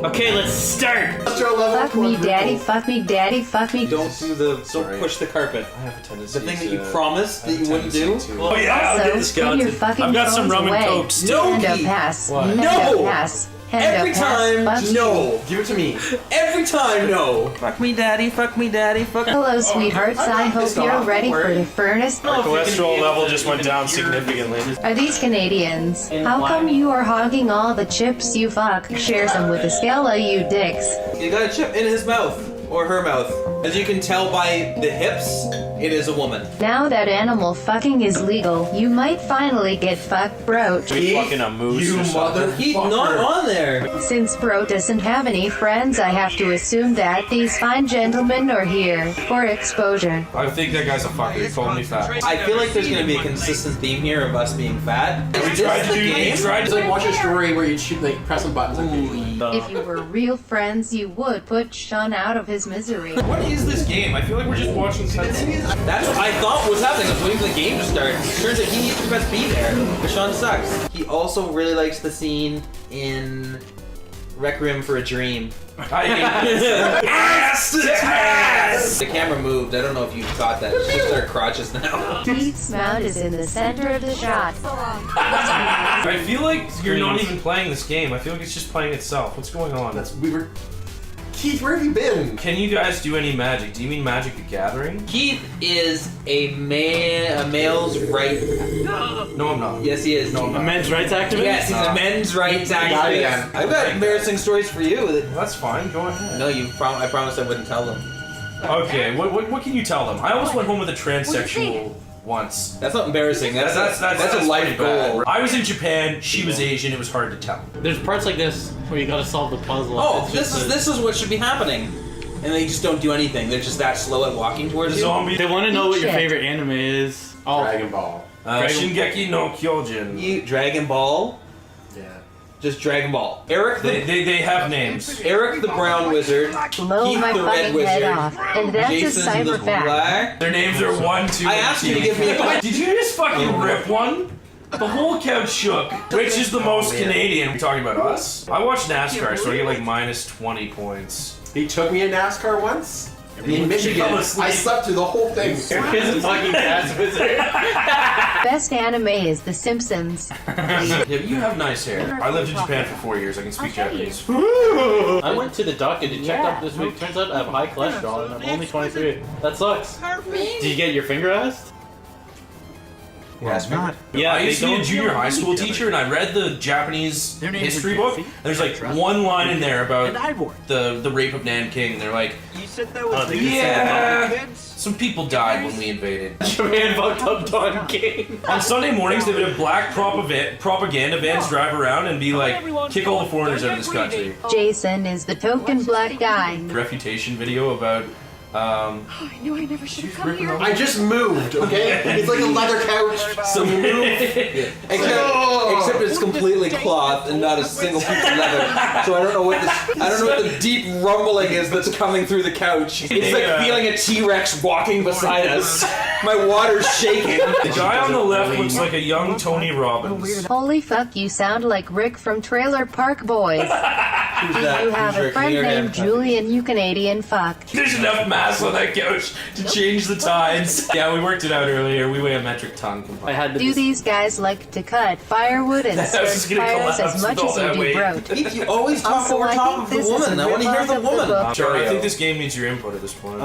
Okay, let's start. Fuck me, daddy. Fuck me, daddy. Fuck me. Don't push the carpet. I have a tendency. The thing that you promised that you wouldn't do. Oh yeah, I'll get the Also, put your skeleton. fucking I've got some phones rum and away. cokes. No, Hand up Keith. pass. What? Hand No. up pass. Hand Every up pass. time, Fuck you. no. Give it to me. Every time, no. Fuck me, daddy. Fuck me, daddy. Fuck. Hello, sweethearts. I hope pissed you're off. ready Don't for worry. the furnace. Our Cholesterol level just went down significantly. Are these Canadians? How come you are hogging all the chips you fuck? Share some with the Scala, you dicks. You got a chip in his mouth. Or her mouth. As you can tell by the hips, it is a woman. Now that animal fucking is legal, you might finally get fucked, bro. We fucking a moose You or something. He's not on there. Since bro doesn't have any friends, I have to assume that these fine gentlemen are here for exposure. I think that guy's a fucker. He called me fat. I feel like there's gonna be a consistent theme here of us being fat. We tried to do. We tried It's to. like watch a story where you shoot, like press some buttons. If you were real friends, you would put Sean out of his misery. What is this game? I feel like we're just watching cutscenes. That's what I thought was happening. I was waiting for the game to start. Turns out he needs to best be there. But Sean sucks. He also really likes the scene in Requiem for a Dream. I hate this. Ass to ass! The camera moved. I don't know if you caught that. It's just their crotches now. Keith's mount is in the center of the shot. I feel like you're not even playing this game. I feel like it's just playing itself. What's going on? Keith, where have you been? Can you guys do any magic? Do you mean Magic the Gathering? Keith is a male's right. No, I'm not. Yes, he is. No, I'm A not. men's rights activist? Yes, he's a men's rights activist. I've got embarrassing stories for you. Well, that's fine. Go ahead. No, I promised I wouldn't tell them. Okay. What can you tell them? I almost went home with a transsexual once. That's not embarrassing. That's a pretty life bad. goal. I was in Japan. She was Asian. It was hard to tell. There's parts like this where you gotta solve the puzzle. Oh, It's just this is what should be happening. And they just don't do anything. They're just that slow at walking towards you. Zombie. They want to know what your Shit. favorite anime is. Oh, Dragon Ball. Shingeki no Kyojin. Dragon Ball. Yeah. Just Dragon Ball. Eric They have names. Eric the Brown Wizard. Blow Keith my the Red fucking head Wizard. off. And that's Jason a the cyber fact. Black. Their names are 1, 2, I and asked you to T. give me a Did you just fucking rip one? The whole couch shook. Which is the most Canadian? We're talking about us. I watch NASCAR, so I get like minus 20 points. He took me in NASCAR once. In Michigan. fell asleep. I slept through the whole thing. He's a fucking ass wizard. Best anime is The Simpsons. Yeah, but you have nice hair. I lived in Japan for 4 years. I can speak Japanese. I went to the doctor to check up this week. Turns out I have high cholesterol and I'm only 23. That sucks. Did you get your finger asked? Yes, not. Yeah, I used to they be a don't junior know high school each other. teacher, and I read the Japanese Their names history are book. Jesse. And there's like one line in there about the rape of Nanking. They're like, Oh, they yeah, some people died when we invaded. Japan fucked up Don King. On Sunday mornings, they would have black propaganda vans drive around and be like, kick all the foreigners out of this country. Jason is the token black guy. Refutation video about, I knew I never should have come here. I just moved, okay? It's like a leather couch. Some except it's completely cloth and not a single piece of leather. So I don't know what the deep rumbling is that's coming through the couch. It's like feeling a T-Rex walking beside us. My water's shaking. the guy on the left looks like a young Tony Robbins. Holy fuck, you sound like Rick from Trailer Park Boys. Who's that? You have Who's a Rick? friend Near him. named Julian, you Canadian fuck. There's enough mass on that couch to change the tides. Yeah, we worked it out earlier. We weigh a metric ton. I had to Do these guys like to cut firewood and That start was gonna fires collapse as much with all as you that do weight. bro? Keith, you always talk Also, over I top think of the this is woman. a I want to hear ripoff the of the woman. book. Sure, I think this game needs your input at this point.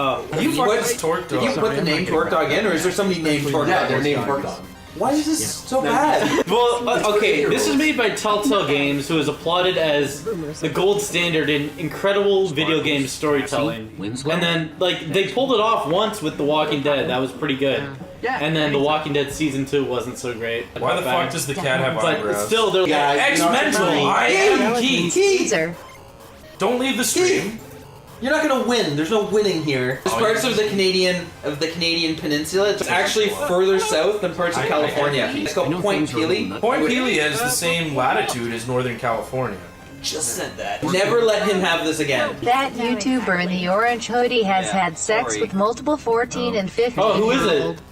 You fuck put this Torque Dog. Did you put the name Torque Dog in, or is there somebody named Torque Yeah, Dog? their name worked on. Why is this so bad? Well, okay, this is made by Telltale Games, who is applauded as the gold standard in incredible video game storytelling. And then, like, they pulled it off once with The Walking Dead. That was pretty good. And then The Walking Dead Season 2 wasn't so great. Why the fuck does the cat have But eyebrows? still, they're Yeah, Ex-mental, I am Keith. Caesar. Don't leave the stream. You're not gonna win. There's no winning here. There's parts of the Canadian peninsula. It's actually further south than parts of California. It's called Point Pelee. Point Pelee is the same latitude as Northern California. Just said that. Never let him have this again. That YouTuber in the orange hoodie has had sex sorry. with multiple 14 and 15 Oh, who is it? year old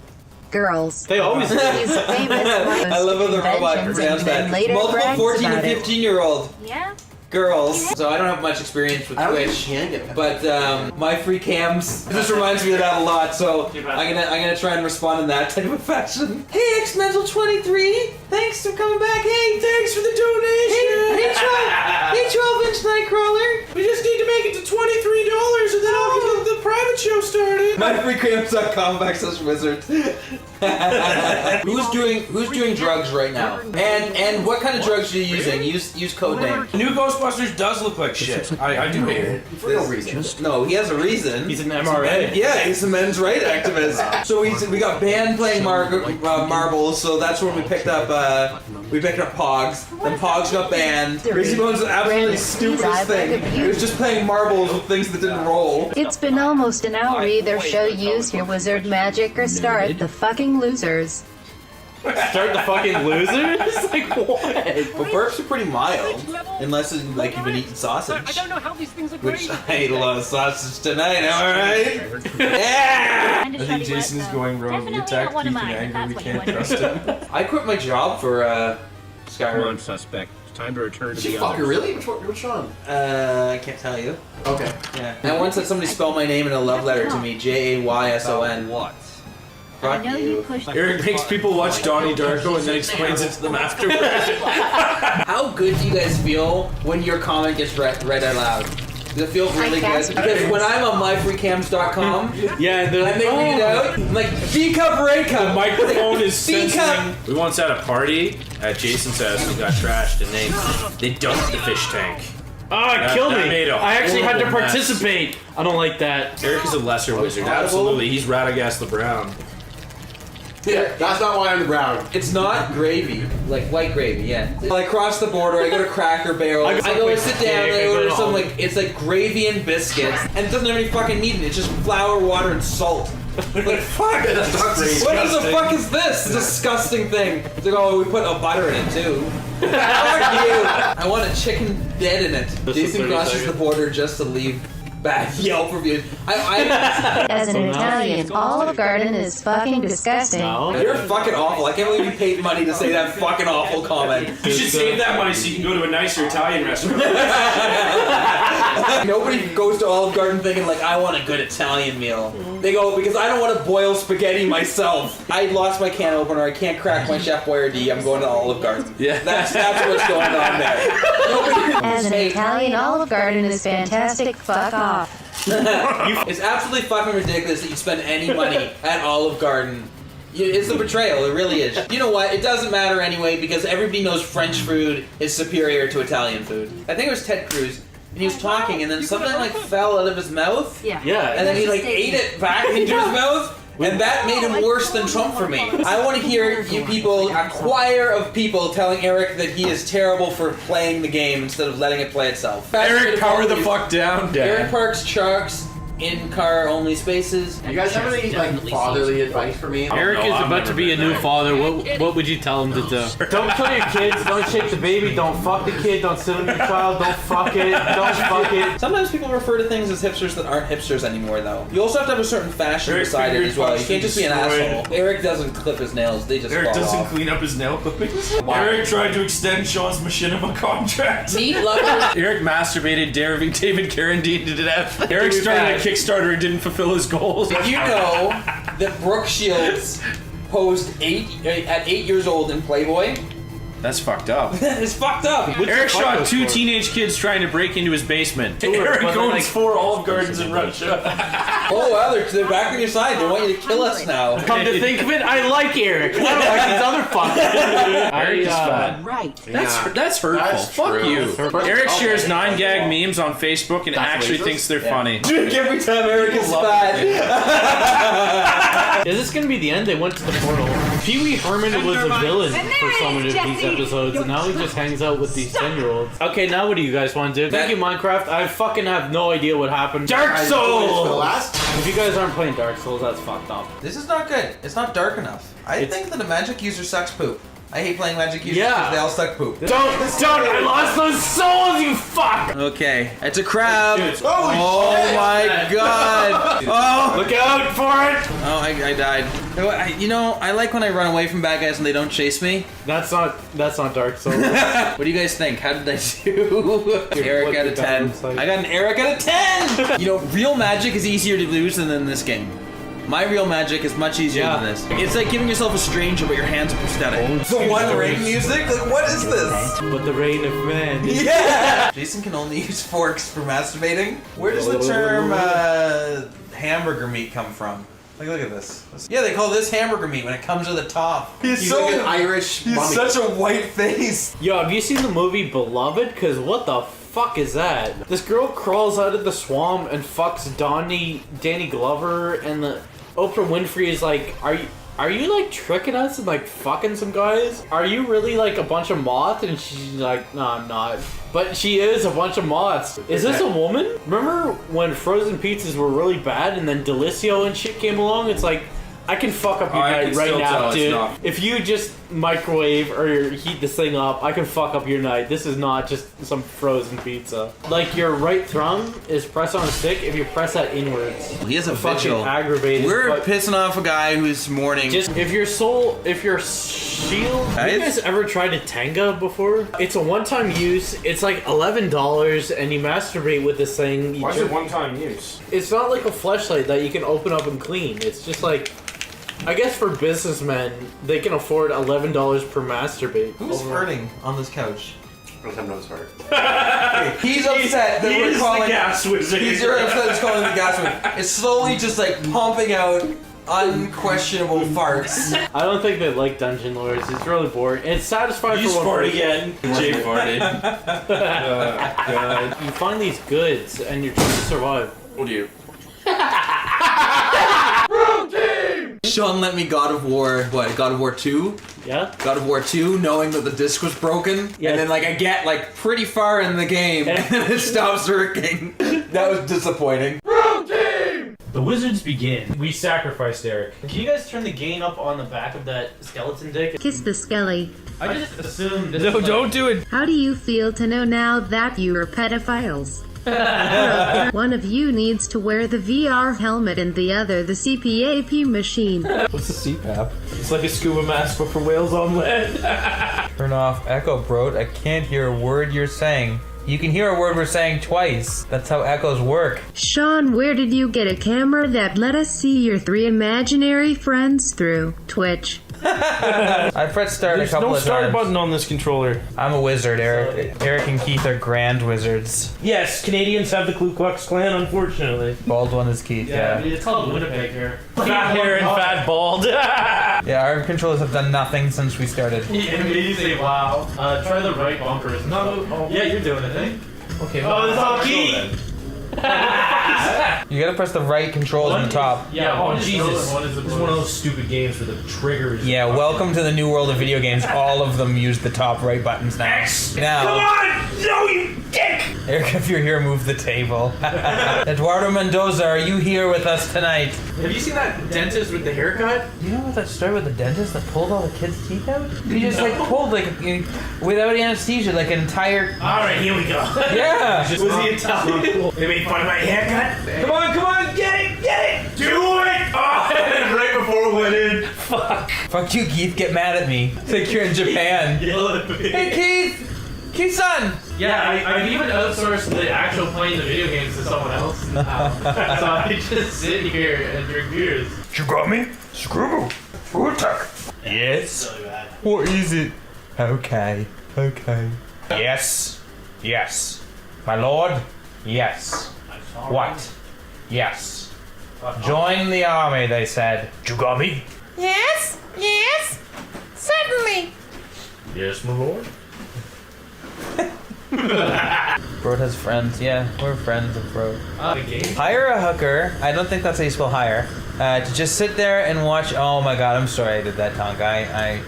girls. They always do. He's famous for I love how the robot conventions pronounced and then that. later Multiple brags 14 and about it. 15-year-old. Yeah? girls. So I don't have much experience with I don't think Twitch. you can get that. But my free cams, this reminds me of that a lot, so I'm gonna try and respond in that type of fashion. Hey, X-Mental23, thanks for coming back. Hey, thanks for the donation. Hey, 12-inch Nightcrawler. We just need to make it to $23 and then I'll get the private show started. myfreecams.com/wizard. Who's doing drugs right now? And what kind of drugs are you using? Use code name. New Ghostbusters does look like shit. I do hate it. For no reason. No, he has a reason. He's an MRA. Yeah, he's a men's right activist. So we got banned playing marbles, so that's when we picked up Pogs. Then Pogs got banned. Crazy Bones was absolutely the stupidest thing. It was just playing marbles with things that didn't roll. It's been almost an hour. Either show use your wizard magic or start the fucking losers. Start the fucking losers? Like what? But burps are pretty mild, unless it's like you've been eating sausage. I don't know how these things are Which I ate a lot of sausage tonight, alright? Yeah! I think Jason is going rogue. He attacked Keith in anger. We can't trust him. I quit my job for Come Skyrim. on, suspect. Time to return to She the fucker, others. really? Which one? I can't tell you. Okay. Yeah. I once had somebody spell my name in a love letter to me, Jayson. What? Fuck you. Eric makes people watch Donnie Darko and then explains it to them afterwards. How good do you guys feel when your comment gets read out loud? Does it feel really good? Because when I'm on myfreecams.com Yeah, and they read it out, I'm like, B cup or A cup? The microphone is B cup. censoring. We once had a party at Jason's house and got trashed, and they dumped the fish tank. Oh, it killed that me. made a I actually had to horrible mess. participate. I don't like that. Eric is a lesser wizard. Absolutely, he's Radagast the Brown. Yeah, that's not why I'm the brown. It's not gravy, like white gravy, yeah. I cross the border, I go to Cracker Barrel, I go and sit down and I order some it's like gravy and biscuits, and it doesn't have any fucking meat in it, it's just flour, water, and salt. Like, fuck, That's not great. what the fuck is this disgusting thing? It's like, oh, we put a butter in it too. Fuck you! I want a chicken dead in it. Jason crosses the border just to leave bad Yelp reviews. As an Italian, Olive Garden is fucking disgusting. You're fucking awful. I can't believe you paid money to say that fucking awful comment. You should save that money so you can go to a nicer Italian restaurant. Nobody goes to Olive Garden thinking like, I want a good Italian meal. They go, because I don't want to boil spaghetti myself. I lost my can opener, I can't crack my Chef Boyardee, I'm going to Olive Garden. Yeah. That's what's going on there. As an Italian, Olive Garden is fantastic. Fuck off. It's absolutely fucking ridiculous that you spend any money at Olive Garden. It's a betrayal, it really is. You know what, it doesn't matter anyway because everybody knows French food is superior to Italian food. I think it was Ted Cruz, and he was talking and then something like fell out of his mouth. Yeah. And then he like ate it back into his mouth. And that made him worse than Trump for me. I want to hear you people, a choir of people telling Eric that he is terrible for playing the game instead of letting it play itself. Eric, power the fuck down, Eric Dad. Parks, Sharks, in-car only spaces. You guys have any like fatherly advice for me? Eric is about to be a new father. What would you tell him to do? Don't kill your kids. Don't shake the baby. Don't fuck the kid. Don't sit on your child. Don't fuck it. Don't fuck it. Sometimes people refer to things as hipsters that aren't hipsters anymore, though. You also have to have a certain fashion Eric beside it as well. You can't just be an destroyed. asshole. Eric doesn't clip his nails; they just Eric fall doesn't off. clean up his nail clippings. Eric tried to extend Sean's machinima contract. Meat lovers. Eric masturbated David Carradine to death. Eric started a Kickstarter and didn't fulfill his goals. Did you know that Brooke Shields posed at 8 years old in Playboy? That's fucked up. It's fucked up. Eric shot 2 teenage kids trying to break into his basement. Eric owns 4 Olive Gardens in Russia. Oh wow, they're back on your side. They want you to kill us now. Come to think of it, I like Eric. I don't like these other fuckers. Eric is fat. Right. That's hurtful. That's Fuck true. you. Eric shares 9gag memes on Facebook and actually thinks they're funny. Drink every time Eric is fat. Is this gonna be the end? They went to the portal. Pee Wee Herman was a villain for some of these episodes, and now he just hangs out with these 10-year-olds. Okay, now what do you guys want to do? Thank you, Minecraft. I fucking have no idea what happened. Dark For the Souls! last If you guys aren't playing Dark Souls, that's fucked up. This is not good. It's not dark enough. I think that a magic user sucks poop. I hate playing magic users Yeah. because they all suck poop. Don't! I lost those souls, you fuck! Okay, it's a crab. Oh, my god. Oh, Look out for it! oh, I died. You know, I like when I run away from bad guys and they don't chase me. That's not Dark Souls. What do you guys think? How did I do? Eric out of 10. I got an Eric out of 10! You know, real magic is easier to lose than in this game. My real magic is much easier than this. It's like giving yourself a stranger, but your hands are prosthetic. The One Ring music? Like, what is this? But the reign of man. Yeah! Jason can only use forks for masturbating. Where does the term hamburger meat come from? Like, look at this. Yeah, they call this hamburger meat when it comes to the top. He's like an Irish He's mummy. such a white face. Yo, have you seen the movie Beloved? Because what the fuck is that? This girl crawls out of the swamp and fucks Danny Glover, and the Oprah Winfrey is like, are you like tricking us and like fucking some guys? Are you really like a bunch of moths? And she's like, no, I'm not. But she is a bunch of moths. Is this a woman? Remember when frozen pizzas were really bad and then Delissio and shit came along? It's like, I can fuck up your night right now, dude. If you just microwave or heat this thing up, I can fuck up your night. This is not just some frozen pizza. Like, your right thumb is pressed on a stick. If you press that inwards, He has a fucking vigil. aggravated. We're pissing off a guy who's mourning. Just if your shield. Have you guys ever tried a Tenga before? It's a one-time use. It's like $11, and you masturbate with this thing. Why is it one-time use? It's not like a fleshlight that you can open up and clean. It's just like, I guess for businessmen, they can afford $11 per masturbate. Who's hurting on this couch? First time knows hard. He's upset that we're calling the gas wizard. He's upset that we're calling the gas wizard. It's slowly just like pumping out unquestionable farts. I don't think they like Dungeon Lords. It's really boring. It's satisfying You for one fart person. again. Jay farted. God. You find these goods and you're trying to survive. Oh dear. Sean lent me God of War, God of War 2? Yeah? God of War 2, knowing that the disc was broken. Yeah. And then like I get like pretty far in the game and then it stops working. That was disappointing. The wizards begin. We sacrificed Eric. Can you guys turn the gain up on the back of that skeleton dick? Kiss the skelly. I just assumed this No, don't do it. How do you feel to know now that you are pedophiles? One of you needs to wear the VR helmet and the other the CPAP machine. What's the CPAP? It's like a scuba mask but for whales on land. Turn off Echo, bro. I can't hear a word you're saying. You can hear a word we're saying twice. That's how echoes work. Sean, where did you get a camera that let us see your 3 imaginary friends through Twitch? I pressed start a couple of times. on this controller. I'm a wizard, Eric. Eric and Keith are grand wizards. Yes, Canadians have the Ku Klux Klan, unfortunately. Bald one is Keith, yeah. It's called Winnipeg here. Fat hair and fat bald. Yeah, our controllers have done nothing since we started. Amazing, wow. Try the right bumpers. No, yeah, you're doing it, eh? Okay. Oh, it's all key! You gotta press the right controls on the top. Yeah, oh Jesus. This is one of those stupid games where the triggers. Yeah, welcome to the new world of video games. All of them use the top right buttons now. Now. Come on! No, you dick! Eric, if you're here, move the table. Eduardo Mendoza, are you here with us tonight? Have you seen that dentist with the haircut? You know what that story with the dentist that pulled all the kids' teeth out? He just like pulled like without anesthesia, like an entire. Alright, here we go. Yeah. Was he Italian? They made fun of my haircut? Come on, get it! Do it! Oh, right before we went in. Fuck. Fuck you, Keith. Get mad at me. It's like you're in Japan. Hey, Keith! Keith-san! Yeah, I've even outsourced the actual playing the video games to someone else now. So I just sit here and drink beers. You got me? Screw. Attack. Yes. Really bad. What is it? Okay. Yes. My lord? Yes. What? Yes. Join the army, they said. You got me? Yes, certainly. Yes, my lord. Broad has friends. Yeah, we're friends of Broad. The game? Hire a hooker. I don't think that's how you spell hire. To just sit there and watch. Oh my god, I'm sorry I did that, Tonk. I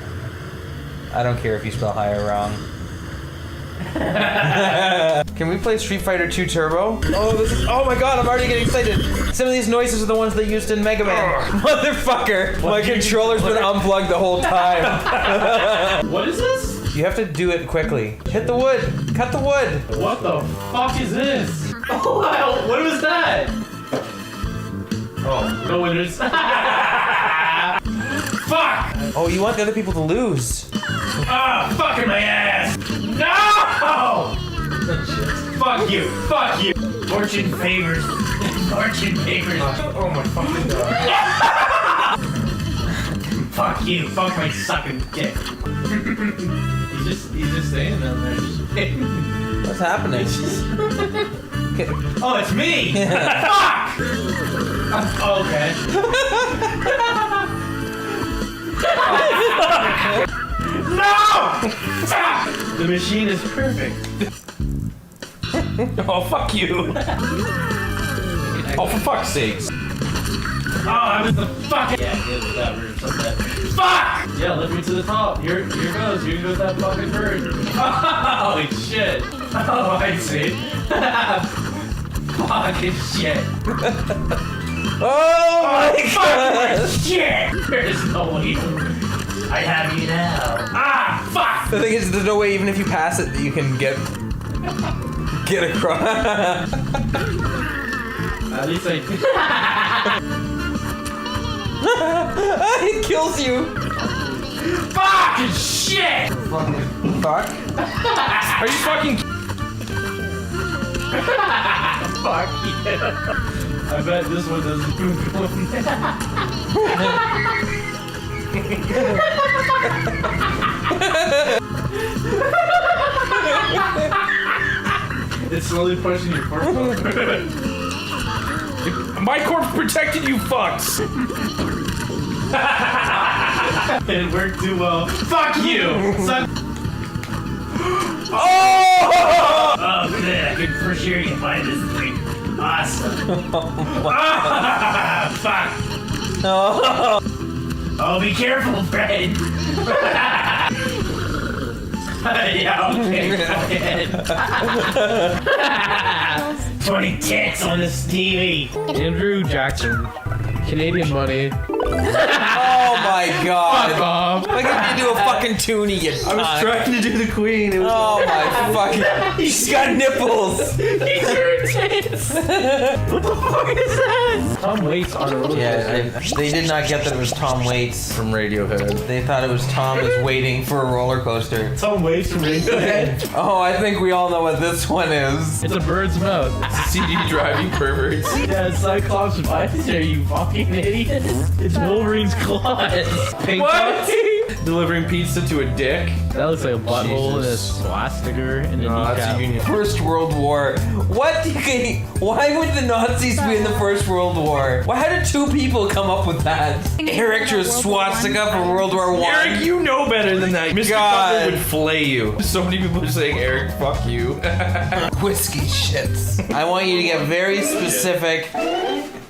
don't care if you spell hire wrong. Can we play Street Fighter 2 Turbo? Oh my god, I'm already getting excited. Some of these noises are the ones they used in Mega Man. Motherfucker! My controller's been unplugged the whole time. What is this? You have to do it quickly. Hit the wood. Cut the wood. What the fuck is this? Oh, wow, what was that? Oh, no winners. Oh, you want the other people to lose. Ah, fucking my ass! No! Fuck you! Fuck you! Fortune favors. Fortune favors. Oh my fucking god. Fuck you. Fuck my sucking dick. He's just saying that there. What's happening? Oh, it's me! Fuck! Oh, okay. No! The machine is perfect. Oh, fuck you. Oh, for fuck's sakes. Oh, I was the fucking... Yeah, it was that bird. Something. Fuck! Yeah, lift me to the top. Here goes. Here goes that fucking bird. Holy shit. Oh, I see. Fucking shit. Oh my god! Shit! There's no way. I have you now. Ah, fuck! The thing is, there's no way even if you pass it that you can get across. At least I... It kills you. Fucking shit! Fuck. Are you fucking... Fuck yeah. I bet this one doesn't go in It's slowly pushing your corpse over. My corpse protected you fucks! It worked too well. Fuck you! Son. Oh, good. I can for sure you find this thing. Awesome. Ah, fuck. Oh. Oh, be careful, Fred. Yeah, okay. 20 tits on this TV. Andrew Jackson. Canadian money. Oh my god. Fuck off. Why can't you do a fucking toonie, you I was trying to do the queen. It was Oh my fucking... She's got nipples. These are tits. What the fuck is that? Tom Waits on a roller Yeah, they did not get that it was Tom Waits from Radiohead. They thought it was Tom is waiting for a roller coaster. Tom Waits from Radiohead. Oh, I think we all know what this one is. It's a bird's mouth. CD driving perverts. Yeah, it's Cyclops visor, you fucking idiot. It's Wolverine's claws. Pink What? Delivering pizza to a dick? That looks like a butthole and a Jesus. swastika in the No, that's a kneecap. union. First World War. What? Why would the Nazis be in the First World War? Why? How did two people come up with that? Eric drew a swastika for World War I. Eric, you know better than that. Mr. God. Butler would flay you. So many people are saying, Eric, fuck you. Whiskey shits. I want you to get very specific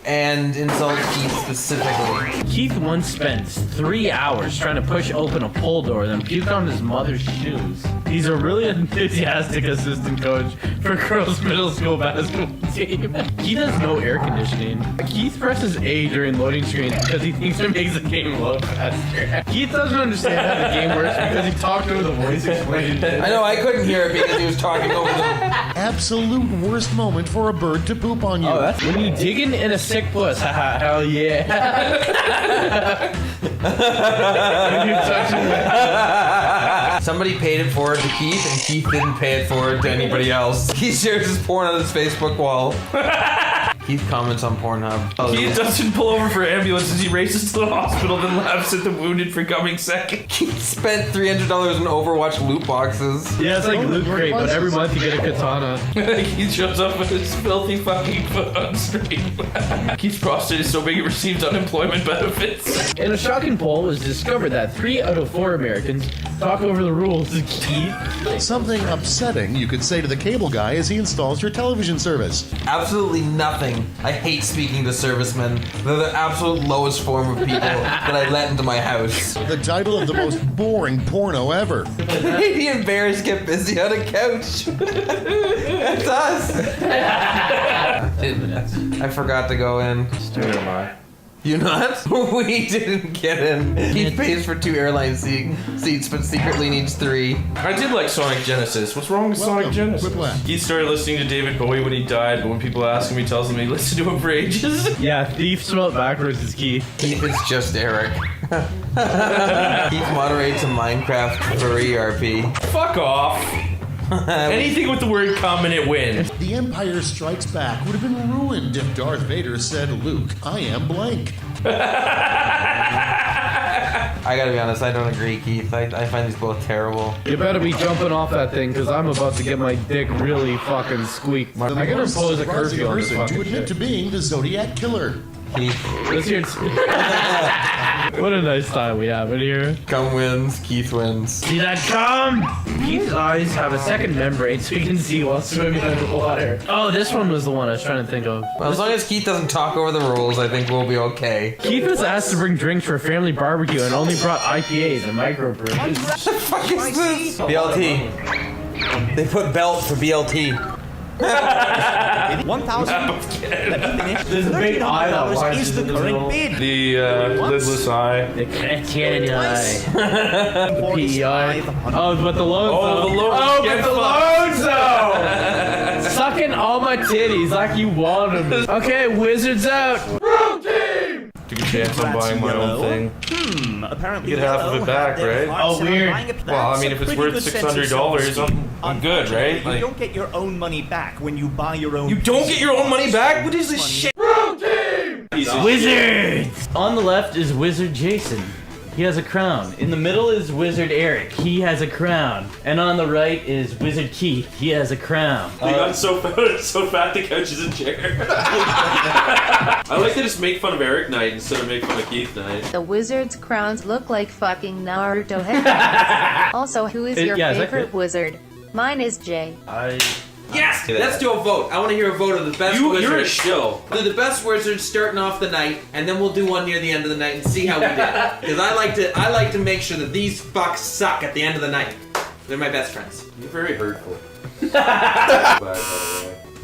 and insult Keith specifically. Keith once spent 3 hours trying to push open a pull door, then puked on his mother's shoes. He's a really enthusiastic assistant coach for girls' middle school basketball team. Keith has no air conditioning. Keith presses A during loading screens because he thinks it makes the game load faster. Keith doesn't understand how the game works because he talked over the voice explaining it. I know, I couldn't hear it because he was talking over them. Absolute worst moment for a bird to poop on you. Oh, that's when you digging in a sick puss. Haha, hell yeah. When you touching it. Somebody paid it forward to Keith, and Keith didn't pay it forward to anybody else. He shares his porn on his Facebook wall. Keith comments on Pornhub. Keith doesn't pull over for ambulances. He races to the hospital, then laughs at the wounded for coming second. Keith spent $300 in Overwatch loot boxes. Yeah, it's like Loot Crate, but every month you get a katana. Keith shows up with his filthy fucking foot on stream. Keith's prostate is so big it receives unemployment benefits. In a shocking poll, it was discovered that 3 out of 4 Americans talk over the rules to Keith. Something upsetting you could say to the cable guy as he installs your television service. Absolutely nothing. I hate speaking to servicemen. They're the absolute lowest form of people that I let into my house. The title of the most boring porno ever. Canadian bears get busy on a couch. That's us. I forgot to go in. You not? We didn't get in. He pays for 2 airline seats, but secretly needs 3. I did like Sonic Genesis. What's wrong with Sonic Genesis? He started listening to David Bowie when he died, but when people ask him, he tells them he listened to him for ages. Yeah, thief spelled backwards is Keith. Keith is just Eric. Keith moderates a Minecraft furry RP. Fuck off. Anything with the word come and it wins. The Empire Strikes Back would have been ruined if Darth Vader said, Luke, I am blank. I gotta be honest, I don't agree, Keith. I find these both terrible. You better be jumping off that thing, because I'm about to get my dick really fucking squeaked. I gotta impose a curfew on this to fucking admit to shit. being the Zodiac Killer. Keith. Let's hear it. What a nice time we have in here. Cum wins, Keith wins. See that cum? Keith's eyes have a second membrane so he can see while swimming underwater. Oh, this one was the one I was trying to think of. Well, as long as Keith doesn't talk over the rules, I think we'll be okay. Keith was asked to bring drinks for a family barbecue and only brought IPAs and microbrews. What the fuck is this? BLT. They put belt for BLT. 1,000. There's a big eye that is the current bid. The lidless eye. The Canada eye. The PEI. Oh, but the loans. Oh, the loans. Oh, but Get the loans though. Sucking all my titties like you want them. Okay, wizards out. Took a chance on buying my own thing. Apparently Get half of it back, right? Oh, weird. Well, I mean, if it's worth $600, I'm good, right? You Like, don't get your own money back when you buy your own. you don't get your own money back? What is this shit? Wizards! On the left is Wizard Jason. He has a crown. In the middle is Wizard Eric. He has a crown. And on the right is Wizard Keith. He has a crown. They got so fat the couch is a chair. I like to just make fun of Eric Knight instead of make fun of Keith Knight. The wizard's crowns look like fucking Naruto head. Also, who is your yeah, is that favorite good? wizard? Mine is Jay. Yes! Let's do a vote. I want to hear a vote of the best wizards. You're a shill. Do the best wizards starting off the night, and then we'll do one near the end of the night and see how we did. Because I like to make sure that these fucks suck at the end of the night. They're my best friends. You're very hurtful.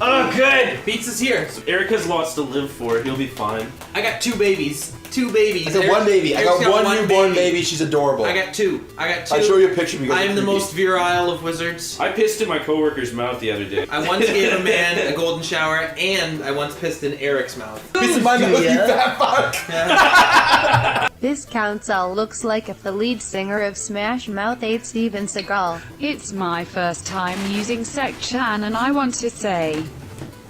Oh, good! Pizza's here. So Eric has lots to live for. He'll be fine. I got 2 babies. 2 babies. I got one baby. I got Eric's one newborn baby. She's adorable. I got 2. I'll show you a picture because I am it's the creepy. most virile of wizards. I pissed in my coworker's mouth the other day. I once gave a man a golden shower, and I once pissed in Eric's mouth. Piss in my mouth, you fat fuck! This council looks like if the lead singer of Smash Mouth ate Steven Seagal. It's my first time using SecChan and I want to say,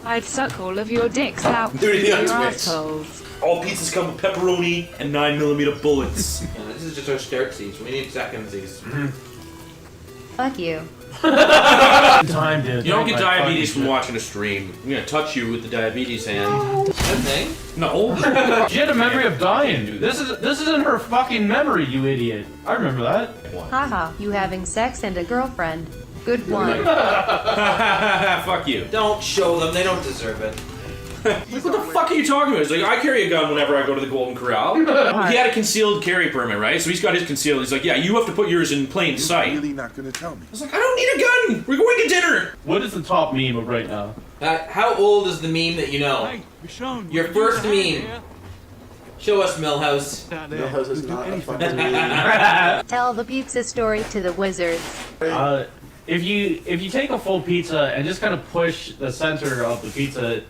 I'd suck all of your dicks out Do through it your on Twitch. assholes. All pizzas come with pepperoni and 9mm bullets. Yeah, this is just our startsies. We need secondsies. Fuck you. Time, dude. You don't get diabetes from watching a stream. I'm gonna touch you with the diabetes hand. That thing? No. She had a memory of dying, dude. This isn't her fucking memory, you idiot. I remember that. Haha, you having sex and a girlfriend. Good one. Fuck you. Don't show them. They don't deserve it. Like, what the fuck are you talking about? He's like, I carry a gun whenever I go to the Golden Corral. He had a concealed carry permit, right? So he's got his concealed. He's like, yeah, you have to put yours in plain sight. You're really not gonna tell me. I was like, I don't need a gun. We're going to dinner. What is the top meme of right now? How old is the meme that you know? Your first meme. Show us, Millhouse. Millhouse is not a fucking Tell the pizza story to the wizards. If you take a full pizza and just kind of push the center of the pizza,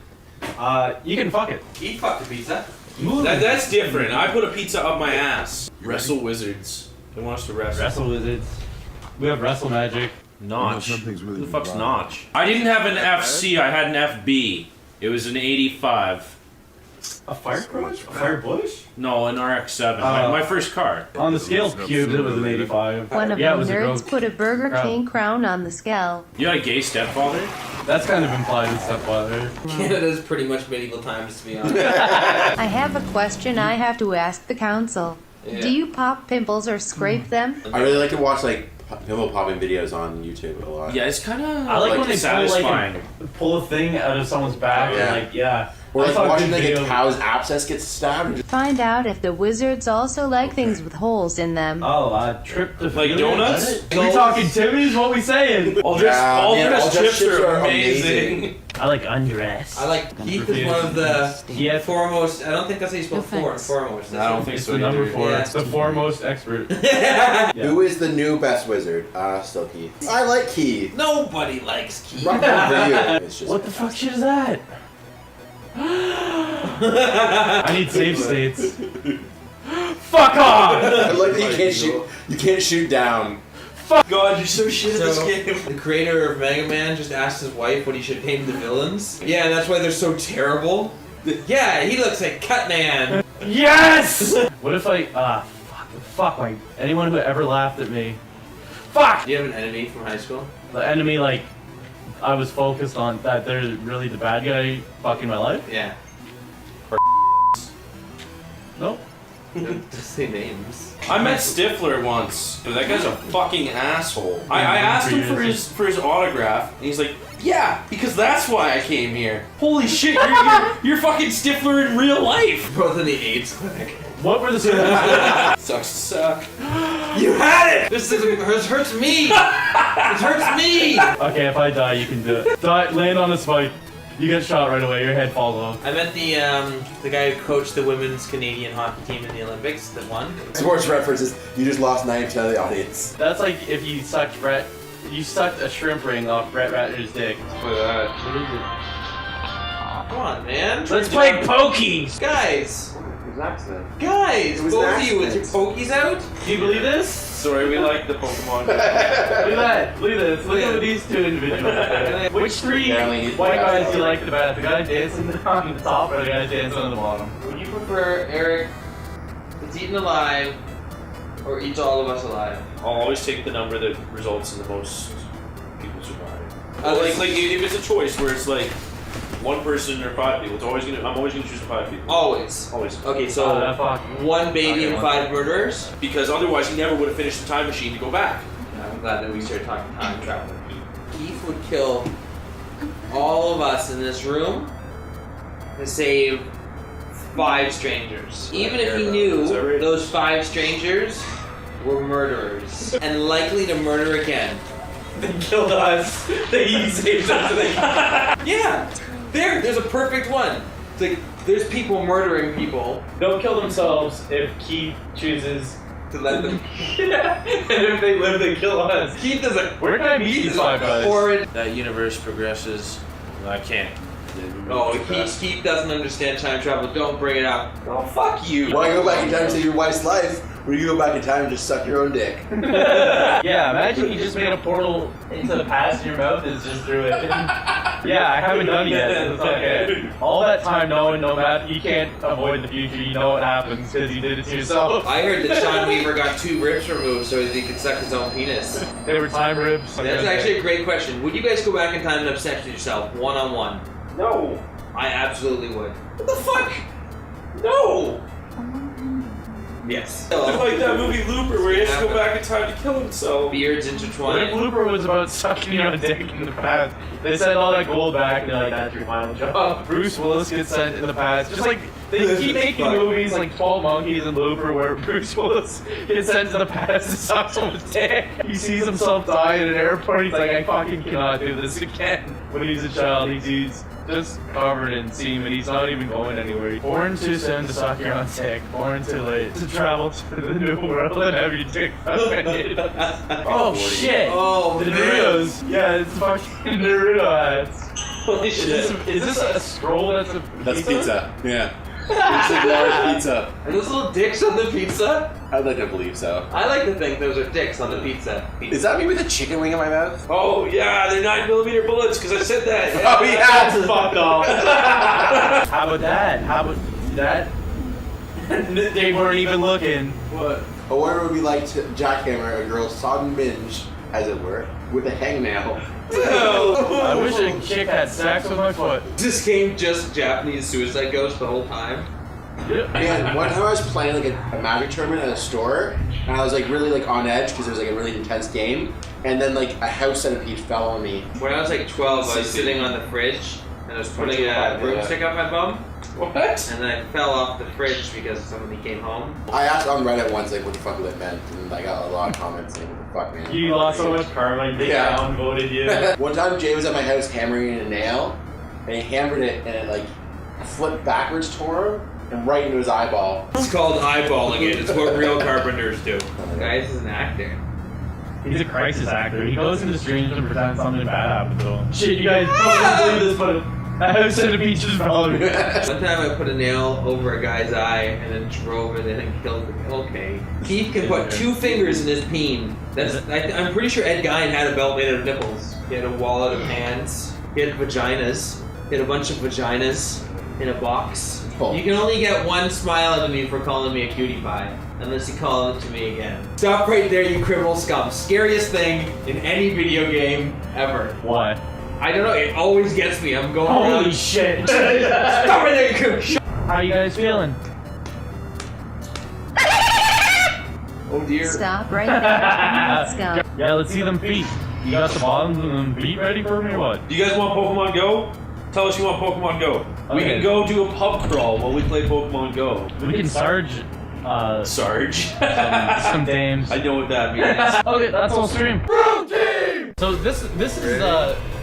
you can fuck it. He fucked the pizza. That's different. I put a pizza up my ass. Wrestle wizards. They want us to wrestle. Wrestle wizards. We have wrestle magic. Notch. Something's really Who the fuck's wrong. Notch? I didn't have an FC. I had an FB. It was an 85. A fire bush? A fire bush? No, an RX-7. My first car. On the scale of cubes, it was an 85. One of yeah, it the was a nerds gross. put a Burger King crown on the scale. You had a gay stepfather? That's kind of implied in stepfather. Canada's pretty much medieval times, to be honest. I have a question I have to ask the council. Yeah. Do you pop pimples or scrape them? I really like to watch like pimple popping videos on YouTube a lot. Yeah, it's kind of I like when they satisfying. pull a thing out of someone's back Yeah. and like, yeah. Or like saw a watching good like a video. cow's abscess get stabbed. Find out if the wizards also like things with holes in them. Oh, trip to Like donuts? We talking Timmy's? What we saying? All dressed all chips dressed are amazing. I like undress. I like Keith is one of the foremost. I don't think that's how you spell foremost. I don't think It's so. the number either. 4. Yeah. It's the foremost expert. Who is the new best wizard? Still Keith. I like Keith. Nobody likes Keith. Rock on for you. It's just What the fuck shit is that? I need save states. Fuck off! I like that you can't shoot. You can't shoot down. Fuck God, you're so shit at this game. The creator of Mega Man just asked his wife what he should name the villains. Yeah, and that's why they're so terrible. Yeah, he looks like Cutman. Yes! What if I fuck like anyone who ever laughed at me. Fuck! Do you have an enemy from high school? The enemy, like, I was focused on that they're really the bad guy fucking my life? Yeah. Nope. Just say names. I met Stifler once, but that guy's a fucking asshole. I asked him for his autograph, and he's like, "Yeah, because that's why I came here." Holy shit, you're fucking Stifler in real life. Both in the AIDS clinic. What were the Sucks to suck. You had it! This hurts me! This hurts me! Okay, if I die, you can do it. Die, land on a spike. You get shot right away, your head falls off. I met the guy who coached the women's Canadian hockey team in the Olympics that won. Sports references. You just lost 90% of the audience. That's like if you sucked a shrimp ring off Brett Ratner's dick. Let's play that. What is it? Come on, man. Let's play pokies! Guys! It was an accident. Guys! It was Both an of you with your accident. pokies out? Do you believe this? Sorry, we like the Pokemon. Look at that. Look at this. Look at these two individuals. Which 3 white guys do you like the best? The guy dancing on the top or the guy dancing on the bottom? Would you prefer Eric that's eaten alive or eats all of us alive? I'll always take the number that results in the most people surviving. Oh, Like if it's a choice where it's like one person or 5 people, I'm always gonna choose the 5 people. Always. Always. Okay, so one baby and 5 murderers? Because otherwise he never would have finished the time machine to go back. I'm glad that we started talking time travel. Keith would kill all of us in this room to save 5 strangers. Even if he knew those 5 strangers were murderers and likely to murder again. They killed us. They saved us. Yeah! There's a perfect one. It's like, there's people murdering people. They'll kill themselves if Keith chooses to let them. Yeah. And if they live, they kill us. Keith doesn't. Where can I meet these 5 guys? Horrid. That universe progresses. I can't. Oh, Keith doesn't understand time travel. Don't bring it up. Oh, fuck you. Why go back in time to your wife's life when you go back in time and just suck your own dick? Yeah, imagine you just made a portal into the past and your mouth is just through it. Yeah, I haven't done it yet. It's okay. All that time knowing no matter, you can't avoid the future. You know what happens because you did it to yourself. I heard that Sean Weaver got 2 ribs removed so he could suck his own penis. They were time ribs. That's actually a great question. Would you guys go back in time and have sex with yourself, one-on-one? No. I absolutely would. What the fuck? No! Yes. It's like that movie Looper where he has to go back in time to kill himself. Beards What if intertwined. Looper was about sucking your dick in the past? They sent all that gold back and they're like, that's your final job. Bruce Willis gets sent in the past. Just like, they keep making movies like 12 Monkeys and Looper where Bruce Willis gets sent to the past and sucks someone's dick. He sees himself die in an airport. He's like, I fucking cannot do this again. When he's a child, he's just covered in semen. He's not even going anywhere. Born too soon to suck your own dick. Born too late to travel to the new world and have your dick sucked. Oh shit! Oh, the man. Doritos. Yeah, it's fucking Dorito hats. Holy shit. Is this a scroll? That's pizza. Yeah. It's a large pizza. Are those little dicks on the pizza? I'd like to believe so. I like to think those are dicks on the pizza. Is that me with a chicken wing in my mouth? Oh yeah, they're 9mm bullets because I said that. Oh yeah. That's fucked off. How about that? How about that? They weren't even looking. What? I wonder what it would be like to jackhammer a girl's sodden binge, as it were, with a hangnail. I wish a chick had sex with my foot. This game just Japanese Suicide Ghost the whole time. Man, one time I was playing like a magic tournament at a store, and I was like really like on edge because it was like a really intense game, and then like a house centipede fell on me. When I was like 12, I was sitting on the fridge, and and I was putting a broomstick up my bum. What? And then I fell off the fridge because somebody came home. I asked on Reddit once, like, what the fuck that meant, and I got a lot of comments saying, what the fuck, man. You lost so much karma, they downvoted you. One time, Jay was at my house hammering in a nail, and he hammered it, and it, like, flipped backwards, tore him, and right into his eyeball. It's called eyeballing it. It's what real carpenters do. The guy is an actor. He's a crisis actor. He goes into streams and pretends something bad happened to him. Shit, you guys don't believe this, but a house at the beach just followed me. One time I put a nail over a guy's eye and then drove it in and killed him. Okay. Keith can put 2 fingers in his peen. I'm pretty sure Ed Gein had a belt made out of nipples. He had a wallet of hands. He had vaginas. He had a bunch of vaginas in a box. You can only get one smile out of me for calling me a cutie pie. Unless you call it to me again. Stop right there, you criminal scum. Scariest thing in any video game ever. What? I don't know, it always gets me. I'm going Holy around. shit. Stop right there, you criminal. How you guys feeling? Oh dear. Stop right there. Let's go. Yeah, let's see them feet. You got the bottoms and them feet ready for me or what? Do you guys want Pokemon Go? Tell us you want Pokemon Go. We Okay. can go do a pub crawl while we play Pokemon Go. We can Sarge. Sarge? some dames. I know what that means. Okay, that's all stream. So this is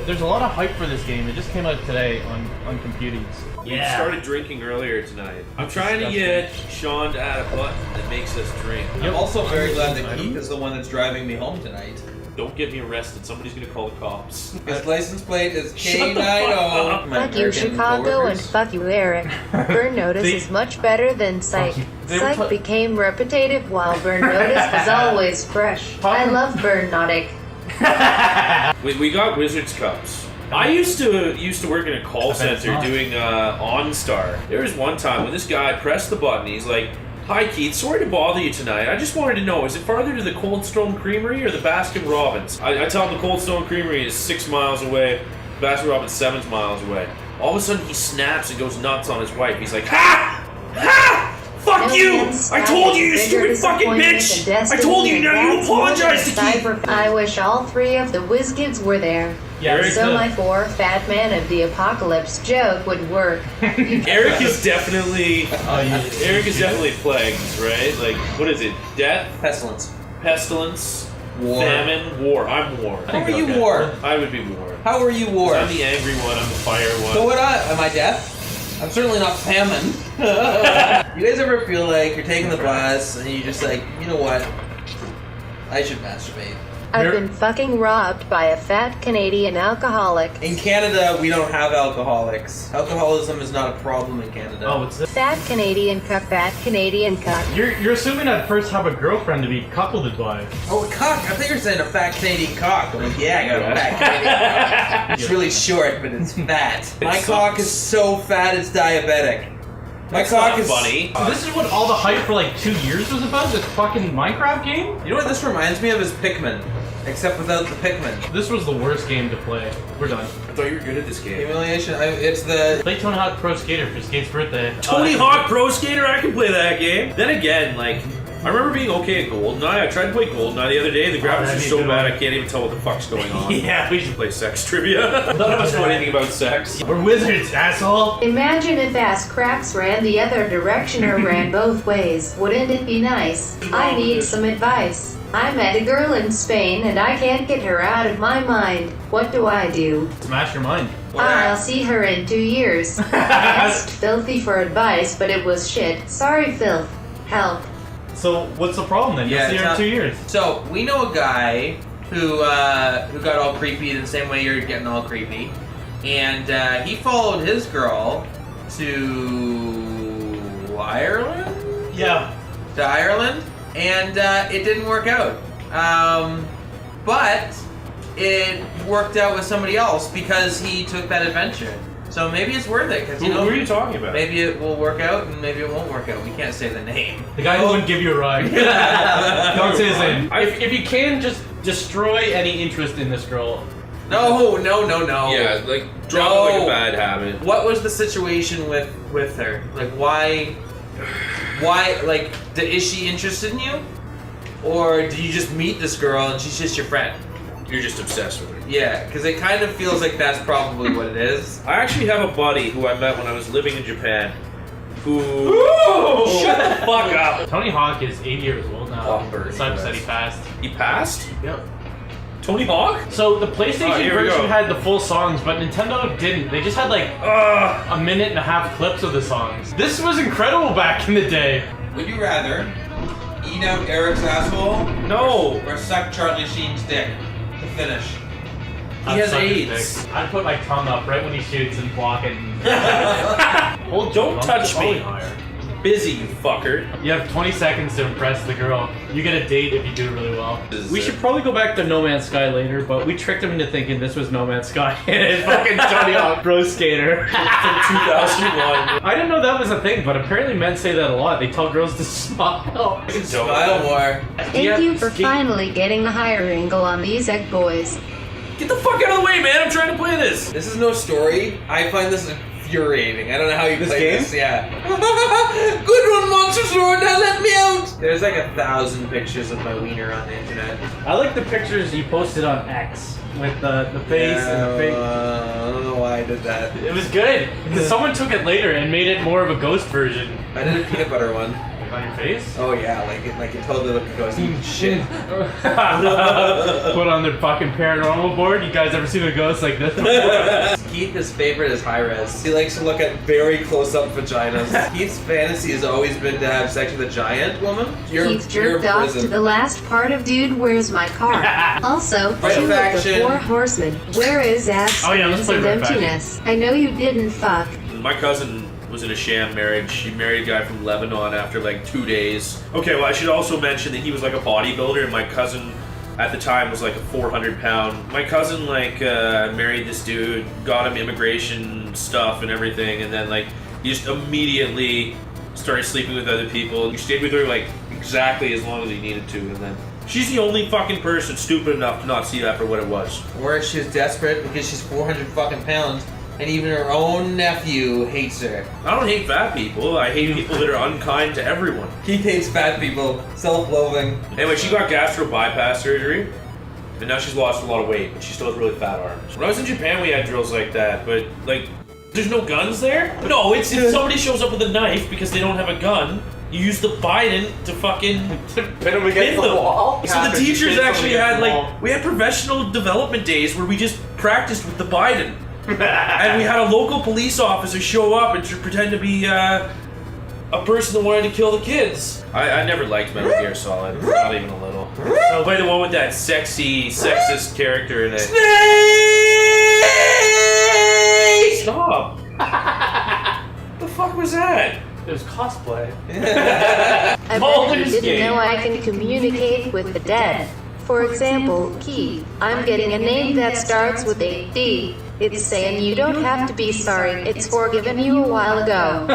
there's a lot of hype for this game. It just came out today on computers. We started drinking earlier tonight. I'm trying to get Sean to add a button that makes us drink. I'm also very glad that Keith is the one that's driving me home tonight. Don't get me arrested. Somebody's gonna call the cops. His license plate is Shut the K90. fuck up. Fuck you, Chicago, and fuck you, Eric. Burn Notice is much better than Psych. Psych became repetitive while Burn Notice was always fresh. I love Burnotic. We got Wizards Cups. I used to work in a call center doing OnStar. There was one time when this guy pressed the button. He's like, "Hi Keith, sorry to bother you tonight. I just wanted to know, is it farther to the Cold Stone Creamery or the Baskin Robbins?" I tell him the Cold Stone Creamery is 6 miles away, Baskin Robbins 7 miles away. All of a sudden he snaps and goes nuts on his wife. He's like, "Ha! Ha! Fuck you! I told you, you stupid fucking bitch! I told you, now you apologize to Keith!" I wish all 3 of the WizKids were there. Yeah, So my 4 Fat Man of the Apocalypse joke would work. Eric is definitely plagues, right? Like, what is it? Death? Pestilence. War. Famine. War. I'm war. How are you war? I would be war. How are you war? I'm the angry one. I'm the fire one. So what am I deaf? I'm certainly not famine. You guys ever feel like you're taking the bus and you're just like, you know what? I should masturbate. I've been fucking robbed by a fat Canadian alcoholic. In Canada, we don't have alcoholics. Alcoholism is not a problem in Canada. Oh, it's Fat Canadian cuck, fat Canadian cuck. You're assuming I'd first have a girlfriend to be cuckolded by. Oh, a cock. I think you're saying a fat Canadian cock. I'm like, yeah, I got a fat Canadian cock. It's really short, but it's fat. My cock is so fat, it's diabetic. My cock is funny. So this is what all the hype for like 2 years was about? This fucking Minecraft game? You know what this reminds me of is Pikmin. Except without the Pikmin. This was the worst game to play. We're done. I thought you were good at this game. Humiliation. It's the... Play Tony Hawk Pro Skater for Skate's birthday. Tony Hawk Pro Skater, I can play that game. Then again, like, I remember being okay at GoldenEye. I tried to play GoldenEye the other day. The graphics are so bad I can't even tell what the fuck's going on. Yeah. We should play sex trivia. None of us know anything about sex. We're wizards, asshole. Imagine if ass cracks ran the other direction or ran both ways. Wouldn't it be nice? I need some advice. I met a girl in Spain and I can't get her out of my mind. What do I do? Smash your mind. I'll see her in 2 years. Asked Filthy for advice, but it was shit. Sorry, Filth. Help. So what's the problem then? You'll see her in 2 years. So we know a guy who got all creepy the same way you're getting all creepy, and he followed his girl to Ireland. Yeah. To Ireland, and it didn't work out. But it worked out with somebody else because he took that adventure. So maybe it's worth it, because Who are you talking about? Maybe it will work out, and maybe it won't work out. We can't say the name. The guy who wouldn't give you a ride. Don't say his name. If you can, just destroy any interest in this girl. No. Yeah, like, drop it like a bad habit. What was the situation with her? Like, why, like, is she interested in you? Or did you just meet this girl and she's just your friend? You're just obsessed with her. Yeah, because it kind of feels like that's probably what it is. I actually have a buddy who I met when I was living in Japan. Who? Shut the fuck up! Tony Hawk is 80 years old now. Simon said he passed. He passed? Yep. Tony Hawk? So the PlayStation here we version go. had the full songs, but Nintendo didn't. They just had like a minute and a half clips of the songs. This was incredible back in the day. Would you rather eat out Eric's asshole? No. Or suck Charlie Sheen's dick to finish? He has AIDS. I'd put my tongue up right when he shoots and block it. Well, don't touch me. Busy, you fucker. You have 20 seconds to impress the girl. You get a date if you do really well. We should probably go back to No Man's Sky later, but we tricked him into thinking this was No Man's Sky. And fucking Tony Hawk Pro Skater from 2001. I didn't know that was a thing, but apparently men say that a lot. They tell girls to smile. Smile more. Thank you for finally getting the higher angle on these egg boys. Get the fuck out of the way, man! I'm trying to play this. This is no story. I find this infuriating. I don't know how you This play game? this. Yeah. Good one, Monster Sword. Now let me out. There's like 1,000 pictures of my wiener on the internet. I like the pictures you posted on X with the face and the face. I don't know why I did that. It was good. Because someone took it later and made it more of a ghost version. I did a peanut butter one. On your face? Oh yeah, like it totally looked like a ghost. Shit. Put on their fucking paranormal board. You guys ever seen a ghost like this? Keith's favorite is high res. He likes to look at very close-up vaginas. Keith's fantasy has always been to have sex with a giant woman. Keith jerked off to the last part of Dude, Where's My Car? Also, Right two of the faction. 4 horsemen. Where is Oh, yeah, let's abstinence play and Red Faction. emptiness? I know you didn't fuck. My cousin was in a sham marriage. She married a guy from Lebanon after like 2 days. Okay, well I should also mention that he was like a bodybuilder and my cousin at the time was like a 400-pound. My cousin like married this dude, got him immigration stuff and everything, and then like he just immediately started sleeping with other people. He stayed with her like exactly as long as he needed to, and then she's the only fucking person stupid enough to not see that for what it was. Or she's desperate because she's 400 fucking pounds. And even her own nephew hates her. I don't hate fat people. I hate people that are unkind to everyone. Keith hates fat people. Self-loathing. Anyway, she got gastro bypass surgery, and now she's lost a lot of weight, but she still has really fat arms. When I was in Japan, we had drills like that, but like, there's no guns there? No, it's if somebody shows up with a knife because they don't have a gun, you use the Biden to fucking Pin them against the wall. So the teachers actually had like, we had professional development days where we just practiced with the Biden. And we had a local police officer show up and pretend to be a person that wanted to kill the kids. I never liked Metal Gear Solid, not even a little. So play the one with that sexy, sexist character in it. Snake! Stop! The fuck was that? It was cosplay. I bet you didn't know I can communicate with the dead. For example, Keith, I'm getting a name that starts with a D. It's saying you don't have to be sorry, it's forgiven you a while ago.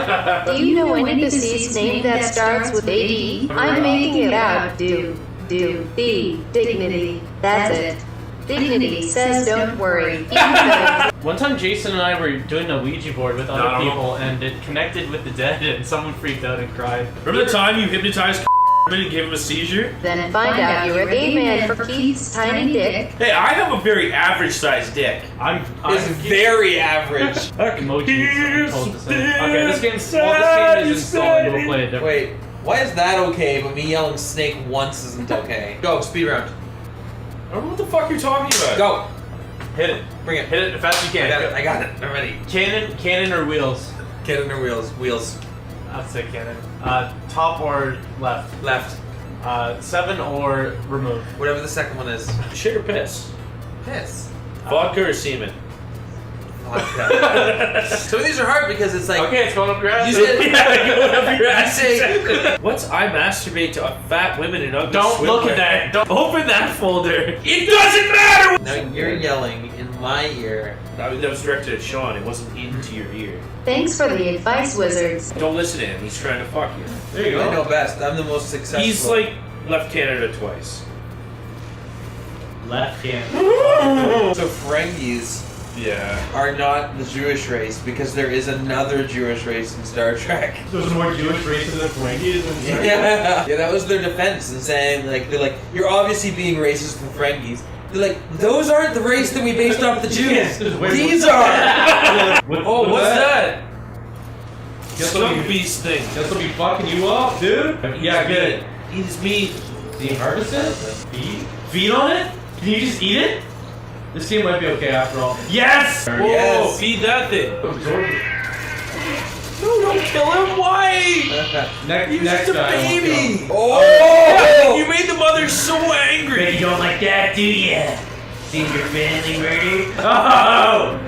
Do you know any deceased name that starts with a D? I'm making it out. D. Dignity. That's it. Dignity says don't worry. One time Jason and I were doing a Ouija board with other people and it connected with the dead and someone freaked out and cried. Remember the time you hypnotized and gave him a seizure? Then find out you're a gay man for Keith's tiny dick. Hey, I have a very average sized dick. It's very average. Emojis. Okay, this game is installing. We'll play it different. Wait, why is that okay, but me yelling snake once isn't okay? Go, speed round. I don't know what the fuck you're talking about. Go. Hit it. Bring it. Hit it as fast as you can. I got it. I'm ready. Cannon or wheels? Cannon or wheels? Wheels. I'd say cannon. Top or left? Left. 7 or remove? Whatever the second one is. Shit or piss? Piss. Vodka or semen? Vodka. Some of these are hard because it's like... Okay, it's going up your ass. You said... Going up your ass. You say... What's I masturbate to fat women and ugly Don't look swimwear? at that. Don't open that folder. It doesn't matter! Now you're yelling in my ear. That was directed at Sean. It wasn't into your ear. Thanks for the advice, wizards. Don't listen to him. He's trying to fuck you. There you go. I know best. I'm the most successful. He's like left Canada twice. Left Canada. So Ferengis are not the Jewish race because there is another Jewish race in Star Trek. There's more Jewish races than Ferengis in Star Trek. Yeah, that was their defense in saying they're like, you're obviously being racist for Ferengis. They're like, those aren't the race that we based off the Jews. These are. Oh, what's that? Skunk beast thing. This will be fucking you up, dude. Yeah, good. Eat his meat. Do you harvest it? Feed on it? Can you just eat it? This game might be okay after all. Yes! Whoa, Yes! feed that thing. No, don't kill him. Why? He's just a baby. Oh! You made the mother so angry. You don't like that, do ya? Think your family murdered? Oh!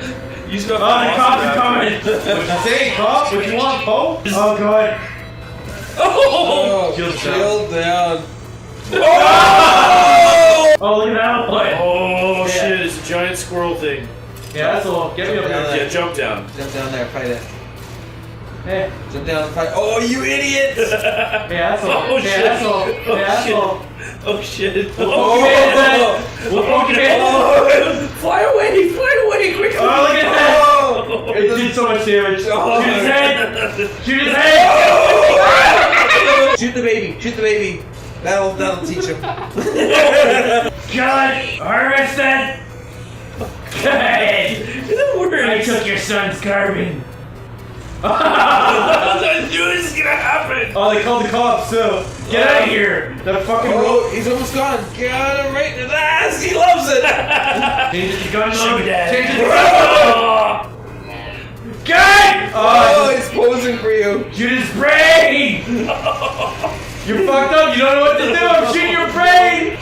You just got the cops are coming! What you say, cop? What you want, Pope? Oh god. Oh! Shield down. Oh! Oh, look at that one! Oh shit! It's a giant squirrel thing. Yeah, that's all. Get me up there. Yeah, jump down. Jump down there, fight it. Hey. Jump down and fight. Oh, you idiot! Hey, asshole. Oh Hey, shit! asshole. Hey, asshole. Oh shit! Oh, Fly away! Fly away! Quickly! Oh, look at that! Oh. It did so much damage. Oh. Shoot his head! Shoot his head! Shoot the baby! Shoot the baby! That'll teach him. God, harvest that! Good! I took your son's carbon. I knew this was gonna happen! Oh, they called the cops, so. Get out of here! That fucking Oh, he's almost gone. Got him right in the ass. He loves it. Change the gun mode. Change it. Good! Oh, he's posing for you. Shoot his brain! You're fucked up. You don't know what to do. I'm shooting your brain.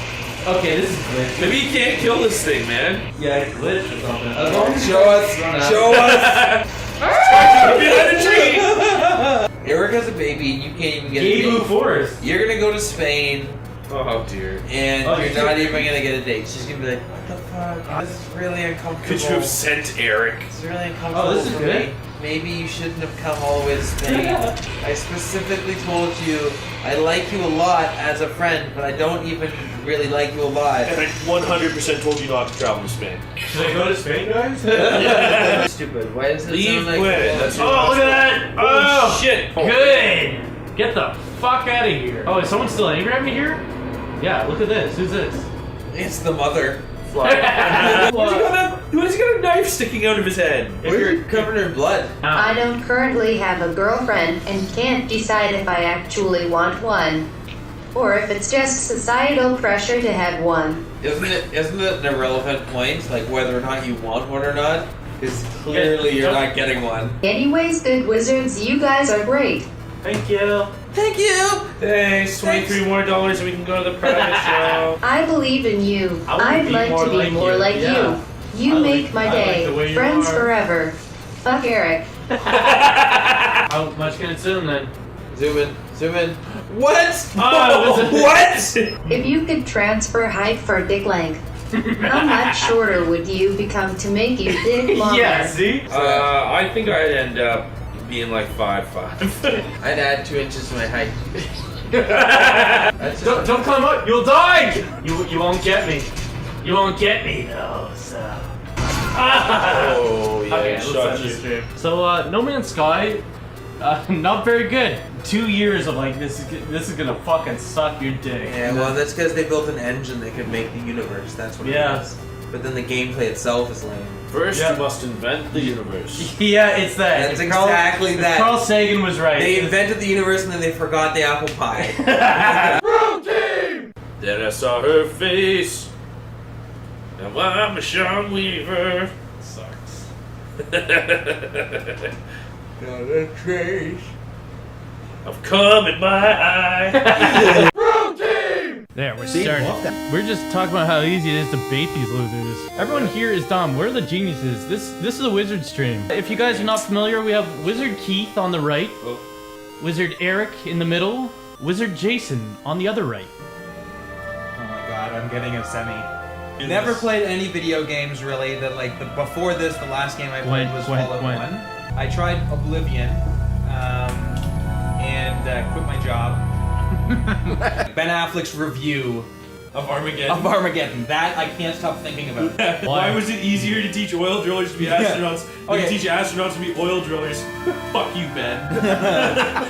Okay, this is glitch. Maybe you can't kill this thing, man. Yeah, it's glitch or something. As long as Show us. Show us. Behind a tree! Eric has a baby. You can't even get a Gay Blue date. Forest. You're gonna go to Spain, Oh dear. and Oh, you're shit. not even gonna get a date. She's gonna be like, "What the fuck? This is really uncomfortable. Could you have sent Eric? It's really uncomfortable Oh, this is for good. me. Maybe you shouldn't have come all the way to Spain. I specifically told you I like you a lot as a friend, but I don't even really like you a lot." And I 100% told you not to travel to Spain. Should I go to Spain, guys? Stupid. Why does it Leave sound like Gwen. That's your Oh, look at that! Oh, shit! Good! Get the fuck out of here. Oh, is someone still angry at me here? Yeah, look at this. Who's this? It's the mother. Why's he got a knife sticking out of his head? If you're covered in blood. I don't currently have a girlfriend and can't decide if I actually want one. Or if it's just societal pressure to have one. Isn't it an irrelevant point, like whether or not you want one or not? Because clearly you're not getting one. Anyways, good wizards, you guys are great. Thank you. Thank you! Thanks, $23 more and we can go to the private show. I believe in you. I wanna I'd be like more to be like more you. like Yeah. you. You I make like- my I like day. the way you Friends are. forever. Fuck Eric. How much can it zoom then? Zoom in. Zoom in. What? Oh, what? If you could transfer height for dick length, how much shorter would you become to make you dick longer? Yeah, see? I think I'd end up being like 5'5". I'd add 2 inches to my height. Don't climb up, you'll die! You won't get me. You won't get me though, so. Oh, yeah, Okay, shot let's end you. this stream. So, No Man's Sky, not very good. 2 years of like, this is gonna fucking suck your dick. Yeah, well, that's because they built an engine that could make the universe. That's what Yeah. it is. But then the gameplay itself is lame. First, Yeah. you must invent the universe. Yeah, it's that. That's Carl- exactly that. Carl Sagan was right. They invented the universe and then they forgot the apple pie. Then I saw her face. Now I'm a Sean Weaver. Sucks. Got a trace. I've come in my eye. There, we're starting. We're just talking about how easy it is to bait these losers. Everyone here is dumb. We're the geniuses. This is a wizard stream. If you guys are not familiar, we have Wizard Keith on the right, Wizard Eric in the middle, Wizard Jason on the other right. Oh my god, I'm getting a semi. Never played any video games really. Before this, the last game I played was Fallout 1. I tried Oblivion, and quit my job. Ben Affleck's review Of Armageddon. of Armageddon. That I can't stop thinking about. Why was it easier to teach oil drillers to be astronauts than to Okay. teach astronauts to be oil drillers? Fuck you, Ben.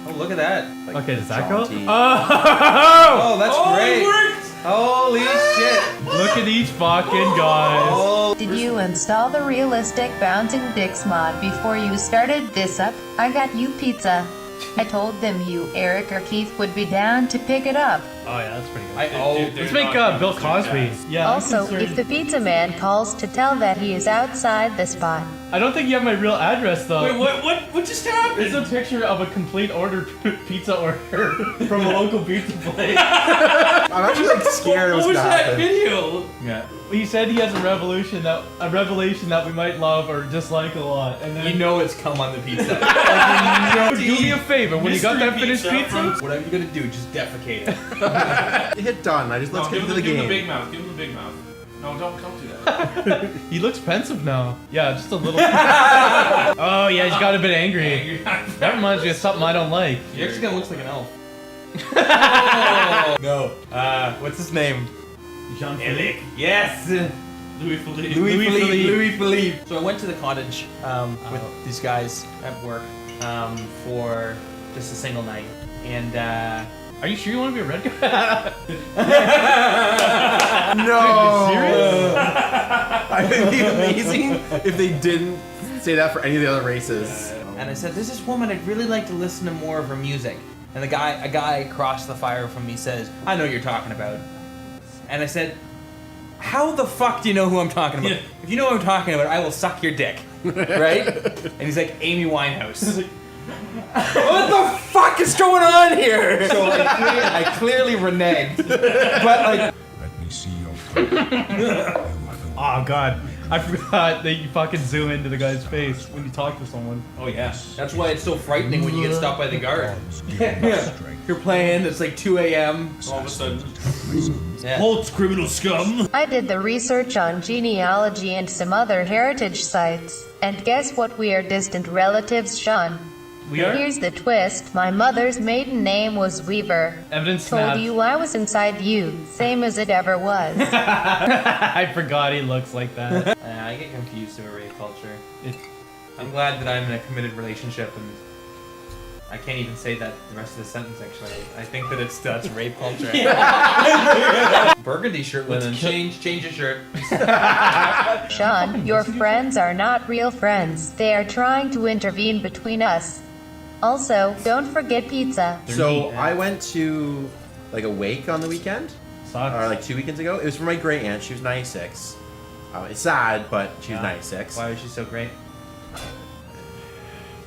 Oh, look at that. Okay, does that go? Oh, that's Oh, great. it worked! Holy shit! Look at these fucking guys. Did you install the realistic bouncing dicks mod before you started this up? I got you pizza. I told them you, Eric, or Keith would be down to pick it up. Oh yeah, that's pretty good. Let's Let's make Bill Cosby. Yeah. Also, if the pizza man calls to tell that he is outside the spot. I don't think you have my real address though. Wait, what just happened? It's a picture of a complete pizza order from a local pizza place. I'm actually like scared it was What was gonna that happen. video? Yeah. He said he has a revelation that we might love or dislike a lot, and then You know it's come on the pizza. do me a favor when you got that finished pizza. Whatever you're gonna do, just defecate it. Hit done. Let's get into the Give him the game. big mouth. Give him the big mouth. No, don't do that. He looks pensive now. Yeah, just a little. Oh yeah, he's got a bit angry. That reminds me of something I don't like. He actually kind of looks like an elf. No. What's his name? Jean-Philippe. Yes. Louis Philippe. Louis Philippe. So I went to the cottage with these guys at work for just a single night, and Are you sure you want to be a red guy? No. Serious? I think it'd be amazing if they didn't say that for any of the other races. and I said, "There's this woman. I'd really like to listen to more of her music." And a guy across the fire from me says, "I know what you're talking about." And I said, "How the fuck do you know who I'm talking about? If you know what I'm talking about, I will suck your dick." Right? And he's like, "Amy Winehouse." What the fuck is going on here? So I clearly reneged. But like, Let me see your Oh god, I forgot that you fucking zoom into the guy's face when you talk to someone. oh yeah, that's why it's so frightening when you get stopped by the guard. Yeah. You're playing, it's like 2 a.m. All of a sudden. Yeah. Halt, criminal scum! I did the research on genealogy and some other heritage sites. And guess what? We are distant relatives, Sean. We are? Here's the twist. My mother's maiden name was Weaver. Evidence Told snapped. you I was inside you, same as it ever was. I forgot he looks like that. I get confused over rape culture. I'm glad that I'm in a committed relationship, and I can't even say that the rest of the sentence. Actually, I think that that's rape culture. Burgundy shirt linen. Change your shirt. Sean, your friends are not real friends. They are trying to intervene between us. Also, don't forget pizza. So I went to like a wake on the weekend, or like 2 weekends ago. It was for my great aunt. She was 96. It's sad, but she was 96. Why was she so great?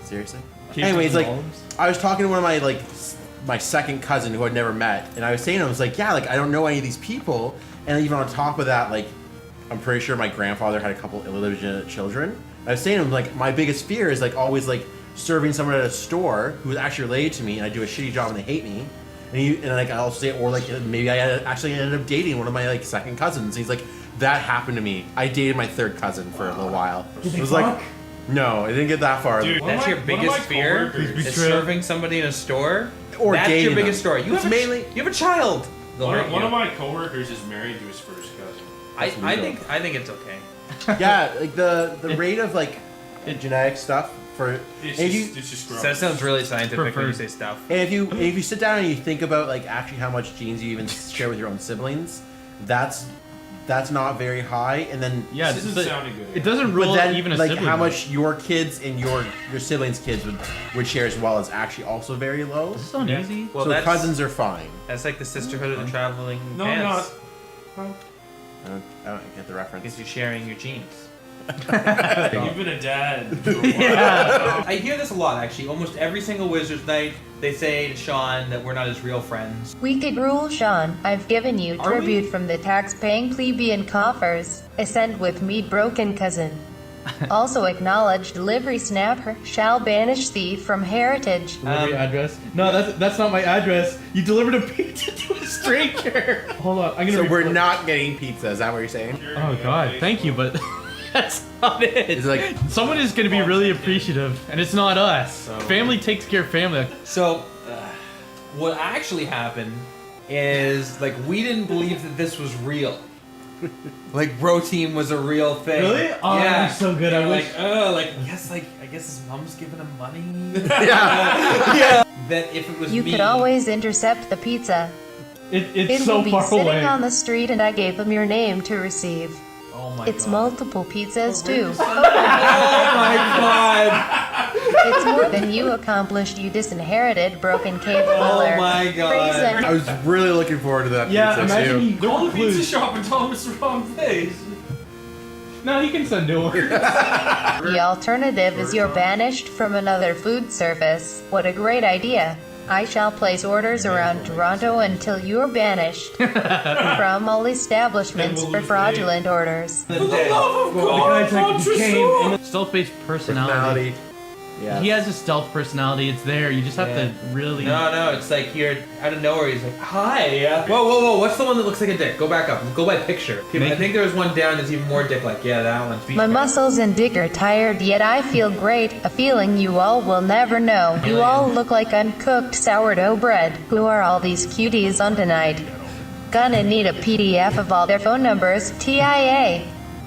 Seriously. Keep Anyways, the like knowledge. I was talking to one of my second cousin who I'd never met, and I was saying to him, I was like, yeah, like I don't know any of these people, and even on top of that, like I'm pretty sure my grandfather had a couple illegitimate children. I was saying to him, like my biggest fear is like always like serving someone at a store who's actually related to me, and I do a shitty job and they hate me, and like I also say, or like maybe I actually ended up dating one of my like second cousins. He's like, that happened to me. I dated my third cousin for a little while. It was like, no, I didn't get that far. Dude, that's your biggest fear? Is serving somebody in a store? Or that's dating your biggest them. story. You It's have mainly you have a child. One of my coworkers is married to his first cousin. I think it's okay. Yeah, like the rate of like genetic stuff for It's just gross. That sounds really scientific when you say stuff. and if you sit down and you think about like actually how much genes you even share with your own siblings, that's not very high. And then Yeah, This isn't sounding good. it doesn't rule but then even a like sibling. how much your kids and your siblings' kids would share as well is actually also very low. This is not easy. Well, so that's- coven's are fine. That's like the sisterhood of the traveling No, pants. not. I don't get the reference. Because you're sharing your genes. You've been a dad. Yeah. I hear this a lot, actually. Almost every single Wizards night, they say to Sean that we're not his real friends. Wicked rule, Sean. I've given you Are we? tribute from the tax-paying plebeian coffers. Ascend with me, broken cousin. Also acknowledged delivery snapper shall banish thee from heritage. Delivery address? No, that's not my address. You delivered a pizza to a stranger. Hold on, I'm gonna. So we're not getting pizza. Is that what you're saying? Oh god, thank you, but that's not it. It's like someone is gonna be really appreciative, and it's not us. Family takes care of family. So, what actually happened is, like, we didn't believe that this was real. Like, Bro Team was a real thing. Really? Oh, yeah. that's so good. They I were wish. I guess his mom's giving him money. yeah. That if it was You me, could always intercept the pizza. It's It so will be far sitting away. on the street and I gave him your name to receive. Oh my It's multiple pizzas too. Oh my god! It's more than you accomplished, you disinherited broken cave dweller. Oh my god. Praise I was really looking forward to that Yeah, pizza imagine too. you Go to the pizza clues. shop and tell him it's the wrong place. No, he can send new orders. The alternative is you're banished from another food service. What a great idea. I shall place orders around Toronto until you're banished from all establishments for fraudulent orders. For the love of God, Montreal! Stealth-based personality. Yeah. He has a stealth personality. It's there. You just have to really. No, it's like you're out of nowhere. He's like, hi. Whoa! What's the one that looks like a dick? Go back up. Go by picture. I think there was one down that's even more dick-like. Yeah, that one. My muscles and dick are tired, yet I feel great. A feeling you all will never know. You all look like uncooked sourdough bread. Who are all these cuties on tonight? Gonna need a PDF of all their phone numbers. TIA.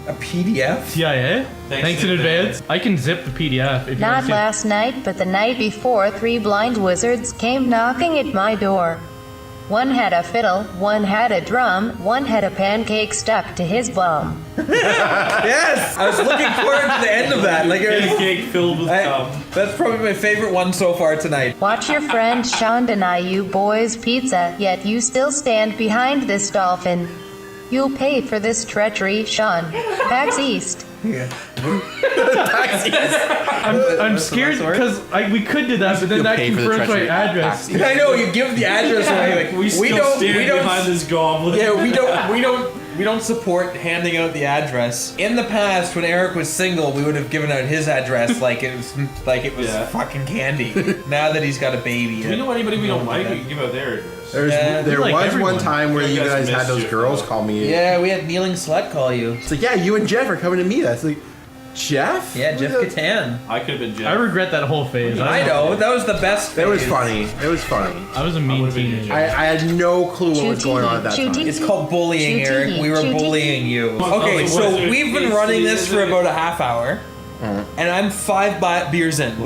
A PDF? TIA? Thanks in advance. I can zip the PDF if you Not want to. last night, but the night before, 3 blind wizards came knocking at my door. One had a fiddle, one had a drum, one had a pancake stuck to his bum. Yes! I was looking forward to the end of that. Like it was, Cake filled with cum. that's probably my favorite one so far tonight. Watch your friend Sean deny you boys pizza, yet you still stand behind this dolphin. You'll pay for this treachery, Sean. PAX East. I'm scared because we could do that, but then that pay for the confirms my treachery. address. I know, you give the address away. Like, We still stand behind this goblet. Yeah, we don't support handing out the address. In the past, when Eric was single, we would have given out his address like it was Yeah. fucking candy. Now that he's got a baby, Do we know anybody we don't like? We can give out their address. There like was everyone. one time where You you guys guys had those missed girls it. call me. yeah, we had Kneeling Slut call you. It's like, yeah, you and Jeff are coming to meet us. Like, Jeff? Yeah, Jeff Catan. I could have been Jeff. I regret that whole phase. I know, that was the best. It was phase. funny. It was funny. I was a mean teenager. I had no clue what was going on at that time. It's called bullying, Eric. We were bullying you. Okay, the so wizard we've been piece, running this for isn't it? about a half hour, and I'm 5 beers in.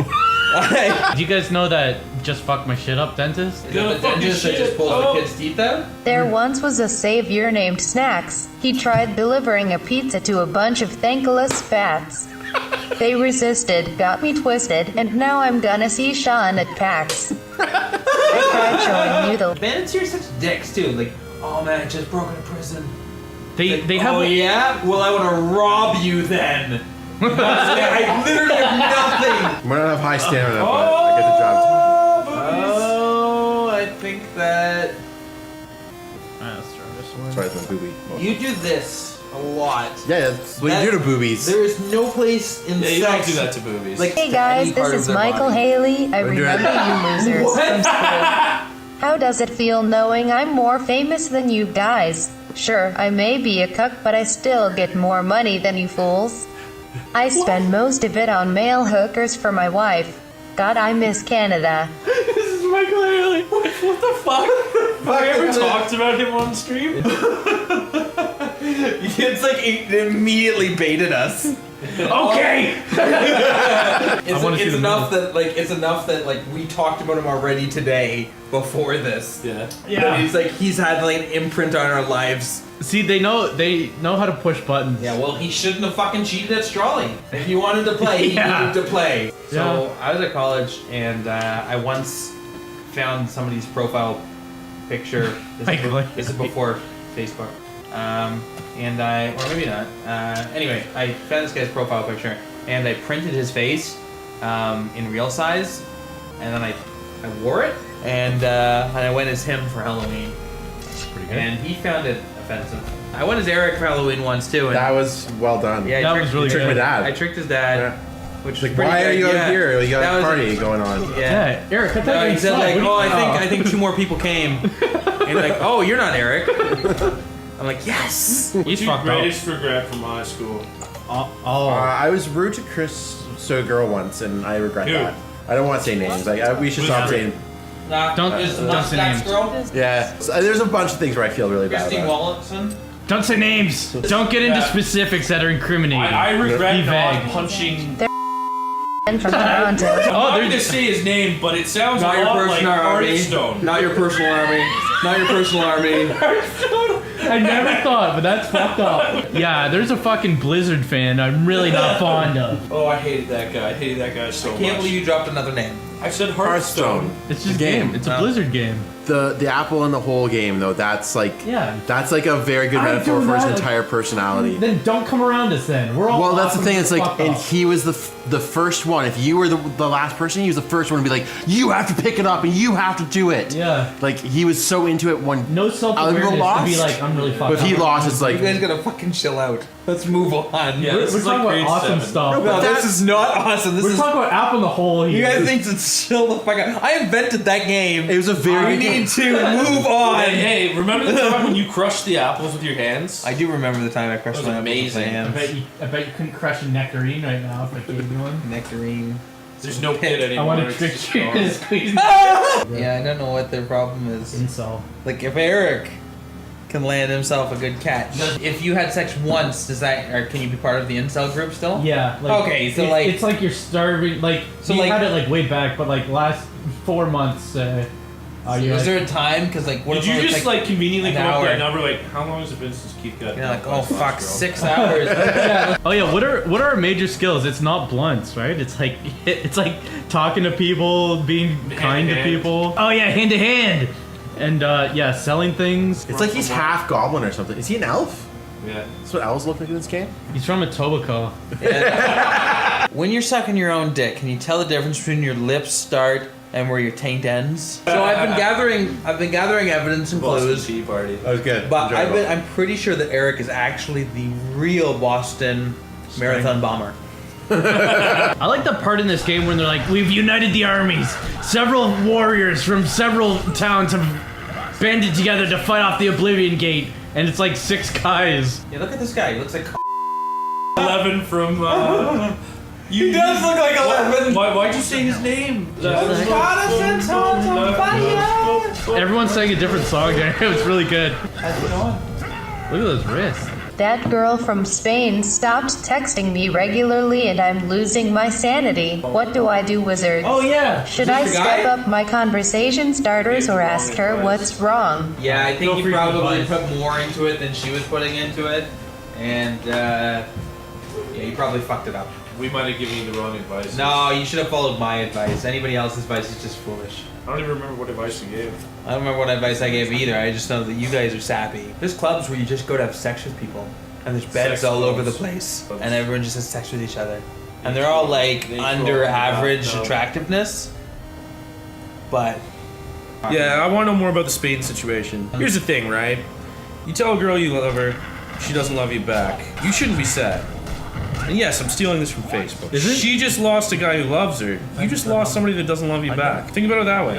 Do you guys know that just fucked my shit up, dentist? The dentist that just pulls the kid's teeth out? There once was a savior named Snacks. He tried delivering a pizza to a bunch of thankless fats. They resisted, got me twisted, and now I'm gonna see Sean at PAX. I tried showing you the Bandits here are such dicks too. Like, oh man, I just broke into prison. They have. Oh yeah? Well, I want to rob you then. I literally have nothing. We don't have high stamina, but I get the job done. Oh, I think that Sorry, it's my boobie. you do this a lot. Yeah, that's what you do to boobies. There is no place in Yeah, you don't sex. do that to boobies. Like, Hey to guys, any part this of is their Michael body. Haley. I remember you losers from school. How does it feel knowing I'm more famous than you guys? Sure, I may be a cuck, but I still get more money than you fools. I spend most of it on male hookers for my wife. God, I miss Canada. This is Michael Haley. What the fuck? Have I ever talked about him on stream? It's like it immediately baited us. Okay. It's enough that like we talked about him already today before this. Yeah. But he's had like an imprint on our lives. See, they know how to push buttons. Yeah, well, he shouldn't have fucking cheated at trawling. If he wanted to play, he Yeah. needed to play. So I was at college and I once found somebody's profile picture. This is before Facebook. Or maybe not. Anyway, I found this guy's profile picture and I printed his face in real size, and then I wore it and I went as him for Halloween. That's pretty good. And he found it offensive. I went as Eric for Halloween once too. And That was well done. yeah, I That tricked- was really tricked my good. dad. I tricked his dad. Yeah. Which Like, was pretty why are good. you out Yeah. here? You got That a was party going on. Yeah, Eric, I thought No, you he were said like, what do oh, you- I think 2 more people came. And you're like, oh, you're not Eric. I'm like, yes. He's Your fucked up. greatest regret from high school. I was rude to Chris to a girl once, and I regret Who? that. I don't want to say names. Like we should Who's stop that? saying. Don't Is the say mustache names. girl? Yeah, so, there's a bunch of things where I feel really bad Christine about. Wallinson? Don't say names. Don't get into Yeah. specifics that are incriminating. I regret Be not vague. punching. from Toronto. I'm going to say his name, but it sounds Not a your lot like personal army. Hearthstone. Not your personal army. Not your personal army. I never thought, but that's fucked up. Yeah, there's a fucking Blizzard fan I'm really not fond of. Oh, I hated that guy. I hated that guy so much. Can't believe you dropped another name. I said Hearthstone. It's just a game. It's a Blizzard game. The apple in the hole game though, that's like that's like a very good metaphor for his entire personality. Then don't come around us then. We're all Well, that's the awesome thing. as It's like, fuck and up. he was the first one. If you were the last person, he was the first one to be like, you have to pick it up and you have to do it. Yeah. Like he was so into it. When no self-awareness to be like, I'm really fucked But if he up. lost, it's like, You guys gotta fucking chill out. Let's move on. Yeah, we're talking about awesome stuff. No, this is not awesome. This We're is. talking about apple in the hole here. You guys need to chill the fuck out. I invented that game. It was a very. We need to move on. Hey, remember the time when you crushed the apples with your hands? I do remember the time I crushed That was my amazing. apples with my hands. I bet you couldn't crush a nectarine right now if I gave you one. Nectarine. There's no pit anymore. I want to It's trick just you gone. into squeezing. Yeah, I don't know what their problem is. Incel. Like if Eric can land himself a good catch. If you had sex once, does that, or can you be part of the incel group still? Yeah. Like, Okay, so like, it's like you're starving. Like So you like- had it like way back, but like last 4 months. is there a time? Because like, what Did if it you was, just like conveniently an come up hour? with that number? Like, how long has it been since Keith got? You're like, oh fuck, 6 hours. hours. Oh yeah, what are our major skills? It's not blunts, right? It's like talking to people, being kind to hand. people. Oh yeah, hand to hand, and yeah, selling things. It's like he's half goblin or something. Is he an elf? Yeah. That's what elves look like in this game. He's from Etobicoke. When you're sucking your own dick, can you tell the difference between your lips start and where your taint ends? So I've been gathering evidence and clues. Tea party. That was good. But I'm pretty sure that Eric is actually the real Boston Marathon bomber. I like the part in this game when they're like, we've united the armies. Several warriors from several towns have banded together to fight off the Oblivion Gate. And it's like 6 guys. Yeah, look at this guy. He looks like 11 from. He does look like 11. Why'd you say his name? Everyone's saying a different song there. It was really good. Look at those wrists. That girl from Spain stopped texting me regularly and I'm losing my sanity. What do I do, wizard? Oh yeah. Should I step up my conversation starters or ask her what's wrong? Yeah, I think Feel you free to probably advise. put more into it than she was putting into it, and yeah, you probably fucked it up. We might have given you the wrong advice. No, you should have followed my advice. Anybody else's advice is just foolish. I don't even remember what advice you gave. I don't remember what advice I gave either. I just know that you guys are sappy. There's clubs where you just go to have sex with people, and there's beds Sex all over the clubs. place, and everyone just has sex with each other, and they're all like They under throw them average out, no. attractiveness, but Yeah, I want to know more about the Spain situation. Here's the thing, right? You tell a girl you love her, she doesn't love you back. You shouldn't be sad. And yes, I'm stealing this from Facebook. Is it? She just lost a guy who loves her. You just lost somebody that doesn't love you back. Think about it that way.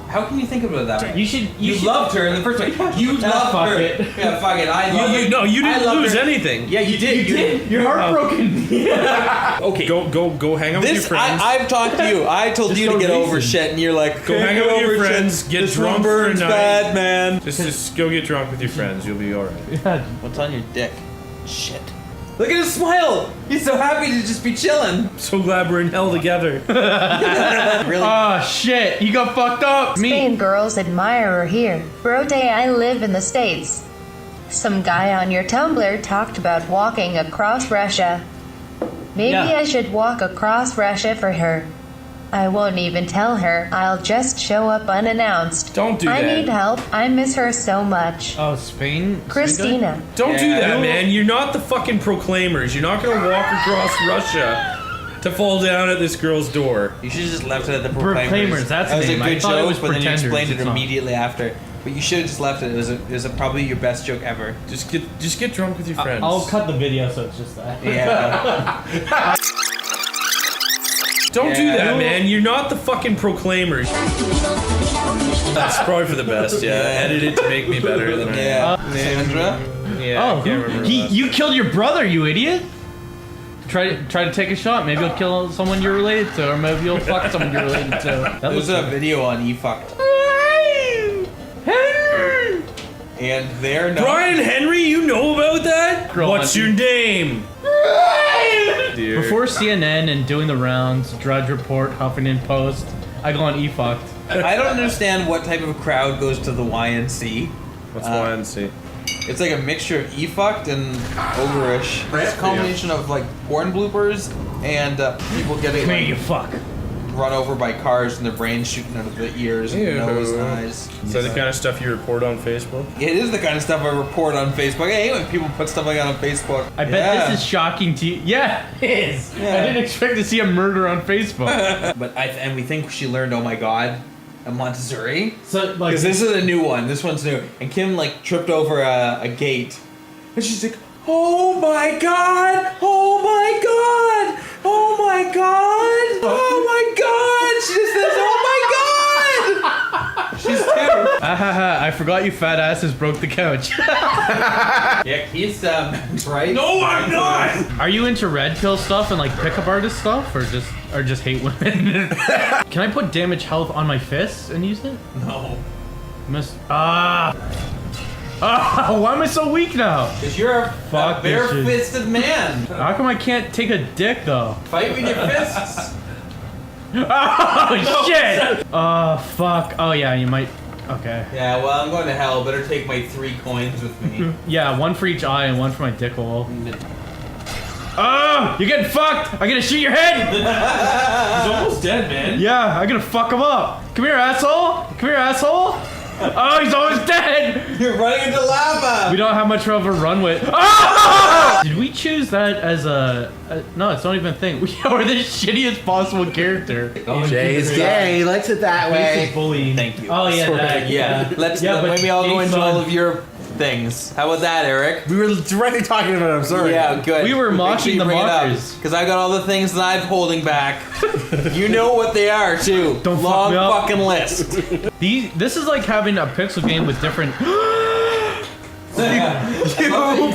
how can you think about it that way? You should. You loved her in the first place. You loved fuck her. it. Yeah, fuck it. I love her. No, you I didn't loved lose her. anything. Yeah, you did. You did. You're heartbroken. Okay, go hang out with your This friends. I've talked to you. I told Just you to no get over reason. shit, and you're like, Go hang out with your friends, get this drunk one for a burns night. bad, man. Just go get drunk with your friends. You'll be alright. What's on your dick? Shit. Look at his smile. He's so happy to just be chilling. So glad we're in hell together. Really? Oh shit, you got fucked up. Spain girls admire her here. Brote, I live in the States. Some guy on your Tumblr talked about walking across Russia. Maybe Yeah. I should walk across Russia for her. I won't even tell her. I'll just show up unannounced. Don't do I that. need help. I miss her so much. Oh, Spain? Christina. Don't do Yeah. that, man. You're not the fucking proclaimers. You're not gonna walk across Russia to fall down at this girl's door. You should have just left it at the Proclaimers, Proclaimers. that's that was the a name. I good thought it joke, was but then you Pretenders. explained it It's not. immediately after. But you should have just left it. It was probably your best joke ever. Just get drunk with your friends. I'll cut the video so it's just that. Yeah. Don't do Yeah. that, man. You're not the fucking proclaimers. That's probably for the best. Yeah, edit it to make me better than I am. Yeah. Sandra? Yeah, I Oh, can't remember. you killed your brother, you idiot! Try to take a shot. Maybe you'll kill someone you're related to, or maybe you'll fuck someone you're related to. That There's looks a video on eFucked. And there, no. Brian Henry, you know about that? Girl What's hunting. your name? dear. Before CNN and doing the rounds, Drudge Report, Huffington Post, I go on eFucked. I don't understand what type of crowd goes to the YNC. What's YNC? It's like a mixture of e-fucked and ogreish. It's a combination of like porn bloopers and people getting Make you fuck. run over by cars and their brains shooting out of the ears and the nose and eyes. Is that the kind of stuff you report on Facebook? It is the kind of stuff I report on Facebook. I hate when people put stuff like that on Facebook. I bet this is shocking to you. Yeah, it is. Yeah. I didn't expect to see a murder on Facebook. But and we think she learned "Oh my God" at Montessori. So like, Because this is a new one. This one's new. And Kim like tripped over a gate, and she's like, "Oh my God! Oh my God! Oh my God! Oh my God!" She just says, "Oh my God!" She's two. I forgot you fat asses broke the couch. Yeah, he's right. No, I'm not. Are you into red pill stuff and like pickup artist stuff, or just hate women? Can I put damage health on my fists and use it? No. Why am I so weak now? Because you're a bare-fisted man. How come I can't take a dick though? Fight with your fists. Oh shit! Oh fuck. Oh yeah, you might. Okay. Yeah, well, I'm going to hell. Better take my 3 coins with me. Yeah, one for each eye and one for my dick hole. Oh, you're getting fucked! I'm gonna shoot your head! He's almost dead, man. Yeah, I'm gonna fuck him up. Come here, asshole! Come here, asshole! Oh, he's almost dead! You're running into lava! We don't have much of a runway. Oh! Did we choose that as a no, it's not even a thing. We are the shittiest possible character. Jay is gay. He likes it that way. Bullying. Thank you. Oh yeah, that, Yeah. Let's but maybe I'll go it's into fun. all of your things. How about that, Eric? We were directly talking about it. I'm sorry. Yeah, good. We were mocking the mockers. Because I got all the things that I'm holding back. You know what they are, too. Don't fuck Long me up. fucking list. This is like having a pixel game with different. You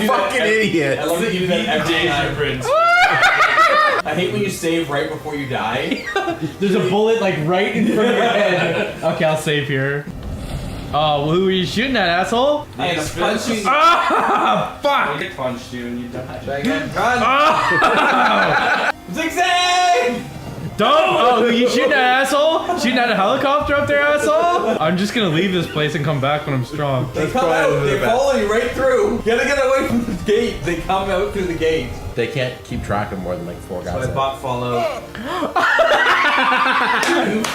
fucking idiot. I love that you do that every time. Prince. I hate when you save right before you die. There's a bullet like right in front of your head. Okay, I'll save here. Oh, well, who are you shooting at, asshole? I had to punch you. Ah, fuck! I punched you and you died. Run! Ah! Zigzag! Don't! Oh, who you shooting at, asshole? Shooting at a helicopter up there, asshole? I'm just gonna leave this place and come back when I'm strong. They come out. They follow you right through. You gotta get away from the gate. They come out through the gate. They can't keep track of more than like 4 guys. So I bot follow.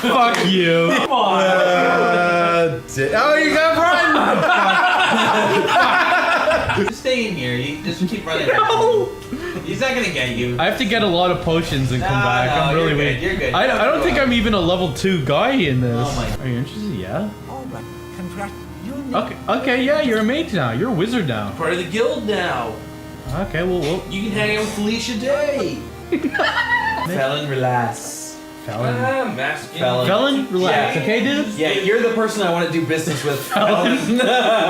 Fuck you. Come on. Oh, you got run! Just stay in here. You just keep running. No! He's not gonna get you. I have to get a lot of potions and come back. No, I'm really you're good, weak. you're good. I don't think I'm even a level 2 guy in this. Oh my- Are you interested? Yeah. Oh, but congrats. Okay, yeah, you're a mage now. You're a wizard now. Part of the guild now. Okay, well, You can hang out with Felicia Day. Felon, relax. Felon. Felon, Relax, Yeah. okay, dude? Yeah, you're the person I want to do business with. Felon.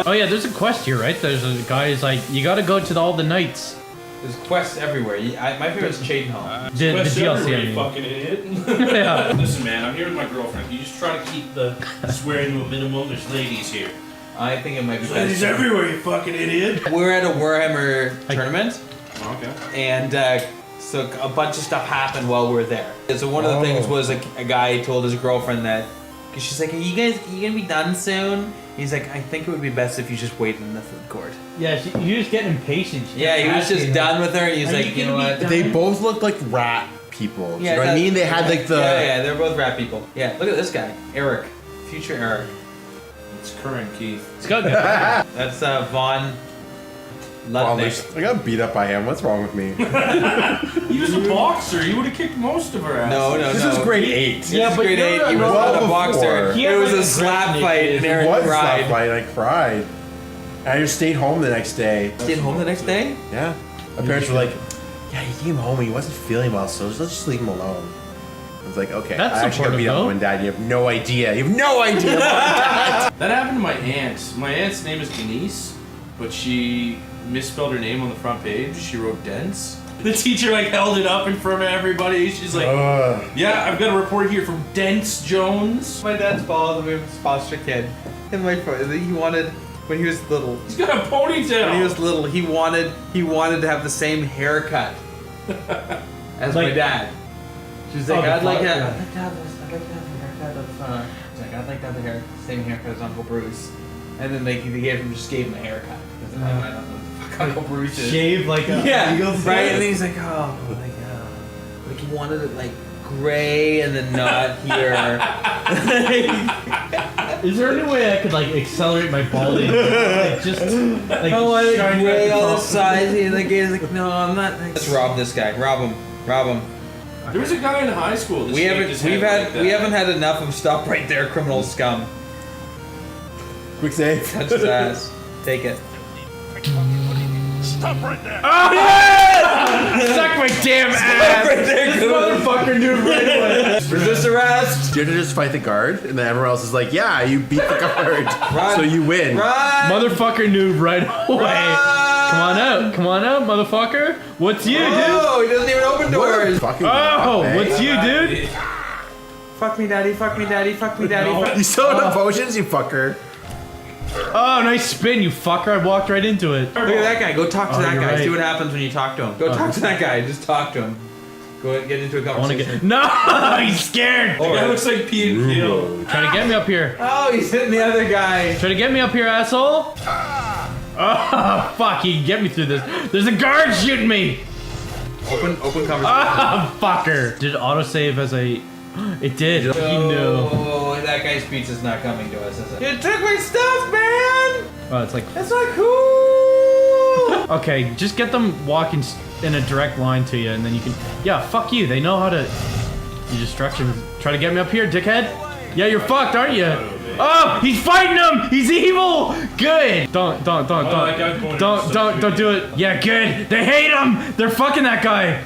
Oh yeah, there's a quest here, right? There's a guy who's like, you gotta go to all the knights. There's quests everywhere. My favorite's Chadenhall. The DLC, I mean. Fucking idiot. Yeah. Listen, man, I'm here with my girlfriend. You just try to keep the swearing to a minimum. There's ladies here. I think it might be Ladies best. everywhere, you fucking idiot. We're at a Warhammer tournament, Okay. and so a bunch of stuff happened while we were there. So one of the things was a guy told his girlfriend that, cause she's like, are you gonna be done soon? He's like, I think it would be best if you just wait in the food court. Yeah, you just getting impatient. Yeah, he was just done with her, and he's Are like, you you know gonna what? be They both looked like rat people. Yeah, you know what I that's- mean? They had like the. Yeah, they're both rat people. Yeah, look at this guy, Eric, future Eric. It's current, Keith. It's got That's Vaughn. Well, Ludwig. I got beat up by him. What's wrong with me? He was a boxer. You would have kicked most of her ass. No. This was grade 8. Yeah, but grade 8. He was well not a boxer. before. It was a slap fight, and Eric It was a cried. slap fight. I cried. I just stayed home the next day. Stayed home the next day? Yeah. My parents were like, yeah, he came home and he wasn't feeling well, so let's just leave him alone. I was like, okay. That's I actually got beat up supportive, when Dad. You have no idea. You have no idea. That happened to my aunt. My aunt's name is Denise, but she misspelled her name on the front page. She wrote Dents. The teacher like held it up in front of everybody. She's like, yeah, I've got a report here from Dents Jones. My dad's followed me with his foster kid. And my father, he wanted, when he was little. He's got a ponytail. When he was little, he wanted to have the same haircut. as Like- my dad. She's Oh, like, the I'd like to fuck, have, yeah. I'd like to have this, I'd like to have the haircut of, she's like, I'd like to have the same haircut as Uncle Bruce. And then they gave him a haircut. Because I don't know who the fuck Uncle Bruce is. Shave like a eagle's right? head. And then he's like, like he wanted it like gray and then not here. Is there any way I could like accelerate my balding? Like just like I want it shine gray at the on the top? sides. He's like, no, I'm not. Let's rob this guy. Rob him. There was a guy in high school. That We haven't had enough of stop right there, criminal scum. Quick save. Touch his ass. Take it. Stop right there. Oh yeah! Suck my damn ass! right there, This motherfucker knew right away. Resist arrest. Do you have to just fight the guard? And then everyone else is like, yeah, you beat the guard. Run. So you win. Run. Motherfucker knew right away. Come on out, motherfucker. What's you, dude? Oh, he doesn't even open doors. Fucking Oh, what's you, dude? Fuck me, daddy. Fuck me, daddy. Fuck me, daddy. Fuck You still have enough potions, you fucker. Oh, nice spin, you fucker. I walked right into it. Look at that guy. Go talk to Oh, that you're guy. right. See what happens when you talk to him. Go talk to that guy. Just talk to him. Go get into a I wanna conversation. get. No, he's scared. That guy looks like Pete and Keel. Trying to get me up here. Oh, he's hitting the other guy. Try to get me up here, asshole. Oh, fuck. He can get me through this. There's a guard shooting me. Open conversation. Oh, fucker. Did it autosave as a. It did. He knew. Oh, that guy's pizza's not coming to us, is it? You took my stuff, man! Oh, it's like. That's not cool! Okay, just get them walking in a direct line to you, and then you can. Yeah, fuck you. They know how to. Your distractions. Try to get me up here, dickhead. Yeah, you're fucked, aren't you? Oh, he's fighting him. He's evil. Good. Don't do it. Yeah, good. They hate him. They're fucking that guy.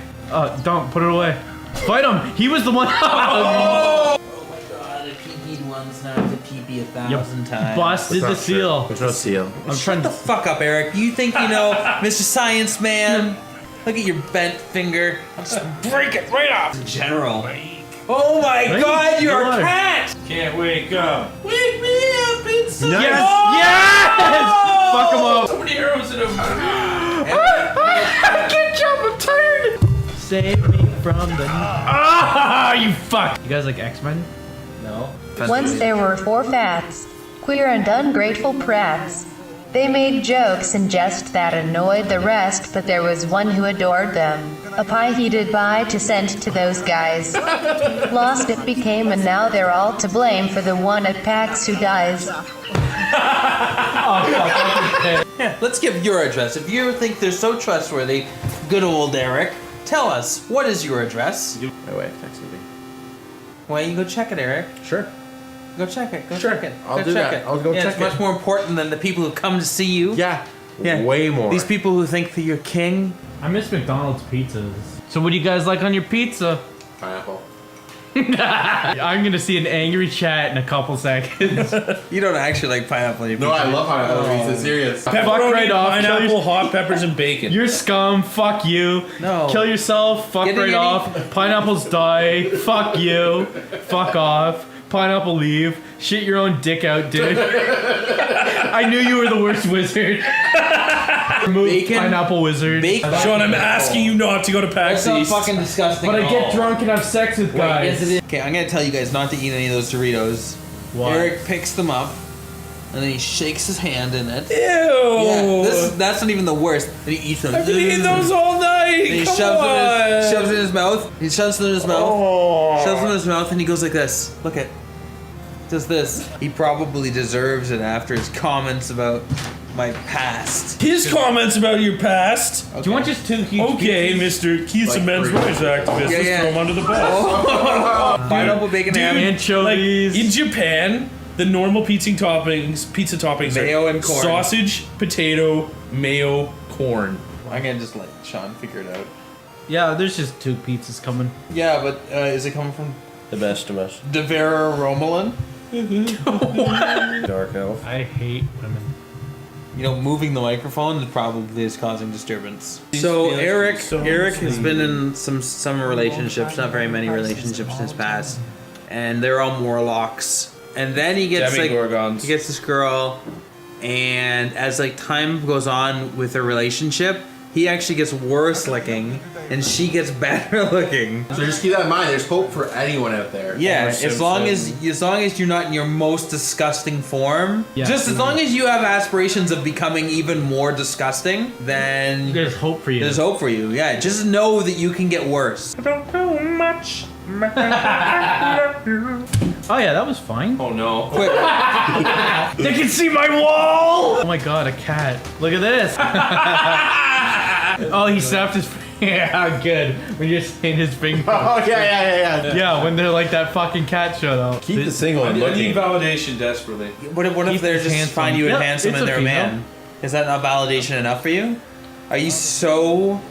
Don't put it away. Fight him. He was the one. Oh my god, I PB'd once, now I have to PB 1,000 times. Busted the seal. There's no seal. I'm trying Shut the fuck up, Eric. You think you know, Mr. Science Man? Look at your bent finger. I'll just break it right off. General. Oh my Hey, god, you're why? a cat! Can't wake up. Wake me up inside! Yes! Fuck him up. So many arrows in him. I can't jump. I'm tired. Save me from the. Ah, you fuck. You guys like X-Men? No. Once there were 4 fats, queer and ungrateful prats. They made jokes and jest that annoyed the rest, but there was one who adored them. A pie he did buy to send to those guys. Lost it became, and now they're all to blame for the one at PAX who dies. Yeah, let's give your address. If you think they're so trustworthy, good old Eric, tell us, what is your address? My wife texted me. Why don't you go check it, Eric? Sure. Go check it. Go Sure. check it. I'll Go do check that. it. I'll go yeah, check it's much it. more important than the people who come to see you. Yeah. Yeah. Way more. These people who think that you're king. I miss McDonald's pizzas. So what do you guys like on your pizza? Pineapple. I'm gonna see an angry chat in a couple seconds. You don't actually like pineapple in your No, pizza. I love pineapple pizza. Serious. Fuck right off. Kill Pineapple, your- hot peppers, and bacon. You're scum. Fuck you. No. Kill yourself. Fuck Get it, right get it. off. Pineapples die. Fuck you. Fuck off. Pineapple leave. Shit your own dick out, dude. I knew you were the worst wizard. Remove Bacon? pineapple wizard. Bacon. Sean, I'm asking you not to go to PAX That's not East. fucking disgusting. But at I get all. drunk and have sex with guys. Yes, it is. Okay, I'm gonna tell you guys not to eat any of those Doritos. Why? Eric picks them up, and then he shakes his hand in it. Ew. Yeah, that's not even the worst. Then he eats them. I've been eating those all night. And he Come shoves on. it in his mouth. He shoves it in his mouth. Oh. Shoves it in his mouth, and he goes like this. Look at. Does this. He probably deserves it after his comments about my past. His comments about your past. Okay. Do you want just 2 huge Okay, pizzas? Mr. He's a men's rights activist. Yeah, Let's yeah. throw him under the bus. Pineapple, bacon, ham. Anchovies. Like in Japan, the normal pizza toppings Mayo are and corn. sausage, potato, mayo, corn. I'm gonna just let Sean figure it out. Yeah, there's just 2 pizzas coming. Yeah, but is it coming from The best of us. Devera Romulan? Dark elf. I hate women. You know, moving the microphone probably is causing disturbance. So Eric has been in some summer relationships, not very many relationships in his past, and they're all Morlocks. And then he gets Demigorgons. he gets this girl, and as like time goes on with their relationship, he actually gets worse looking, and she gets better looking. So just keep that in mind. There's hope for anyone out there. Yeah, Homer as long Simpson. as you're not in your most disgusting form, Yeah. just as long as you have aspirations of becoming even more disgusting, then There's hope for you. there's hope for you. Yeah, just know that you can get worse. I don't know much. Oh yeah, that was fine. Oh no. Quick. They can see my wall! Oh my god, a cat. Look at this. Oh, he snapped his... Yeah, good. When you're saying his finger. Oh, yeah. Yeah, when they're like that fucking cat show though. Keep the single I and need looking. validation desperately. What if they're just handsome. find you Yep, handsome it's and a they're a female. man? Is that not validation enough for you? Are you so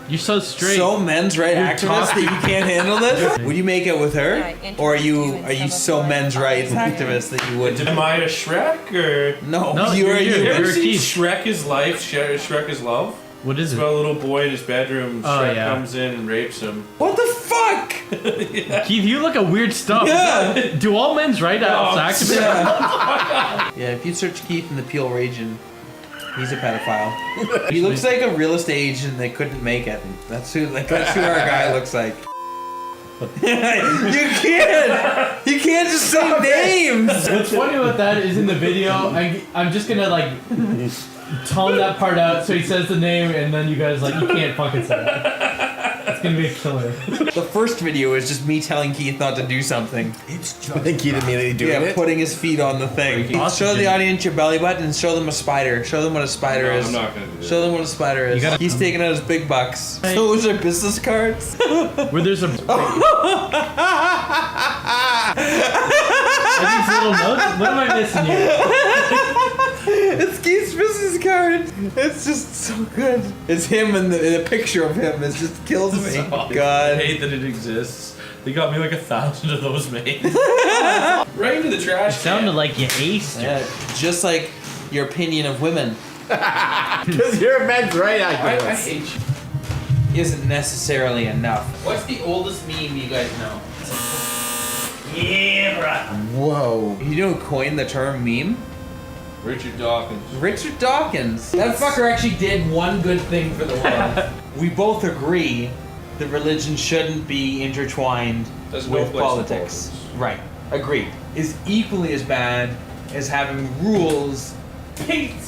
You're so straight. men's right You're activist that you can't handle this? Would you make it with her, or are you so men's rights activist that you wouldn't? Am I a Shrek or No, No, you are you're You you. ever You're seen Keith. Shrek is Life, Shrek is Love? What is It's it? about a little boy in his bedroom. Oh, Shrek yeah. comes in and rapes him. What the fuck? Keith, you look at weird stuff. Yeah. Do all men's rights activists? Yeah, if you search Keith in the Peel region, he's a pedophile. He looks like a real estate agent that couldn't make it. That's who our guy looks like. You can't just say names. What's funny about that is in the video, I'm just gonna like tone that part out so he says the name and then you guys like, you can't fucking say that. It's gonna be a killer. The first video is just me telling Keith not to do something. I think Keith immediately doing it. Putting his feet on the thing. Show the audience your belly button and show them a spider. Show them what a spider is. I'm not gonna do that. Show them what a spider is. He's taking out his big bucks. Those are business cards. Where there's a... Are these little notes? What am I missing here? It's Keith's business card. It's just so good. It's him and the picture of him. It just kills me. I God. hate that it exists. They got me like 1,000 of those made. Right into the trash. It sounded like you aced. Yeah, just like your opinion of women. Because you're a men's right I activist. hate you. Isn't necessarily enough. What's the oldest meme you guys know? Yeah, right. Whoa. You know who coined the term meme? Richard Dawkins. Richard Dawkins. That fucker actually did one good thing for the world. We both agree that religion shouldn't be intertwined There's no with place in politics. Right. Agreed. Is equally as bad as having rules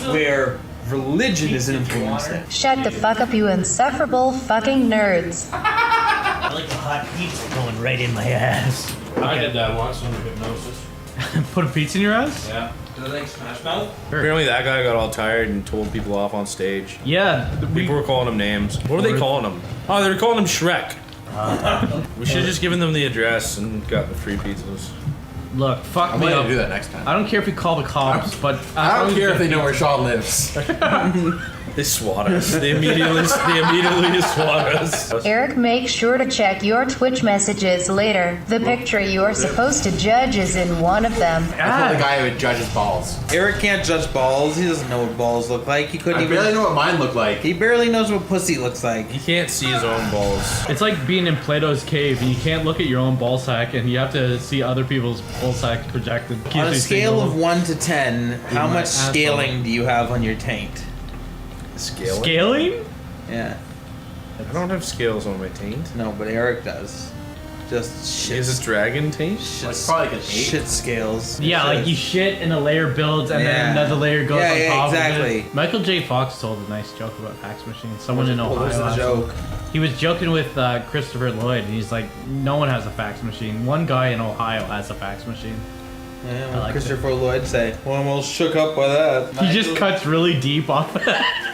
where religion is influencing. Shut the fuck up, you insufferable fucking nerds. I like the hot pizza going right in my ass. I did that once under hypnosis. Put a pizza in your ass? Yeah. Do they like Smash Mouth? Apparently that guy got all tired and told people off on stage. Yeah. People were calling him names. What were they calling him? Oh, they were calling him Shrek. We should have just given them the address and got the free pizzas. Look, fuck I'm me gonna up. do that next time. I don't care if we call the cops, but... I don't care if they know where Sean lives. They swat us. They immediately swat us. Eric, make sure to check your Twitch messages later. The picture you are supposed to judge is in one of them. I told the guy who would judge his balls. Eric can't judge balls. He doesn't know what balls look like. He couldn't I even. barely know what mine look like. He barely knows what pussy looks like. He can't see his own balls. It's like being in Plato's cave and you can't look at your own ball sack and you have to see other people's ball sack projected. On a scale of 1 to 10, how my much asshole. scaling do you have on your taint? Scaling? Scaling? Yeah. I don't have scales on my taint. No, but Eric does. Just shit. Is it dragon taint? Shit, probably like an 8. shit scales. Yeah, like you shit and a layer builds and Yeah. then another layer goes Yeah, on yeah, top exactly. of it. Michael J. Fox told a nice joke about fax machines. Someone in What was Ohio. the asked joke? him- He was joking with Christopher Lloyd and he's like, no one has a fax machine. One guy in Ohio has a fax machine. Yeah, I what like Christopher Lloyd say? Well, I'm all shook up by that. He just cuts really deep off of that.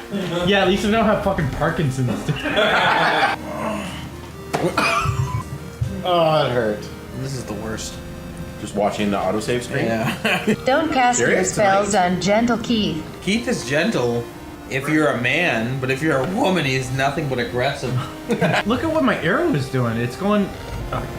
Yeah, at least I don't have fucking Parkinson's. Oh, it hurt. This is the worst. Just watching the autosave screen? Yeah. Don't cast your Serious spells on Gentle Keith. Keith is gentle if you're a man, but if you're a woman, he's nothing but aggressive. Look at what my arrow is doing. It's going.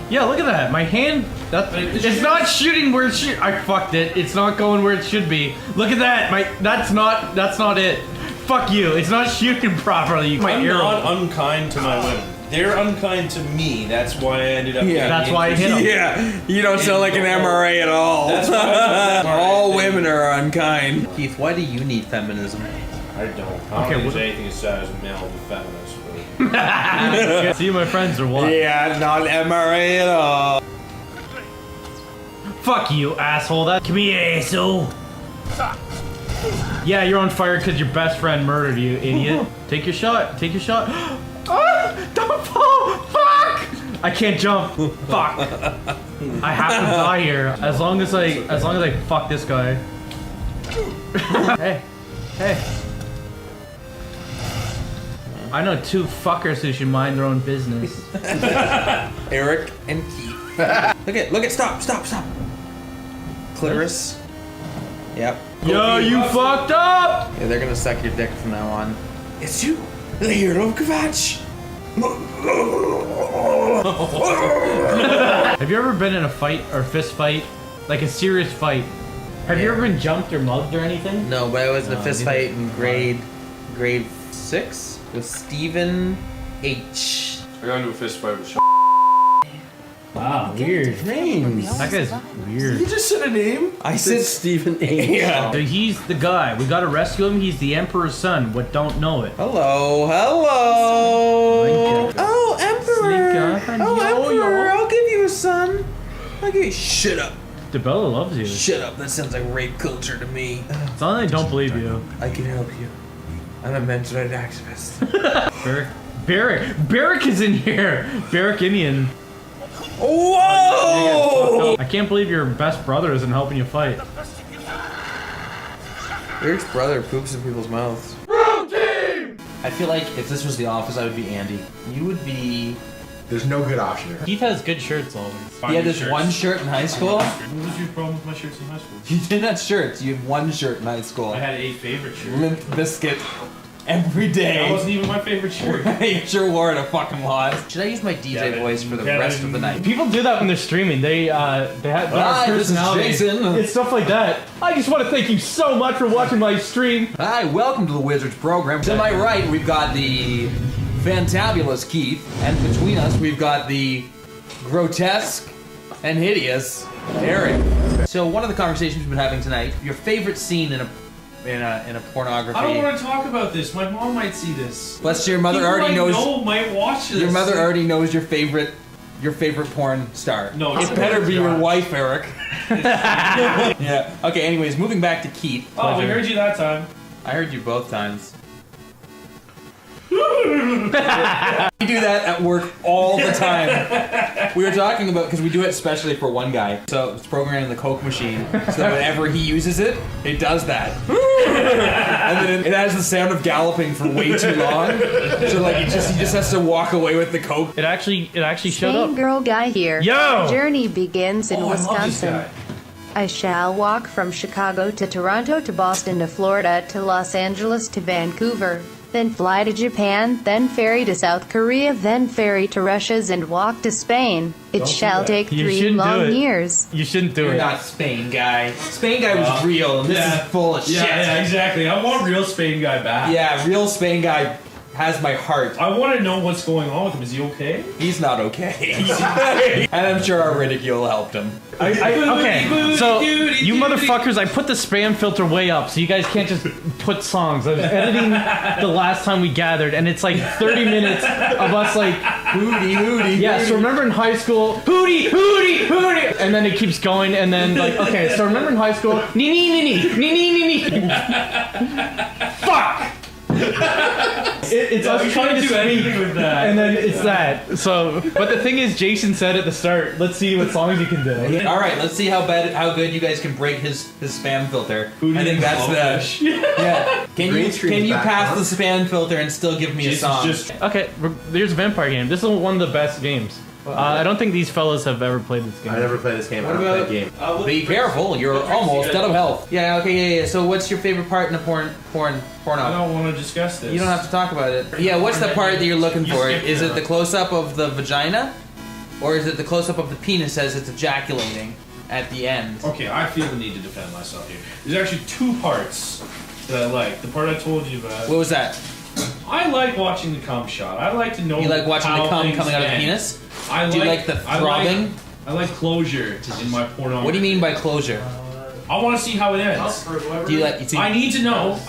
Yeah, look at that. My hand. It's not shooting where it should. I fucked it. It's not going where it should be. Look at that. That's not it. Fuck you. It's not shooting properly. My I'm arrow. not unkind to my women. They're unkind to me. That's why I ended up. Yeah. That's why I hit him. Yeah, you don't sound like an MRA at all. That's why All women are unkind. Keith, why do you need feminism? I don't. I don't Okay, think there's what- anything as sad as a male with feminist. See my friends or what? Yeah, not MRA at all. Fuck you, asshole. Come here, asshole. Yeah, you're on fire because your best friend murdered you, idiot. Take your shot. Take your shot. Don't fall. Fuck! I can't jump. Fuck. I have to die here. As long as I fuck this guy. Hey. Hey. I know two fuckers who should mind their own business. Eric and Keith. Look at, stop. Clitoris. Yep. Yo, you fucked up! Yeah, they're gonna suck your dick from now on. It's you, the hero of Kvatch. Have you ever been in a fight or fist fight? Like a serious fight? Have you ever been jumped or mugged or anything? No, but I was in a fist fight in grade 6 with Stephen H. I got into a fist fight with Wow, weird. Names. That guy's weird. You just said a name? I said Stephen H. Yeah. So he's the guy. We gotta rescue him. He's the Emperor's son. What don't know it. Hello. Oh, Emperor. Emperor. I'll give you a son. I'll give you. Shut up. DeBella loves you. Shut up. That sounds like rape culture to me. It's not that I don't believe you. I can help you. I'm a men's rights activist. Barrick is in here. Barrick Indian. Whoa! I can't believe your best brother isn't helping you fight. Eric's brother poops in people's mouths. I feel like if this was The Office, I would be Andy. You would be... There's no good option here. Keith has good shirts always. You had this one shirt in high school? What was your problem with my shirts in high school? You didn't have shirts. You had one shirt in high school. I had a favorite shirt. Limp Biscuit. Every day. That wasn't even my favorite shirt. You sure wore it a fucking lot. Should I use my DJ voice for the rest of the night? People do that when they're streaming. They have personality. This is Jason. It's stuff like that. I just want to thank you so much for watching my stream. Hi, welcome to the Wizards program. To my right, we've got the fantabulous Keith, and between us, we've got the grotesque and hideous Eric. So one of the conversations we've been having tonight, your favorite scene in a pornography. I don't want to talk about this. My mom might see this. Plus, your mother already knows. Might watch this. Your mother already knows your favorite porn star. No, it better be your wife, Eric. Yeah. Okay. Anyways, moving back to Keith. Oh, we heard you that time. I heard you both times. We do that at work all the time. We were talking about, because we do it especially for one guy. So it's programming the Coke machine, so that whenever he uses it, it does that. And then it has the sound of galloping for way too long. So like he just has to walk away with the Coke. It actually showed Same up. girl guy here. Yo! Journey begins in Oh, I love this Wisconsin. guy. I shall walk from Chicago to Toronto to Boston to Florida to Los Angeles to Vancouver. Then fly to Japan, then ferry to South Korea, then ferry to Russia's and walk to Spain. It shall take You 3 shouldn't do long it. years. You shouldn't do You're it. not Spain guy. Spain guy was real, and this is full of shit. Yeah, exactly. I want real Spain guy back. Yeah, real Spain guy has my heart. I want to know what's going on with him. Is he okay? He's not okay. And I'm sure our ridicule helped him. Okay, so you motherfuckers, I put the spam filter way up, so you guys can't just put songs. I was editing the last time we gathered, and it's like 30 minutes of us like hootie. Yeah, so remember in high school, hootie, and then it keeps going, and then like, okay, so remember in high school, nee. Fuck. It's us trying to speak, and then it's that. So, but the thing is, Jason said at the start, let's see what songs you can do. All right, let's see how good you guys can break his spam filter. I think that's the yeah. Can you pass the spam filter and still give me a song? Okay, there's a vampire game. This is one of the best games. I don't think these fellas have ever played this game. I never played this game. I don't play the game. Be careful, you're almost out of health. Yeah, okay, yeah. So what's your favorite part in a porno? I don't want to discuss this. You don't have to talk about it. Yeah, what's the part that you're looking for? Is it the close-up of the vagina? Or is it the close-up of the penis as it's ejaculating at the end? Okay, I feel the need to defend myself here. There's actually 2 parts that I like. The part I told you about. What was that? I like watching the cum shot. I like to know. You like watching the how cum things coming out of the end. penis? Do you like the throbbing? I like closure in my pornography. What do you mean by closure? I want to see how it ends. Do you like? I need to know.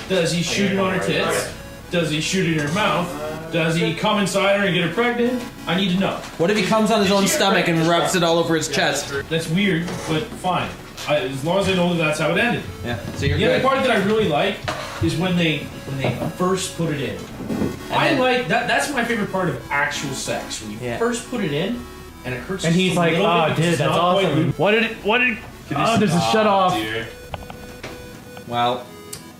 Does he shoot it on her tits? Does he shoot it in her mouth? Does he come inside her and get her pregnant? I need to know. What if he comes on his own stomach and rubs it all over his chest? That's weird, but fine. As long as I know that that's how it ended. Yeah, so you're The good. other part that I really like is when they first put it in. I like that. That's my favorite part of actual sex. When you first put it in, and it hurts. And he's just a like, little "Oh, bit because dude, it's that's not quite awesome. loose." What did? Oh, there's a shut off. Dear. Well,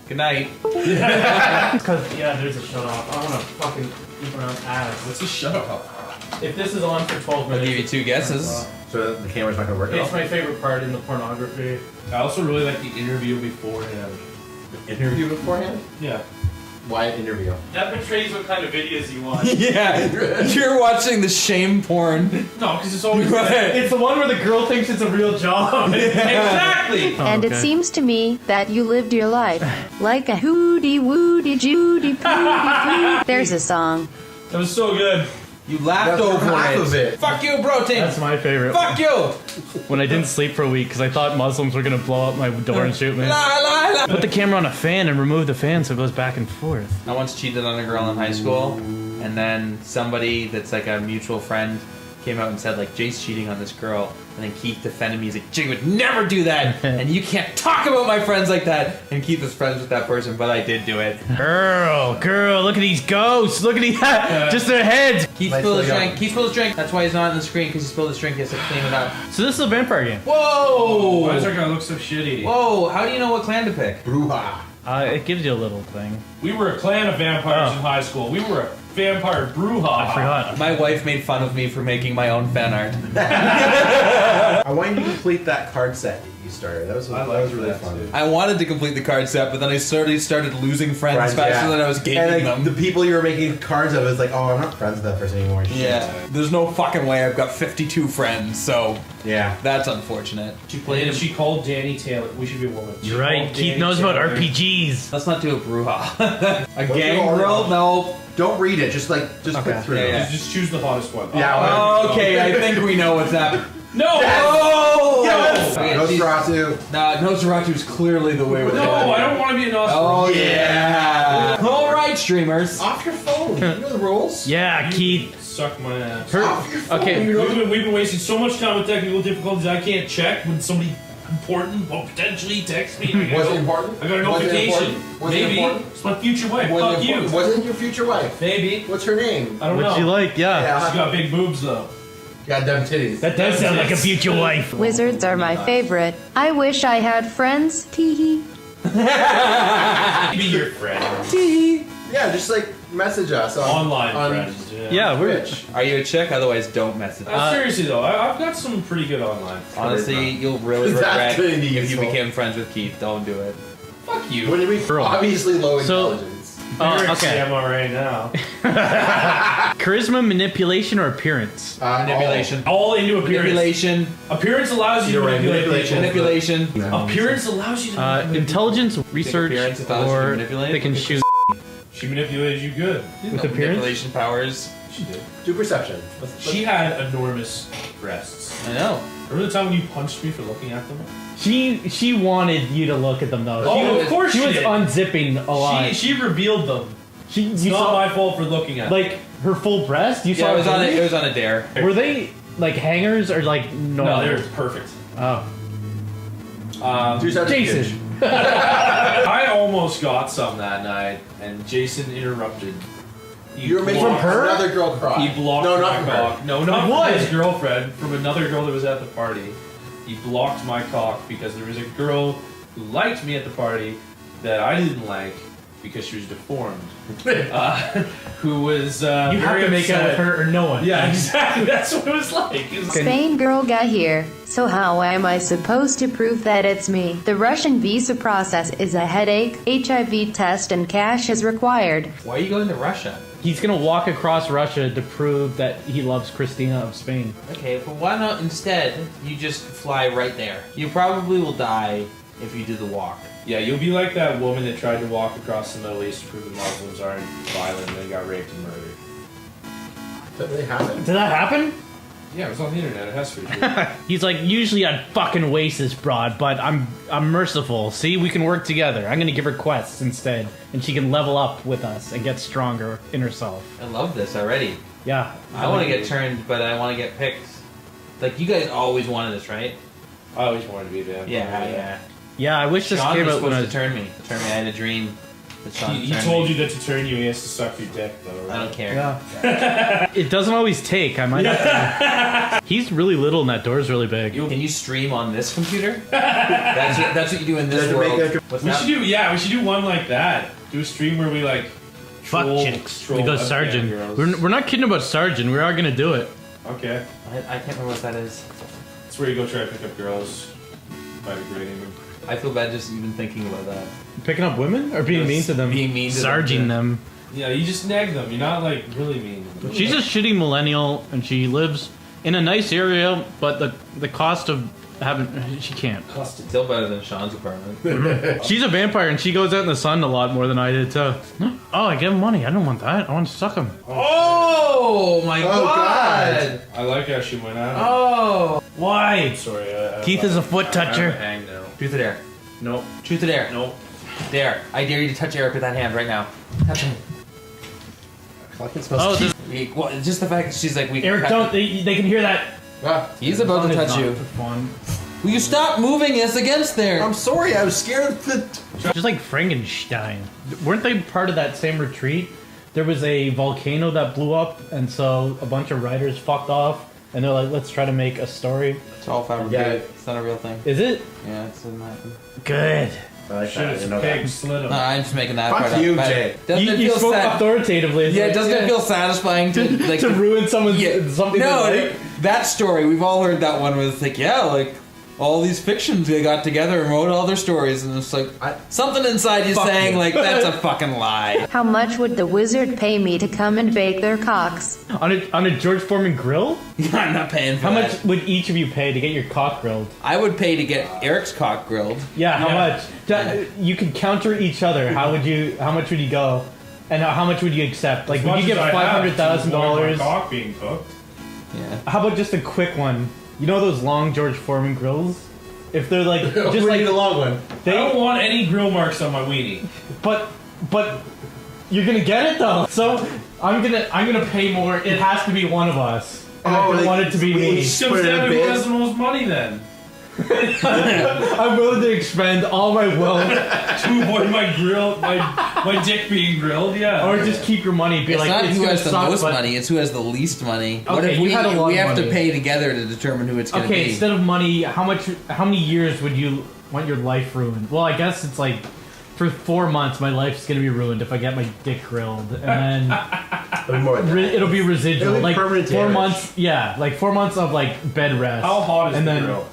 good night. Because yeah, there's a shut off. I want to fucking keep around ads. What's the shut off? If this is on for 12 I'll minutes, give you 2 guesses. So the camera's not gonna work at it's all? my favorite part in the pornography. I also really like the interview beforehand. Interview beforehand? Yeah. Why an interview? That betrays what kind of videos you want. Yeah, you're watching the shame porn. No, because it's always It's the one where the girl thinks it's a real job. exactly. And it seems to me that you lived your life like a hooty woody Judy pooty poo. There's a song. That was so good. You laughed That's over half of it. Fuck you, protein. That's my favorite. Fuck you. When I didn't sleep for a week because I thought Muslims were gonna blow up my door and shoot me. La, la, la. Put the camera on a fan and remove the fan so it goes back and forth. I once cheated on a girl in high school, and then somebody that's like a mutual friend came out and said like, Jace cheating on this girl, and then Keith defended me. He's like, Jake would never do that, and you can't talk about my friends like that. And Keith was friends with that person, but I did do it. Girl, look at these ghosts. Look at these, just their heads. Keith spilled his drink. Keith spilled his drink. That's why he's not on the screen, because he spilled his drink. He has to clean it up. So this is a vampire game. Whoa! Why does our guy look so shitty? Whoa! How do you know what clan to pick? Bruja. It gives you a little thing. We were a clan of vampires in high school. We were a vampire brouhaha. I forgot. My wife made fun of me for making my own fan art. I want you to complete that card set that you started. That was really fun. I wanted to complete the card set, but then I started losing friends faster than I was gaining and, like, them. the people you were making cards of is like, oh, I'm not friends with that person anymore. Shit. Yeah, there's no fucking way I've got 52 friends, so yeah, that's unfortunate. She played and she called Danny Taylor. We should be a woman. You're right. Keith knows about RPGs. Let's not do a brouhaha. A What's gang your girl? No. Don't read it. Just click through. Yeah. Just choose the hottest one. Yeah. Okay, I think we know what's happening. No! Oh! Yes! Okay, Nosferatu. Nah, Nosferatu is clearly the way we're No, going. I don't want to be an Nosferatu. Oh, yeah. All right, streamers. Off your phone. You know the rules. Yeah, Keith. Suck my ass. Off your phone. Okay. We've been wasting so much time with technical difficulties. I can't check when somebody important will potentially text me. Was it important? I got a Was it notification. important? Was it Maybe. important? It's my future wife. Was Fuck it you. important? Wasn't it your future wife? Maybe. What's her name? I don't know. What'd you like? Yeah. She's got big boobs though. Goddamn titties. That does sound like a future wife. Wizards are my favorite. I wish I had friends. Teehee. Be your friend. Yeah, just like message us Online on friends. Yeah, we're Twitch. Are you a chick? Otherwise, don't message. Seriously though, I've got some pretty good online friends. Honestly, you'll really That's regret gonna be if you useful. became friends with Keith. Don't do it. Fuck you. When you be obviously low So- intelligence. You're okay. MRA now. Charisma, manipulation, or appearance? Manipulation. All into appearance. Manipulation. Appearance allows you to You're right, manipulate manipulation. people. Manipulation. Appearance allows you to manipulate Intelligence, research, appearance allows you to or manipulate? they can shoot. She manipulated you good. With appearance? Manipulation powers. She did. Do perception. She had enormous breasts. I know. Remember the time when you punched me for looking at them? She wanted you to look at them though. Oh, of course she she was did. unzipping a lot. She revealed them. It's you not saw my fault for looking at them. like her full breast. You Yeah, saw it was on a, boobs? it was on a dare. Were they like hangers or like normal? No, they're perfect. Oh, Jason. I almost got some that night, and Jason interrupted. You were making another girl cry. He blocked No, my not from her. cock. No, not What? from his girlfriend, from another girl that was at the party. He blocked my cock because there was a girl who liked me at the party that I didn't like because she was deformed. Who was you have very to make out with upset. her or no one. Yeah, exactly. That's what it was like. It was Spain girl got here. So how am I supposed to prove that it's me? The Russian visa process is a headache, HIV test, and cash is required. Why are you going to Russia? He's gonna walk across Russia to prove that he loves Christina of Spain. Okay, but why not instead you just fly right there? You probably will die if you do the walk. Yeah, you'll be like that woman that tried to walk across the Middle East to prove the Muslims aren't violent and then got raped and murdered. That really happened. Did that happen? Yeah, it was on the internet. It has to be true. He's like, usually I'd fucking waste this broad, but I'm merciful. See, we can work together. I'm gonna give her quests instead, and she can level up with us and get stronger in herself. I love this already. Yeah. I want to get turned, but I want to get picked. Like, you guys always wanted this, right? I always wanted to be a vampire. Yeah. Yeah, I wish this Sean came was out when I supposed was... to turn me. I had a dream that Sean He turned told me. you that to turn you, he has to suck your dick, though. Right? I don't care. Yeah. It doesn't always take. I might have to... He's really little and that door's really big. Can you stream on this computer? that's what you do in this world. We should do one like that. Do a stream where we like Fuck troll, chicks. troll We go webcam Sergeant. girls. We're not kidding about Sergeant. We are gonna do it. Okay. I can't remember what that is. It's where you go try to pick up girls by degrading them. I feel bad just even thinking about that. Picking up women or being mean to them? Being mean to Sarging them. Yeah, you just nag them. You're not like really mean. She's a shitty millennial and she lives in a nice area, but the cost of having... She can't. Still better than Sean's apartment. She's a vampire and she goes out in the sun a lot more than I did too. Oh, I give him money. I don't want that. I want to suck him. Oh my god! I like how she went out. Oh! Why? Sorry. Keith is a foot toucher. Hang now. Truth or dare? Nope. Truth or dare? Nope. Dare. I dare you to touch Eric with that hand right now. Touch him. Oh, this- Well, just the fact that she's like, we Eric, don't. They can hear that. He's about to touch you. Will you stop moving us against there? I'm sorry, I was scared. Just like Frankenstein. Weren't they part of that same retreat? There was a volcano that blew up, and so a bunch of writers fucked off, and they're like, let's try to make a story. It's all fabricated. It's not a real thing. Is it? Yeah, it's in that. Good. I like that. I didn't know Pig that. slit him. No, I'm just making that Fuck part you, up. But Jay. Doesn't it You feel spoke sad? authoritatively. It's Yeah, like, doesn't it feel satisfying to like to ruin someone's something? No, they like? that story. We've all heard that one. Where it's like, yeah, like all these fictions they got together and wrote all their stories, and it's like something inside you Fuck saying you. like that's a fucking lie. How much would the wizard pay me to come and bake their cocks? On a George Foreman grill? I'm not paying for How that. much would each of you pay to get your cock grilled? I would pay to get Eric's cock grilled. Yeah, how much? You could counter each other. How much would you go? And how much would you accept? Like, would you give $500,000? Cock being cooked. Yeah. How about just a quick one? You know those long George Foreman grills? If they're like just like the long one. I don't want any grill marks on my weenie. but you're gonna get it though. So I'm gonna pay more. It has to be one of us. And I don't want it to be me. Comes down to who has the most money then. I'm willing to expend all my wealth To avoid my dick being grilled, yeah. or just keep your money. Be It's like, not it's who gonna has the suck, most but- money; it's who has the least money. What Okay, if you had a lot we of have to money. pay together to determine who it's going to Okay, be? instead of money, how many years would you want your life ruined? Well, I guess it's like for 4 months my life's gonna be ruined if I get my dick grilled, and then it'll be residual. It'll be like permanent 4 damage. months, yeah, like 4 months of like bed rest. How hot is and the then, grill?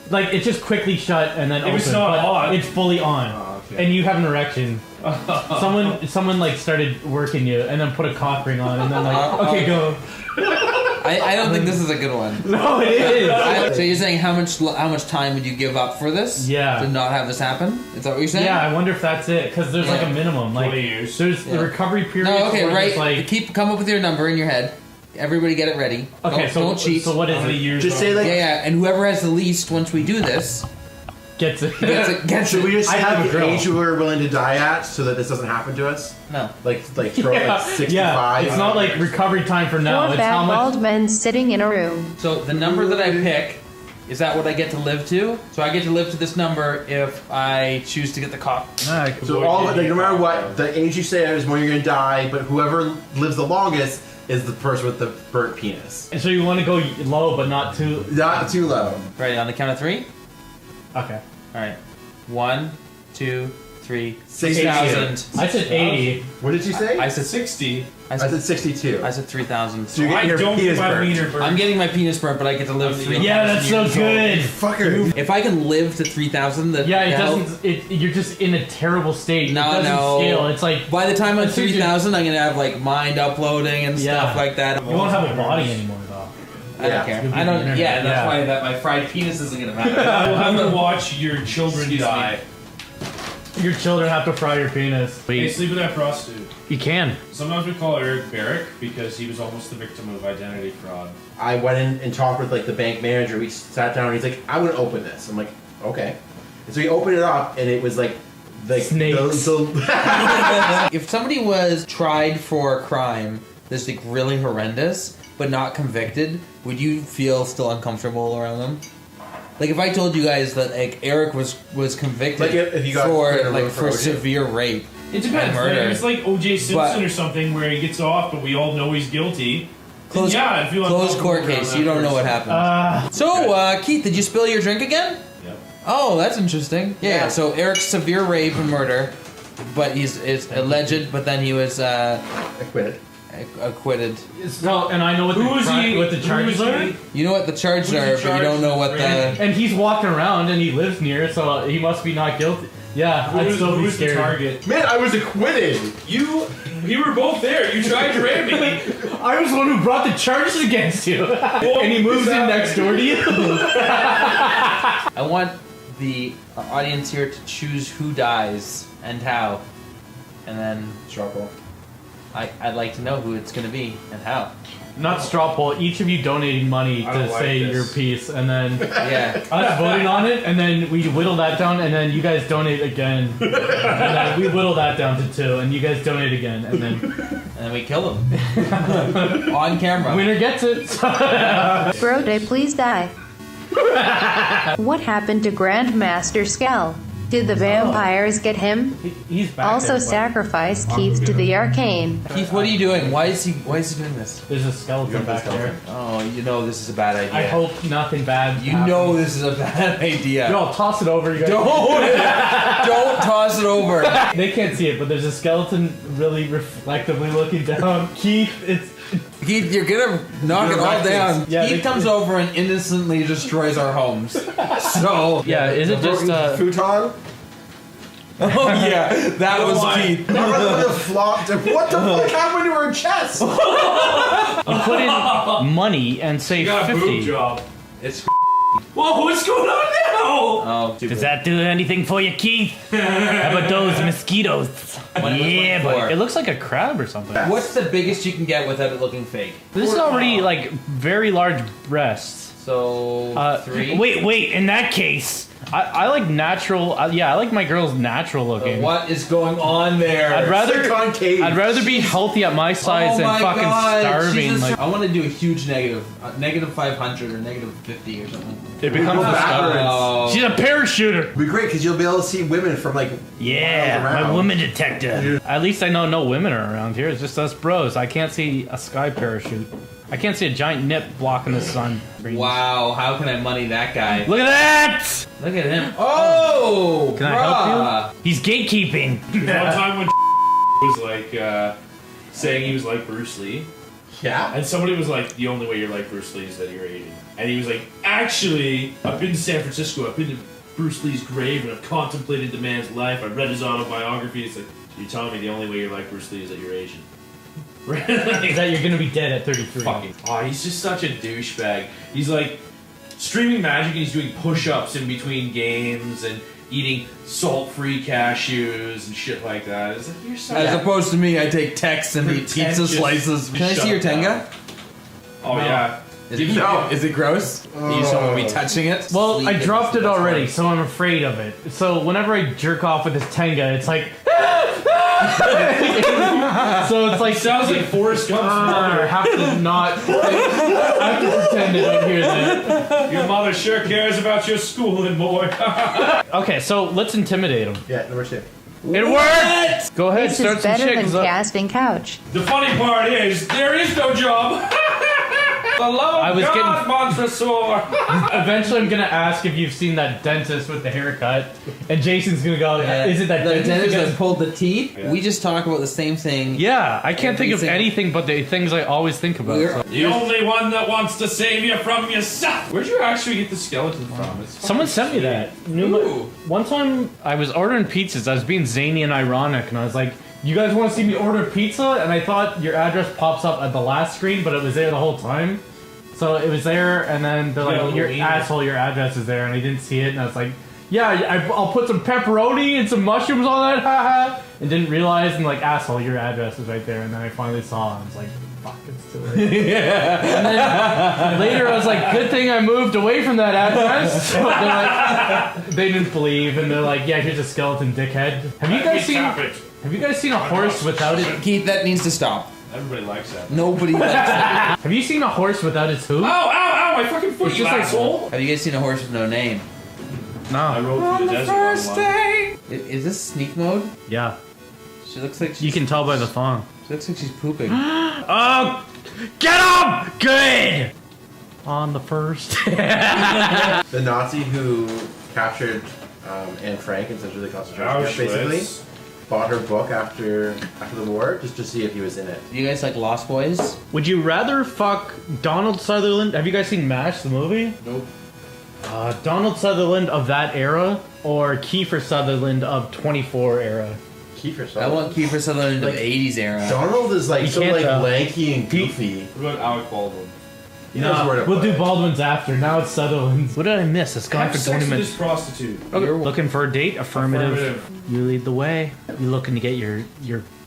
Like it's just quickly shut and then If open, it's not but hot. it's fully on, okay. and you have an erection. Someone like started working you and then put a cock ring on and then like okay go. I don't think this is a good one. No, it is. So you're saying how much time would you give up for this? Yeah. To not have this happen? Is that what you're saying? Yeah, I wonder if that's it because there's like a minimum. Like 20 years. there's the recovery period. No, okay, where it's right. Like, Come up with your number in your head. Everybody get it ready. okay, Don't cheat. So what is How many it? years? Just say like. Yeah, and whoever has the least once we do this Gets it. gets Should it. we just I have have a the grill. age we're willing to die at so that this doesn't happen to us? No. Like throw Yeah, like 65. yeah, it's not like recovery time for now. Four It's how fat much. bald men sitting in a room. So the number that I pick, is that what I get to live to? So I get to live to this number if I choose to get the cock. So all of it, like, no matter what, the age you say is when you're gonna die, but whoever lives the longest is the person with the burnt penis. And so you want to go low, but not too. Not too low. Right, on the count of 3? Okay. Alright. 1, 2, 3, 6,000. 6,000. I said 80. What did you say? I said 60. I said 62. I said 3,000. So you're I getting your don't penis get my burnt. wiener burnt. I'm getting my penis burnt, but I get to live 3,000 Yeah, that's so years good. Fucker. If I can live to 3,000, that Yeah, it that'll- doesn't. You're just in a terrible state. No, it doesn't no. scale. It's like By the time I'm As soon as you- 3,000, I'm gonna have like mind uploading and Yeah. stuff like that. you won't have a body anymore, though. I don't care. You'll be I don't. internet. Yeah, that's Yeah. why that my fried penis isn't gonna matter. You'll have to watch your children die. your children have to fry your penis. Hey, sleep with that prostitute. You can. Sometimes we call Eric Barrick because he was almost the victim of identity fraud. I went in and talked with like the bank manager. We sat down and he's like, "I'm gonna open this." I'm like, "Okay." And so he opened it up and it was like snakes. If somebody was tried for a crime that's like really horrendous but not convicted, would you feel still uncomfortable around them? Like if I told you guys that like Eric was convicted Like if you got for severe rape. It depends. Murder. Like, it's like O.J. Simpson or something where he gets off, but we all know he's guilty. Closed court case. You don't know what happened. Keith, did you spill your drink again? Yep. Oh, that's interesting. Yeah. So Eric's severe rape and murder, but is alleged. But then he was acquitted. Acquitted. No, and I know what the charges are. You know what the charges are, but you don't know what the. And he's walking around and he lives near, so he must be not guilty. Yeah, I'd still be scared. The target? Man, I was acquitted. You were both there. You tried to ram me. I was the one who brought the charges against you. And he moves in next door to you. I want the audience here to choose who dies and how, and then struggle. I'd like to know who it's going to be and how. Not straw poll. Each of you donating money to say your piece, and then us voting on it, and then we whittle that down, and then you guys donate again, and then we whittle that down to 2, and you guys donate again, and then we kill them on camera. Winner gets it. Brode, please die. What happened to Grandmaster Skell? Did the vampires get him? He's back also there, sacrifice Keith to the arcane. Keith, what are you doing? Why is he doing this? There's a skeleton back there. Oh, you know this is a bad idea. I hope nothing bad happens. know this is a bad idea. No, toss it over, you guys. Don't toss it over. They can't see it, but there's a skeleton really reflectively looking down. Keith, Keith, you're gonna knock it all down. Yeah, Keith comes over and innocently destroys our homes. So yeah, is it just futon? Oh yeah, that was Keith. What the fuck happened to her chest? You put in money and say You got a 50. boob job. It's Whoa, what's going on now? Oh, does that do anything for you, Keith? How about those mosquitoes? Yeah, but it looks like a crab or something. What's the biggest you can get without it looking fake? This is already like very large breasts. So 3. Wait. In that case, I like natural. I like my girls natural looking. What is going on there? I'd rather be healthy at my size than fucking starving. Like, I want to do a huge negative, negative 500 or negative 50 or something. It becomes a star. She's a parachuter. It'd be great because you'll be able to see women from like my woman detector. At least I know no women are around here. It's just us bros. I can't see a sky parachute. I can't see a giant nip blocking the sun. Wow, how can I money that guy? Look at that! Look at him. Oh! Can I help you? He's gatekeeping. One time when was like saying he was like Bruce Lee. Yeah? And somebody was like, the only way you're like Bruce Lee is that you're 80. And he was like, actually, I've been to San Francisco, I've been to Bruce Lee's grave, and I've contemplated the man's life, I've read his autobiography. It's like, you're telling me the only way you're like Bruce Lee is that you're Asian. Is that you're gonna be dead at 33. Oh, he's just such a douchebag. He's like streaming Magic and he's doing push-ups in between games and eating salt-free cashews and shit like that. It's like, you're so... As opposed to me, I take text and eat pizza slices. Can I see your Tenga? Oh, yeah. Is it gross? You just don't want me touching it? Well, I dropped it already, so I'm afraid of it. So whenever I jerk off with this Tenga, it's like... So it's like... Sounds like Forrest Gump's mother. I have to not... I have to pretend I don't hear that. Your mother sure cares about your schooling, boy. Okay, so let's intimidate him. Yeah, number 2. It worked! Go ahead, This start is some better shit. than casting couch. The funny part is, there is no job. The love of God, Montresor. Eventually, I'm gonna ask if you've seen that dentist with the haircut, and Jason's gonna go, "Is it that the dentist that that pulled the teeth?" Yeah. We just talk about the same thing. Yeah, I can't think of anything but the things I always think about. So. The only one that wants to save you from yourself. Where'd you actually get the skeleton from? Someone sent me that. One time, I was ordering pizzas. I was being zany and ironic, and I was like, "You guys want to see me order pizza?" And I thought your address pops up at the last screen, but it was there the whole time. So it was there, and then they're like, "Your asshole, your address is there," and I didn't see it, and I was like, yeah, I'll put some pepperoni and some mushrooms on that, haha. And didn't realize, and like, asshole, your address is right there. And then I finally saw it, and I was like, fuck, it's too late. Yeah. And then later I was like, good thing I moved away from that address. So they're like, they didn't believe, and they're like, yeah, here's a skeleton dickhead. Have you guys seen a horse without it? Keith, that needs to stop. Everybody likes that. Nobody likes that. Have you seen a horse without its hoof? Ow, ow, ow, my fucking foot, It's you just like- asshole! Have you guys seen a horse with no name? No. I rode through the desert on one. day. Is this sneak mode? Yeah. She looks like she's, You can tell by the thong. She looks like she's pooping. Oh, get him! Good! On the first. The Nazi who captured Anne Frank in such a concentration camp, basically, Auschwitz. bought her book after the war just to see if he was in it. You guys like Lost Boys? Would you rather fuck Donald Sutherland? Have you guys seen MASH, the movie? Nope. Donald Sutherland of that era, or Kiefer Sutherland of 24 era? Kiefer I Sutherland. want Kiefer Sutherland Like, of the 80s era. Donald is like You so can't like tell. lanky and goofy. What about Alec Baldwin? He knows where to We'll put do it. Baldwin's after. Now it's Sutherland's. What did I miss? It's gone Have for sex 20 with minutes. this prostitute. You're looking for a date? Affirmative. Affirmative. You lead the way. You looking to get your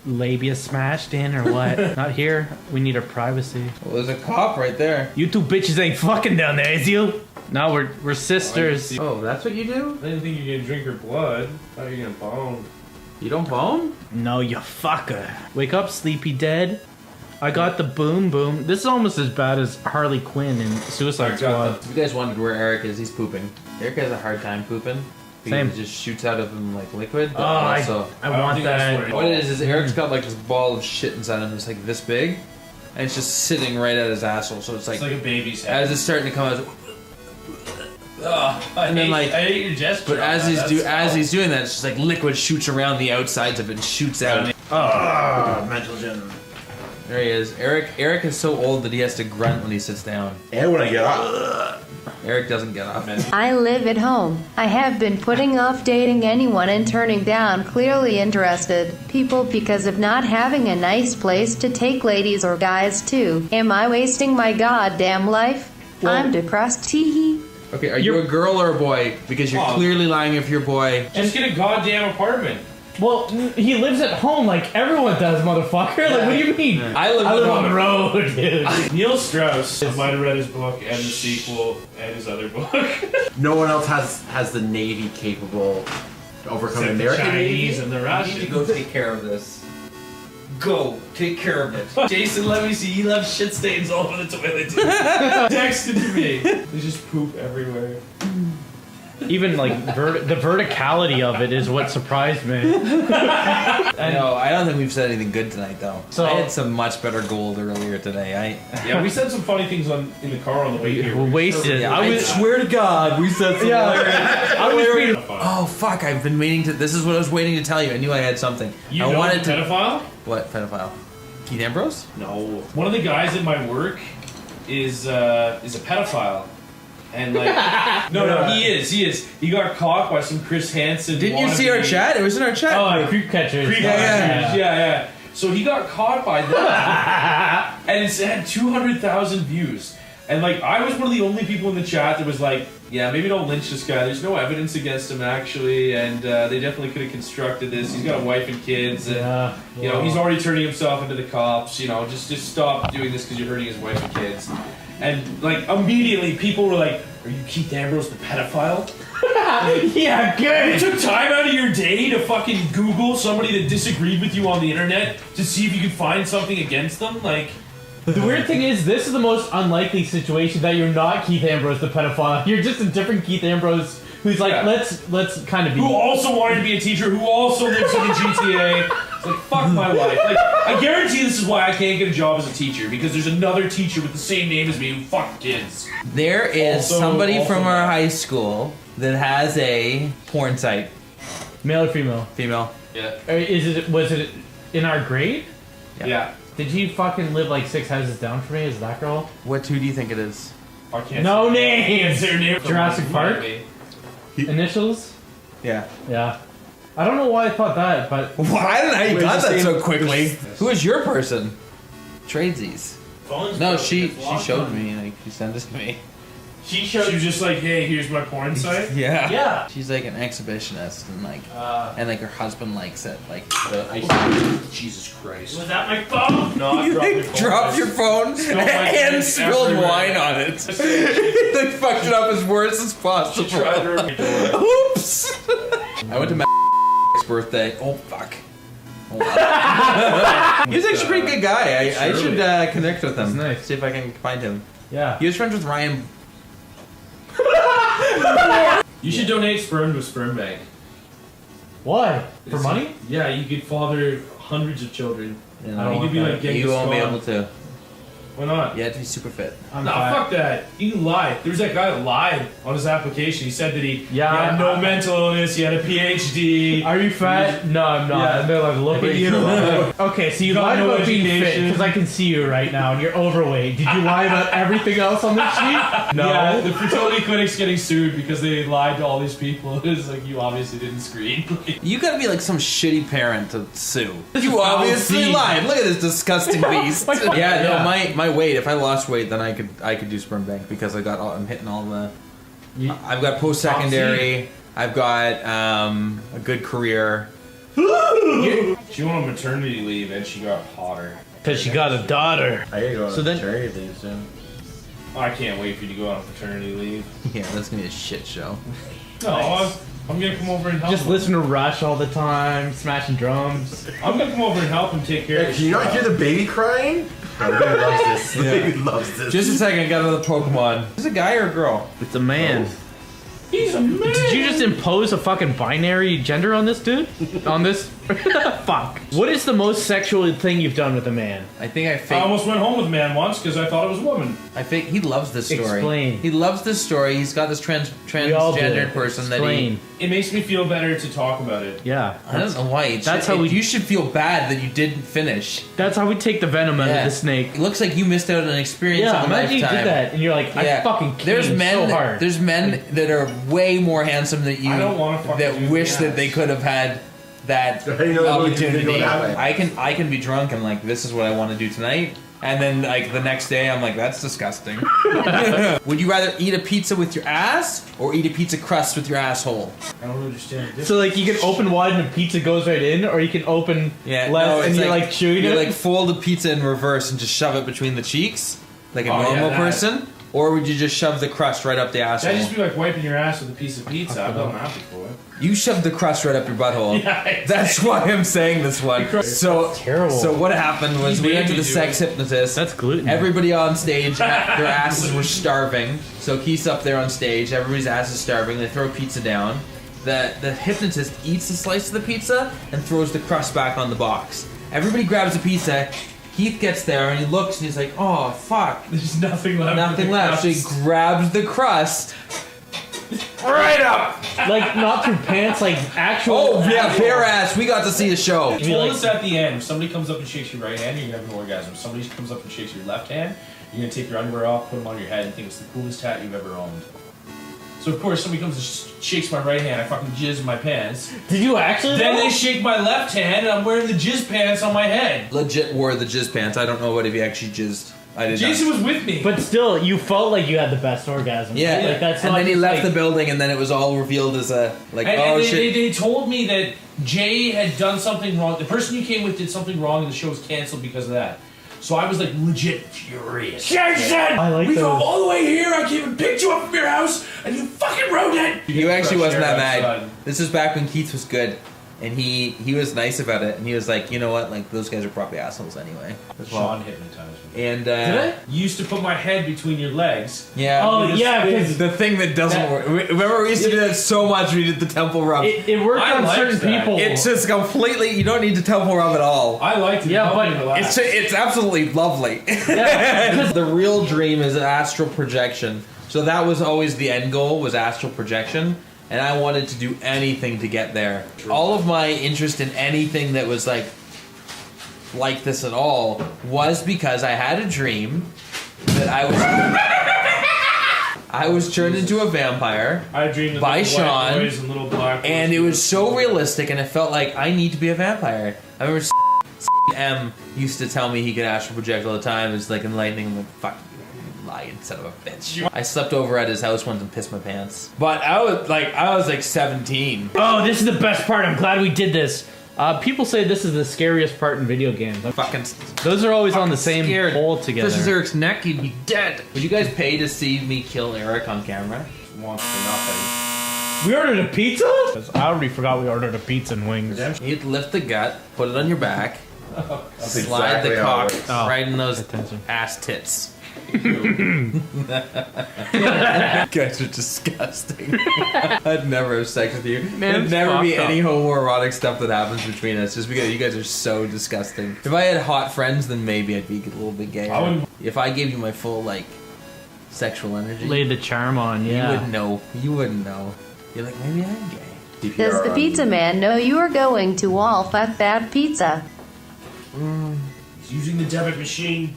labia smashed in or what? Not here. We need our privacy. Well, there's a cop right there. You two bitches ain't fucking down there, is you? No, we're sisters. Oh, that's what you do? I didn't think you were gonna drink her blood. I thought you were gonna bone. You don't bone? No, you fucker. Wake up, sleepy dead. I got the boom boom. This is almost as bad as Harley Quinn in Suicide Squad. If you guys wondered where Eric is, he's pooping. Eric has a hard time pooping. Because Same. It just shoots out of him like liquid. But Oh, also, I want think that's that. what what it is Eric's got like this ball of shit inside him that's like this big. And it's just sitting right at his asshole. So it's like, It's like a baby's head. as it's starting to come out, And then, like- I hate your gesture. but as on he's that. he's doing that, it's just like liquid shoots around the outsides of it and shoots out. Mental gym. There he is. Eric is so old that he has to grunt when he sits down. And when I get up. Eric doesn't get up. I live at home. I have been putting off dating anyone and turning down clearly interested people because of not having a nice place to take ladies or guys to. Am I wasting my goddamn life? I'm depressed. Teehee. Okay, are you a girl or a boy? Because you're clearly lying if you're a boy. Just get a goddamn apartment. Well, he lives at home like everyone does, motherfucker. Like, what do you mean? I live on the road, dude. Neil Strauss might have read his book and the sequel and his other book. No one else has the Navy capable to overcome the Except the American Chinese Navy. and the You Russians. need to go take care of this. Go take care of it. Jason, let me see. You left shit stains all over the toilet. Texted to me. They just poop everywhere. Even like the verticality of it is what surprised me. No, I don't think we've said anything good tonight, though. So- I had some much better gold earlier today. Yeah, we said some funny things in the car on the way here. We're wasted. Yeah, I was swear to God, we said some I was being Oh fuck! I've been waiting to. This is what I was waiting to tell you. I knew I had something. You I know wanted to. pedophile? What pedophile? Keith Ambrose? No. One of the guys at my work is a pedophile. And like, no, he is. He got caught by some Chris Hansen. Didn't you see our chat? It was in our chat. Oh, creep catchers. Yeah. So he got caught by that, and it's had 200,000 views. And like, I was one of the only people in the chat that was like, yeah, maybe don't lynch this guy. There's no evidence against him actually, and they definitely could have constructed this. He's got a wife and kids, and you know he's already turning himself into the cops. You know, just stop doing this because you're hurting his wife and kids. And like immediately, people were like, "Are you Keith Ambrose, the pedophile?" Yeah, good. You took time out of your day to fucking Google somebody that disagreed with you on the internet to see if you could find something against them, like. The weird thing is, this is the most unlikely situation that you're not Keith Ambrose, the pedophile. You're just a different Keith Ambrose who's like, let's kind of be. Who also wanted to be a teacher, who also lives in the GTA. It's like, fuck my life. Like, I guarantee this is why I can't get a job as a teacher, because there's another teacher with the same name as me who fuck kids. There is Also- somebody also from our that. high school that has a porn site. Male or female? Female. Yeah. Was it in our grade? Yeah. Did he fucking live like 6 houses down from me? Is that girl? Who do you think it is? I can't No say- name. Can't say her name. Jurassic Park? Initials? Yeah. Yeah. I don't know why I thought that, but I don't know how you Wait, got the that same- so quickly. Who is your person? Tradesies. Phone's No, broken. she It's locked showed on. me. Like she sent this to me. She was just like, hey, here's my porn site. Yeah. Yeah. She's like an exhibitionist and like her husband likes it. Like Jesus Christ. Was that my phone? No, I you dropped like my phone. dropped your phone and spilled everywhere. wine on it. They fucked it up as worse as possible. She tried to rip my door. Oops. I went to Matt's birthday. Oh fuck. Hold on. He was actually a pretty good guy. I should connect with him. That's nice. See if I can find him. Yeah. He was friends with Ryan. You should donate sperm to a sperm bank. Why? For money? Yeah, you could father hundreds of children. You You could be like Genghis you won't be Khan. able to. Why not? You have to be super fit. No, fuck that. You can lie. There was that guy that lied on his application. He said that he had no mental illness, he had a PhD. Are you fat? No, I'm not. Yeah. And they're like, look at you. Okay, so you Got lied no about being fit education. because I can see you right now and you're overweight. Did you lie about everything else on this sheet? No. Yeah, the fertility clinic's getting sued because they lied to all these people. It's like, you obviously didn't screen. You gotta be like some shitty parent to sue. This You is obviously foul lied. Look at this disgusting beast. My fucking- Yeah, no, yeah. my weight. If I lost weight, then I could do sperm bank because I'm hitting all the. I've got post secondary. I've got a good career. She went on maternity leave and she got hotter. Because she got a daughter. I gotta go So on then- maternity leave soon. I can't wait for you to go on paternity leave. Yeah, that's gonna be a shit show. No, I'm gonna come over and help Just him. listen to Rush all the time, smashing drums. I'm gonna come over and help him take care of his Can you not child. hear the baby crying? The baby loves this. The baby loves this. Just a second, I got another Pokemon. Is it a guy or a girl? It's a man. He's a man. Did you just impose a fucking binary gender on this dude? On this? Fuck. What is the most sexual thing you've done with a man? I think I I faked. almost went home with a man once because I thought it was a woman. He loves this story. Explain. He loves this story. He's got this We all do. transgendered person Explain. It makes me feel better to talk about it. Yeah. that he. I don't know why. That's how we- You should feel bad that you didn't finish. That's how we take the venom out Yeah. of the snake. It looks like you missed out on an experience Yeah, of a imagine you lifetime. did that and you're like, I fucking There's came men. so hard. There's men that are way more handsome than you. I don't wanna fucking that do wish the that they could have had that How do you know that they opportunity. go that way? I can be drunk and like, this is what I want to do tonight. And then like the next day I'm like, that's disgusting. Would you rather eat a pizza with your ass or eat a pizza crust with your asshole? I don't understand. So like you can open wide and the pizza goes right in, or you can open left and it's you're like chewing you it. like fold the pizza in reverse and just shove it between the cheeks like a Oh, yeah, normal that. person, or would you just shove the crust right up the asshole? That'd just be like wiping your ass with a piece of pizza. I've done that before. You shoved the crust right up your butthole. Yeah, That's why I'm saying this one. So terrible. So what happened was He we made went to me the do sex it. hypnotist. That's gluten. Everybody on stage, their asses were starving. So Keith's up there on stage. Everybody's ass is starving. They throw pizza down. The hypnotist eats a slice of the pizza and throws the crust back on the box. Everybody grabs a pizza. Keith gets there and he looks and he's like, "Oh fuck, There's nothing left. nothing left." So he grabs the crust. right up. Like not through pants, like actual. Oh yeah, bare ass. We got to see a show. You told us at the end, if somebody comes up and shakes your right hand, you're gonna have an orgasm. If somebody comes up and shakes your left hand, you're gonna take your underwear off, put them on your head, and think it's the coolest hat you've ever owned. So of course, somebody comes and shakes my right hand, I fucking jizz in my pants. Did you actually? Then though? they shake my left hand, and I'm wearing the jizz pants on my head. Legit wore the jizz pants. I don't know what if he actually jizzed. I did Jason not. was with me. But still, you felt like you had the best orgasm. Yeah, right? Like that's and not then he just left like, the building, and then it was all revealed as a like, And, oh and shit. they told me that Jay had done something wrong. The person you came with did something wrong, and the show was canceled because of that. So I was like legit furious. Jason! I like we those. drove all the way here. I came and picked you up from your house, and you fucking rode it. You actually wasn't that Fresh air mad. outside. This was back when Keith was good, and he was nice about it, and he was like, you know what, like those guys are probably assholes anyway. As well. Sean hypnotized me. And Did I? You used to put my head between your legs. yeah, Oh, we just- yeah, 'cause the thing that doesn't that- work. Remember, we used to do that so much. We did the temple rub. It worked I on liked certain that. people. It's just completely. You don't need to temple rub at all. I liked it. Yeah, Helped but me relax. It's absolutely lovely. The real dream is astral projection. So that was always the end goal, was astral projection, and I wanted to do anything to get there. All of my interest in anything that was like this at all was because I had a dream that I was turned into a vampire. I dreamed of by little white Sean, boys and little black boys. and it was so realistic, and it felt like I need to be a vampire. I remember M used to tell me he could astral project all the time. It's like enlightening. I'm like, fuck you, lie you son of a bitch. I slept over at his house once and pissed my pants. But I was like 17. Oh, this is the best part. I'm glad we did this. People say this is the scariest part in video games. Those are always on the same pole together. If this is Eric's neck, he'd be dead. Would you guys pay to see me kill Eric on camera? Wants for nothing. We ordered a pizza? I already forgot we ordered a pizza and wings. You'd lift the gut, put it on your back, That's slide exactly the how cock it works. Oh. right in those ass tits. You guys are disgusting. I'd never have sex with you. There'd never be any homoerotic stuff that happens between us just because you guys are so disgusting. If I had hot friends, then maybe I'd be a little bit gay. If I gave you my full, like, sexual energy. Laid the charm on, yeah. You wouldn't know. You wouldn't know. You're like, maybe I'm gay. Does the pizza man know you are going to all fuck that pizza? He's using the debit machine.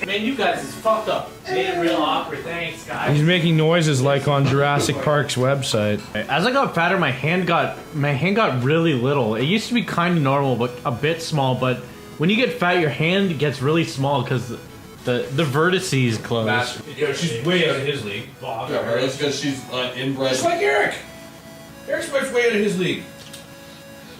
Man, you guys is fucked up. Made it real awkward. Thanks, guys. He's making noises like on Jurassic Park's website. As I got fatter, my hand got really little. It used to be kind of normal, but a bit small. But when you get fat, your hand gets really small because the vertices close. Yeah, she's way out of his league. Yeah, that's because she's inbred. Just like Eric. Eric's much way out of his league.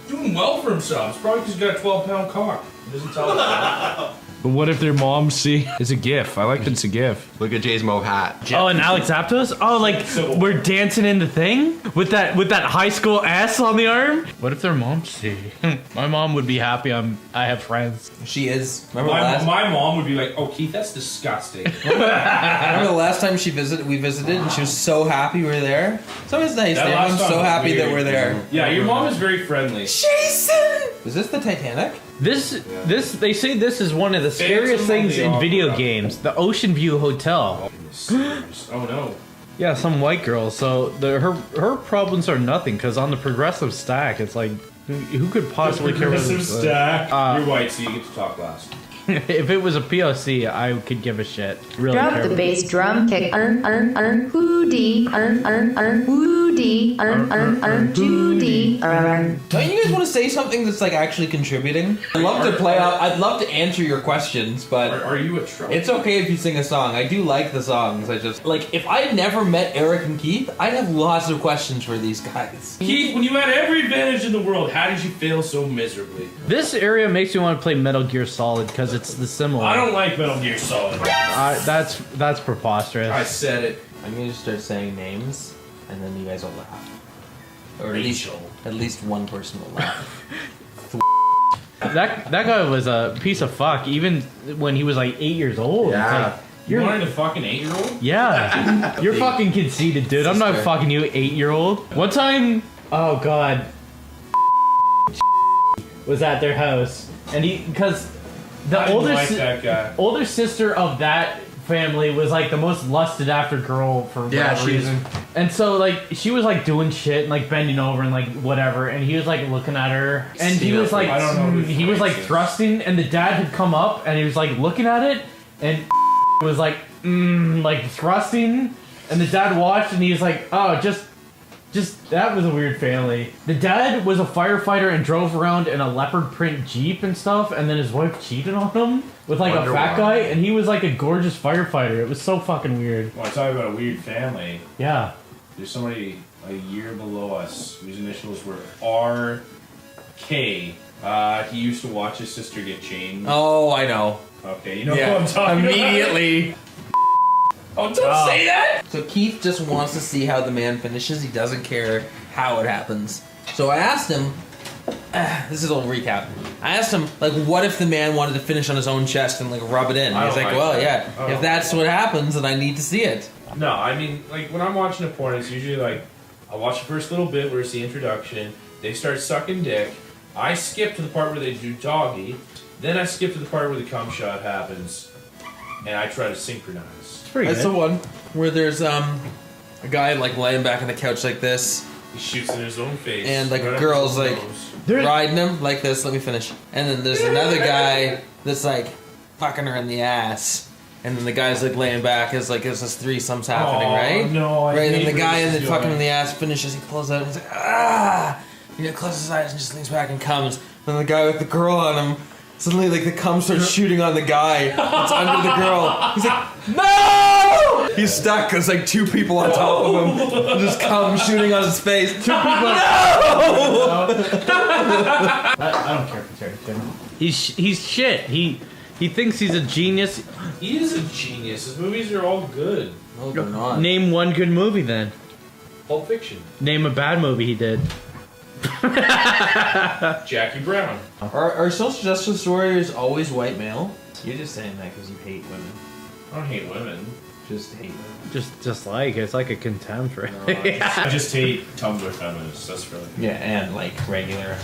Doing well for himself. It's probably because he's got a 12-pound cock. He doesn't tell us. But what if their moms see? It's a GIF. I like that it's a GIF. Look at Jay's mauve hat. Oh, and Alex Aptos? Oh, like we're dancing in the thing with that high school ass on the arm. What if their moms see? My mom would be happy. I have friends. She is. My mom would be like, "Oh, Keith, that's disgusting." Remember the last time we visited, and she was so happy we were there. So it's nice. Everyone's so happy that we're there. Yeah, your mom is very friendly. Jason! Was this the Titanic? This they say this is one of the scariest things in video games. The Ocean View Hotel. Oh no. Yeah, some white girl. So her problems are nothing because on the progressive stack, it's like who could possibly care about Progressive this? stack. You're white, so you get to talk last. If it was a POC, I could give a shit. Really Drop care the about bass drum kick. Hoo-dee. Hoo-dee. Hoo-dee. Don't you guys want to say something that's like actually contributing? I'd love to play out. I'd love to answer your questions, but Are you a troll? it's okay if you sing a song. I do like the songs. I just like if I had never met Eric and Keith, I'd have lots of questions for these guys. Keith, when you had every advantage in the world, how did you fail so miserably? This area makes me want to play Metal Gear Solid because it's the similar. I don't like Metal Gear Solid. That's preposterous. I said it. I'm gonna start saying names, and then you guys will laugh. Or at least one person will laugh. That guy was a piece of fuck even when he was like 8 years old. Yeah. It's like, You wanted a fucking 8-year-old? Yeah. You're fucking conceited, dude. I'm not fucking you, 8-year-old. One time, oh god, was at their house, and because the older sister of that family was like the most lusted after girl for whatever reason. And so like she was like doing shit and like bending over and like whatever, and he was like looking at her, and he was like he was like thrusting, and the dad had come up and he was like looking at it and was like like thrusting, and the dad watched and he was like, oh, just that was a weird family. The dad was a firefighter and drove around in a leopard print Jeep and stuff, and then his wife cheated on him with like a fat guy, and he was like a gorgeous firefighter. It was so fucking weird. Well, I talk about a weird family. Yeah. There's somebody a year below us whose initials were R.K. He used to watch his sister get chained. Oh, I know. Okay, you know who I'm talking immediately. Oh, don't say that! So Keith just wants to see how the man finishes. He doesn't care how it happens. So I asked him, this is a little recap. I asked him, like, what if the man wanted to finish on his own chest and, like, rub it in? He's like, well, yeah, if that's what happens, then I need to see it. No, I mean, like, when I'm watching a porn, it's usually, like, I'll watch the first little bit where it's the introduction, they start sucking dick, I skip to the part where they do doggy, then I skip to the part where the cum shot happens, and I try to synchronize. That's the one where there's a guy like laying back on the couch like this. He shoots in his own face. And like a girl's like riding him like this. Let me finish. And then there's another guy that's like fucking her in the ass. And then the guy's like laying back as like there's this threesome's happening, right? No, I right. And hate then the guy this in the joy. fucking in the ass finishes. He pulls out and he's like, ah. He closes his eyes and just leans back and comes. and the guy with the girl on him, suddenly like the cum starts shooting on the guy that's under the girl. He's like, no! He's stuck because like 2 people on top of him, just cum shooting on his face. 2 people. No! I don't care for Terry Timmer. He's shit. He thinks he's a genius. He is a genius. His movies are all good. No, they're not. Name one good movie then. Pulp Fiction. Name a bad movie he did. Jackie Brown. Are social justice warriors always white male? You're just saying that because you hate women. I don't hate women. Just hate women. Just like it's like a contempt, really. I just hate Tumblr feminists. That's really. Yeah, and like regular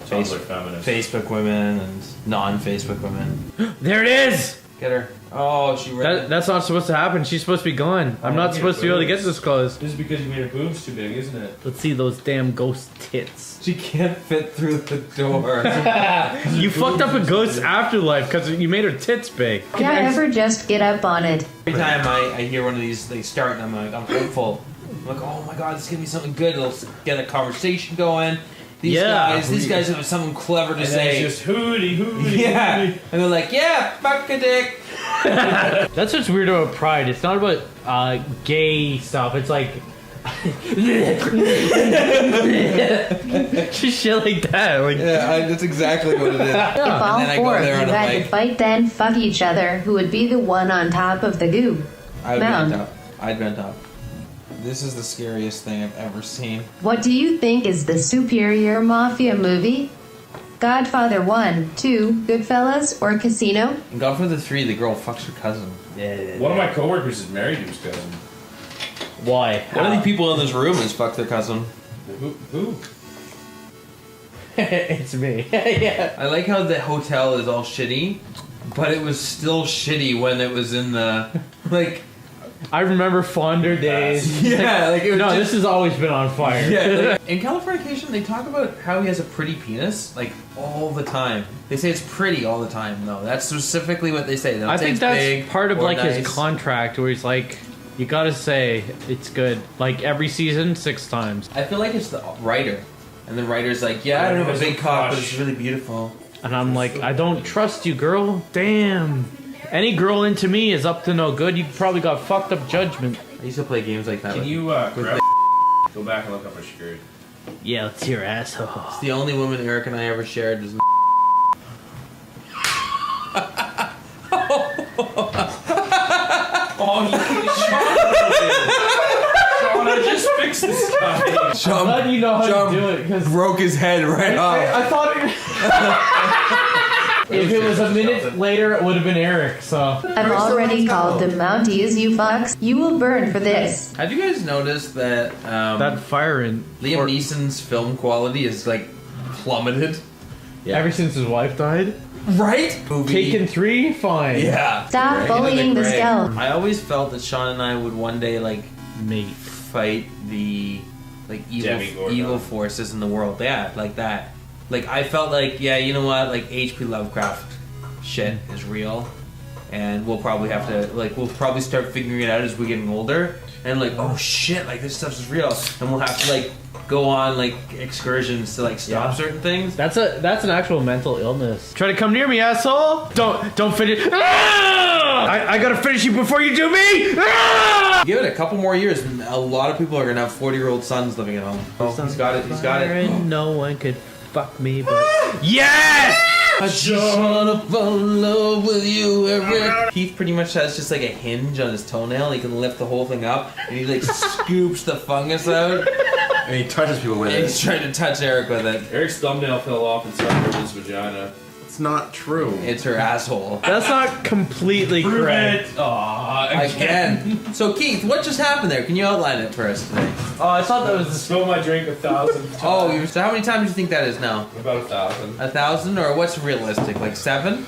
Tumblr feminists. Facebook women and non-Facebook women. There it is. Get her. Oh, she read it. That's not supposed to happen. She's supposed to be gone. I'm not supposed to be able to get this close. This is because you made her boobs too big, isn't it? Let's see those damn ghost tits. She can't fit through the door. You fucked up a ghost afterlife because you made her tits big. Can I ever just get up on it? Every time I hear one of these, they start and I'm like, I'm hopeful. I'm like, oh my god, this is gonna be something good. It'll get a conversation going. These guys have something clever to say. It's just hooty. Yeah, and they're like, yeah, fuck a dick. That's what's weird about Pride. It's not about gay stuff. It's like just shit like that. Like that's exactly what it is. If all And then I go 4 of there you and I'm had to like- fight then fuck each other, who would be the one on top of the goo? I'd Mound. been top. I'd been top. This is the scariest thing I've ever seen. What do you think is the superior mafia movie? Godfather 1, 2, Goodfellas, or Casino? In Godfather 3, the girl fucks her cousin. One of my coworkers is married to his cousin. Why? One of the people in this room has fucked their cousin. Who? It's me. Yeah. I like how the hotel is all shitty, but it was still shitty when it was in the like. I remember fonder days. Yeah, like it was this has always been on fire. Yeah, like, in Californication, they talk about how he has a pretty penis, like all the time. They say it's pretty all the time. though. That's specifically what they say. They don't I say think it's that's big part of or like nice. his contract where he's like, you gotta say it's good. Like every season, 6 times. I feel like it's the writer, and the writer's like, yeah, I don't have a big cock, but it's really beautiful. And I'm like, I don't trust you, girl. Damn. Any girl into me is up to no good. You probably got fucked up judgment. I used to play games like that. Can with- you with grab the- go back and look up her skirt? Yeah, let's hear asshole. It's the only woman Eric and I ever shared was. Sean, I just fixed this guy. Sean, I'm glad you know how Sean to do it. 'Cause broke his head right off. I thought if it was a minute later, it would have been Eric. So I've already called them Mounties, you fucks. You will burn for this. Have you guys noticed that that fire in Liam Neeson's film quality is like plummeted? ever since his wife died. Right? Taken 3, fine. Yeah. Stop Right. bullying the Grave. skeleton. I always felt that Sean and I would one day like mate fight the like Demigorgon. evil forces in the world. Yeah, like that. Like I felt like, yeah, you know what? Like H.P. Lovecraft shit is real, and we'll probably have to we'll probably start figuring it out as we're getting older. And like, oh shit, like this stuff is real, and we'll have to like go on like excursions to like stop certain things. That's an actual mental illness. Try to come near me, asshole. Don't finish. Ah! I gotta finish you before you do me. Ah! Give it a couple more years, and a lot of people are gonna have 40-year-old sons living at home. Oh, he's got it. He's got it. And no one could fuck me, but yes. I just wanna fall in love with you, Eric. Keith pretty much has just like a hinge on his toenail. He can lift the whole thing up, and he like scoops the fungus out. And he touches people with And it. he's trying to touch Eric with it. Eric's thumbnail fell off and sucked her in his vagina. It's not true. It's her asshole. That's not completely correct. I can. So Keith, what just happened there? Can you outline it for us today? Oh, I thought that was the Spill my drink 1,000 times. Oh, so how many times do you think that is now? About 1,000. 1,000, or what's realistic? Like 7?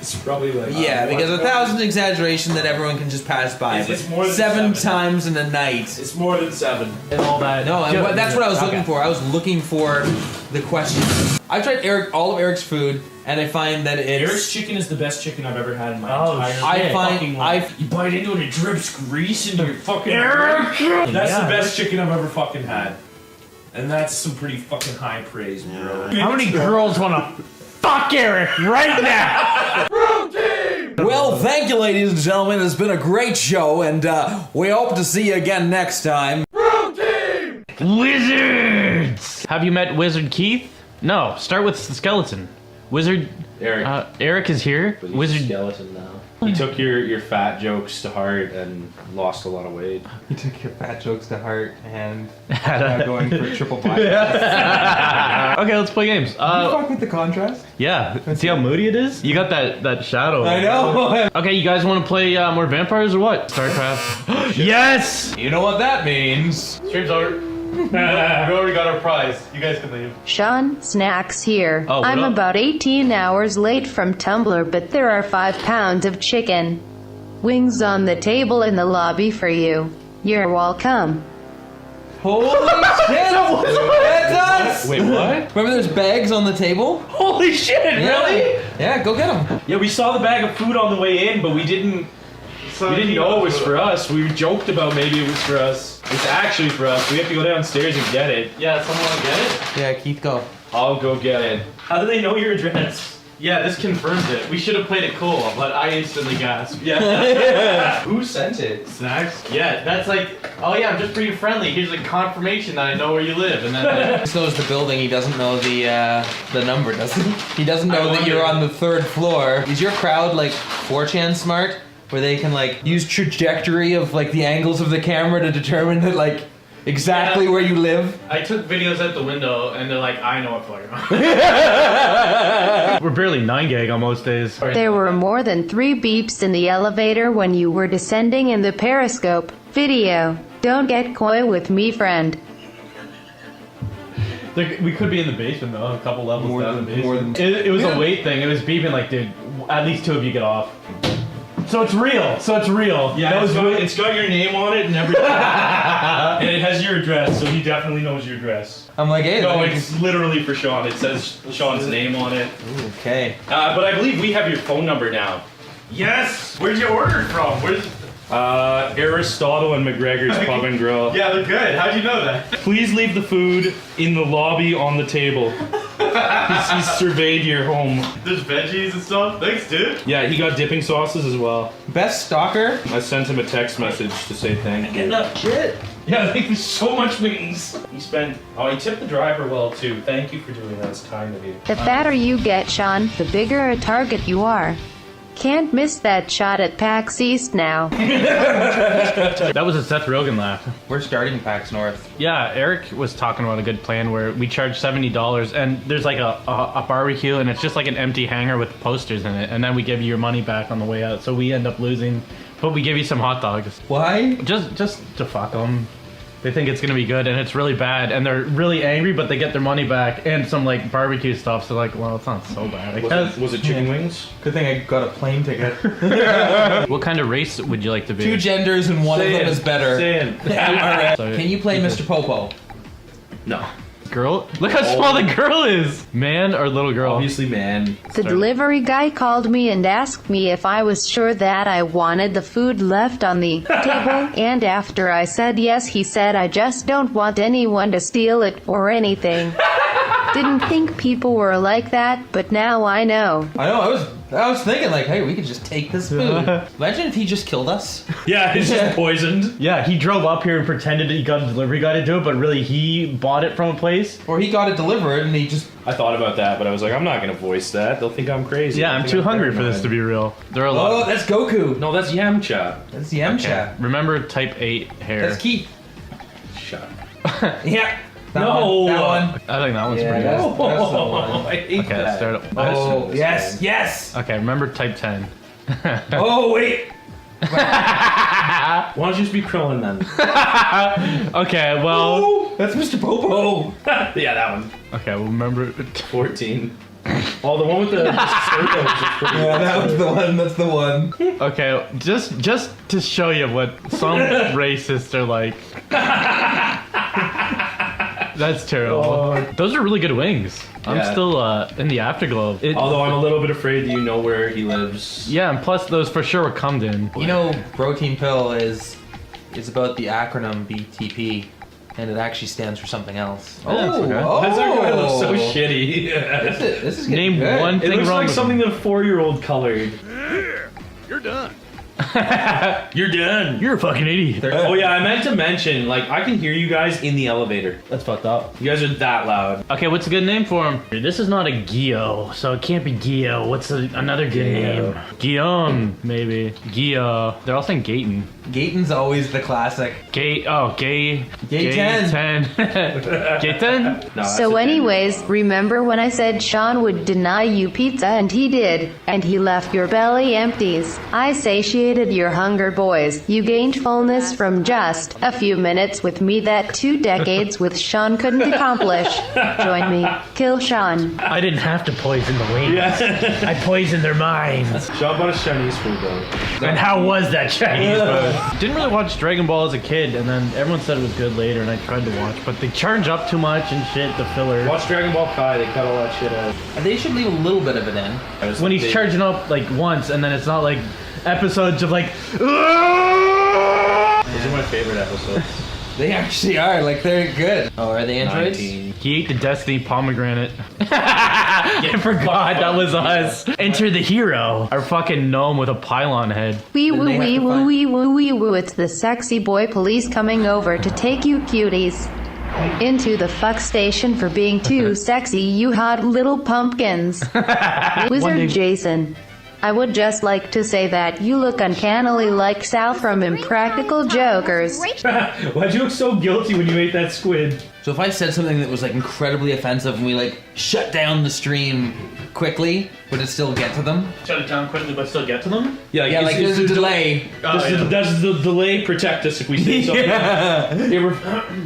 It's probably like Yeah, because 1,000 exaggeration that everyone can just pass by. It's but more than 7 7. times in a night. It's more than 7. and all that. No, and that's what I was looking for. I was looking for the question. I tried all of Eric's food, and I find that it's Eric's chicken is the best chicken I've ever had in my Oh, entire shit. fucking life. You bite into it, it drips grease into your fucking Eric! That's the best chicken I've ever fucking had. And that's some pretty fucking high praise, bro. How many girls want to fuck Eric right now? Well, thank you, ladies and gentlemen. It's been a great show, and we hope to see you again next time. Wizards! Have you met Wizard Keith? No, start with the skeleton. Wizard Eric. Eric is here. Wizard Skeleton now. He took your fat jokes to heart and lost a lot of weight. You took your fat jokes to heart and now going for triple black. Okay, let's play games. You fuck with the contrast? Yeah, see how moody it is? You got that shadow. I know. Okay, you guys want to play more vampires or what? StarCraft. Yes! You know what that means. Stream's over. We already got our prize. You guys can leave. Sean, snacks here. Oh, what I'm up? about 18 hours late from Tumblr, but there are 5 pounds of chicken wings on the table in the lobby for you. You're welcome. Holy shit! That's us! Wait, what? Remember there's bags on the table? Holy shit, really? Yeah, go get them. Yeah, we saw the bag of food on the way in, but we didn't know it was for us. We joked about maybe it was for us. It's actually for us. We have to go downstairs and get it. Yeah, someone want to get it? Yeah, Keith, go. I'll go get it. How do they know your address? Yeah, this confirms it. We should have played it cool, but I instantly gasped. Yeah. Who sent it? Snacks? Yeah, that's like, oh yeah, I'm just being friendly. Here's a confirmation that I know where you live, and then He just knows the building, he doesn't know the number, does he? He doesn't know that you're on the 3rd floor. Is your crowd like 4chan smart? Where they can like use trajectory of like the angles of the camera to determine that like exactly where you live? I took videos at the window, and they're like, I know what floor you're on. We're barely 9 gig on most days. There were more than 3 beeps in the elevator when you were descending in the Periscope video. Don't get coy with me, friend. We could be in the basement though, a couple levels down the more basement. than- It was a weight thing. It was beeping like, dude, at least 2 of you get off. So it's real. Yeah, it's got your name on it and everything. And it has your address, so he definitely knows your address. I'm like, hey, No, it's literally for Sean. It says Sean's name on it. Ooh, okay. But I believe we have your phone number now. Yes! Where'd you order it from? Aristotle and McGregor's Pub and Grill. Yeah, they're good. How'd you know that? Please leave the food in the lobby on the table. He's surveyed your home. There's veggies and stuff. Thanks, dude. Yeah, he got dipping sauces as well. Best stalker? I sent him a text message to say thank you. Enough shit. Yeah, thank you so much, wings. He tipped the driver well too. Thank you for doing that. It's kind of you. The fatter you get, Sean, the bigger a target you are. Can't miss that shot at PAX East now. That was a Seth Rogen laugh. We're starting PAX North. Yeah, Eric was talking about a good plan where we charge $70 and there's like a barbecue and it's just like an empty hangar with posters in it, and then we give you your money back on the way out. So we end up losing, but we give you some hot dogs. Why? Just to fuck them. They think it's gonna be good and it's really bad and they're really angry, but they get their money back and some like barbecue stuff. So like, well, it's not so bad. Was it chicken wings? Good thing I got a plane ticket. What kind of race would you like to be? 2 genders and one of them is better. Can you play Mr. Popo? No. Girl? Look how small the girl is! Man or little girl? Obviously man. The delivery guy called me and asked me if I was sure that I wanted the food left on the table, and after I said yes, he said, I just don't want anyone to steal it or anything. Didn't think people were like that, but now I know. I know, I was thinking like, hey, we could just take this food. Imagine if he just killed us. Yeah, it's just poisoned. Yeah, he drove up here and pretended he got a delivery guy to do it, but really he bought it from a place. Or he got it delivered and he just... I thought about that, but I was like, I'm not gonna voice that. They'll think I'm crazy. Yeah, I'm too hungry for this to be real. There are a lot. Oh, that's Goku. No, that's Yamcha. That's Yamcha. Remember type 8 hair. That's Keith. Shut up. Yeah. That That one. I think that one's pretty that's good. the one. I hate Okay, that. start up. Oh, yes, yes. Okay, remember type 10. Oh, wait. Why don't you just be Krillin then? Okay, well. Oh, that's Mr. Popo. Yeah, that one. Okay, well, remember. 14. Oh, the one with the circles is pretty Yeah, that was the one. That's the one. Okay, just to show you what some racists are like. That's terrible. Those are really good wings. I'm Yeah. still in the afterglow. Although I'm a little bit afraid that you know where he lives. Yeah, and plus those for sure were cummed in. You know, protein pill is about the acronym BTP. and it actually stands for something else. Why does that guy look so shitty? This is getting Name good. one It thing looks wrong like with something that a 4-year-old colored. You're done. You're done. You're a fucking idiot. Oh yeah, I meant to mention, like, I can hear you guys in the elevator. That's fucked up. You guys are that loud. Okay, what's a good name for him? This is not a Gio, so it can't be Gio. What's another good name? Guillaume, maybe. Gio. They're all saying Gaten. Gaten's always the classic. Gay 10. No, So anyways, remember when I said Sean would deny you pizza and he did, and he left your belly empties. I satiated your hunger, boys. You gained fullness from just a few minutes with me that 2 decades with Sean couldn't accomplish. Join me. Kill Sean. I didn't have to poison the wings. I poisoned their minds. Sean bought us Chinese food though. And how was that Chinese food? Didn't really watch Dragon Ball as a kid, and then everyone said it was good later, and I tried to watch, but they charge up too much and shit, the filler. Watch Dragon Ball Kai, they cut all that shit out. They should leave a little bit of it in. When he's charging up like once, and then it's not like episodes of like. Those are my favorite episodes. They actually are, like, they're good. Oh, are they androids? 19. He ate the Destiny pomegranate. I forgot that was us. Enter the hero. Our fucking gnome with a pylon head. Wee woo wee woo wee woo wee woo. It's the sexy boy police coming over to take you cuties into the fuck station for being too sexy, you hot little pumpkins. Wizard Jason. I would just like to say that you look uncannily like Sal from Impractical Jokers. Why'd you look so guilty when you ate that squid? So if I said something that was like incredibly offensive and we like shut down the stream quickly, would it still get to them? Shut it down quickly, but still get to them? Yeah, like there's a delay. Does the delay protect us if we say something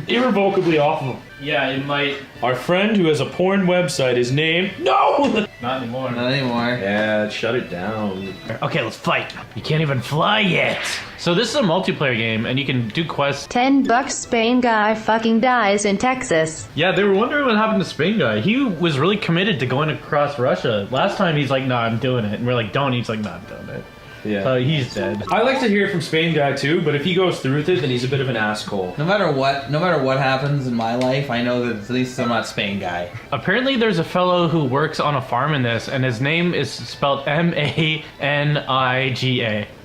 irrevocably off of them? Yeah, it might. Our friend who has a porn website is named... No! Not anymore. Not anymore. Yeah, shut it down. Okay, let's fight. You can't even fly yet. So this is a multiplayer game, and you can do quests. $10 Spain guy fucking dies in Texas. Yeah, they were wondering what happened to Spain guy. He was really committed to going across Russia. Last time he's like, nah, I'm doing it. And we're like, don't. He's like, nah, I'm doing it. Yeah. He's dead. I like to hear it from Spain guy too, but if he goes through with it, then he's a bit of an asshole. No matter what happens in my life, I know that at least I'm not Spain guy. Apparently there's a fellow who works on a farm in this, and his name is spelled Maniga.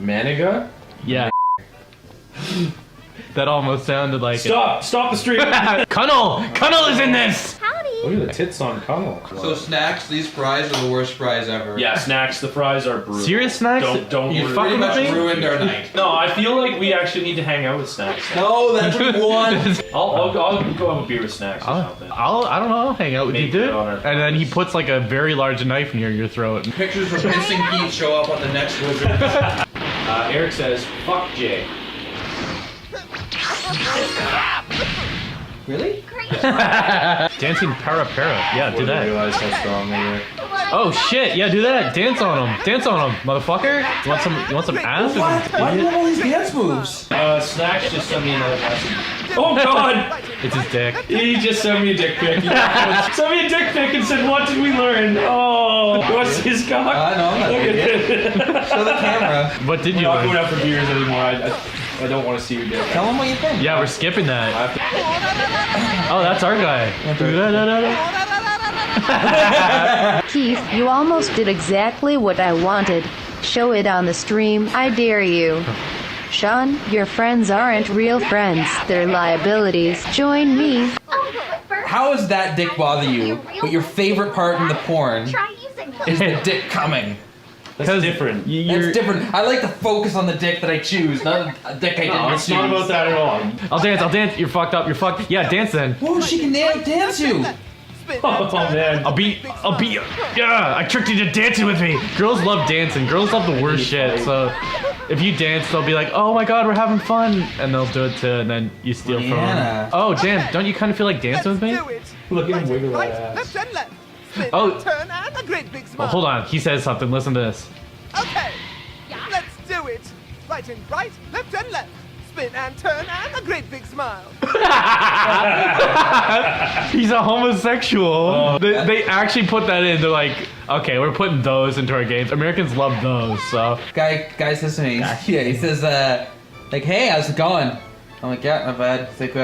Maniga? Yeah. That almost sounded like Stop the stream! Cunnel is in this! Look at the tits on Connell. So Snacks, these fries are the worst fries ever. Yeah, Snacks, the fries are brutal. Serious Snacks? Don't You pretty much ruined our night. No, I feel like we actually need to hang out with Snacks. No, that's what we want. I'll go have a beer with Snacks or something. I don't know, I'll hang out with you, Make dude. it on our And then he puts like a very large knife near your throat. Pictures of Pissing Pete show up on the next Wizard. Eric says, fuck Jay. Really? Dancing para. Yeah, do that. Realize how strong they were. Oh shit, yeah, do that. Dance on him, motherfucker. You want some ass? Why do you have all these dance moves? Snacks just sent me another message. Oh god! It's his dick. He just sent me a dick pic. He sent me a dick pic and said, what did we learn? Oh, what's his cock? I know, I'm not Show the camera. What did you We're not learn? going out for beers anymore. I don't want to see your dick. Tell him what you think. Yeah, we're skipping that. Oh, that's our guy. Keith, you almost did exactly what I wanted. Show it on the stream, I dare you. Sean, your friends aren't real friends, they're liabilities. Join me. How does that dick bother you? But your favorite part in the porn is the dick coming. That's different. It's different. I like to focus on the dick that I choose, not a dick I didn't It's choose. not about that at all. I'll dance. You're fucked up. Yeah, dance then. Whoa, she can dance you. Oh man. I'll be. Yeah, I tricked you to dancing with me. Girls love dancing. Girls love the worst shit. So if you dance, they'll be like, oh my god, we're having fun, and they'll do it too, and then you steal from them. Oh damn, don't you kind of feel like dancing with me? Look at him wiggle that ass. Oh. Well, hold on. He says something. Listen to this. Okay, let's do it. Right and right, left and left. Spin and turn and a great big smile. He's a homosexual. They actually put that in. They're like, okay, we're putting those into our games. Americans love those, so. Guy says to me, yeah, he says, like, hey, how's it going? I'm like, yeah, not bad. He's like,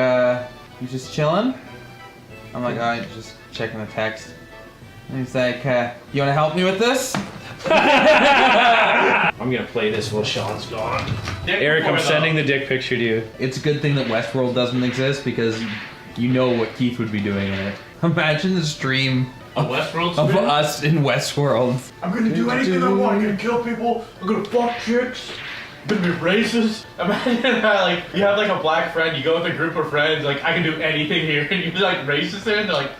He's just chilling. I'm like, alright, just checking the text. And he's like, you wanna help me with this? I'm gonna play this while Sean's gone. Eric, I'm sending the dick picture to you. It's a good thing that Westworld doesn't exist because you know what Keith would be doing in it. Imagine the stream A Westworld of stream? us in Westworld. I'm gonna do anything I want. I'm gonna kill people. I'm gonna fuck chicks. I'm gonna be racist. Imagine that, like, you have like a black friend, you go with a group of friends, like, I can do anything here, and you like racist there, and they're like,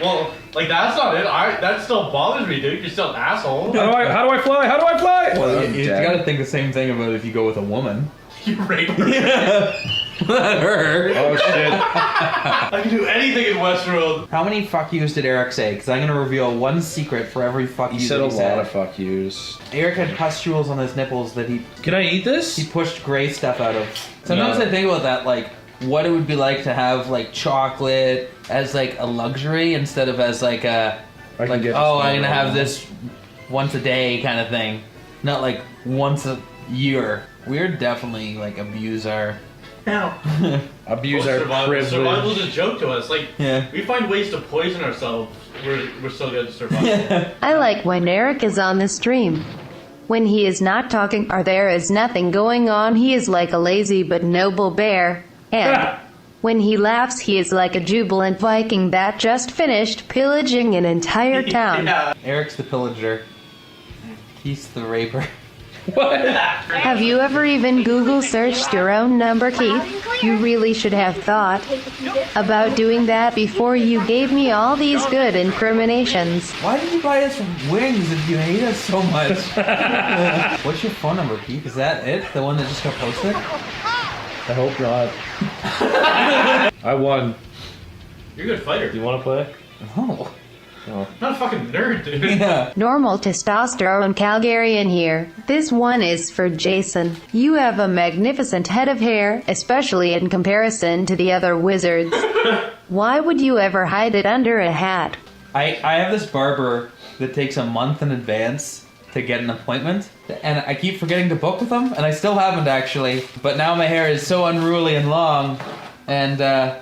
well, like, that's not it. That still bothers me, dude. You're still an asshole. How do I fly? How do I fly? Well, you gotta think the same thing about if you go with a woman. You rape her. That hurt. Oh shit. I can do anything in Westworld. How many fuck yous did Eric say? Because I'm gonna reveal one secret for every fuck you He said that a he lot said. of fuck yous. Eric had pustules on his nipples that he... Can I eat this? He pushed gray stuff out of. Sometimes No. I think about that, like, what it would be like to have, like, chocolate as, like, a luxury instead of as, like, a... I like, can get oh, this I'm gonna right have now. this once a day kind of thing. Not, like, once a year. We're definitely, like, abuse our... Abuse our privilege. Survival's a joke to us. Like, Yeah. we find ways to poison ourselves. We're still good at survival. I like when Eric is on the stream. When he is not talking or there is nothing going on, he is like a lazy but noble bear. And when he laughs, he is like a jubilant Viking that just finished pillaging an entire town. Eric's the pillager. He's the raper. Have you ever even Google searched your own number, Keith? You really should have thought about doing that before you gave me all these good incriminations. Why did you buy us wings if you hate us so much? What's your phone number, Keith? Is that it? The one that just got posted? I hope not. I won. You're a good fighter. Do you want to play? Oh. Oh. Not a fucking nerd, dude. Yeah. Normal testosterone Calgarian here. This one is for Jason. You have a magnificent head of hair, especially in comparison to the other wizards. Why would you ever hide it under a hat? I have this barber that takes a month in advance to get an appointment, and I keep forgetting to book with him, and I still haven't actually. But now my hair is so unruly and long and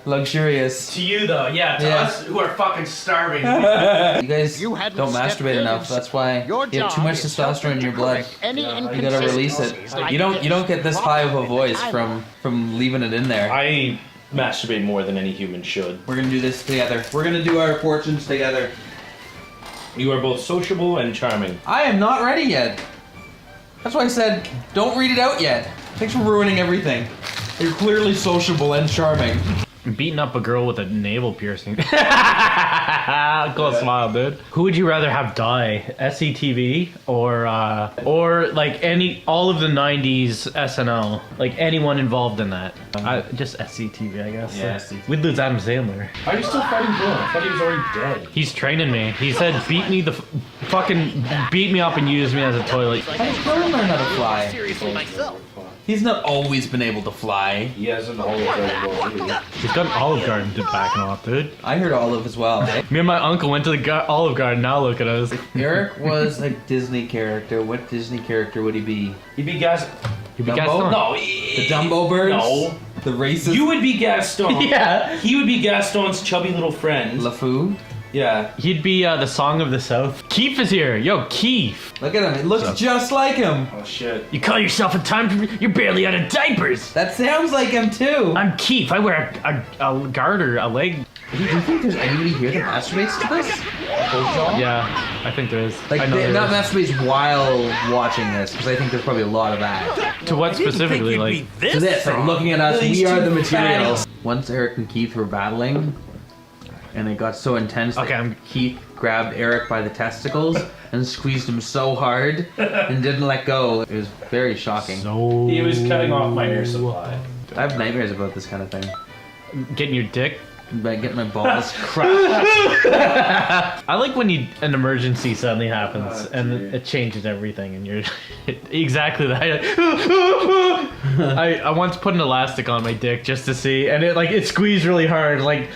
luxurious. To you, though, yeah. To us who are fucking starving. You guys don't masturbate enough. That's why you have too much testosterone in your blood. You gotta release it. You don't get this high of a voice from leaving it in there. I masturbate more than any human should. We're gonna do this together. We're gonna do our fortunes together. You are both sociable and charming. I am not ready yet. That's why I said, don't read it out yet. Thanks for ruining everything. You're clearly sociable and charming. Beating up a girl with a navel piercing. Cool smile, dude. Who would you rather have die? SCTV or like all of the 90s SNL? Like anyone involved in that? Just SCTV, I guess. Yeah, We'd lose Adam Sandler. Why are you still fighting Bill? I thought he was already dead. He's training me. He said beat me up and use me as a toilet. How does Bill learn how to fly? Seriously myself. He's not always been able to fly. He has an Olive Garden. He's got an Olive Garden to backing off, dude. I heard Olive as well. Me and my uncle went to the Olive Garden. Now look at us. Eric was a Disney character. What Disney character would he be? He'd be Gaston. He'd be Dumbo? Gaston. No. The Dumbo birds? No. The racist? You would be Gaston. Yeah. He would be Gaston's chubby little friend. LeFou? Yeah. He'd be the Song of the South. Keith is here. Yo, Keith. Look at him. It looks just like him. Oh shit. You call yourself a time? You're barely out of diapers. That sounds like him too. I'm Keith. I wear a garter, a leg. Do you think there's anybody here that masturbates to this? Yeah, I think there is. Like, I know there not is. masturbates while watching this, because I think there's probably a lot of that. To what specifically? Like To this, like looking at us, we are the material. Once Eric and Keith were battling, and it got so intense that Keith grabbed Eric by the testicles and squeezed him so hard and didn't let go. It was very shocking. He was cutting off my air supply. I have nightmares about this kind of thing. getting your dick. By getting my balls crushed. I like when an emergency suddenly happens and it changes everything, and you're exactly that. I once put an elastic on my dick just to see, and it squeezed really hard. Like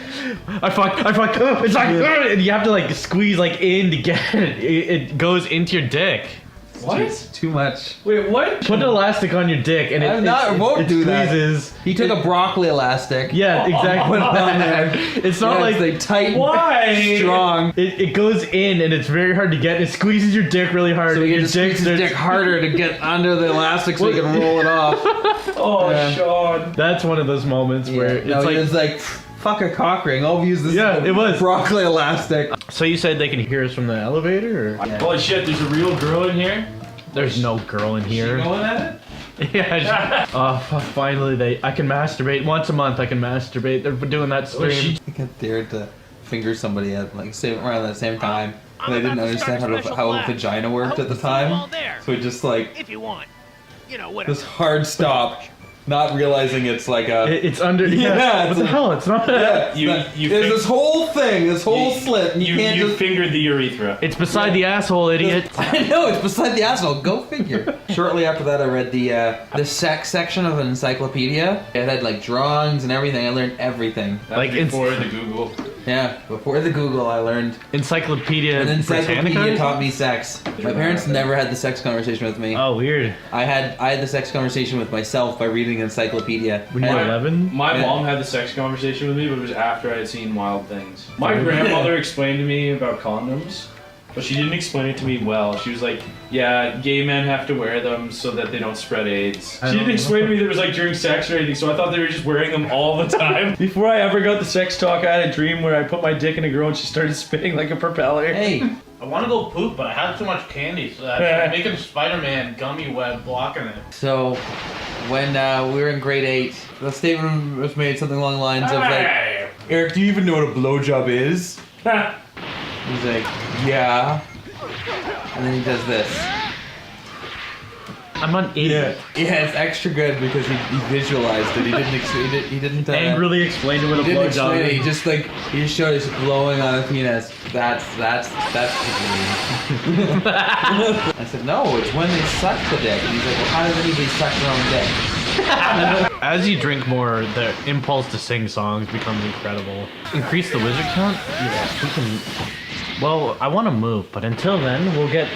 I fucked. It's like, and you have to squeeze in to get it. It goes into your dick. What? It's too much. Wait, what? Put an elastic on your dick and I'm not. it Won't do squeezes. that. He took a broccoli elastic. Yeah, exactly. Put it on there. It's not like they tight. Why? Strong. it goes in and it's very hard to get. It squeezes your dick really hard. So and you your get to squeeze his dick harder to get under the elastic so you can roll it off. Oh, Yeah. Sean. That's one of those moments where it's No, like. he was like, fuck a cock ring. I'll use this. Yeah, it was. broccoli elastic. So you said they can hear us from the elevator? Or? Holy shit, there's a real girl in here? There's no girl in here. She going at it? Yeah. Oh, finally I can masturbate once a month. I can masturbate. They're doing that stream. I got dared to finger somebody at like around the same time, and I didn't understand how a vagina worked at the time. So it just like If you want. You know, whatever. this hard stop, not realizing it's like a. It's under. Yeah. What the hell? It's not. Yeah, You there's this whole thing, this whole slit. And you can't just. fingered the urethra. It's beside the asshole, idiot. I know it's beside the asshole. Go figure. Shortly after that, I read the sex section of an encyclopedia. It had like drawings and everything. I learned everything. Like before the Google. Yeah, before the Google, I learned. Encyclopedia. An encyclopedia Britannica? taught me sex. My parents never had the sex conversation with me. Oh, weird. I had the sex conversation with myself by reading an encyclopedia. When you were 11? My mom had the sex conversation with me, but it was after I had seen Wild Things. My grandmother explained to me about condoms, but she didn't explain it to me well. She was like, yeah, gay men have to wear them so that they don't spread AIDS. She didn't explain to me that it was like during sex or anything, so I thought they were just wearing them all the time. Before I ever got the sex talk, I had a dream where I put my dick in a girl and she started spitting like a propeller. Hey. I want to go poop, but I have too much candy, so I'm making a Spider-Man gummy web blocking it. So, when we were in grade 8, the statement was made something along the lines of like, Eric, do you even know what a blowjob is? He's like, yeah. And then he does this. I'm an idiot. Yeah, it's extra good because he visualized it. He didn't angrily explain to what a he didn't blowjob explain it. is. He just he just showed us blowing on a penis. That's I said, no, it's when they suck the dick. And he's like, well, how does anybody suck their own dick? As you drink more, the impulse to sing songs becomes incredible. Increase the wizard count? Yeah, we can. Well, I want to move, but until then, we'll get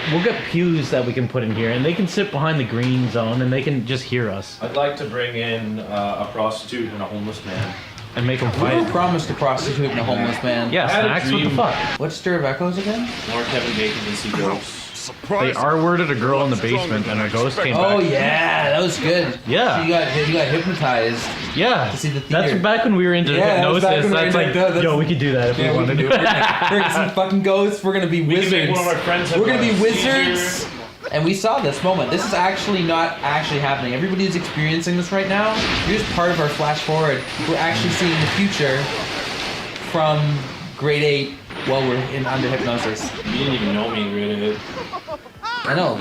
pews that we can put in here, and they can sit behind the green zone, and they can just hear us. I'd like to bring in a prostitute and a homeless man. And make them We fight. were promised a prostitute and a homeless man. Yeah, snacks, what the fuck? What's Stir of Echoes again? More Kevin Bacon than see ghosts. They R-worded a girl in the basement, and a ghost came back. Oh yeah, that was good. Yeah. He got hypnotized. Yeah. To see the theater. That's back when we were into hypnosis. That's like, yo, we could do that if we wanted to. We're gonna see fucking ghosts. We're gonna be wizards. make one of our friends have We're gonna a be wizards. seizure. And we saw this moment. This is actually not actually happening. Everybody who's experiencing this right now, you're just part of our flash forward. We're actually seeing the future from grade 8 while we're under hypnosis. You didn't even know me in grade 8. I know.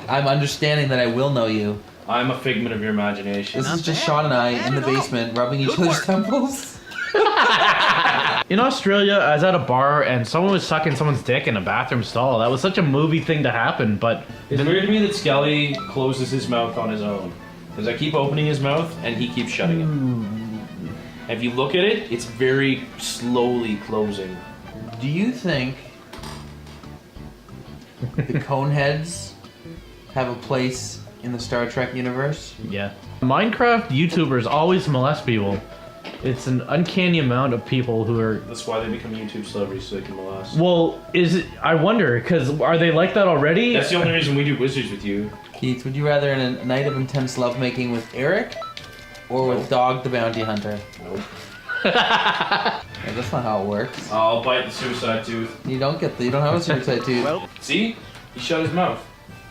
I'm understanding that I will know you. I'm a figment of your imagination. This is just Sean and I in the basement rubbing each other's temples. In Australia, I was at a bar and someone was sucking someone's dick in a bathroom stall. That was such a movie thing to happen, but... It's weird to me that Skelly closes his mouth on his own. Because I keep opening his mouth and he keeps shutting it. If you look at it, it's very slowly closing. Do you think the Coneheads have a place in the Star Trek universe? Yeah. Minecraft YouTubers always molest people. It's an uncanny amount of people who are... That's why they become YouTube celebrities, so they can molest. Well, is it... I wonder, because are they like that already? That's the only reason we do Wizards with you. Keith, would you rather in a night of intense lovemaking with Eric or with Dog the Bounty Hunter? Nope. Yeah, that's not how it works. I'll bite the suicide tooth. You don't have a suicide tooth. Well, see? He shut his mouth.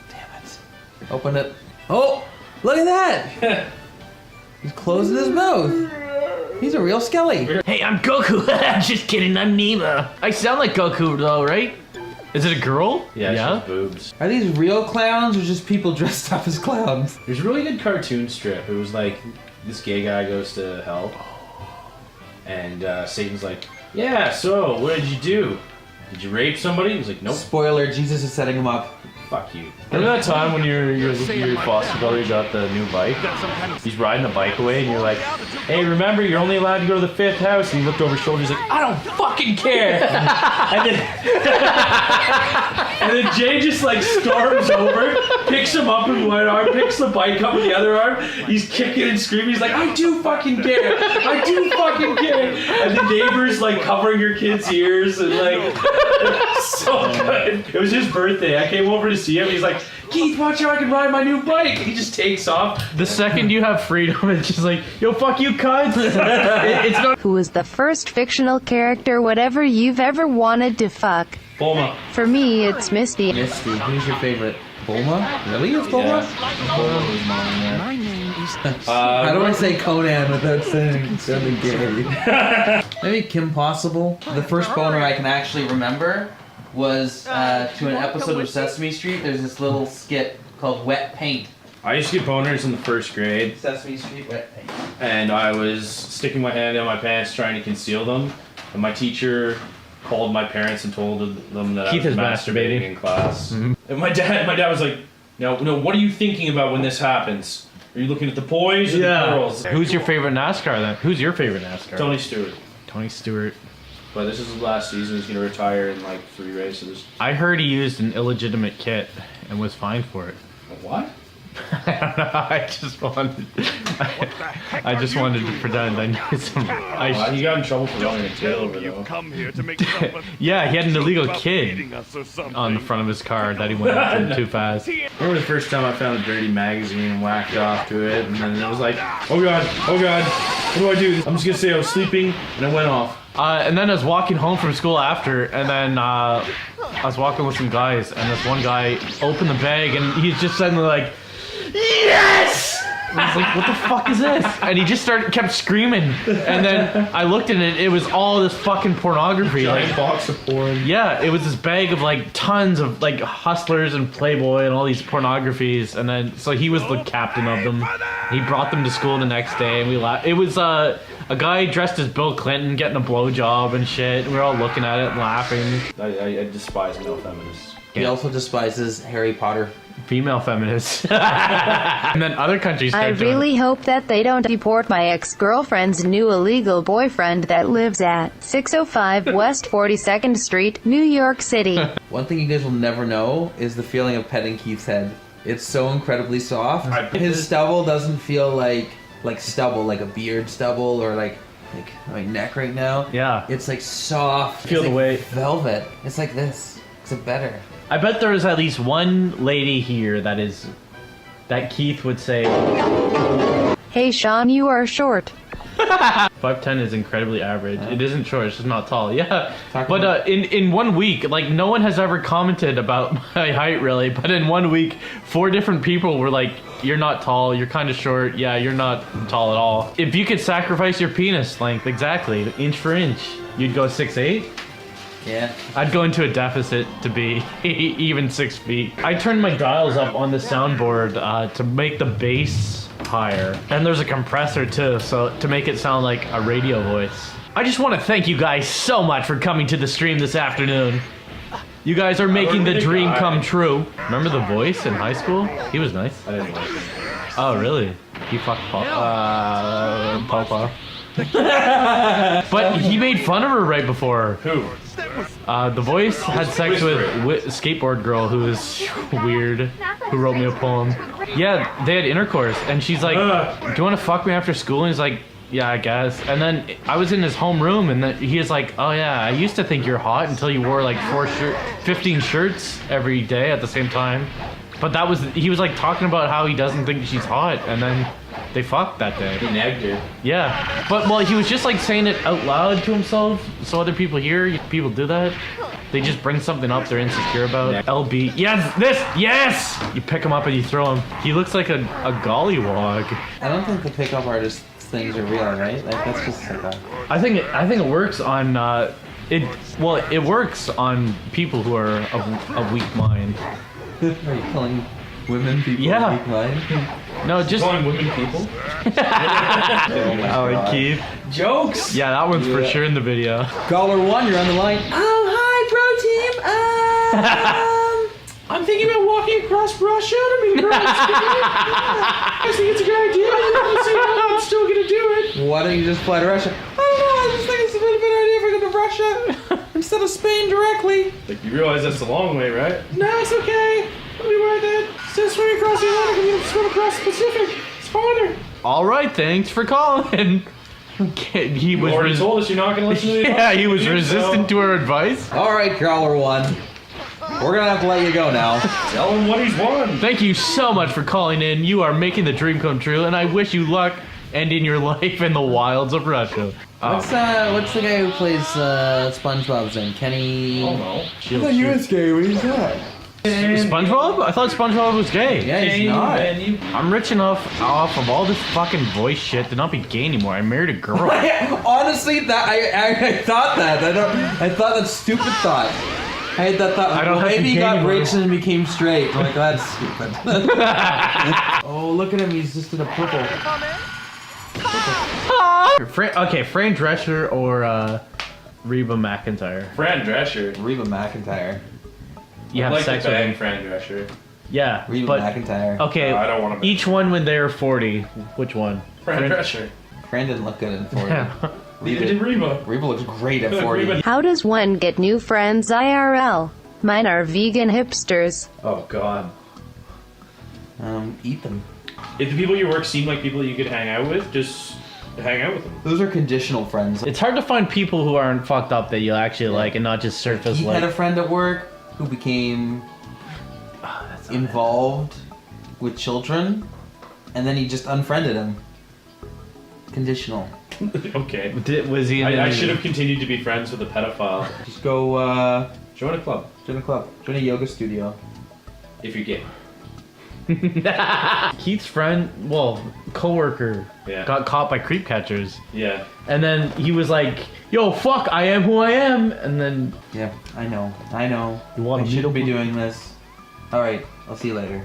Damn it. Open it. Oh! Look at that! He's closing his mouth. He's a real Skelly. Hey, I'm Goku. Just kidding, I'm Nima. I sound like Goku though, right? Is it a girl? Yeah, she has boobs. Are these real clowns or just people dressed up as clowns? There's a really good cartoon strip. It was like, this gay guy goes to hell. And Satan's like, yeah, so, what did you do? Did you rape somebody? He was like, nope. Spoiler, Jesus is setting him up Fuck you. Remember that time when your foster brother got the new bike? He's riding the bike away and you're like, hey, remember, you're only allowed to go to the 5th house. And he looked over his shoulder, he's like, I don't fucking care. and then Jay just like storms over, picks him up in one arm, picks the bike up in the other arm. He's kicking and screaming. He's like, I do fucking care. I do fucking care. And the neighbor's like covering your kid's ears and like, so good. It was his birthday. I came over to see him. He's like, Keith, watch how I can ride my new bike. He just takes off. The second you have freedom, it's just like, yo, fuck you, cunt. It's not. Who was the first fictional character, whatever you've ever wanted to fuck? Bulma. For me, it's Misty. Misty, who's your favorite? Bulma? Really? It's Bulma? My name is. How do I say Conan without sounding gay? Maybe Kim Possible. The first boner I can actually remember was to an episode of Sesame Street. There's this little skit called Wet Paint. I used to get boners in the 1st grade. Sesame Street Wet Paint. And I was sticking my hand in my pants trying to conceal them. And my teacher called my parents and told them that Keith I was is masturbating in class. And my dad was like, no, what are you thinking about when this happens? Are you looking at the boys or the girls? Who's your favorite NASCAR then? Who's your favorite NASCAR? Tony Stewart. Tony Stewart. But this is his last season. He's going to retire in like 3 races. I heard he used an illegitimate kit and was fined for it. What? I don't know. I just wanted to pretend I knew some. He got in trouble for running a tailor though. Yeah, he had an illegal kid on the front of his car that he went into too fast. I remember the first time I found a dirty magazine and whacked off to it, and then it was like, oh god, what do I do? I'm just gonna say I was sleeping, and I went off. And then I was walking home from school after, and then I was walking with some guys, and this one guy opened the bag, and he's just suddenly like, yes! I was like, what the fuck is this? And he just kept screaming. And then I looked at it, it was all this fucking pornography. Giant box of porn. Yeah, it was this bag of like tons of like Hustlers and Playboy and all these pornographies. And then, so he was the captain of them. He brought them to school the next day, and we laughed. It was a guy dressed as Bill Clinton getting a blowjob and shit. We were all looking at it and laughing. I despise male feminists. He also despises Harry Potter. Female feminists. And then other countries. I really hope that they don't deport my ex-girlfriend's new illegal boyfriend that lives at 605 West 42nd Street, New York City. One thing you guys will never know is the feeling of petting Keith's head. It's so incredibly soft. His stubble doesn't feel like stubble, like a beard stubble or like my neck right now. Yeah. It's like soft. Feel the weight. Velvet. It's like this. Except better. I bet there is at least one lady here that Keith would say, Hey Sean, you are short. 5'10" is incredibly average. It isn't short, it's just not tall. Yeah. But in 1 week, like no one has ever commented about my height really, but in 1 week, 4 different people were like, you're not tall, you're kind of short, yeah, you're not tall at all. If you could sacrifice your penis length, exactly, inch for inch, you'd go 6'8"? Yeah. I'd go into a deficit to be even 6 feet. I turned my dials up on the soundboard to make the bass higher. And there's a compressor too, so to make it sound like a radio voice. I just want to thank you guys so much for coming to the stream this afternoon. You guys are making the dream come true. Remember the voice in high school? He was nice. I didn't like him. Oh, really? He fucked Papa. But he made fun of her right before. Who? The voice had sex with skateboard girl who was weird, who wrote me a poem. Yeah, they had intercourse, and she's like, do you want to fuck me after school? And he's like, yeah, I guess. And then I was in his homeroom, and then he was like, oh yeah, I used to think you're hot until you wore like 15 shirts every day at the same time. But he was like talking about how he doesn't think she's hot, and then they fucked that day. He nagged her. Yeah. But, well, he was just like saying it out loud to himself, so other people hear. People do that. They just bring something up they're insecure about. LB. Yes! You pick him up and you throw him. He looks like a gollywog. I don't think the pickup artist things are real, right? Like, that's just like a... I think it works on, it works on people who are of weak mind. Are you calling women people weak mind? No, just calling women people. Oh, Keith. Jokes. Yeah, that one's for sure in the video. Caller 1, you're on the line. Oh, hi, bro team. I'm thinking about walking across Russia to meet a girl. I think it's a good idea. I'm still gonna do it. Why don't you just fly to Russia? I don't know. I just think it's a better idea if I go to Russia instead of Spain directly. Like, you realize that's a long way, right? No, it's okay. It'll be worth it. Instead of swimming across the Atlantic, I'm gonna swim across the Pacific. It's farther. All right, thanks for calling. He was already told us you're not gonna listen to the Yeah, he was resistant to our advice. All right, Growler 1. We're gonna have to let you go now. Tell him what he's won. Thank you so much for calling in. You are making the dream come true, and I wish you luck ending your life in the wilds of Russia. What's the guy who plays SpongeBob's name? Kenny. Oh no. I thought you was gay. What is that? SpongeBob? I thought SpongeBob was gay. Yeah, he's not. I'm rich enough off of all this fucking voice shit to not be gay anymore. I married a girl. Honestly, that I thought that. I thought that stupid thought. I had that thought. I don't well, have to maybe he gay got anymore. rich and became straight. I'm like, oh, that's stupid. Oh, look at him. He's just in a purple. Okay, Fran Drescher or Reba McEntire. Fran Drescher. Reba McEntire. You have I'd like sex to with bang him. Fran Drescher. Yeah, Reba but McEntire. okay. No, I don't want to. Each one when they're 40. Which one? Fran Drescher. Fran didn't look good at 40. Yeah. Neither did Reba. Reba looks great at 40. How does one get new friends IRL? Mine are vegan hipsters. Oh God. Eat them. If the people at your work seem like people you could hang out with, just hang out with them. Those are conditional friends. It's hard to find people who aren't fucked up that you actually like and not just surface He like. had a friend at work who became involved with children, and then he just unfriended him. Conditional. Okay. Was he? I should have continued to be friends with a pedophile. Just go Join a club join a club. Join a yoga studio. if you're gay. Keith's friend, well, coworker, Yeah. got caught by creep catchers, Yeah. and then he was like, "Yo, fuck, I am who I am," and then Yeah, I know. you want I to shouldn't be doing this. Alright, I'll see you later.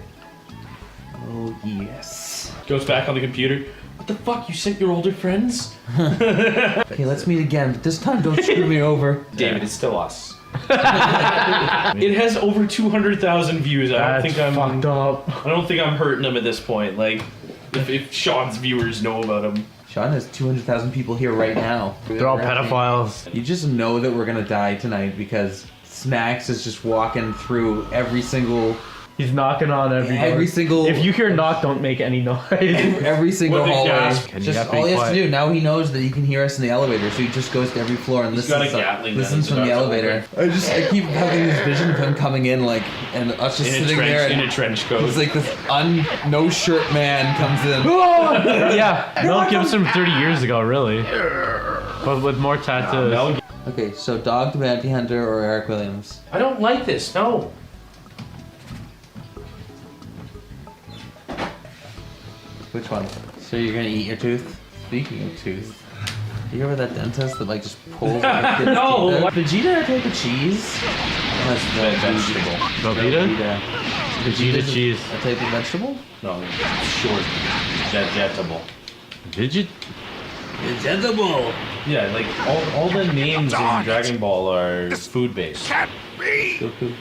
Oh, yes. Goes back on the computer. What the fuck? You sent your older friends? Okay, let's meet again, but this time don't screw me over. David, it's still us. It has over 200,000 views. I don't think I'm fucked up. I don't think I'm hurting him at this point. Like, if Sean's viewers know about him. Sean has 200,000 people here right now. They're all pedophiles. You just know that we're gonna die tonight because Snacks is just walking through every single... He's knocking on every door. Every single... If you hear knock, don't make any noise. Every single What a hallway. gasp. And you Just have to be all he has to quiet. do, now he knows that he can hear us in the elevator, so he just goes to every floor and He's got a listens, Gatling gun. listens He's from the about to elevator. I keep having this vision of him coming in, like, and us just sitting there. in And a trench coat. it's like this no shirt man comes in. Yeah, Mel Gibson 30 years ago, really. But with more tattoos. Okay, so Dog the Bounty Hunter or Eric Williams? I don't like this. No. Which one? So you're gonna eat your tooth? Speaking of tooth, you ever that dentist that like just pulls like the No. Vegeta a type of cheese? That's Vegetable. Velveeta? Vegeta cheese. A type of vegetable? No, short. Vegetable. Digit? Vegetable. Yeah, like all the names in Dragon Ball are food based. Goku.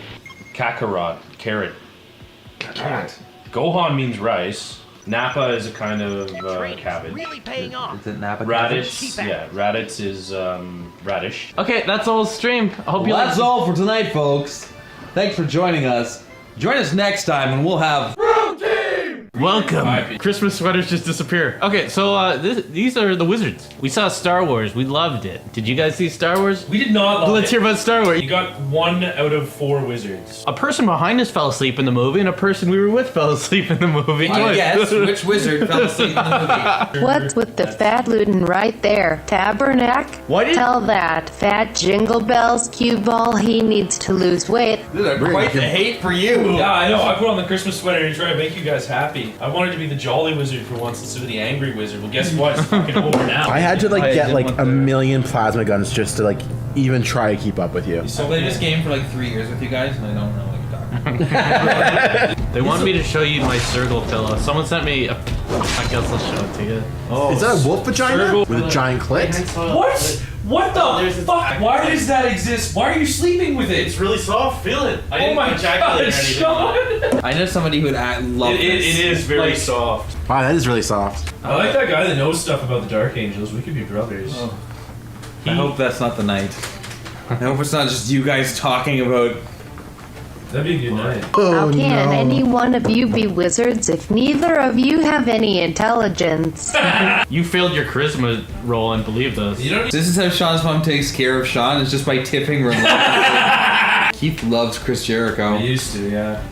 Kakarot, carrot. Gohan means rice. Nappa is a kind of cabbage. Really paying off. Is it Napa? Raditz, yeah, Raditz is radish. Okay, that's all stream. I hope you Well, like. that's all for tonight, folks. Thanks for joining us. Join us next time, and we'll have. Welcome. Christmas sweaters just disappear. Okay, so these are the wizards. We saw Star Wars. We loved it. Did you guys see Star Wars? We did not love Let's it. hear about Star Wars. You got 1 out of 4 wizards. A person behind us fell asleep in the movie, and a person we were with fell asleep in the movie. Yes, which wizard fell asleep in the movie? What's with the fat Luton right there? Tabernac? Why did- Tell that fat Jingle Bells cue ball he needs to lose weight. This is quite the hate for you. Yeah, I know. I put on the Christmas sweater to try to make you guys happy. I wanted to be the jolly wizard for once instead of the angry wizard. Well, guess what? It's fucking over now. I had to like I get didn't like want a the- million plasma guns just to like even try to keep up with you. I played this game for like 3 years with you guys, and I don't know what you're talking about. They want me to show you my circle pillow. Someone sent me a... I guess I'll show it to you. Oh, Is that a wolf vagina Circle- with a giant clit? What? What the fuck? Why does that exist? Why are you sleeping with it? It's really soft. Feel it. I didn't my ejaculate or God, anything. Sean! I know somebody who would love It this. is very Like- soft. Wow, that is really soft. I like that guy that knows stuff about the Dark Angels. We could be brothers. I hope that's not the night. I hope it's not just you guys talking about. That'd be a good night. How can any one of you be wizards if neither of you have any intelligence? You failed your charisma roll and believed us. This is how Sean's mom takes care of Sean, is just by tipping reluctantly. Keith loves Chris Jericho. I used to, yeah.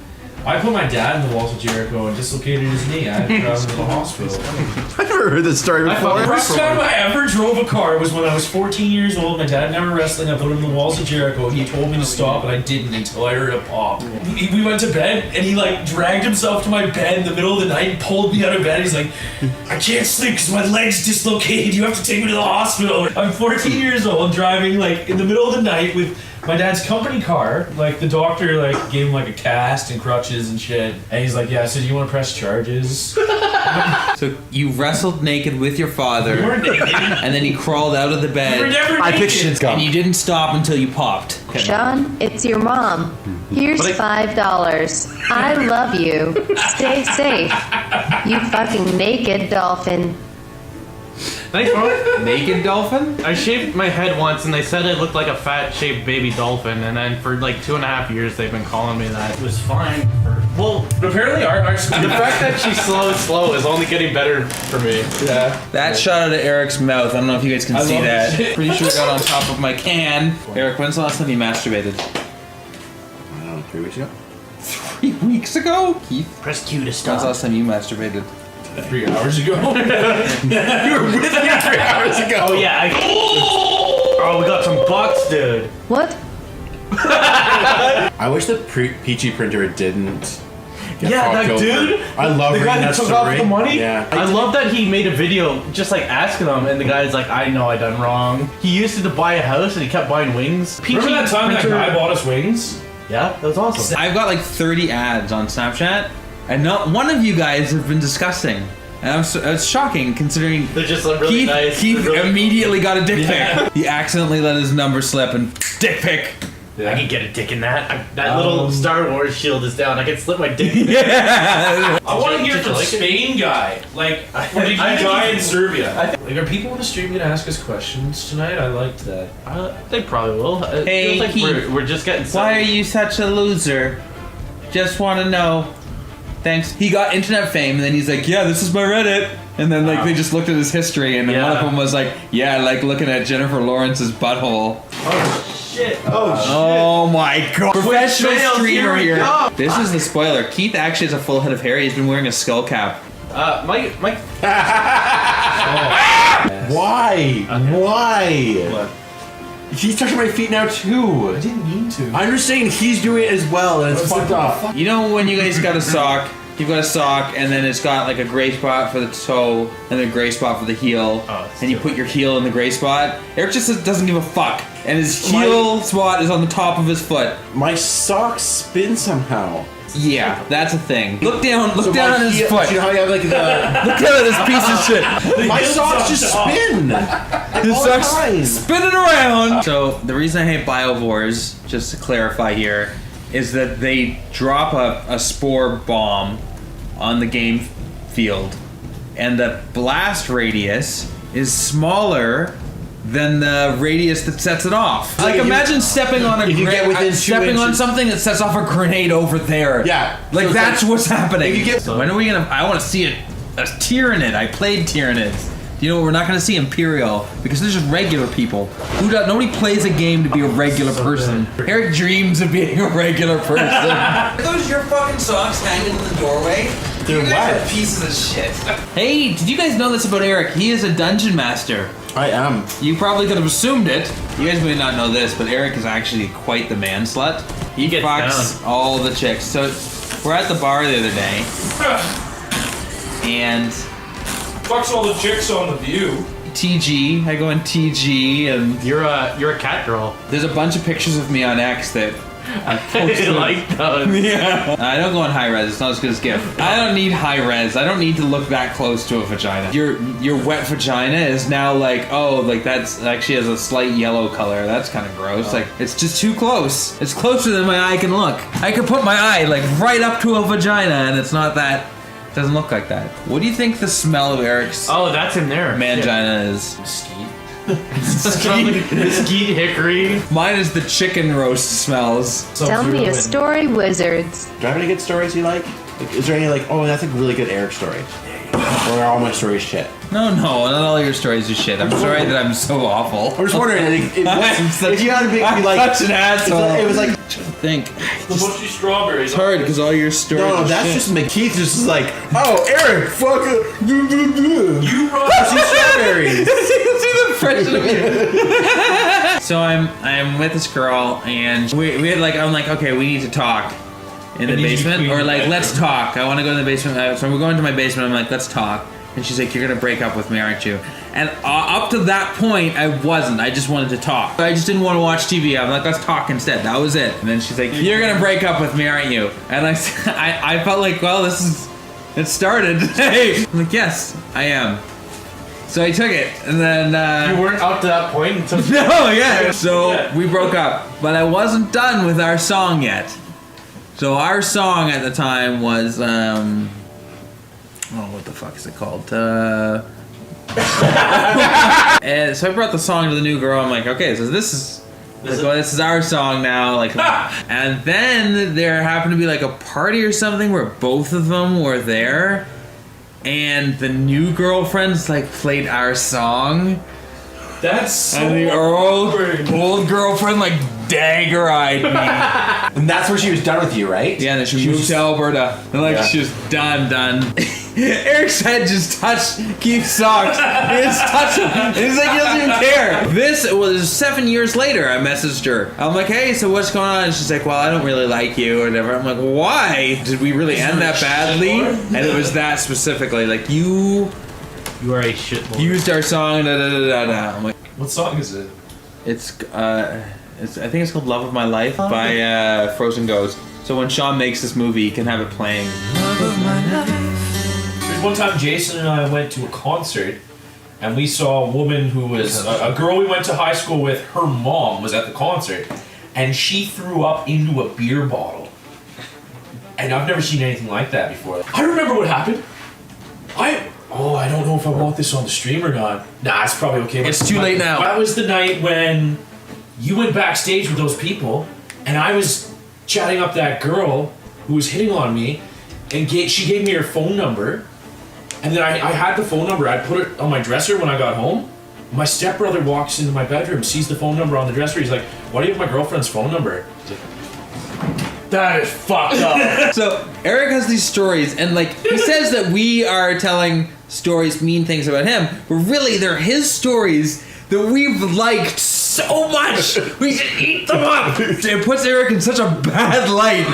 I put my dad in the walls of Jericho and dislocated his knee. I had to drive him to the hospital. I've never heard this story before. The first time I ever drove a car was when I was 14 years old. My dad never wrestling. I put him in the walls of Jericho. He told me to stop, and I didn't until I heard a pop. We went to bed, and he like dragged himself to my bed in the middle of the night and pulled me out of bed. He's like, I can't sleep because my leg's dislocated. You have to take me to the hospital. I'm 14 years old, driving like in the middle of the night with my dad's company car. Like the doctor like gave him like a cast and crutches and shit. And he's like, yeah, so do you want to press charges? So you wrestled naked with your father, We weren't naked. and then he crawled out of the bed. We were never naked. And you didn't stop until you popped. Sean, it's your mom. Here's $5. I love you. Stay safe. You fucking naked dolphin. Thanks, bro. Naked dolphin? I shaved my head once and they said it looked like a fat shaped baby dolphin, and then for like 2.5 years they've been calling me that. It was fine. Well, apparently our the fact that she's slow is only getting better for me. Yeah. That shot out of Eric's mouth, I don't know if you guys can I see love that. this shit. Pretty sure it got on top of my can. Eric, when's the last time you masturbated? I don't know, 3 weeks ago. 3 weeks ago? Keith? Press Q to When's the last time you masturbated? 3 hours ago. You were with me 3 hours ago. Oh yeah. Oh, we got some bucks, dude. What? I wish the Peachy printer didn't. Get Yeah, that fucked over. dude. I love the guy reading that that took story. off the money. Yeah. I love that he made a video just like asking him, and the guy's like, "I know I done wrong." He used it to buy a house, and he kept buying wings. Remember that time that guy bought us wings? Yeah, that was awesome. I've got like 30 ads on Snapchat, and not one of you guys have been disgusting. And it's shocking considering they're just like really Keith, nice. Keith Really- immediately got a dick Yeah. pic. He accidentally let his number slip and dick pic. I can get a dick in that. That little Star Wars shield is down. I can slip my dick in. I want to hear Did you from like it? Spain guy. Like, or did you I think die in he's- Serbia? Like, are people on the stream gonna ask us questions tonight? I liked that. They probably will. It Hey, feels like Keith, we're just getting. Why are you such a loser? Just want to know. Thanks. He got internet fame, and then he's like, "Yeah, this is my Reddit." And then like they just looked at his history, and then one of them was like, "Yeah, I like looking at Jennifer Lawrence's butthole." Shit. Oh my god. Professional fails, streamer here we here. go. This is the spoiler. Keith actually has a full head of hair. He's been wearing a skull cap. Mike. Why? Why? What? He's touching my feet now too. I didn't mean to. I'm just saying he's doing it as well, and it's fucked up. You know when you guys got a sock, you've got a sock, and then it's got like a gray spot for the toe, and a gray spot for the heel, and you put your heel in the gray spot. Eric just doesn't give a fuck, and his heel spot is on the top of his foot. My socks spin somehow. Yeah, that's a thing. Look down on his foot. Do you know how you have like the? Look down at this piece of shit. My socks just spin. His all socks the time. spinning around. So the reason I hate biovores, just to clarify here, is that they drop a spore bomb on the game field, and the blast radius is smaller than the radius that sets it off. Like imagine stepping on if you get within 2 stepping on inches. something that sets off a grenade over there. Yeah. Like So that's it's what's happening. if you get- When are we gonna? I want to see a Tyranid. I played Tyranids. You know, we're not gonna see Imperial because they're just regular people. Nobody plays a game to be a regular person. Eric dreams of being a regular person. Are those your fucking socks hanging in the doorway? They're you guys wet. are pieces of shit. Hey, did you guys know this about Eric? He is a dungeon master. I am. You probably could have assumed it. You guys may not know this, but Eric is actually quite the man slut. He gets fucks down. all the chicks. So we're at the bar the other day, and Fucks all the chicks on the View. I go in TG, and You're a cat girl. there's a bunch of pictures of me on X that I posted. like those. Yeah. I don't go on high res. It's not as good as GIF. I don't need high res. I don't need to look that close to a vagina. Your wet vagina is now like, oh, like that's actually has a slight yellow color. That's kind of gross. Like it's just too close. It's closer than my eye can look. I could put my eye like right up to a vagina, and it's not that. It doesn't look like that. What do you think the smell of Eric's? Oh, that's in there. Mangina is. Mesquite hickory. Mine is the chicken roast smells. Tell me a story, wizards. Do I have any good stories you like? Is there any like, oh, that's a really good Eric story? Or are all my stories shit? No, not all your stories are shit. I'm sorry that I'm so awful. I'm just wondering if you had to be like such an asshole. It was like think. The mushy strawberries. It's hard because all your stories. No, that's shit. just McKeith just is like, oh, Eric, fuck it. You brought strawberries. So I'm with this girl and we had like I'm like, okay, we need to talk in the basement, or like let's talk. I want to go in the basement. So we're going to my basement. I'm like, let's talk. And she's like, you're gonna break up with me, aren't you? And up to that point, I wasn't. I just wanted to talk. I just didn't want to watch TV. I'm like, let's talk instead. That was it. And then she's like, you're gonna break up with me, aren't you? And I felt like, well, it started. Hey, I'm like, yes, I am. So I took it, and then you weren't up to that point until no, yeah. So we broke up, but I wasn't done with our song yet. So our song at the time was what the fuck is it called? And so I brought the song to the new girl. I'm like, okay, so this is our song now. Like, and then there happened to be like a party or something where both of them were there, and the new girlfriends like played our song. That's so and the old girlfriend like dagger-eyed me. And that's where she was done with you, right? Yeah, and then she moved to Alberta. And like she was done. Eric's head just touched Keith's socks. He just touched him. And he's like, he doesn't even care. This was 7 years later. I messaged her. I'm like, hey, so what's going on? And she's like, well, I don't really like you or whatever. I'm like, why? Did we really end that badly? And it was that specifically. Like, you are a shitlord. Used our song, da-da-da-da-da. I'm like, what song is it? It's I think it's called Love of My Life by Frozen Ghost. So when Sean makes this movie, he can have it playing. There's one time Jason and I went to a concert, and we saw a woman who was a girl we went to high school with. Her mom was at the concert, and she threw up into a beer bottle. And I've never seen anything like that before. I remember what happened. I don't know if I want this on the stream or not. Nah, it's probably okay. It's too late now. That was the night when you went backstage with those people, and I was chatting up that girl who was hitting on me, and she gave me her phone number, and then I had the phone number. I put it on my dresser when I got home. My stepbrother walks into my bedroom, sees the phone number on the dresser. He's like, why do you have my girlfriend's phone number? He's like, that is fucked up. So Eric has these stories, and like he says that we are telling stories, mean things about him, but really they're his stories that we've liked so much we should eat them up. It puts Eric in such a bad light.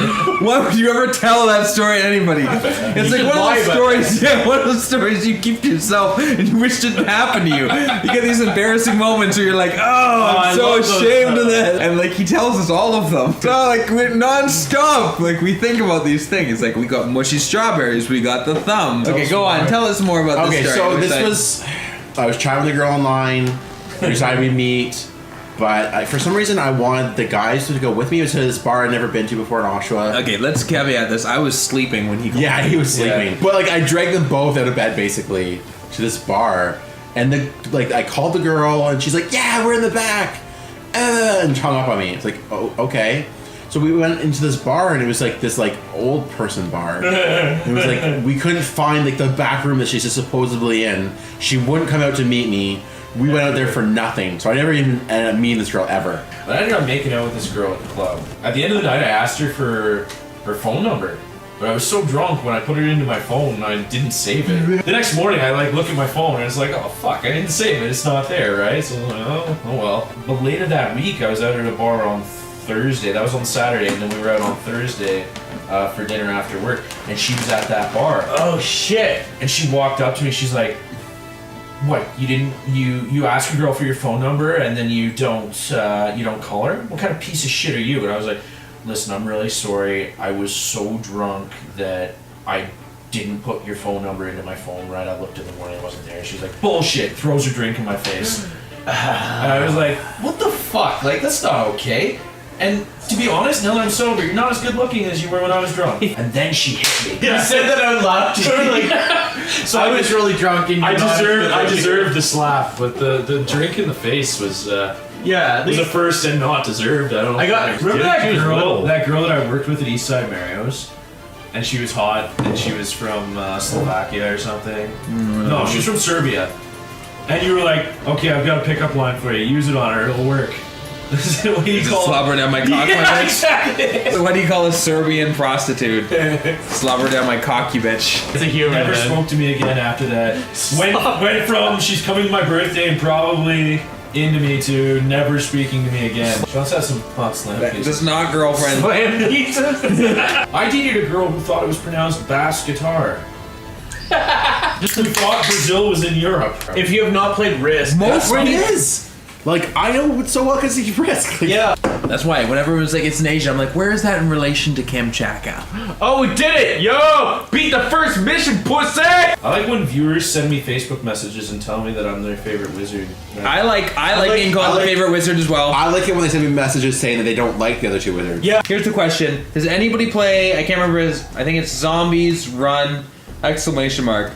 Why would you ever tell that story to anybody? It's like one of those stories. Yeah, one of those stories you keep to yourself and you wish didn't happen to you. You get these embarrassing moments where you're like, I'm so ashamed of that. And like he tells us all of them. So like we're non-stop. Like we think about these things. Like we got mushy strawberries. We got the thumb. Okay, go on. Tell us more about this story. Okay, so I was chatting with a girl online. We decided we'd meet. But for some reason, I wanted the guys to go with me. It was to this bar I'd never been to before in Oshawa. Okay, let's caveat this. I was sleeping when he called Yeah, he was sleeping. Yeah. But like, I dragged them both out of bed basically to this bar, and I called the girl, and she's like, "Yeah, we're in the back," and hung up on me. It's like, oh, okay. So we went into this bar, and it was like this old person bar. It was like we couldn't find the back room that she's supposedly in. She wouldn't come out to meet me. We went out there for nothing, so I never even ended up meeting this girl ever. But I ended up making out with this girl at the club. At the end of the night, I asked her for her phone number, but I was so drunk when I put it into my phone, I didn't save it. The next morning, I look at my phone, and it's like, oh fuck, I didn't save it. It's not there, right? So I'm like, oh well. But later that week, I was out at a bar on Thursday. That was on Saturday, and then we were out on Thursday for dinner after work, and she was at that bar. Oh shit! And she walked up to me. She's like, what, you ask a girl for your phone number and then you don't call her? What kind of piece of shit are you? And I was like, listen, I'm really sorry. I was so drunk that I didn't put your phone number into my phone right. I looked in the morning, I wasn't there. She's like, bullshit, throws her drink in my face. And I was like, what the fuck? Like, that's not okay. And to be honest, now that I'm sober, you're not as good looking as you were when I was drunk. And then she hit me. You said that out loud. So I was really drunk and I deserved the slap, but the drink in the face was was a first and not deserved. I don't know. Remember that girl that I worked with at Eastside Mario's? And she was hot, and she was from Slovakia or something. No, she was from Serbia. And you were like, okay, I've got a pickup line for you. Use it on her, it'll work. This is what you call slobber down my cock. Yeah, exactly. So what do you call a Serbian prostitute? Slobber down my cock, you bitch. It's a humor. Never spoke to me again after that. Went from she's coming to my birthday and probably into me to never speaking to me again. She also has some hot slam pieces. This is not girlfriend. Slam pieces. I dated a girl who thought it was pronounced bass guitar. Just who thought Brazil was in Europe. If you have not played Risk, Most it is. Like, I know it so well because he's Risk. Yeah. That's why whenever it was like it's in Asia, I'm like, where is that in relation to Kamchatka? Oh, we did it! Yo! Beat the first mission, pussy! I like when viewers send me Facebook messages and tell me that I'm their favorite wizard. I like being called the favorite wizard as well. I like it when they send me messages saying that they don't like the other two wizards. Yeah. Here's the question: does anybody play? I can't remember his. I think it's Zombies Run! Exclamation mark.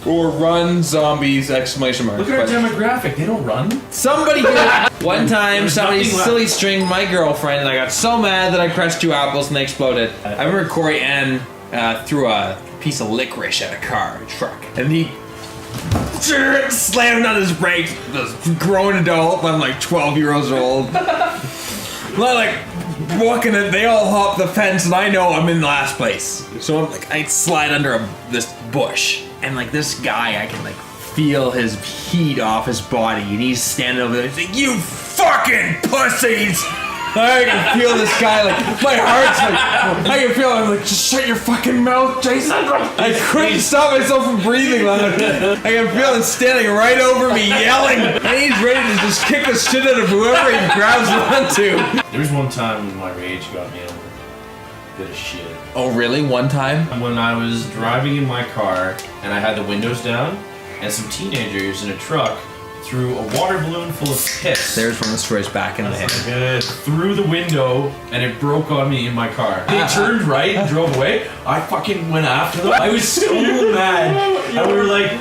Or Run Zombies! Exclamation mark. Look at our demographic. They don't run. Somebody here. One time, There's somebody nothing left. silly stringed my girlfriend, and I got so mad that I crushed 2 apples and they exploded. I remember Corey N threw a piece of licorice at a truck, and he slammed on his brakes. This grown adult, I'm like 12 years old. Like walking it, they all hop the fence, and I know I'm in last place. So I'm like, I slide under this bush, and like this guy, I can like feel his heat off his body, and he's standing over there. He's like, "You fucking pussies!" I can feel this guy, like, my heart's like, I can feel him like, just shut your fucking mouth, Jason. I couldn't stop myself from breathing. I can feel him standing right over me, yelling, and he's ready to just kick the shit out of whoever he grabs onto. There was one time when my rage got me in a bit of shit. Oh, really? One time? When I was driving in my car and I had the windows down, and some teenagers in a truck threw a water balloon full of piss. There's one of the stories back in the day. Through the window, and it broke on me in my car. They turned right and drove away. I fucking went after them. I was so mad. And we were like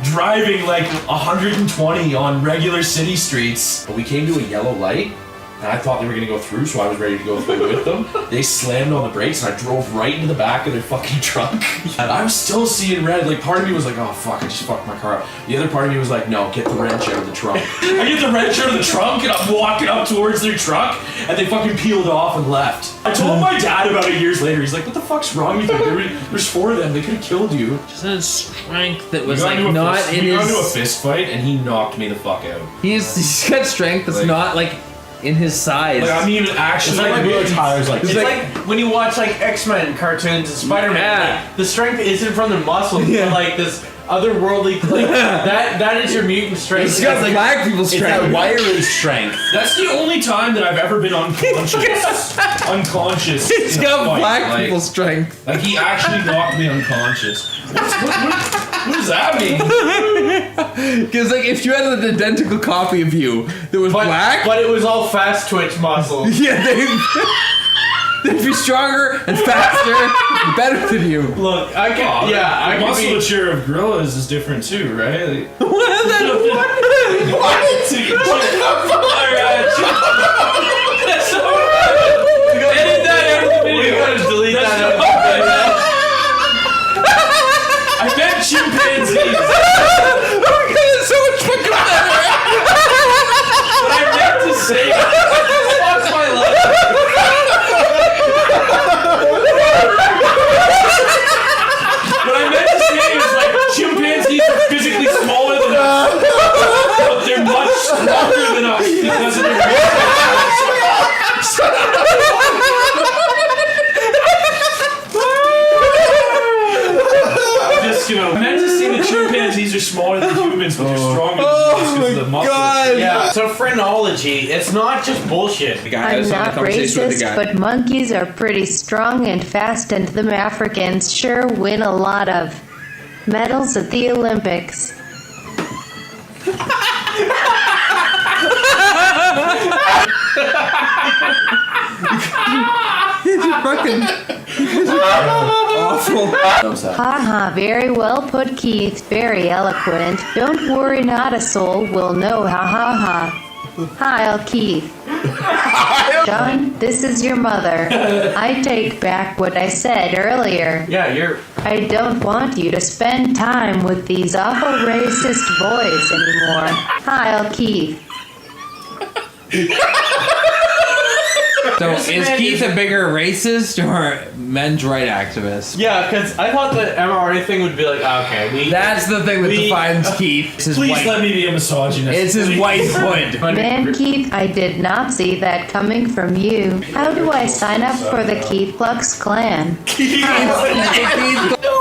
driving like 120 on regular city streets. But we came to a yellow light, and I thought they were gonna go through, so I was ready to go through with them. They slammed on the brakes, and I drove right into the back of their fucking truck. And I was still seeing red. Like, part of me was like, oh fuck, I just fucked my car up. The other part of me was like, no, get the wrench out of the trunk. I get the wrench out of the trunk, and I'm walking up towards their truck, and they fucking peeled off and left. I told my dad about it years later. He's like, what the fuck's wrong with you? There's 4 of them. They could have killed you. Just a strength that was We like got into a not fist- in we got his. into a fist fight, and he knocked me the fuck out. He's got strength that's Like- not like in his size. Like, I mean, actually, It's like really tires like It's like when you watch like X-Men cartoons and Spider-Man. Yeah. Like, the strength isn't from the muscles, Yeah. but like this otherworldly. Like that is your mutant strength. It's got like black people's It's that strength. wiry strength. That's the only time that I've ever been unconscious. Unconscious. He's in a got fight. black Like- people's strength. Like, he actually knocked me unconscious. What does that mean? Because like if you had an identical copy of you that was black, but it was all fast twitch muscles. yeah, they'd be stronger and faster and better than you. Look, I can. The I can be. musculature of gorillas is different too, right? Like, What the Edit that out of the video. We gotta delete that out of the video. I meant chimpanzees. Oh my god, it's so much fucking better. What I meant to say. Fuck my life. What I meant to say is like chimpanzees are physically smaller than us. It's a phrenology. It's not just bullshit. I'm not racist, but monkeys are pretty strong and fast, and them Africans sure win a lot of medals at the Olympics. Awful. Haha, very well put, Keith. Very eloquent. Don't worry, not a soul will know. Ha ha ha. Heil, Keith. John, this is your mother. I take back what I said earlier. Yeah, I don't want you to spend time with these awful racist boys anymore. Heil, Keith. So is Keith a bigger racist or men's right activist? Yeah, because I thought the MRA thing would be like, okay, that's the thing that defines Keith. Please let me be a misogynist. It's his white hood. Man, Keith, I did not see that coming from you. How do I sign up for the Keith Lux clan?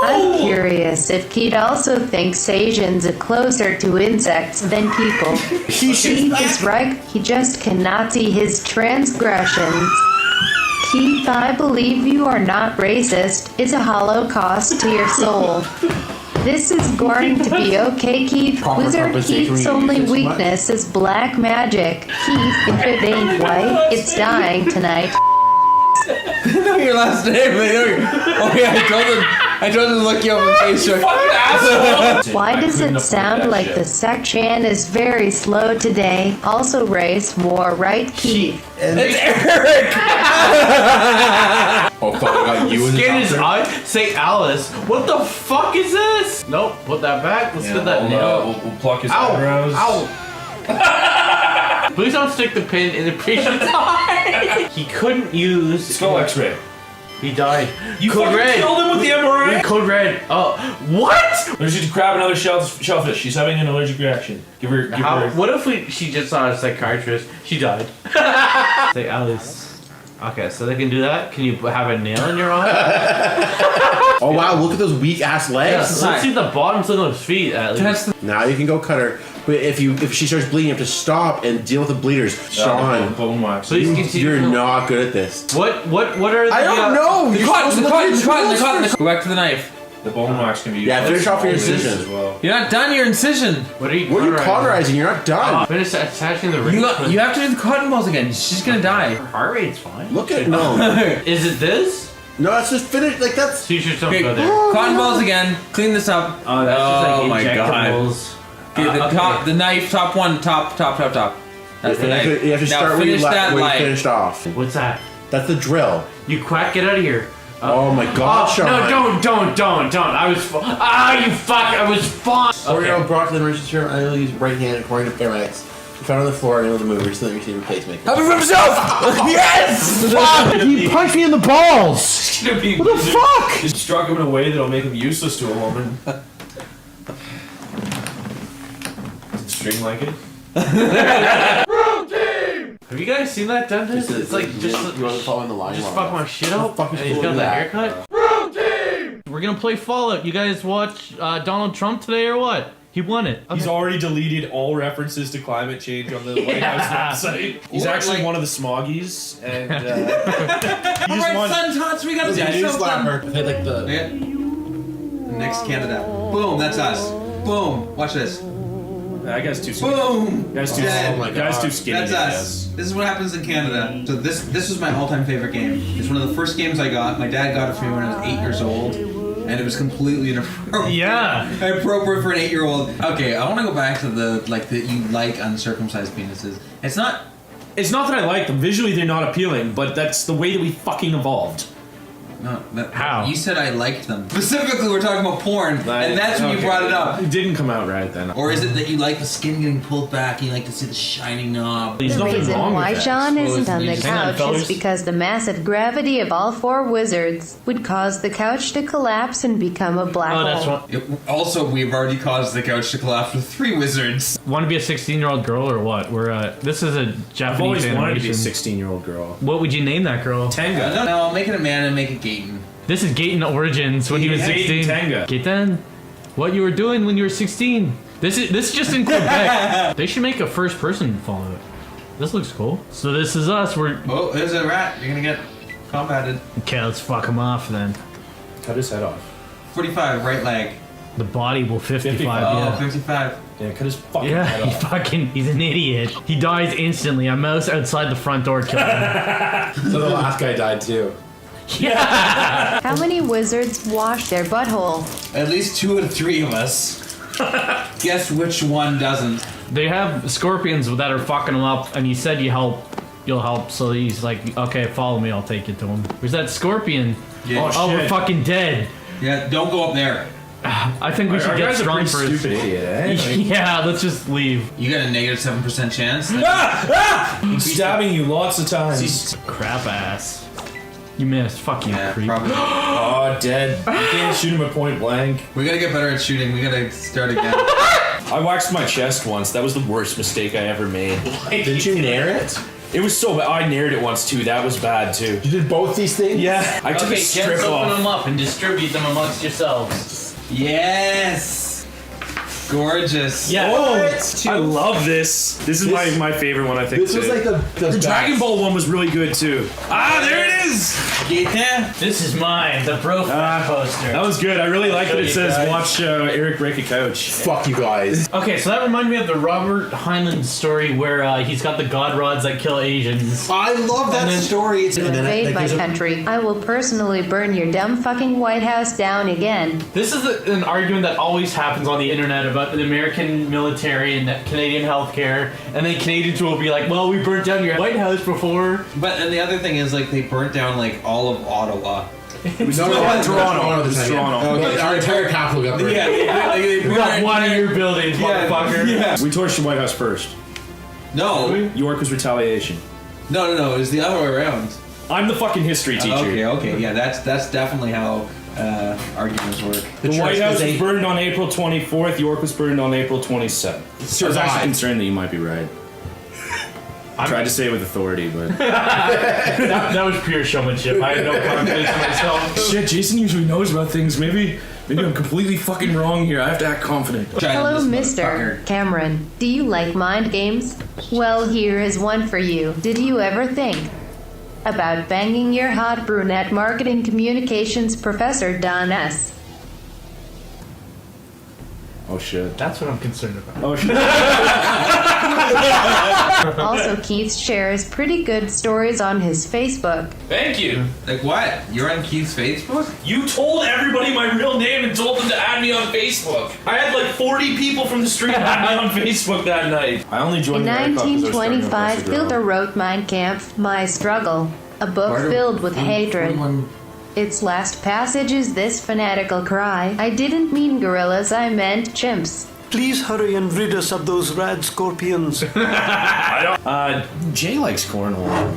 I'm curious if Keith also thinks Asians are closer to insects than people. Keith is right. He just cannot see his transgressions. Keith, I believe you are not racist. It's a holocaust to your soul. This is going to be okay, Keith. Wizard Keith's only weakness is black magic. Keith, if it ain't white, it's dying tonight. I know your last name. Oh yeah, I told him to look you up on Facebook. Why does it sound like the section is very slow today? Also raise more, right, Keith? It's Eric! Oh fuck, I got you in Skin the his eye. Say Alice. What the fuck is this? Nope. Put that back. Let's get that nail. We'll pluck his Ow. eyebrows. Ow. Please don't stick the pin in the patient's eye. He couldn't use Skull X-ray. He died. You Code fucking Red. killed him with the MRI? Code Red. Oh, what? Allergic to crab and other shellfish. She's having an allergic reaction. Give her. What if she just saw a psychiatrist? She died. Say Alice. Okay, so they can do that. Can you have a nail in your eye? Oh wow, look at those weak ass legs. Yeah, let's see the bottoms of those feet at least. Now you can go cut her. But if she starts bleeding, you have to stop and deal with the bleeders. Sean, so you're not good at this. What are the, I don't know. The cotton. Go back to the knife. The bone wax can be used. Yeah, finish off your incision as well. You're not done your incision. What are you cauterizing? You're not done. Finish attaching the ring. You have to do the cotton balls again. She's gonna die. Her heart rate's fine. Look at no. Is it this? No, that's just finish. Like that's. So you should don't Okay, go there. cotton balls again. Clean this up. Oh, that's just like my injectables. Okay, the top, the knife, top one, top. That's the knife. You have to start now where you finish finished off. What's that? That's the drill. You quack, get out of here. Oh my God, Sean. No, don't. I was you fuck, I was fine. 4-year-old Brock in emergency room. I only use right hand according to paramedics. He found on the floor, unable to move. Recently received a pacemaker. Help him from himself! Yes! Fuck! He punched me in the balls! What the fuck? Just struck him in a way that'll make him useless to a woman. String like it? Have you guys seen that dentist? It's like just you want to follow in the line. Just fuck my shit up. Fuck And he's got that haircut. We're gonna play Fallout. You guys watch Donald Trump today or what? He won it. He's already deleted all references to climate change on the White House website. He's actually one of the smoggies, and he just won. Sun Tots, we gotta Yeah, do news something. They like the next Canada. Boom, that's us. Boom, watch this. That guy's too skinny. Boom! Guy's too, Dead. guy's too skinny. That's us. This is what happens in Canada. So this was my all-time favorite game. It's one of the first games I got. My dad got it for me when I was 8 years old, and it was completely inappropriate. Yeah. Inappropriate for an 8-year-old. Okay, I want to go back to the that you like uncircumcised penises. It's not that I like them. Visually, they're not appealing, but that's the way that we fucking evolved. No, how? You said I liked them. Specifically, we're talking about porn, and that's when you brought it up. It didn't come out right then. Or is it that you like the skin getting pulled back and you like to see the shining knob? The reason why John isn't on the couch is because the massive gravity of all 4 wizards would cause the couch to collapse and become a black hole. Also, we've already caused the couch to collapse with 3 wizards. Want to be a 16-year-old girl or what? This is a Japanese I've always animation. wanted to be a 16-year-old girl. What would you name that girl? Tenga. No, make it a man and make it Gaten. This is Gaten Origins when he was 16. Tenga. Gaten, what you were doing when you were 16? This is just in Quebec. They should make a first-person Fallout. This looks cool. So this is us. Oh, there's a rat. You're gonna get combated. Okay, let's fuck him off then. Cut his head off. 45, right leg. The body will 55. 55. Yeah. Oh, 55. Yeah, cut his fucking Yeah, head off. he's an idiot. He dies instantly. A mouse outside the front door killed him. So the last guy died too. Yeah. How many wizards wash their butthole? At least 2 out of 3 of us. Guess which one doesn't. They have scorpions that are fucking him up, and he said you'll help. So he's like, okay, follow me. I'll take you to him. Where's that scorpion? Yeah. Oh, we're shit. fucking dead. Yeah, don't go up there. I think we should get strong for stupid idiot, eh? Yeah, let's just leave. You got a negative 7% chance. I'm stabbing you lots of times. Crap ass. You missed. Fuck you, creep. Probably. Oh, dead. You can't shoot him at point blank. We gotta get better at shooting. We gotta start again. I waxed my chest once. That was the worst mistake I ever made. Didn't you nair it? It was so bad. I nared it once too. That was bad too. You did both these things? Yeah. I took a strip gents, open off. them up and distribute them amongst yourselves. Yes! Gorgeous. Yeah. Oh, I love this. This is my favorite one, I think. This was like the Dragon Ball one was really good too. Ah, there it is. Yeah. This is mine, the Bro poster. That was good. I really like that it says guys. watch Eric break a couch. Fuck you guys. Okay, so that reminded me of the Robert Heinlein story where he's got the god rods that kill Asians. I love that story. To invade my country, I will personally burn your dumb fucking White House down again. This is an argument that always happens on the internet about the American military and Canadian healthcare, and then Canadians will be like, well, we burnt down your White House before. But and the other thing is, like, they burnt down like all of Ottawa. Toronto. Okay, our entire capital got burned. Yeah, they We got one of your buildings, Yeah, motherfucker. yeah. We torched the White House first. No, York was retaliation. no, it was the other way around. I'm the fucking history teacher. Okay, yeah, that's definitely how arguments work. The White House was burned on April 24th. York was burned on April 27th. I was actually concerned that you might be right. I tried to say it with authority, but that was pure showmanship. I had no confidence in myself. Shit, Jason usually knows about things. Maybe I'm completely fucking wrong here. I have to act confident. Hello, Mr. Cameron. Do you like mind games? Well, here is one for you. Did you ever think about banging your hot brunette marketing communications professor, Don S? Oh shit. That's what I'm concerned about. Oh shit. Also, Keith shares pretty good stories on his Facebook. Thank you. Like what? You're on Keith's Facebook? You told everybody my real name and told them to add me on Facebook. I had like 40 people from the street add me on Facebook that night. I only In joined the Red Cup 'cause I was starting to 1925, impress a girl. Hilda wrote Mein Kampf, My Struggle, a book filled with hatred. Its last passage is this fanatical cry: I didn't mean gorillas, I meant chimps. Please hurry and rid us of those rad scorpions. Jay likes cornhole.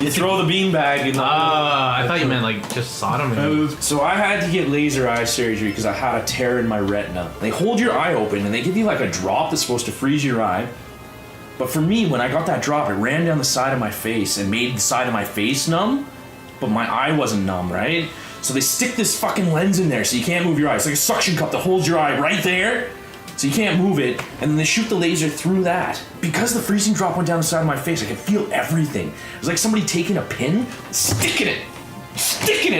You throw the beanbag in the. I thought you meant like just sodomy. So I had to get laser eye surgery because I had a tear in my retina. They hold your eye open and they give you like a drop that's supposed to freeze your eye. But for me, when I got that drop, it ran down the side of my face and made the side of my face numb. But my eye wasn't numb, right? So they stick this fucking lens in there so you can't move your eye. It's like a suction cup that holds your eye right there. So you can't move it, and then they shoot the laser through that. Because the freezing drop went down the side of my face, I could feel everything. It was like somebody taking a pin, sticking it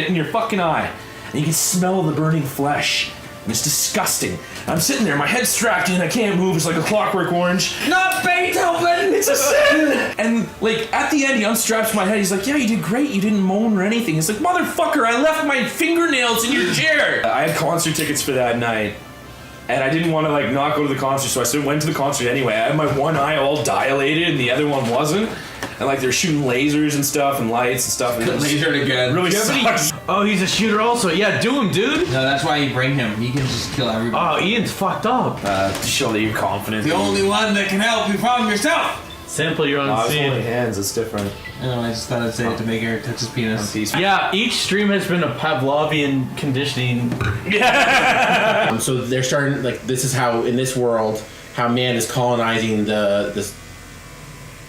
in your fucking eye. And you can smell the burning flesh. And it's disgusting. I'm sitting there, my head's strapped in, I can't move, it's like a Clockwork Orange. Not Beethoven! It's a sin! And like, at the end, he unstraps my head, he's like, yeah, you did great, you didn't moan or anything. He's like, motherfucker, I left my fingernails in your chair! I had concert tickets for that night. And I didn't want to like not go to the concert, so I still went to the concert anyway. I had my one eye all dilated and the other one wasn't. And like they're shooting lasers and stuff and lights and stuff. And Lasered again. Really sucks. Oh, he's a shooter also. Yeah, do him, dude. No, that's why you bring him. He can just kill everybody. Oh, Ian's fucked up. To show that you're confident. The only one that can help you from yourself. Simple, you're on it's scene. only hands, it's different. No, I just thought I'd say it to make Eric touch his penis. Yeah, each stream has been a Pavlovian conditioning. Yeah. So they're starting like this is how in this world how man is colonizing this.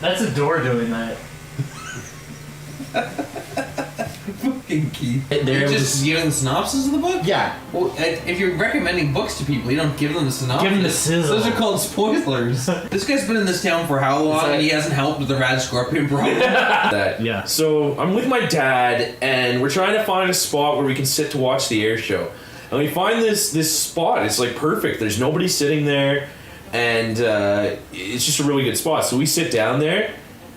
That's a door doing that. Fucking Keith. There You're was- just giving the synopsis of the book? Yeah. Well, if you're recommending books to people, you don't give them the synopsis. Give them the sizzle. Those are called spoilers. This guy's been in this town for how long, and he hasn't helped with the rad scorpion problem? That. Yeah. So I'm with my dad, and we're trying to find a spot where we can sit to watch the air show. And we find this spot. It's like perfect. There's nobody sitting there, and it's just a really good spot. So we sit down there,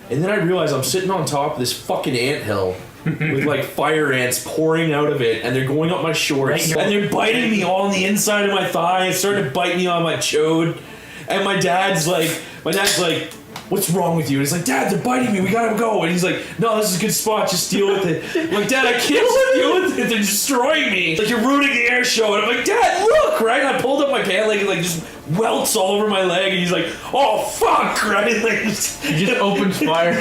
and then I realize I'm sitting on top of this fucking anthill with like fire ants pouring out of it, and they're going up my shorts, and they're biting me all on the inside of my thigh. It's starting to bite me on my chode, and my dad's like, what's wrong with you? And he's like, Dad, they're biting me, we gotta go. And he's like, no, this is a good spot, just deal with it. I'm like, Dad, I can't just deal with it, they're destroying me. Like, you're ruining the air show. And I'm like, Dad, look, right? And I pulled up my pant leg and like just welts all over my leg, and he's like, oh fuck, right? Like, He just opens fire.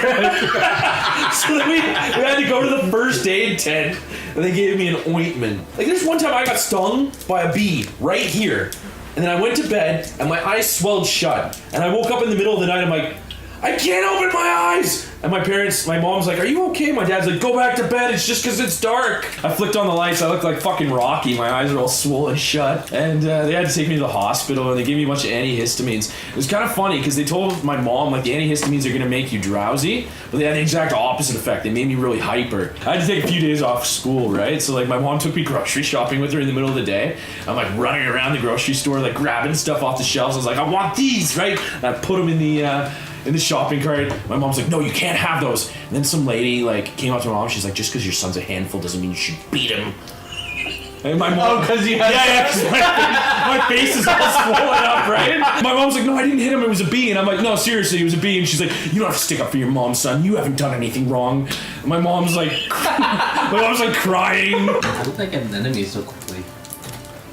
so then we had to go to the first aid tent, and they gave me an ointment. Like, there's one time I got stung by a bee right here, and then I went to bed, and my eyes swelled shut, and I woke up in the middle of the night, I'm like, I can't open my eyes! And my mom's like, are you okay? My dad's like, go back to bed, it's just because it's dark. I flicked on the lights, I looked like fucking Rocky, my eyes are all swollen shut. And they had to take me to the hospital, and they gave me a bunch of antihistamines. It was kind of funny, because they told my mom, like, the antihistamines are going to make you drowsy, but they had the exact opposite effect. They made me really hyper. I had to take a few days off school, right? So, like, my mom took me grocery shopping with her in the middle of the day. I'm, like, running around the grocery store, like, grabbing stuff off the shelves. I was like, I want these, right? And I put them in the shopping cart. My mom's like, no, you can't have those. And then some lady like came up to my mom. She's like, just because your son's a handful doesn't mean you should beat him. And my mom, because you had my face is all swollen up, right? My mom's like, no, I didn't hit him. It was a bee. And I'm like, no, seriously, it was a bee. And she's like, you don't have to stick up for your mom, son. You haven't done anything wrong. And my mom's like, crying. How did I get an enemy so quickly?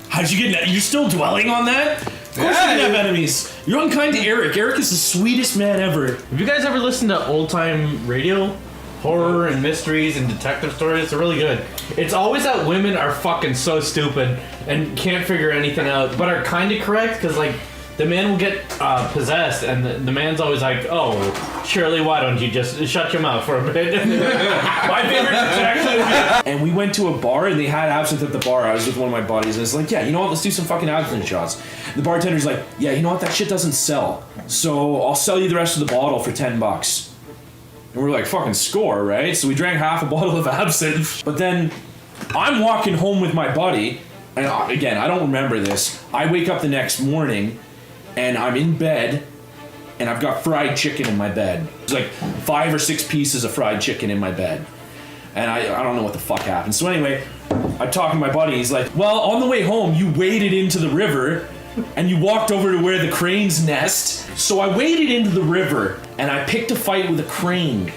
How did you get? You're still dwelling on that? Of course you didn't have enemies. You're unkind to Eric. Eric is the sweetest man ever. Have you guys ever listened to old time radio? Horror and mysteries and detective stories? It's really good. It's always that women are fucking so stupid and can't figure anything out, but are kind of correct, because like the man will get possessed, and the man's always like, oh, Shirley, why don't you just shut your mouth for a bit? My favorite detective. And we went to a bar, and they had absinthe at the bar. I was with one of my buddies, and it's like, yeah, you know what, let's do some fucking absinthe shots. The bartender's like, yeah, you know what, that shit doesn't sell, so I'll sell you the rest of the bottle for $10. And we're like, fucking score, right? So we drank half a bottle of absinthe. But then I'm walking home with my buddy, and again, I don't remember this. I wake up the next morning, and I'm in bed, and I've got fried chicken in my bed. There's like 5 or 6 pieces of fried chicken in my bed. And I don't know what the fuck happened. So anyway, I'm talking to my buddy. He's like, well, on the way home, you waded into the river, and you walked over to where the cranes nest. So I waded into the river, and I picked a fight with a crane.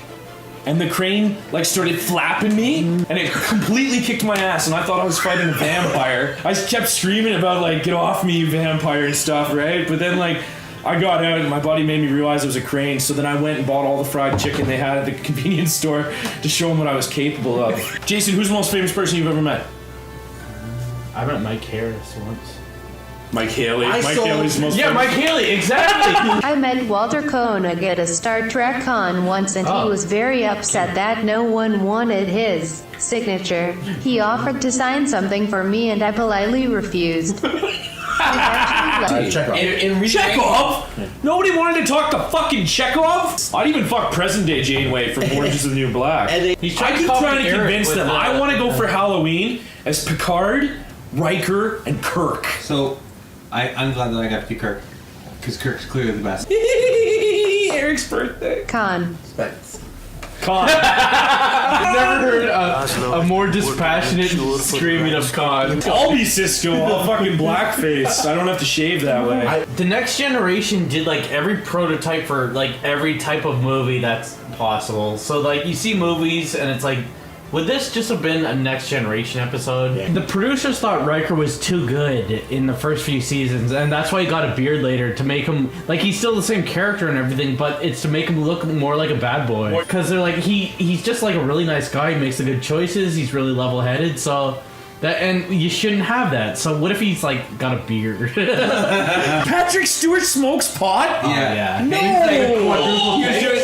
And the crane, like, started flapping me, and it completely kicked my ass, and I thought I was fighting a vampire. I kept screaming about, like, get off me, you vampire, and stuff, right? But then, like, I got out, and my buddy made me realize it was a crane, so then I went and bought all the fried chicken they had at the convenience store to show them what I was capable of. Jason, who's the most famous person you've ever met? I met Mike Harris once. Mike Haley. Mike Haley's the most famous. Mike Haley, exactly. I met Walter Koenig at a Star Trek con once, and he was very upset that no one wanted his signature. He offered to sign something for me, and I politely refused. Chekhov? Nobody wanted to talk to fucking Chekhov? I'd even fuck present day Janeway from Orange is the New Black. I keep trying to convince them. I want to go for Halloween as Picard, Riker, and Kirk. So, I'm glad that I got to pick Kirk, because Kirk's clearly the best. Eric's birthday. Con. Con. I've never heard a more dispassionate screaming of Con. I'll be Cisco. I'll fucking blackface. I don't have to shave that way. The Next Generation did like every prototype for like every type of movie that's possible. So like you see movies and it's like, would this just have been a Next Generation episode? Yeah. The producers thought Riker was too good in the first few seasons, and that's why he got a beard later, to make him, like, he's still the same character and everything, but it's to make him look more like a bad boy. Because they're like, he's just like a really nice guy, he makes the good choices, he's really level-headed, so... and you shouldn't have that. So what if he's like got a beard? Patrick Stewart smokes pot? Yeah. No!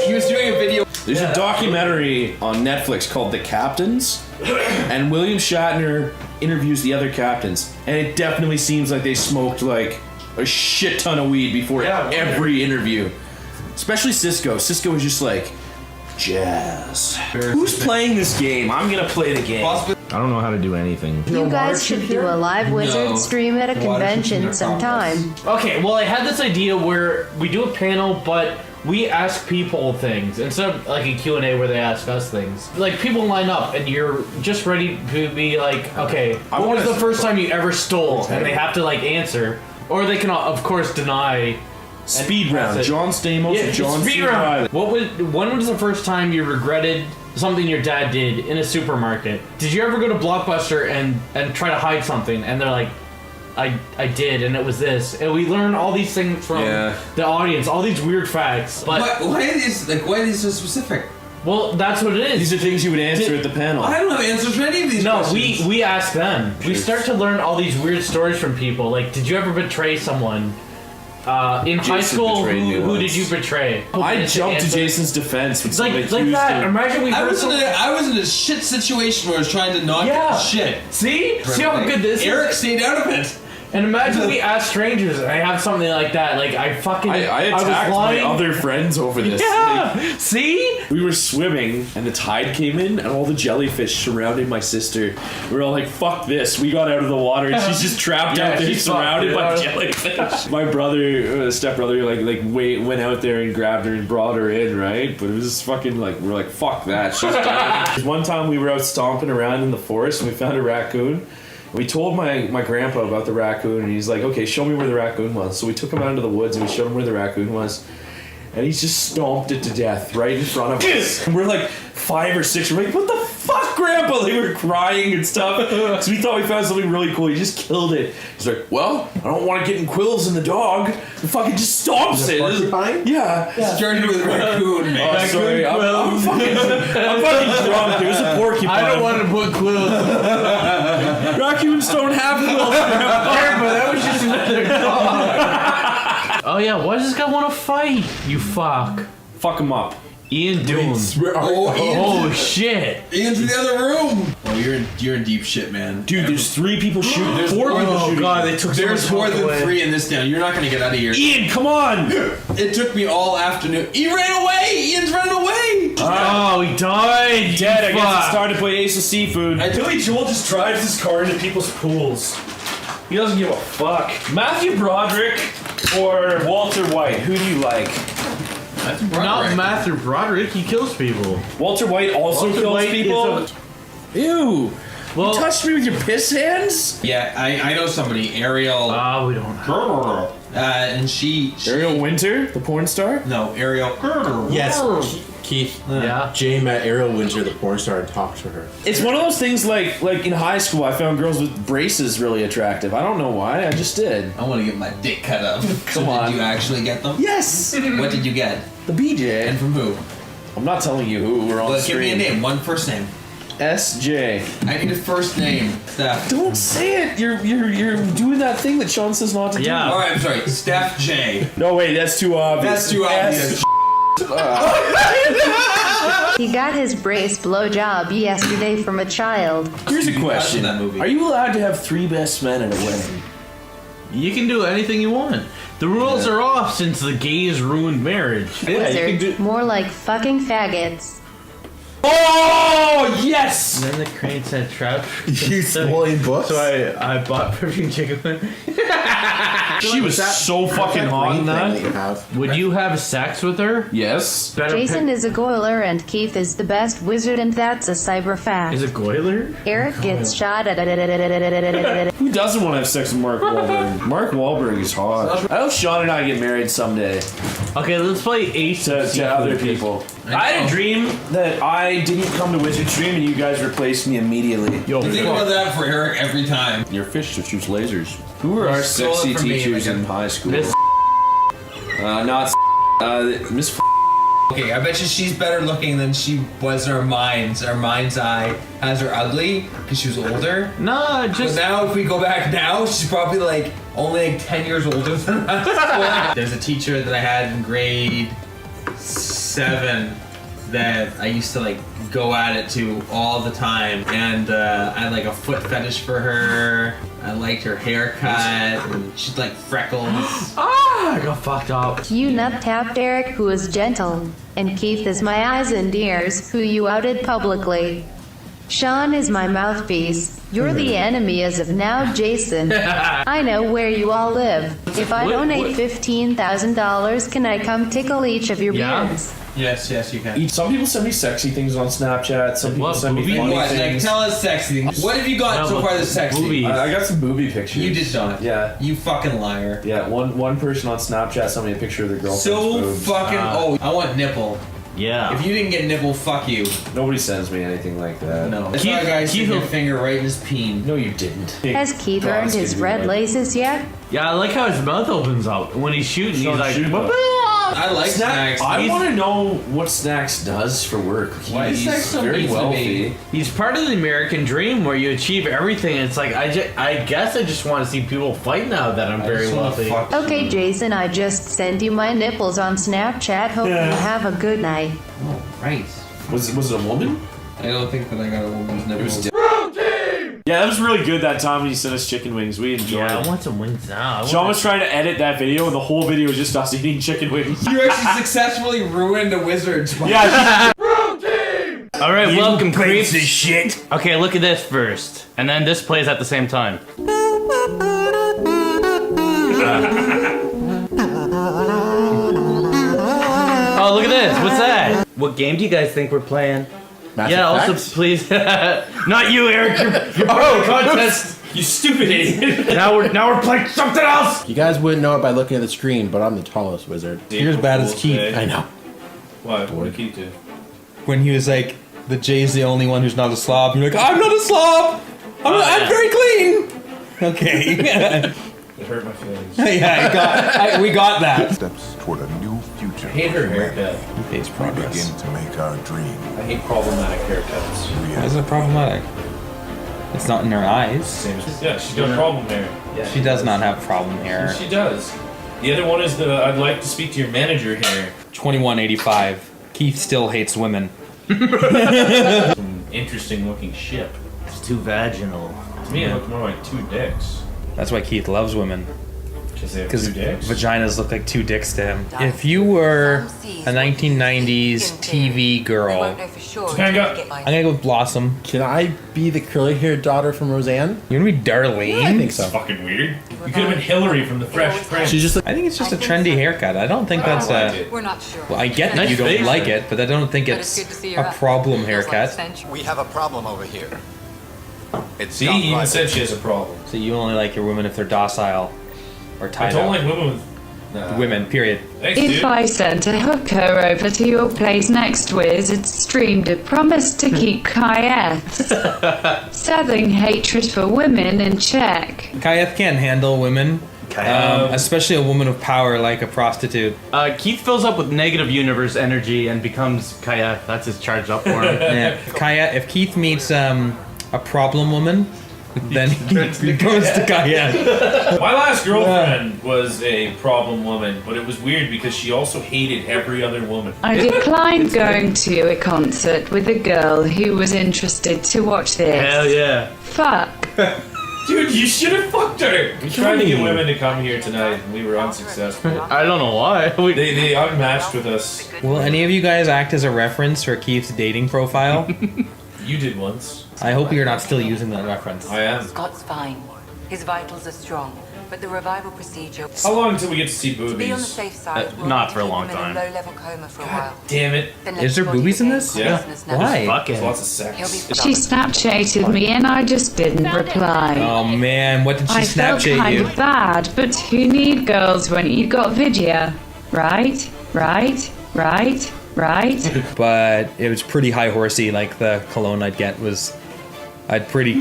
He was doing a video There's a documentary on Netflix called The Captains, and William Shatner interviews the other captains, and it definitely seems like they smoked like a shit ton of weed before every interview. Especially Cisco. Cisco was just like, jazz. Who's playing this game? I'm gonna play the game. I don't know how to do anything. You guys should do a live wizard stream at a convention sometime. Okay, well, I had this idea where we do a panel, but we ask people things instead of like a Q&A where they ask us things. Like people line up and you're just ready to be like, okay, what was the first time you ever stole? And they have to like answer, or they can of course deny. Speed round. John Stamos and John Speed round. When was the first time you regretted something your dad did in a supermarket? Did you ever go to Blockbuster and try to hide something and they're like, I did, and it was this, and we learn all these things from the audience, all these weird facts. But why are these so specific? Well, that's what it is. These are things you would answer at the panel. I don't have answers for any of these questions. No, we ask them. We start to learn all these weird stories from people. Like, did you ever betray someone? In high school, who did you betray? I jumped to Jason's defense. Like that. Imagine we. I was in a shit situation where I was trying to not get shit. See how good this is. Eric stayed out of it. And imagine we ask strangers and I have something like that. Like I attacked my other friends over this. Yeah. Like, see? We were swimming and the tide came in and all the jellyfish surrounded my sister. We were all like, fuck this. We got out of the water and she's just trapped out there surrounded by jellyfish. My brother, stepbrother, went out there and grabbed her and brought her in, right? But it was just fucking like, we're like, fuck that. She's done. One time we were out stomping around in the forest and we found a raccoon. We told my grandpa about the raccoon, and he's like, okay, show me where the raccoon was. So we took him out into the woods, and we showed him where the raccoon was. And he's just stomped it to death right in front of us. And we're like 5 or 6. We're like, what the fuck, Grandpa? They were crying and stuff. So we thought we found something really cool. He just killed it. He's like, well, I don't want to get in quills in the dog. He fucking just stomps it. Yeah. Started with raccoon, man. Oh, sorry. I'm fucking drunk. There's a porcupine. I don't want to put quills. Raccoons don't have quills. But that was just another dog. Oh yeah, why does this guy want to fight? You fuck. Fuck him up. Ian Doom. Oh shit. Ian's in the other room. Oh, you're in deep shit, man. Dude, there's 3 people shooting. There's 4 people shooting. Oh god, they took There's more than 3 in this town. You're not gonna get out of here. Ian, come on! It took me all afternoon. He ran away! Ian's running away! Oh, he died! Dead, I guess it's time to play Ace of Seafood. Billy Joel just drives his car into people's pools. He doesn't give a fuck. Matthew Broderick or Walter White? Who do you like? Not Matthew Broderick, he kills people. Walter White also kills people? Ew. Well, you touched me with your piss hands? Yeah, I know somebody. Ariel. We don't know. And she Ariel Winter, the porn star? No, Ariel. Yes. Keith. Yeah. Jay met Ariel Winter, the porn star, and talked to her. It's one of those things like in high school, I found girls with braces really attractive. I don't know why, I just did. I want to get my dick cut up. Come on. Did you actually get them? Yes! What did you get? The BJ. And from who? I'm not telling you who. We're on the Give me a name. One first name. SJ. I need a first name. Steph. Don't say it. You're doing that thing that Sean says not to do. All right, I'm sorry. Steph J. No, wait, that's too obvious. That's too obvious. He got his brace blowjob yesterday from a child. Here's a question. Are you allowed to have 3 best men at a wedding? You can do anything you want. The rules are off since the gays ruined marriage. Wizard, more like fucking faggots. Oh, yes! And then the crane said trout. You spoiling books? So I bought perfume chicken. She was so fucking hot in that. Would you have sex with her? Yes. Jason is a goiler and Keith is the best wizard, and that's a cyber fact. Is it goiler? Eric gets shot at. Who doesn't want to have sex with Mark Wahlberg? Mark Wahlberg is hot. I hope Sean and I get married someday. Okay, let's play Ace to other people. I had a dream that I didn't come to Wizard Stream and you guys replaced me immediately. You think about that for Eric every time. Your fish that shoots lasers. Who were our sexy teachers in high school? Miss Miss Okay, I bet you she's better looking than she was in our minds. Our mind's eye has her ugly because she was older. No, just. But now, if we go back now, she's probably like only like 10 years older than us. There's a teacher that I had in grade 7 that I used to like go at it to all the time, and I had like a foot fetish for her. I liked her haircut, and she'd like freckles. I got fucked up. You nut tapped Eric, who is gentle, and Keith is my eyes and ears, who you outed publicly. Sean is my mouthpiece. You're the enemy as of now, Jason. I know where you all live. If I donate $15,000, can I come tickle each of your beards? Yes, you can. Some people send me sexy things on Snapchat. Some people send me funny What? Like, things. tell us sexy things. What have you got so far that's sexy? I got some booby pictures. You did not. Yeah. You fucking liar. Yeah. One person on Snapchat sent me a picture of their girlfriend's So boobs. fucking. I want nipple. Yeah. If you didn't get nipple, fuck you. Nobody sends me anything like that. No. That's why a guy stick your finger right in his peen. No, you didn't. Has Keith earned his red laces yet? Yeah, I like how his mouth opens up when he's shooting. He's like, I like Snacks. I want to know what Snacks does for work. Why is Snacks so very mean to wealthy. me? He's part of the American dream where you achieve everything. It's like I guess I just want to see people fight now that I'm very wealthy. Okay, Jason, I just sent you my nipples on Snapchat. Hope you have a good night. Oh, right. Was it a woman? I don't think that I got a woman's nipples. Yeah, that was really good that time when you sent us chicken wings. We enjoyed it. Yeah, I want some wings now. John was trying to edit that video, and the whole video was just us eating chicken wings. You actually successfully ruined a wizard's. Yeah. All right, welcome, creeps. This shit. Okay, look at this first, and then this plays at the same time. Oh, look at this. What's that? What game do you guys think we're playing? Mass also Effect? please, not you, Eric. You're playing contest. You stupid idiot. now we're playing something else. You guys wouldn't know it by looking at the screen, but I'm the tallest wizard. You're as bad as Keith. I know. What did Keith do? When he was like, the Jay's the only one who's not a slob. You're like, I'm not a slob. I'm very clean. Okay. It hurt my feelings. Yeah, we got that. Steps toward a new future. I hate her haircut. Pace We progress. begin to make our dream. I hate problematic haircuts. Why is it problematic? It's not in her eyes. Same as, yeah, she's got problem hair. Yeah, She does not have problem hair. She does. The other one is the I'd like to speak to your manager hair. 2185. Keith still hates women. Some interesting looking ship. It's too vaginal. To me, it looked more like two dicks. That's why Keith loves women. Because they have Because two dicks. vaginas look like two dicks to him. If you were a 1990s TV girl, I'm gonna go with Blossom. Can I be the curly-haired daughter from Roseanne? You wanna be Darlene? I think so. It's fucking weird. You could have been Hillary from the Fresh Prince. She's just like, I think it's just a trendy haircut. I don't think that's a. We're not sure. Well, I get that Nice you don't face. like it, but I don't think But it's it's good to see you're a up. problem Feels like haircut. We have a problem over here. It's See, he even said she has a problem. So you only like your women if they're docile or I tied don't up. like women with... Nah. Women, period. Thanks, If dude. I sent a hooker over to your place next Wizard streamed a promise to keep Kayeth's seething hatred for women in check. Kayeth can't handle women, especially a woman of power like a prostitute. Keith fills up with negative universe energy and becomes Kaya. That's his charged up for him. Yeah. Kayeth, if Keith meets a problem woman, then he goes to Kayeth. My last girlfriend was a problem woman, but it was weird because she also hated every other woman. I declined going to a concert with a girl who was interested to watch this. Hell yeah. Fuck. Dude, you should have fucked her. We tried to get women to come here tonight, and we were unsuccessful. I don't know why. They unmatched with us. Will any of you guys act as a reference for Keith's dating profile? You did once. I hope you're not still using that reference. I am. Scott's fine. His vitals are strong, but the revival procedure. How long until we get to see To be on the boobies? safe side, we'll not need for a to keep long him in time. a low-level coma for a while. Damn it. Then Is let there the body boobies in regain this? Yeah. consciousness now. Why? There's lots of sex. He'll be She Snapchated me and I just didn't reply. Oh man, what did she I felt Snapchat kind you? of bad, but who need girls when you got video? Right? Right? Right? Right? But it was pretty high horsey, like the cologne I'd get was... I'm pretty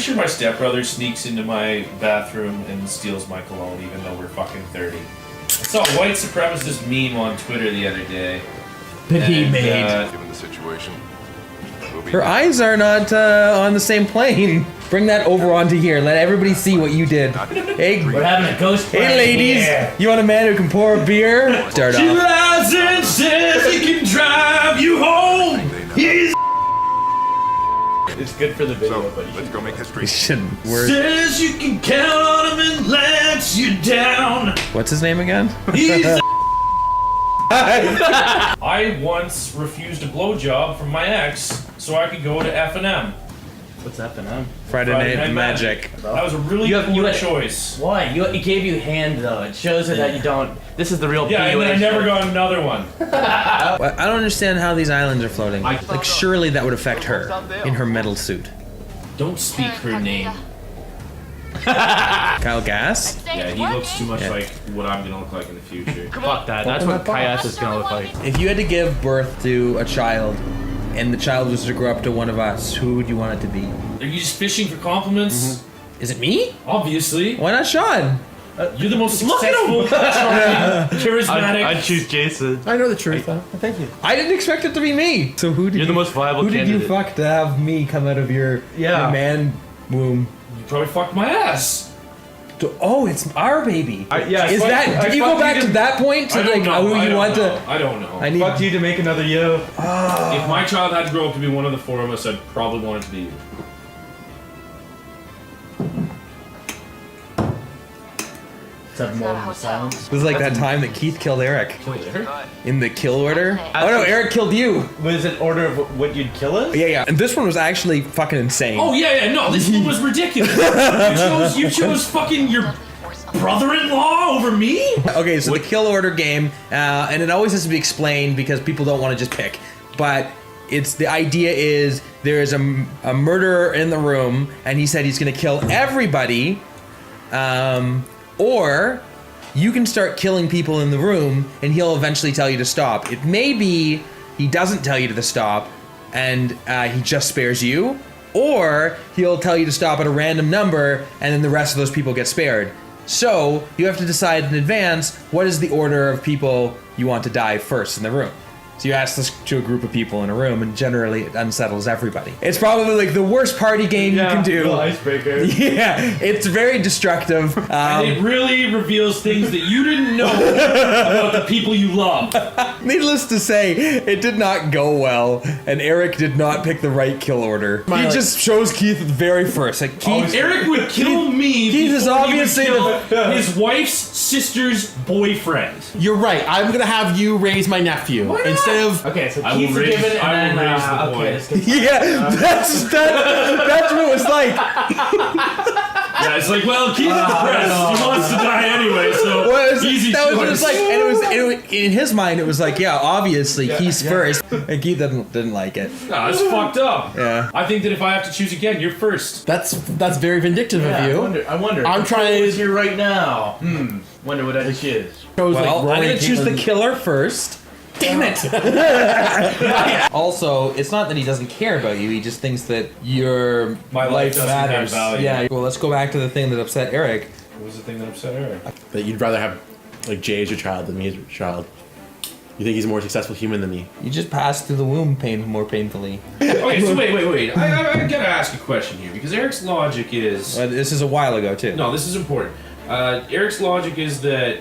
sure my stepbrother sneaks into my bathroom and steals my cologne, even though we're fucking 30. I saw a white supremacist meme on Twitter the other day. That he and, made. Given the situation, we'll be Her eyes are not on the same plane. Bring that over onto here. Let everybody see what you did. Hey, We're having a ghost hey party ladies, here. you want a man who can pour a beer? Start She off. lies and says he can drive good for the video, but let's go make history. You shouldn't. Word. Says you can count on him and lets you down. What's his name again? He's I once refused a blowjob from my ex so I could go to F&M. What's F&M? Friday Night Magic. That was a really poor choice. Why? It gave you hand though. It shows her that you don't. This is the real. Yeah, and then I never got another one. I don't understand how these islands are floating. Like, surely that would affect her in her metal suit. Don't speak her name. Kyle Gass? Yeah, he looks too much like what I'm gonna look like in the future. Fuck that. That's what Kayas is gonna look like. If you had to give birth to a child, and the child was to grow up to one of us, who would you want it to be? Are you just fishing for compliments? Is it me? Obviously. Why not Sean? You're the most successful, charming, charismatic. I'd choose Jason. I know the truth, though. Thank you. I didn't expect it to be me. So who did You're the most viable Who candidate. did you fuck to have me come out of your man womb? You probably fucked my ass. Oh, it's our baby. Did you go back to that point to like who you want to? I don't know. I need Fuck you to make another you. If my child had to grow up to be one of the four of us, I'd probably want it to be you. It was like that time that Keith killed Eric in the kill order. Oh no, Eric killed you. Was it order of what you'd kill us? Yeah. And this one was actually fucking insane. Oh yeah, no, this one was ridiculous. you chose fucking your brother-in-law over me? Okay, so the kill order game, and it always has to be explained because people don't want to just pick. But the idea is there is a murderer in the room, and he said he's going to kill everybody, or you can start killing people in the room, and he'll eventually tell you to stop. It may be he doesn't tell you to stop, and he just spares you, or he'll tell you to stop at a random number, and then the rest of those people get spared. So you have to decide in advance what is the order of people you want to die first in the room. So you ask this to a group of people in a room, and generally it unsettles everybody. It's probably like the worst party game you can do. Icebreaker. Yeah, it's very destructive. And it really reveals things that you didn't know about the people you love. Needless to say, it did not go well, and Eric did not pick the right kill order. He just chose Keith at the very first. Like Keith, Eric would kill me. Keith is before he would obviously kill his wife's sister's boyfriend. You're right. I'm gonna have you raise my nephew instead of. Okay, so I will Keith's raise- given, I and will then raise the boy. okay, let's get yeah, that's what it was like. Yeah, it's like, well, Keith is depressed. He wants to die anyway, so easy that was what choice. it's like, and it was in his mind. It was like, yeah, obviously Keith's first, and Keith didn't like it. Nah, it's fucked up. Yeah. I think that if I have to choose again, you're first. That's very vindictive of you. I wonder. I'm trying to. Here right now. Wonder what I choose. Well, I'm gonna choose the killer first. Damn it! Also, it's not that he doesn't care about you. He just thinks that your My life doesn't have matters. value. Yeah. Well, let's go back to the thing that upset Eric. What was the thing that upset Eric? That you'd rather have like Jay as your child than me as your child. You think he's a more successful human than me? You just passed through the womb more painfully. Okay, so wait. I gotta ask a question here because Eric's logic is. This is a while ago too. No, this is important. Eric's logic is that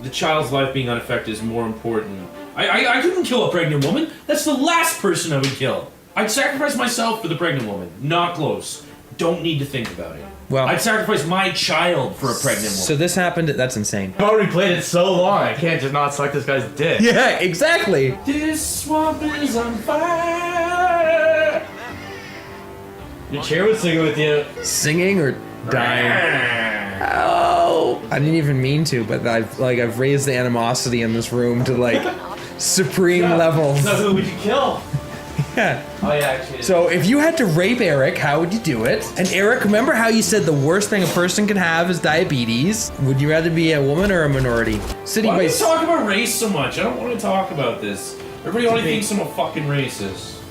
the child's life being unaffected is more important. I couldn't kill a pregnant woman. That's the last person I would kill. I'd sacrifice myself for the pregnant woman. Not close. Don't need to think about it. Well, I'd sacrifice my child for a pregnant woman. So this happened. That's insane. I've already played it so long. I can't just not suck this guy's dick. Yeah, exactly. This swamp is on fire. Your chair was singing with you. Singing or dying? Oh, I didn't even mean to, but I've raised the animosity in this room to like supreme levels. So who would you kill? Yeah. Oh yeah, actually. So if you had to rape Eric, how would you do it? And Eric, remember how you said the worst thing a person can have is diabetes? Would you rather be a woman or a minority? Why do we talk about race so much? I don't want to talk about this. Everybody only thinks I'm a fucking racist.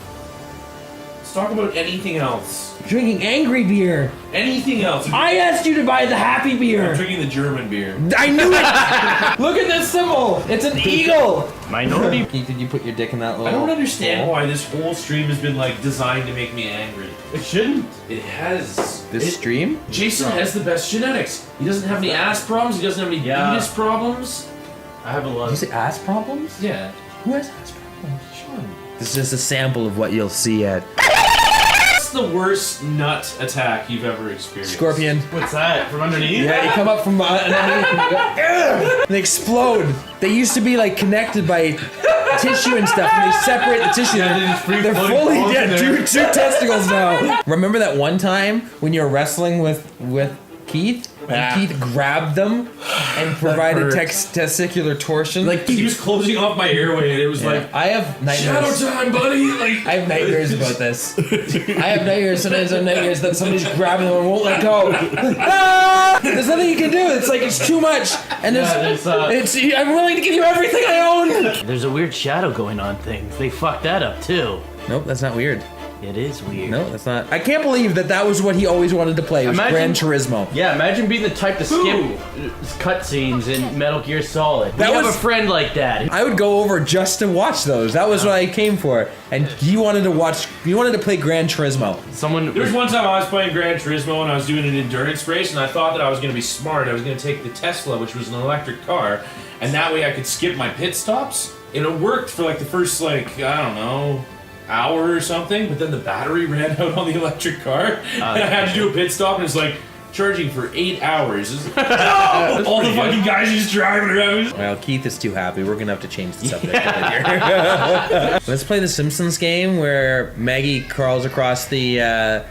Let's talk about anything else. Drinking angry beer. Anything else. I asked you to buy the happy beer. I'm drinking the German beer. I knew it! Look at this symbol! It's an eagle! Minority. Did you put your dick in that little... I don't understand why this whole stream has been like designed to make me angry. It shouldn't. It has. This stream? Jason has the best genetics. He doesn't have any ass problems. He doesn't have any penis problems. I have a lot. Did you say ass problems? Yeah. Who has ass problems? Sean. This is just a sample of what you'll see at... the worst nut attack you've ever experienced? Scorpion. What's that? From underneath? Yeah, you come up from underneath and you go, "Ugh!" And they explode. They used to be like connected by tissue and stuff, and they separate the tissue. They're fully dead. Two testicles now. Remember that one time when you were wrestling with Keith? Yeah. And Keith grabbed them and provided testicular torsion. Like he was closing off my airway, and it was like, I have nightmares. shadow time, buddy. Like I have nightmares about this. I have nightmares. Sometimes I have nightmares that somebody's grabbing them and won't let go. Ah! There's nothing you can do. It's like it's too much, and I'm willing to give you everything I own. There's a weird shadow going on things. They fucked that up too. Nope, that's not weird. It is weird. No, that's not. I can't believe that was what he always wanted to play. Was Gran Turismo. Yeah, imagine being the type to skip cutscenes in Metal Gear Solid. We have a friend like that. I would go over just to watch those. That was what I came for. And you wanted to play Gran Turismo. There was one time I was playing Gran Turismo and I was doing an endurance race, and I thought that I was going to be smart. I was going to take the Tesla, which was an electric car, and that way I could skip my pit stops. And it worked for like the first I don't know, hour or something, but then the battery ran out on the electric car, and I had to do a pit stop, and it's like charging for 8 hours. All the fucking guys just driving around. Well, Keith is too happy. We're gonna have to change the subject right here. Let's play the Simpsons game where Maggie crawls across the. Oh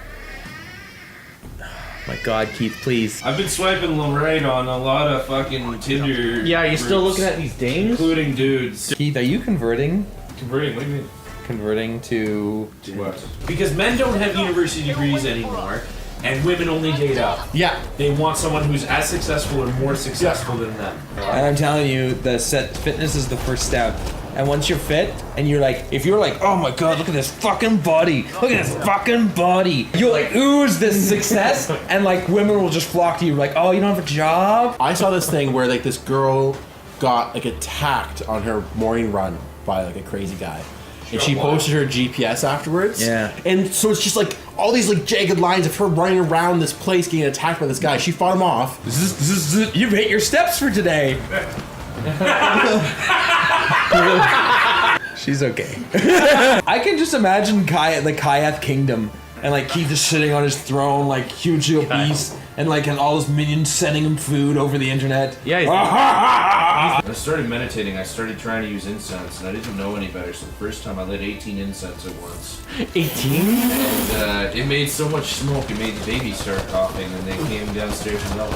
my God, Keith, please. I've been swiping right on a lot of fucking Tinder. Yeah, are you still groups, looking at these dames? including dudes. Keith, are you converting? Converting? What do you mean? Converting to what? Because men don't have university degrees anymore, and women only date up. Yeah. They want someone who's as successful or more successful than them. And I'm telling you, fitness is the first step. And once you're fit, and if you're like, oh my God, look at this fucking body, look at this fucking body, you'll ooze this success, and women will just flock to you, like, oh, you don't have a job? I saw this thing where this girl got attacked on her morning run by a crazy guy. And she posted her GPS afterwards. Yeah. And so it's just all these jagged lines of her running around this place getting attacked by this guy. She fought him off. You've hit your steps for today. She's okay. I can just imagine the Kyath Kingdom and Keith is sitting on his throne, hugely obese, and all his minions sending him food over the internet. Yeah. I started meditating. I started trying to use incense, and I didn't know any better. So the first time I lit 18 incense at once. 18? And it made so much smoke, it made the babies start coughing, and they came downstairs and yelled.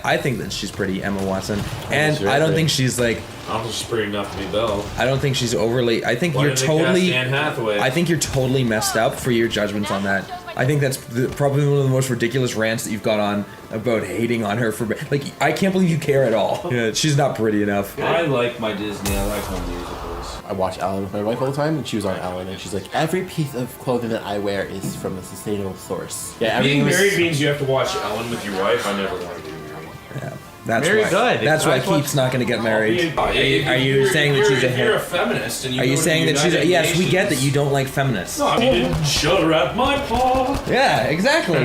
I think that she's pretty, Emma Watson, and I don't think she's I don't think she's pretty enough to be Belle. I don't think she's overly. I think Why you're did they cast totally. Anne Hathaway? I think you're totally messed up for your judgments on that. I think that's probably one of the most ridiculous rants that you've got on about hating on her for. I can't believe you care at all. Yeah, she's not pretty enough. I like my Disney. I like my musicals. I watch Ellen with my wife all the time, and she was on Ellen, and she's like, every piece of clothing that I wear is from a sustainable source. Yeah, Being married means you have to watch Ellen with your wife. I never want to be married. Yeah. That's Very why. good. That's why Keith's not going to get married. Are you saying that she's a? If you're a feminist and you are you go to saying the that she's? United Yes, we get that Nations- you don't like feminists. No, I mean, you didn't shut her at my paw. Yeah, exactly.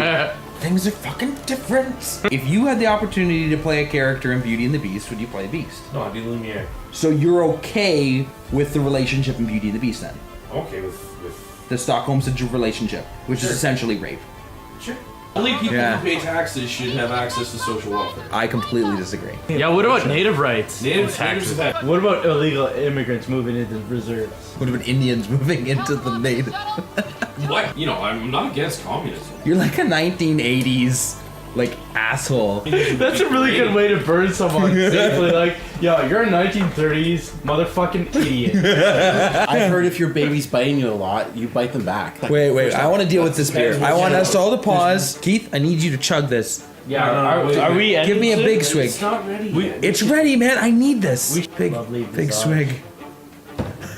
Things are fucking different. If you had the opportunity to play a character in Beauty and the Beast, would you play Beast? No, I'd be Lumiere. So you're okay with the relationship in Beauty and the Beast then? Okay, with The Stockholm Syndrome relationship, which is essentially rape. sure. Only people who pay taxes should have access to social welfare. I completely disagree. Yeah, what about native rights? Natives taxes. have- What about illegal immigrants moving into the reserves? What about Indians moving into the native? What? I'm not against communism. You're like a 1980s asshole. That's a really good way to burn someone safely. Yo, you're a 1930s motherfucking idiot. I've heard if your baby's biting you a lot, you bite them back. Wait. I want to deal with this beer. I want us all to pause. Keith, I need you to chug this. Yeah, are we? Give me a big swig. It's not ready yet. It's ready, man. I need this. Big swig.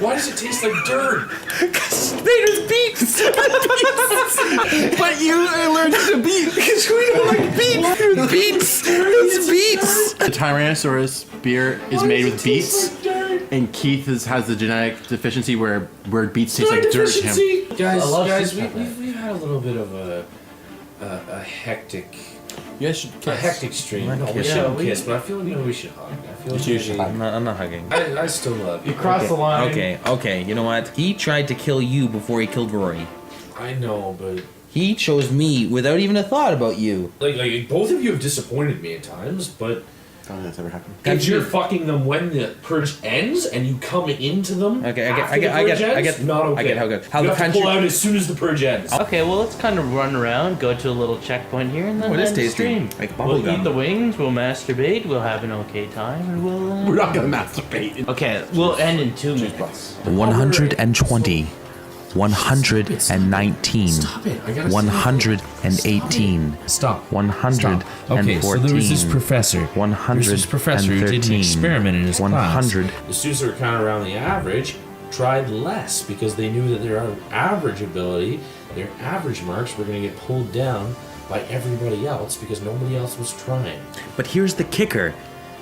Why does it taste like dirt? There's beets. But you are allergic to beets because we don't like beets. There's beets. There's beets. The Tyrannosaurus beer is made with beets, and Keith has the genetic deficiency where beets taste like dirt to him. Guys, we've had a little bit of a hectic. You guys should A hectic stream. No, we shouldn't kiss, but I feel like we should hug. I feel like You should hug. I'm not hugging. I still love you. You crossed the line. Okay. You know what? He tried to kill you before he killed Rory. I know, but He chose me without even a thought about you. Like both of you have disappointed me at times, but I don't think that's ever happened. if you're fucking them when the purge ends and you come into them, Okay, I get, not okay. I get how good. How you the have to country. pull out as soon as the purge ends. Okay, well, let's kind of run around, go to a little checkpoint here, and then it is end tasty. stream. Like We'll bubblegum. eat the wings, we'll masturbate, we'll have an okay time, and we'll... We're not gonna masturbate. Okay, we'll end in 2 minutes. 120, 119, 118. Stop. 114. Okay, so there was this professor. 113. There's this professor who did an experiment in his 100. class. The students that were kind of around the average tried less because they knew that their average ability, their average marks were going to get pulled down by everybody else because nobody else was trying. But here's the kicker.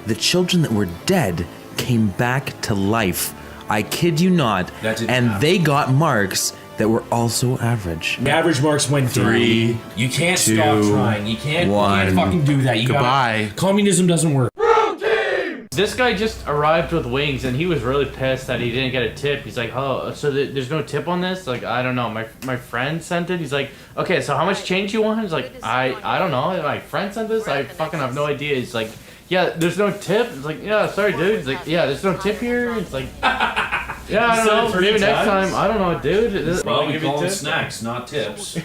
The children that were dead came back to life. I kid you not. That didn't and happen. they got marks that were also average. The average marks went 3. down. You can't 2, stop trying. You can't 1. fucking do that. Goodbye. Communism doesn't work. This guy just arrived with wings, and he was really pissed that he didn't get a tip. He's like, oh, so there's no tip on this? Like, I don't know. My friend sent it. He's like, okay, so how much change you want? He's like, I don't know. My friend sent this. I fucking have no idea. He's like, yeah, there's no tip. It's like, yeah, sorry, dude. He's like, yeah, there's no tip here. It's like, yeah, I don't know. Maybe next time. I don't know, dude. Well, we give you call them tips. snacks, not tips.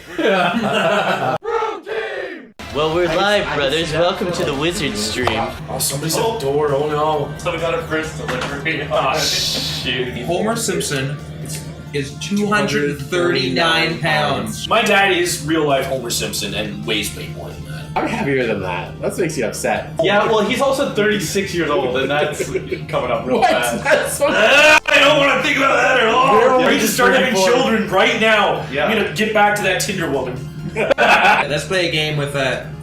Well, we're live, brothers. Welcome to the Wizard stream. Oh, somebody's at the door. Oh no. So we got a first delivery. Oh, shoot. Homer Simpson is 239 pounds. My dad is real life Homer Simpson and weighs way more than that. I'm happier than that. That makes you upset. Yeah, well, he's also 36 years old, and that's coming up real fast. That's so I don't want to think about that at all. Yeah, We just start having 34. children right now. Yeah. I'm gonna get back to that Tinder woman. Let's play a game with a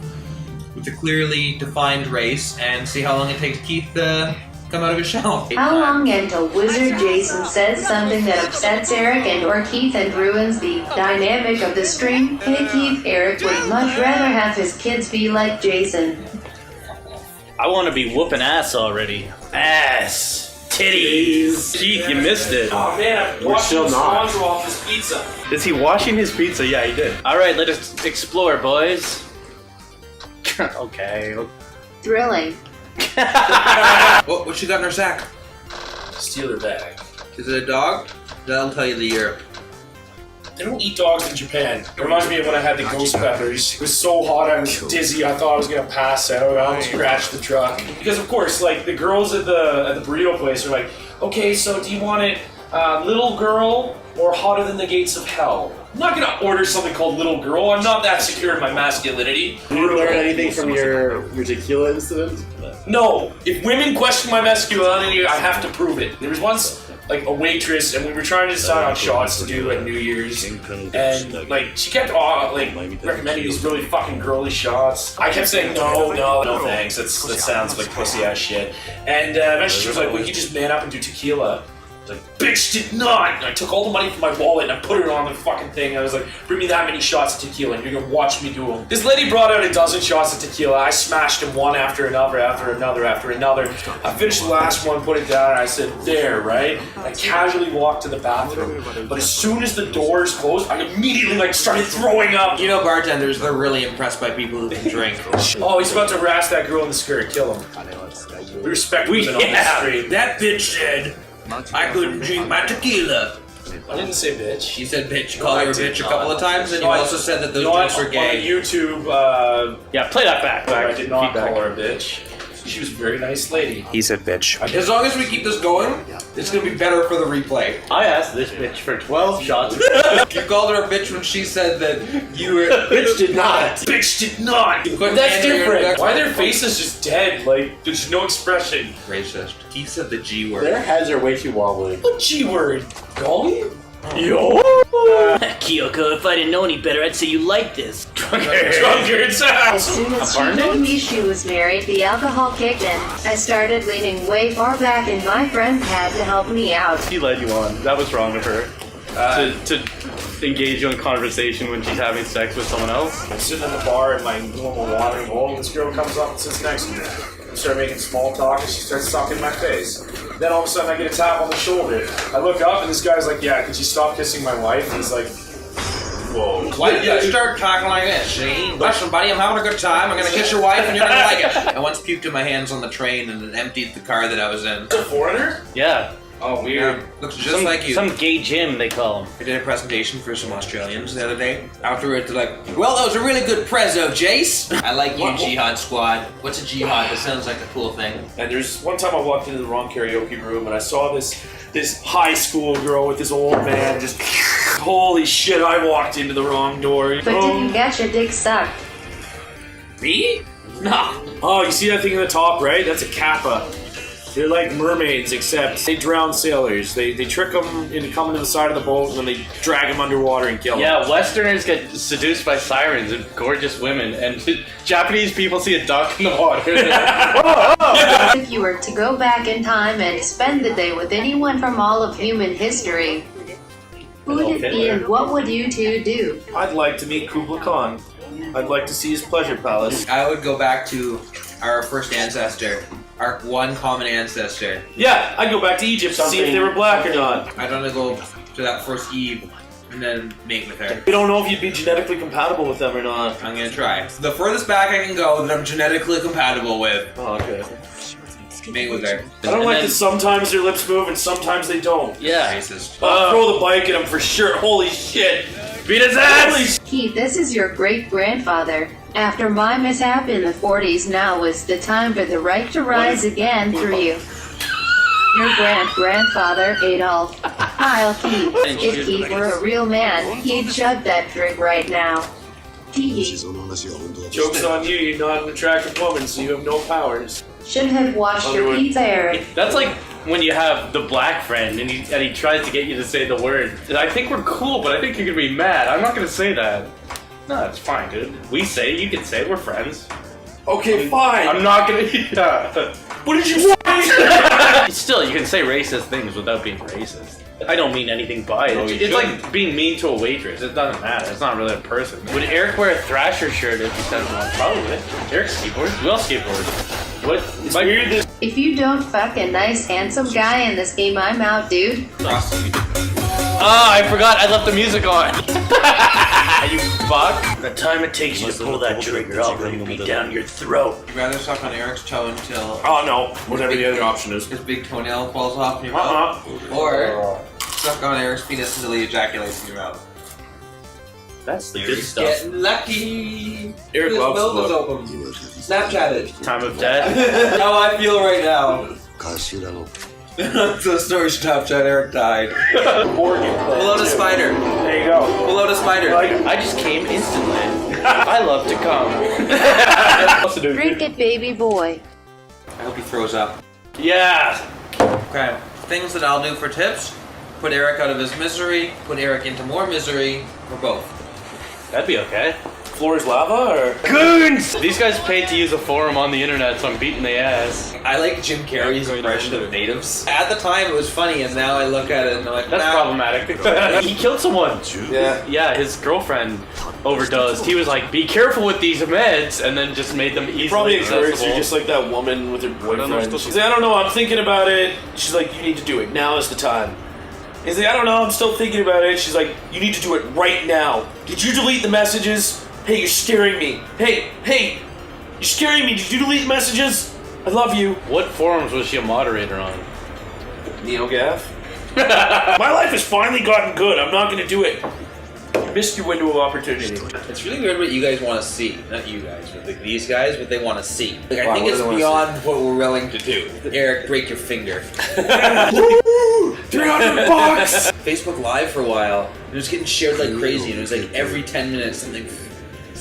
clearly defined race and see how long it takes Keith to come out of his shell. How long until Wizard Jason says something that upsets Eric and or Keith and ruins the dynamic of the stream? Hey Keith, Eric would much rather have his kids be like Jason. I want to be whooping ass already. Ass. Titties. Keith, you missed it. Oh man, I'm washing the cilantro off this pizza. Is he washing his pizza? Yeah, he did. Alright, let us explore, boys. Okay. Thrilling. What you got in her sack? Steal her bag. Is it a dog? That'll tell you the year. They don't eat dogs in Japan. It reminds me of when I had the ghost peppers. It was so hot, I was dizzy. I thought I was gonna pass out. I almost crashed the truck. Because of course, like the girls at the burrito place are like, okay, so do you want it little girl or hotter than the gates of hell? I'm not gonna order something called little girl. I'm not that secure in my masculinity. Did you learn anything from your tequila incident? No. If women question my masculinity, I have to prove it. There was once like a waitress, and we were trying to decide on shots to do at New Year's, and like she kept like recommending these really fucking girly shots. I kept saying no thanks. That sounds like pussy ass shit. And eventually she was like, "Well, you just man up and do tequila." I was like, bitch, did not! And I took all the money from my wallet and I put it on the fucking thing. I was like, bring me that many shots of tequila and you're gonna watch me do them. This lady brought out a dozen shots of tequila. I smashed them one after another, after another, after another. I finished the last one, put it down, and I said, there, right? I casually walked to the bathroom. But as soon as the doors closed, I immediately like started throwing up. You know bartenders, they're really impressed by people who can drink. Oh, he's about to harass that girl in the skirt, kill him. We respect women on the street. That bitch said I couldn't drink my tequila. I didn't say bitch. You said bitch. You called her a bitch a couple of times, and you also said that those drinks were gay. On YouTube, yeah, play that back. I did not call her a bitch. She was a very nice lady. He said bitch. As long as we keep this going, it's gonna be better for the replay. I asked this bitch for 12 shots. You called her a bitch when she said that you were. Bitch did not. Bitch did not. That's different. Why are their faces just dead? Like there's no expression. Racist. He said the G word. Their heads are way too wobbly. What G word? Golly? Yo! Kyoko, if I didn't know any better, I'd say you like this. Drunkards. As soon as she told me she was married, the alcohol kicked in. I started leaning way far back and my friend had to help me out. He led you on. That was wrong of her. To engage you in conversation when she's having sex with someone else. I'm sitting in the bar in my normal watering hole, and this girl comes up and sits next to me. We start making small talk, and she starts sucking my face. Then all of a sudden, I get a tap on the shoulder. I look up, and this guy's like, "Yeah, could you stop kissing my wife?" And he's like, Whoa. Why did you start talking like this? See? Listen, buddy, I'm having a good time. I'm gonna kiss your wife and you're gonna like it. I once puked in my hands on the train and then emptied the car that I was in. A foreigner? Yeah. Oh, weird. Looks just like you. Some gay Jim, they call him. I did a presentation for some Australians the other day. Afterwards, they're like, well, that was a really good prezzo, Jace. I like you, Jihad Squad. What's a Jihad? That sounds like a cool thing. And there's one time I walked into the wrong karaoke room and I saw this high school girl with this old man just, holy shit, I walked into the wrong door. But did you get your dick sucked? Me? Nah. Oh, you see that thing in the top, right? That's a kappa. They're like mermaids, except they drown sailors. They trick them into coming to the side of the boat, and then they drag them underwater and kill them. Yeah, Westerners get seduced by sirens and gorgeous women, and Japanese people see a duck in the water. If you were to go back in time and spend the day with anyone from all of human history, who would it be and what would you two do? I'd like to meet Kublai Khan. I'd like to see his pleasure palace. I would go back to our first ancestor. Our one common ancestor. Yeah, I'd go back to Egypt to see if they were black or not. I'd want to go to that first Eve and then mate with her. We don't know if you'd be genetically compatible with them or not. I'm gonna try. The furthest back I can go that I'm genetically compatible with. Oh, okay. Mate with her. I don't like that sometimes their lips move and sometimes they don't. Yeah. Racist. Throw the bike at him for sure. Holy shit. Beat his ass! Keith, this is your great-grandfather. After my mishap in the 40s, now is the time for the right to rise again through you. Your great-grandfather, Adolf. Kyle Keith. If Keith were a real man, he'd chug that drink right now. Joke's on you, you're not an attractive woman, so you have no powers. Should have washed your pizza, Eric. That's like when you have the black friend and he tries to get you to say the word. I think we're cool, but I think you're gonna be mad. I'm not gonna say that. No, it's fine, dude. We say it, you can say it, we're friends. Okay, fine. I'm not gonna. Yeah. What did you say? Still, you can say racist things without being racist. I don't mean anything by it. No, you It's shouldn't. like being mean to a waitress. It doesn't matter. It's not really a person. Would Eric wear a Thrasher shirt if he said one? Probably. Eric skateboards. We all skateboard. What? It's weird that If you don't fuck a nice, handsome guy in this game, I'm out, dude. Ah, I forgot. I left the music on. You fuck. the time it takes you to pull that trigger, I'll bring me down your throat. You'd rather suck on Eric's toe until Oh no, whatever the other option is. his big toenail falls off in your mouth. Or suck on Eric's penis until he ejaculates in your mouth. That's the You're good just stuff. getting lucky. Eric His loves mouth to is look. open. Snapchat it. Time of death. How I feel right now. So story Snapchat, Eric died. Pull out a spider. There you go. Pull out a spider. I just came instantly. I love to come. Drink it, baby boy. I hope he throws up. Yeah. Okay. Things that I'll do for tips. Put Eric out of his misery. Put Eric into more misery. Or both. That'd be okay. Floor is lava or Goons! These guys paid to use a forum on the internet, so I'm beating their ass. I like Jim Carrey's impression of natives. At the time it was funny, and now I look at it and I'm like, That's nah. problematic. He killed someone. Yeah. Yeah, his girlfriend overdosed. He was like, be careful with these meds, and then just made them easily probably encouraged accessible. her just like that woman with her boyfriend. She's like, I don't know, I'm thinking about it. She's like, you need to do it. Now is the time. He's like, I don't know, I'm still thinking about it. She's like, you need to do it right now. Did you delete the messages? Hey, you're scaring me. Hey, you're scaring me. Did you delete the messages? I love you. What forums was she a moderator on? NeoGaf? My life has finally gotten good. I'm not going to do it. You missed your window of opportunity. It's really weird what you guys want to see. Not you guys, but like these guys, what they want to see. Like, I Wow, think what it's do they wanna beyond what we're willing to do. Eric, break your finger. Woo! 300 bucks! Facebook Live for a while. It was getting shared like crazy, and it was like every 10 minutes something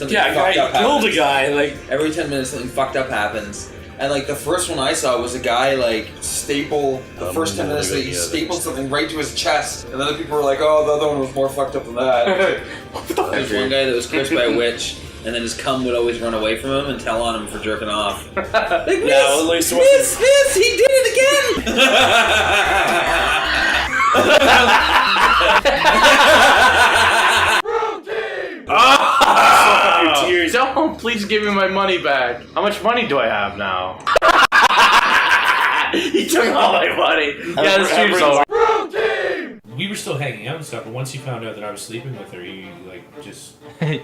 Yeah, a fucked guy up killed happens. a guy. Like Every 10 minutes something fucked up happens. And like the first one I saw was a guy like staple the first 10 minutes that he stapled something right to his chest. And other people were like, oh, the other one was more fucked up than that. There's one guy that was cursed by a witch, and then his cum would always run away from him and tell on him for jerking off. Like, miss, well, at least it miss, he did it again! Oh, tears. Don't please give me my money back. How much money do I have now? He took all my money. Yeah, this stream's over. We were still hanging out and stuff, but once he found out that I was sleeping with her, he like just.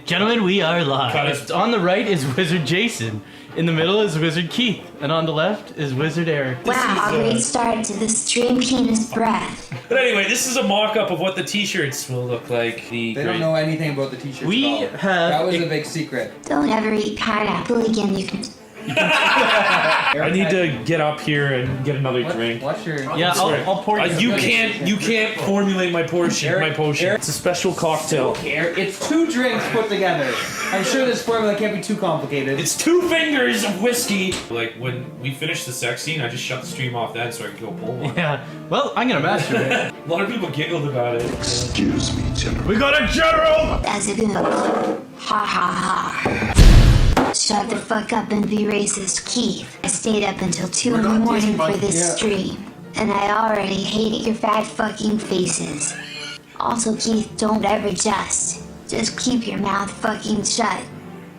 Gentlemen, we are live. Cut us. On the right is Wizard Jason. In the middle is Wizard Keith. And on the left is Wizard Eric. Wow, great start to the stream, penis breath. But anyway, this is a mock-up of what the t-shirts will look like. They don't know anything about the t-shirts We at all. have That was a big secret. Don't ever eat pineapple again, you can... I need to get up here and get another drink. What's your? Yeah, I'll pour you. You can't formulate my potion. It's a special cocktail. It's 2 drinks put together. I'm sure this formula can't be too complicated. It's 2 fingers of whiskey. Like when we finished the sex scene, I just shut the stream off then so I could go pull one. Yeah. Well, I'm gonna masturbate. A lot of people giggled about it. Excuse me, General. We got a general. That's a good one. Ha ha ha. Shut the fuck up and be racist, Keith. I stayed up until 2 in the morning for this stream, and I already hate your fat fucking faces. Also, Keith, don't ever just keep your mouth fucking shut.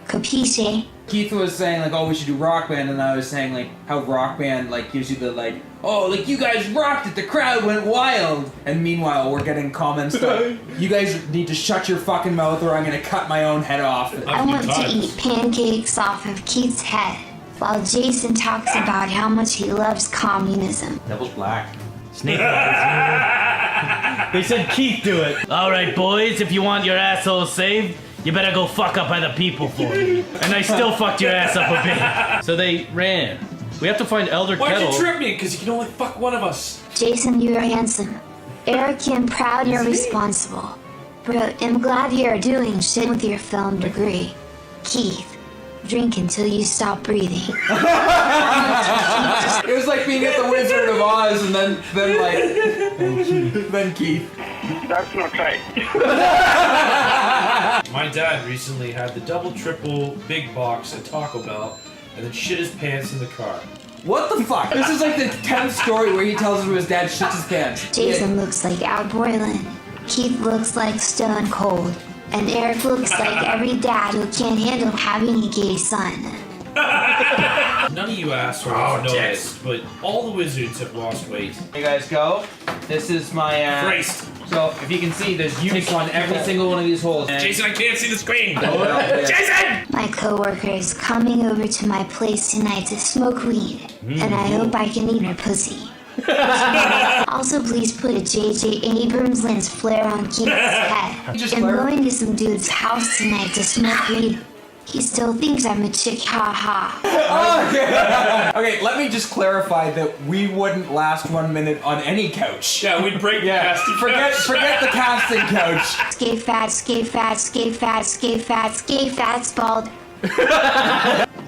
Capisce? Keith was saying like, oh, we should do Rock Band, and I was saying like how Rock Band like gives you the like, oh, like you guys rocked it, the crowd went wild, and meanwhile we're getting comments like, you guys need to shut your fucking mouth or I'm gonna cut my own head off. I want to eat pancakes off of Keith's head, while Jason talks about how much he loves communism. Devil's black. Snake eyes. They said Keith do it. All right, boys, if you want your asshole saved, you better go fuck up other people for me. And I still fucked your ass up a bit. So they ran. We have to find Elder Why'd Kettle. you trip me? Because you can only fuck one of us. Jason, you're handsome. Eric, I'm proud you're responsible. Bro, I'm glad you're doing shit with your film degree. Keith, drink until you stop breathing. It was like being at the Wizard of Oz and then Keith. That's not right. My dad recently had the double, triple, big box at Taco Bell and then shit his pants in the car. What the fuck? This is like the 10th story where he tells us his dad shits his pants. Jason looks like Al Borland. Keith looks like Stone Cold. And Eric looks like every dad who can't handle having a gay son. None of you assholes noticed, but all the wizards have lost weight. You guys go. This is my Christ. So if you can see, there's use on every single one of these holes. Jason, I can't see the screen. Jason! My coworker is coming over to my place tonight to smoke weed, and I hope I can eat her pussy. Also, please put a J.J. Abrams lens flare on Keith's head. I'm going to some dude's house tonight to smoke weed. He still thinks I'm a chick, haha. Okay, let me just clarify that we wouldn't last 1 minute on any couch. Yeah, we'd break the casting couch. Forget the casting couch. Skate fat, skate fat, skate fat, skate fat, skate fat, spalled.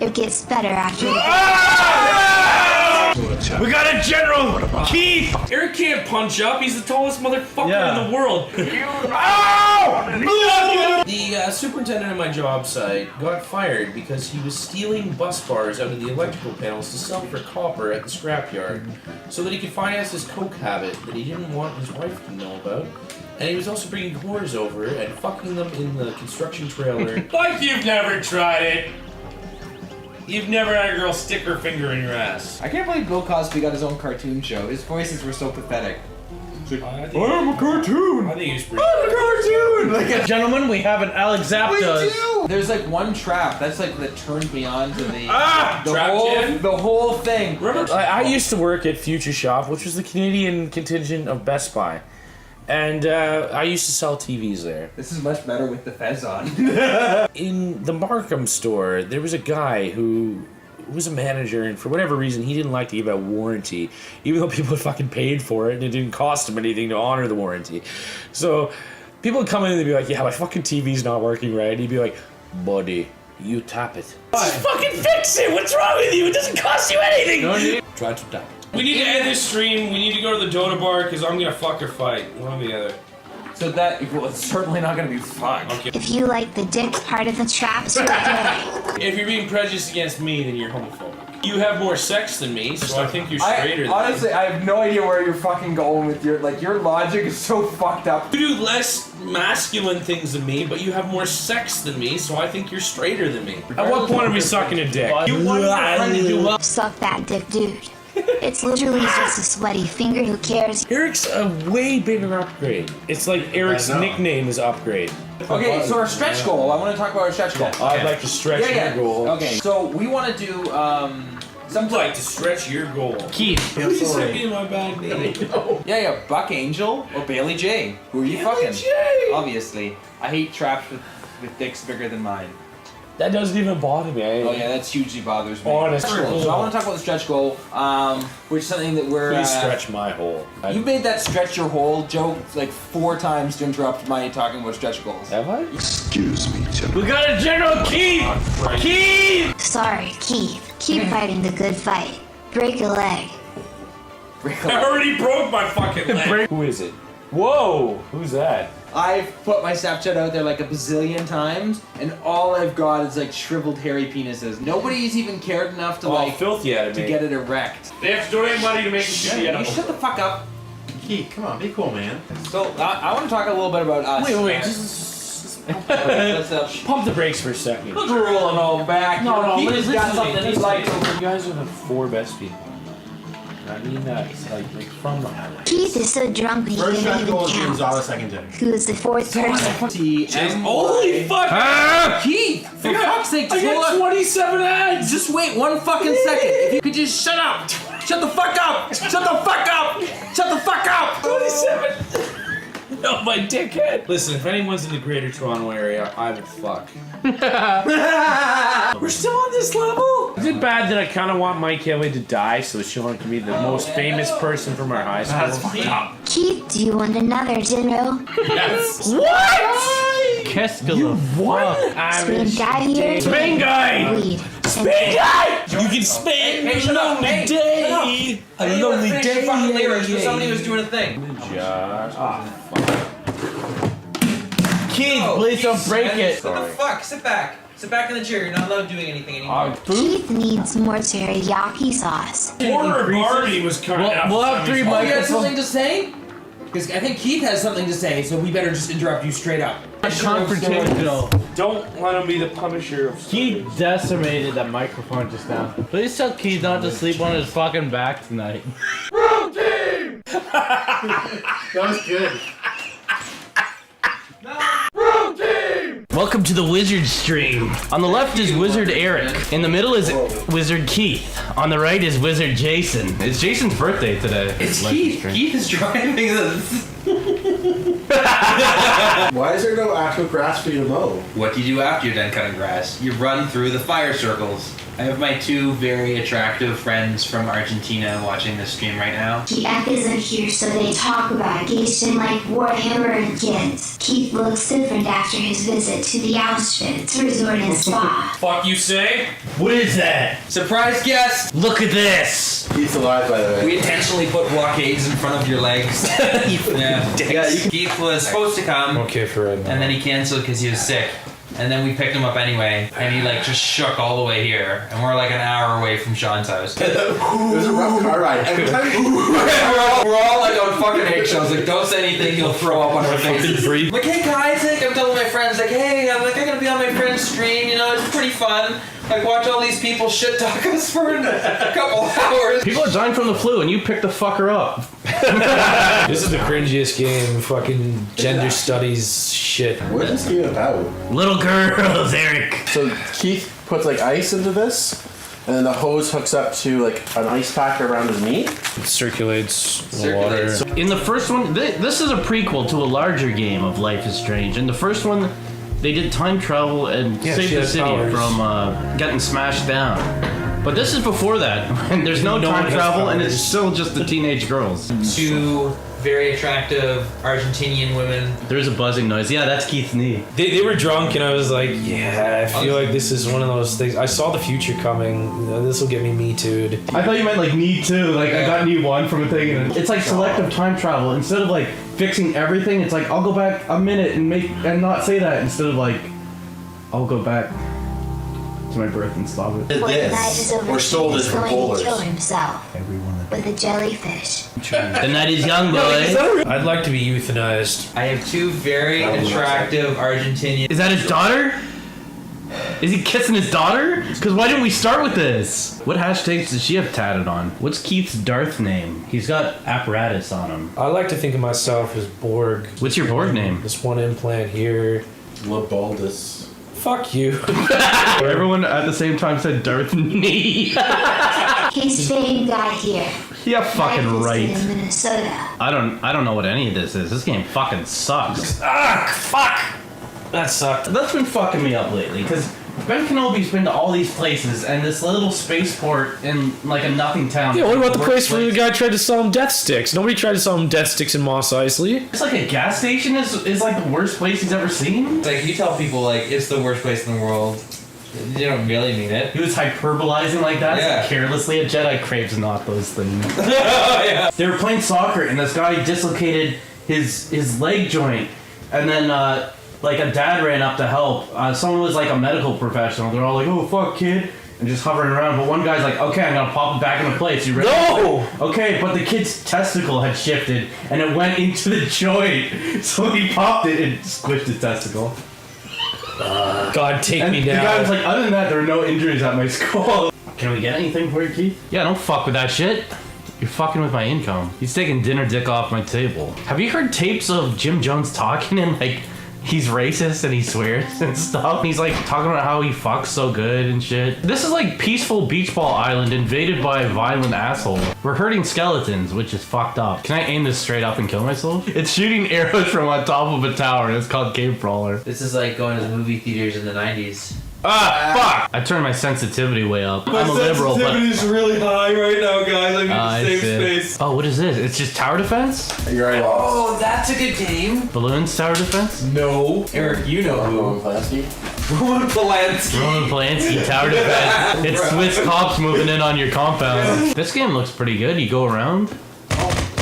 It gets better after We got a general! Keith! Eric can't punch up. He's the tallest motherfucker in the world. The superintendent of my job site got fired because he was stealing bus bars out of the electrical panels to sell for copper at the scrapyard so that he could finance his coke habit that he didn't want his wife to know about. And he was also bringing whores over and fucking them in the construction trailer. Like you've never tried it. You've never had a girl stick her finger in your ass. I can't believe Bill Cosby got his own cartoon show. His voices were so pathetic. I'm a cartoon! I think he was pretty I'm a cartoon! Like Gentlemen, we have an Alex Zapdos. There's like one trap that's like that turned me on to the the whole thing. Remember, I used to work at Future Shop, which was the Canadian contingent of Best Buy. And I used to sell TVs there. This is much better with the fez on. In the Markham store, there was a guy who was a manager, and for whatever reason, he didn't like to give out warranty, even though people had fucking paid for it, and it didn't cost him anything to honor the warranty. So people would come in and they'd be like, yeah, my fucking TV's not working right. And he'd be like, buddy, you tap it. Just fucking fix it! What's wrong with you? It doesn't cost you anything! No need. Try to tap it. We need to end this stream. We need to go to the Dota bar because I'm gonna fuck or fight. One or the other. So that, well, it's certainly not gonna be fun. Okay. If you like the dick part of the traps, you're gay. If you're being prejudiced against me, then you're homophobic. You have more sex than me, so I think you're straighter than honestly, me. I have no idea where you're fucking going with your logic is so fucked up. You do less masculine things than me, but you have more sex than me, so I think you're straighter than me. At what point are we sucking a dick? Suck that dick, dude. It's literally just a sweaty finger, who cares? Eric's a way bigger upgrade. It's like Eric's I know. nickname is upgrade. Okay, so our stretch goal. I want to talk about our stretch goal. I'd like to stretch your goal. Okay, so we want to do I'd like to stretch your goal. Keith. Please send me my bad name. Yeah, Buck Angel or Bailey J. Who are you fucking? J. Obviously. I hate traps with dicks bigger than mine. That doesn't even bother me. Oh yeah, that's hugely bothers me. Honest. So I want to talk about the stretch goal, which is something that we're... Please stretch my hole. You made that stretch your hole joke like 4 times to interrupt my talking about stretch goals. Have I? Excuse me, We got a General Keith! Keith! Sorry, Keith. Keep fighting the good fight. Break a leg. I already broke my fucking leg. Who is it? Whoa! Who's that? I've put my Snapchat out there like a bazillion times, and all I've got is like shriveled hairy penises. Nobody's even cared enough to filthy out of to me. get it erect. They have to donate money to make it shitty. You shut the fuck up. Keith, come on, be cool, man. So I want to talk a little bit about us. Wait, Let's pump the brakes for a second. Let's roll it all back. No, Keith listen has got to something me. he'd like to. You guys are the 4 best people. I mean that, like from the highlight. Keith is so drunk that he First can't shot even goal is count. Gonzalez, second day. Who is the 4th person? Holy fuck! Keith, for fuck's sake, just I hold got on. 27 ads! Just wait 1 fucking second. If you could just shut up. Shut the fuck up. Shut the fuck up. Shut the fuck up. 27! No, my dickhead! Listen, if anyone's in the greater Toronto area, I would fuck. We're still on this level? Is it bad that I kind of want Mike Kelly to die so Sean can be the most famous person from our high school? That's fucked up. Keith, do you want another dinner? Yes. What? Qu'est-ce que le What? Spain guy here? Spain guy! Weed. Spain guy! You can spend Hey, shut up. Hey, day! I didn't even finish the fucking lyrics, but somebody was doing a thing. Josh. Keith, please don't break it. What the fuck? Sit back. Sit back in the chair. You're not allowed doing anything anymore. Keith needs more teriyaki sauce. Former Barbie was kind of. We'll have 3 Oh, you had microphones. something to say? Because I think Keith has something to say, so we better just interrupt you straight up. Confrontational. Don't let him be the Punisher of. Keith decimated that microphone just now. Please tell Keith not to sleep on his fucking back tonight. Wrong team! That was good. Wrong team! Welcome to the Wizard stream. On the left is Wizard Eric. In the middle is Wizard Keith. On the right is Wizard Jason. It's Jason's birthday today. It's Keith. Keith is driving this. Why is there no actual grass for you to mow? What do you do after you're done cutting grass? You run through the fire circles. I have my 2 very attractive friends from Argentina watching this stream right now. Keith isn't here, so they talk about Gation like Warhammer and kids. Keith looks different after his visit to the Auschwitz resort and spa. Fuck you say? What is that? Surprise guest! Look at this. Keith's alive, by the way. We intentionally put blockades in front of your legs. Yeah. Keith was supposed to come, Okay for right now. and then he canceled because he was sick. And then we picked him up anyway, and he like just shook all the way here, and we're like an hour away from Sean's house. It was a rough car ride. Every time we're all like on fucking eggshells. Like, don't say anything, you'll throw up on our faces. I'm like, hey guys, like, I'm telling my friends, like, hey, I'm gonna be on my friend's stream, you know, it's pretty fun. Like, watch all these people shit talk us for a couple hours. People are dying from the flu and you picked the fucker up. This is the cringiest game. Fucking gender studies shit. What is this game about? Little girls, Eric. So Keith puts like ice into this, and then the hose hooks up to like an ice pack around his knee. It circulates the water. In the first one, this is a prequel to a larger game of Life is Strange. In the first one, they did time travel and save the city from getting smashed down. But this is before that, and there's no time travel, and it's still just the teenage girls. 2 very attractive Argentinian women. There's a buzzing noise. Yeah, that's Keith's knee. They were drunk, and I was like, yeah, I feel like this is one of those things. I saw the future coming. This will get me too'd. I thought you meant like knee 2. Like I got knee 1 from a thing. And it's like selective time travel. Instead of like fixing everything, it's like I'll go back a minute and not say that. Instead of like I'll go back to my birth and stop it. This, or stole this from Polar. Kill himself with a jellyfish. The night is young, boy. I'd like to be euthanized. I have 2 very attractive Argentinian. Is that his daughter? Is he kissing his daughter? Because why didn't we start with this? What hashtags does she have tatted on? What's Keith's Darth name? He's got apparatus on him. I like to think of myself as Borg. What's your Borg name? This one implant here. Labaldus. Fuck you. Everyone at the same time said Darth Knee. Hey, Spain guy here. Yeah, fucking right. In Minnesota. I don't know what any of this is. This game fucking sucks. Fuck! That sucked. That's been fucking me up lately, because Ben Kenobi's been to all these places, and this little spaceport in, like, a nothing town. Yeah, what about the place where the guy tried to sell him death sticks? Nobody tried to sell him death sticks in Mos Eisley. It's like a gas station is like the worst place he's ever seen. It's like, you tell people, like, it's the worst place in the world. You don't really mean it. He was hyperbolizing like that, Yeah. carelessly. A Jedi craves not those things. Yeah. They were playing soccer, and this guy dislocated his leg joint, and then like a dad ran up to help. Someone was like a medical professional. They're all like, "Oh fuck, kid," and just hovering around. But one guy's like, "Okay, I'm gonna pop it back into place." You ready? No! Okay, but the kid's testicle had shifted, and it went into the joint. So he popped it and squished his testicle. God, take And me the down. guy was like, "Other than that, there are no injuries at my school." Can we get anything for you, Keith? Yeah, don't fuck with that shit. You're fucking with my income. He's taking dinner dick off my table. Have you heard tapes of Jim Jones talking and like he's racist and he swears and stuff? He's like talking about how he fucks so good and shit. This is like peaceful beach ball island invaded by a violent asshole. We're hurting skeletons, which is fucked up. Can I aim this straight up and kill myself? It's shooting arrows from on top of a tower and it's called Cave Brawler. This is like going to the movie theaters in the 90s. Fuck! I turned my sensitivity way up. I'm a liberal, but is really high right now, guys. I'm in I the same see. space. Oh, what is this? It's just tower defense? You're right. Oh, that's a good game. Balloons tower defense? No. Eric, you know who. Roman Polanski. Roman Polanski. Roman Polanski tower defense. It's Swiss cops moving in on your compound. This game looks pretty good. You go around.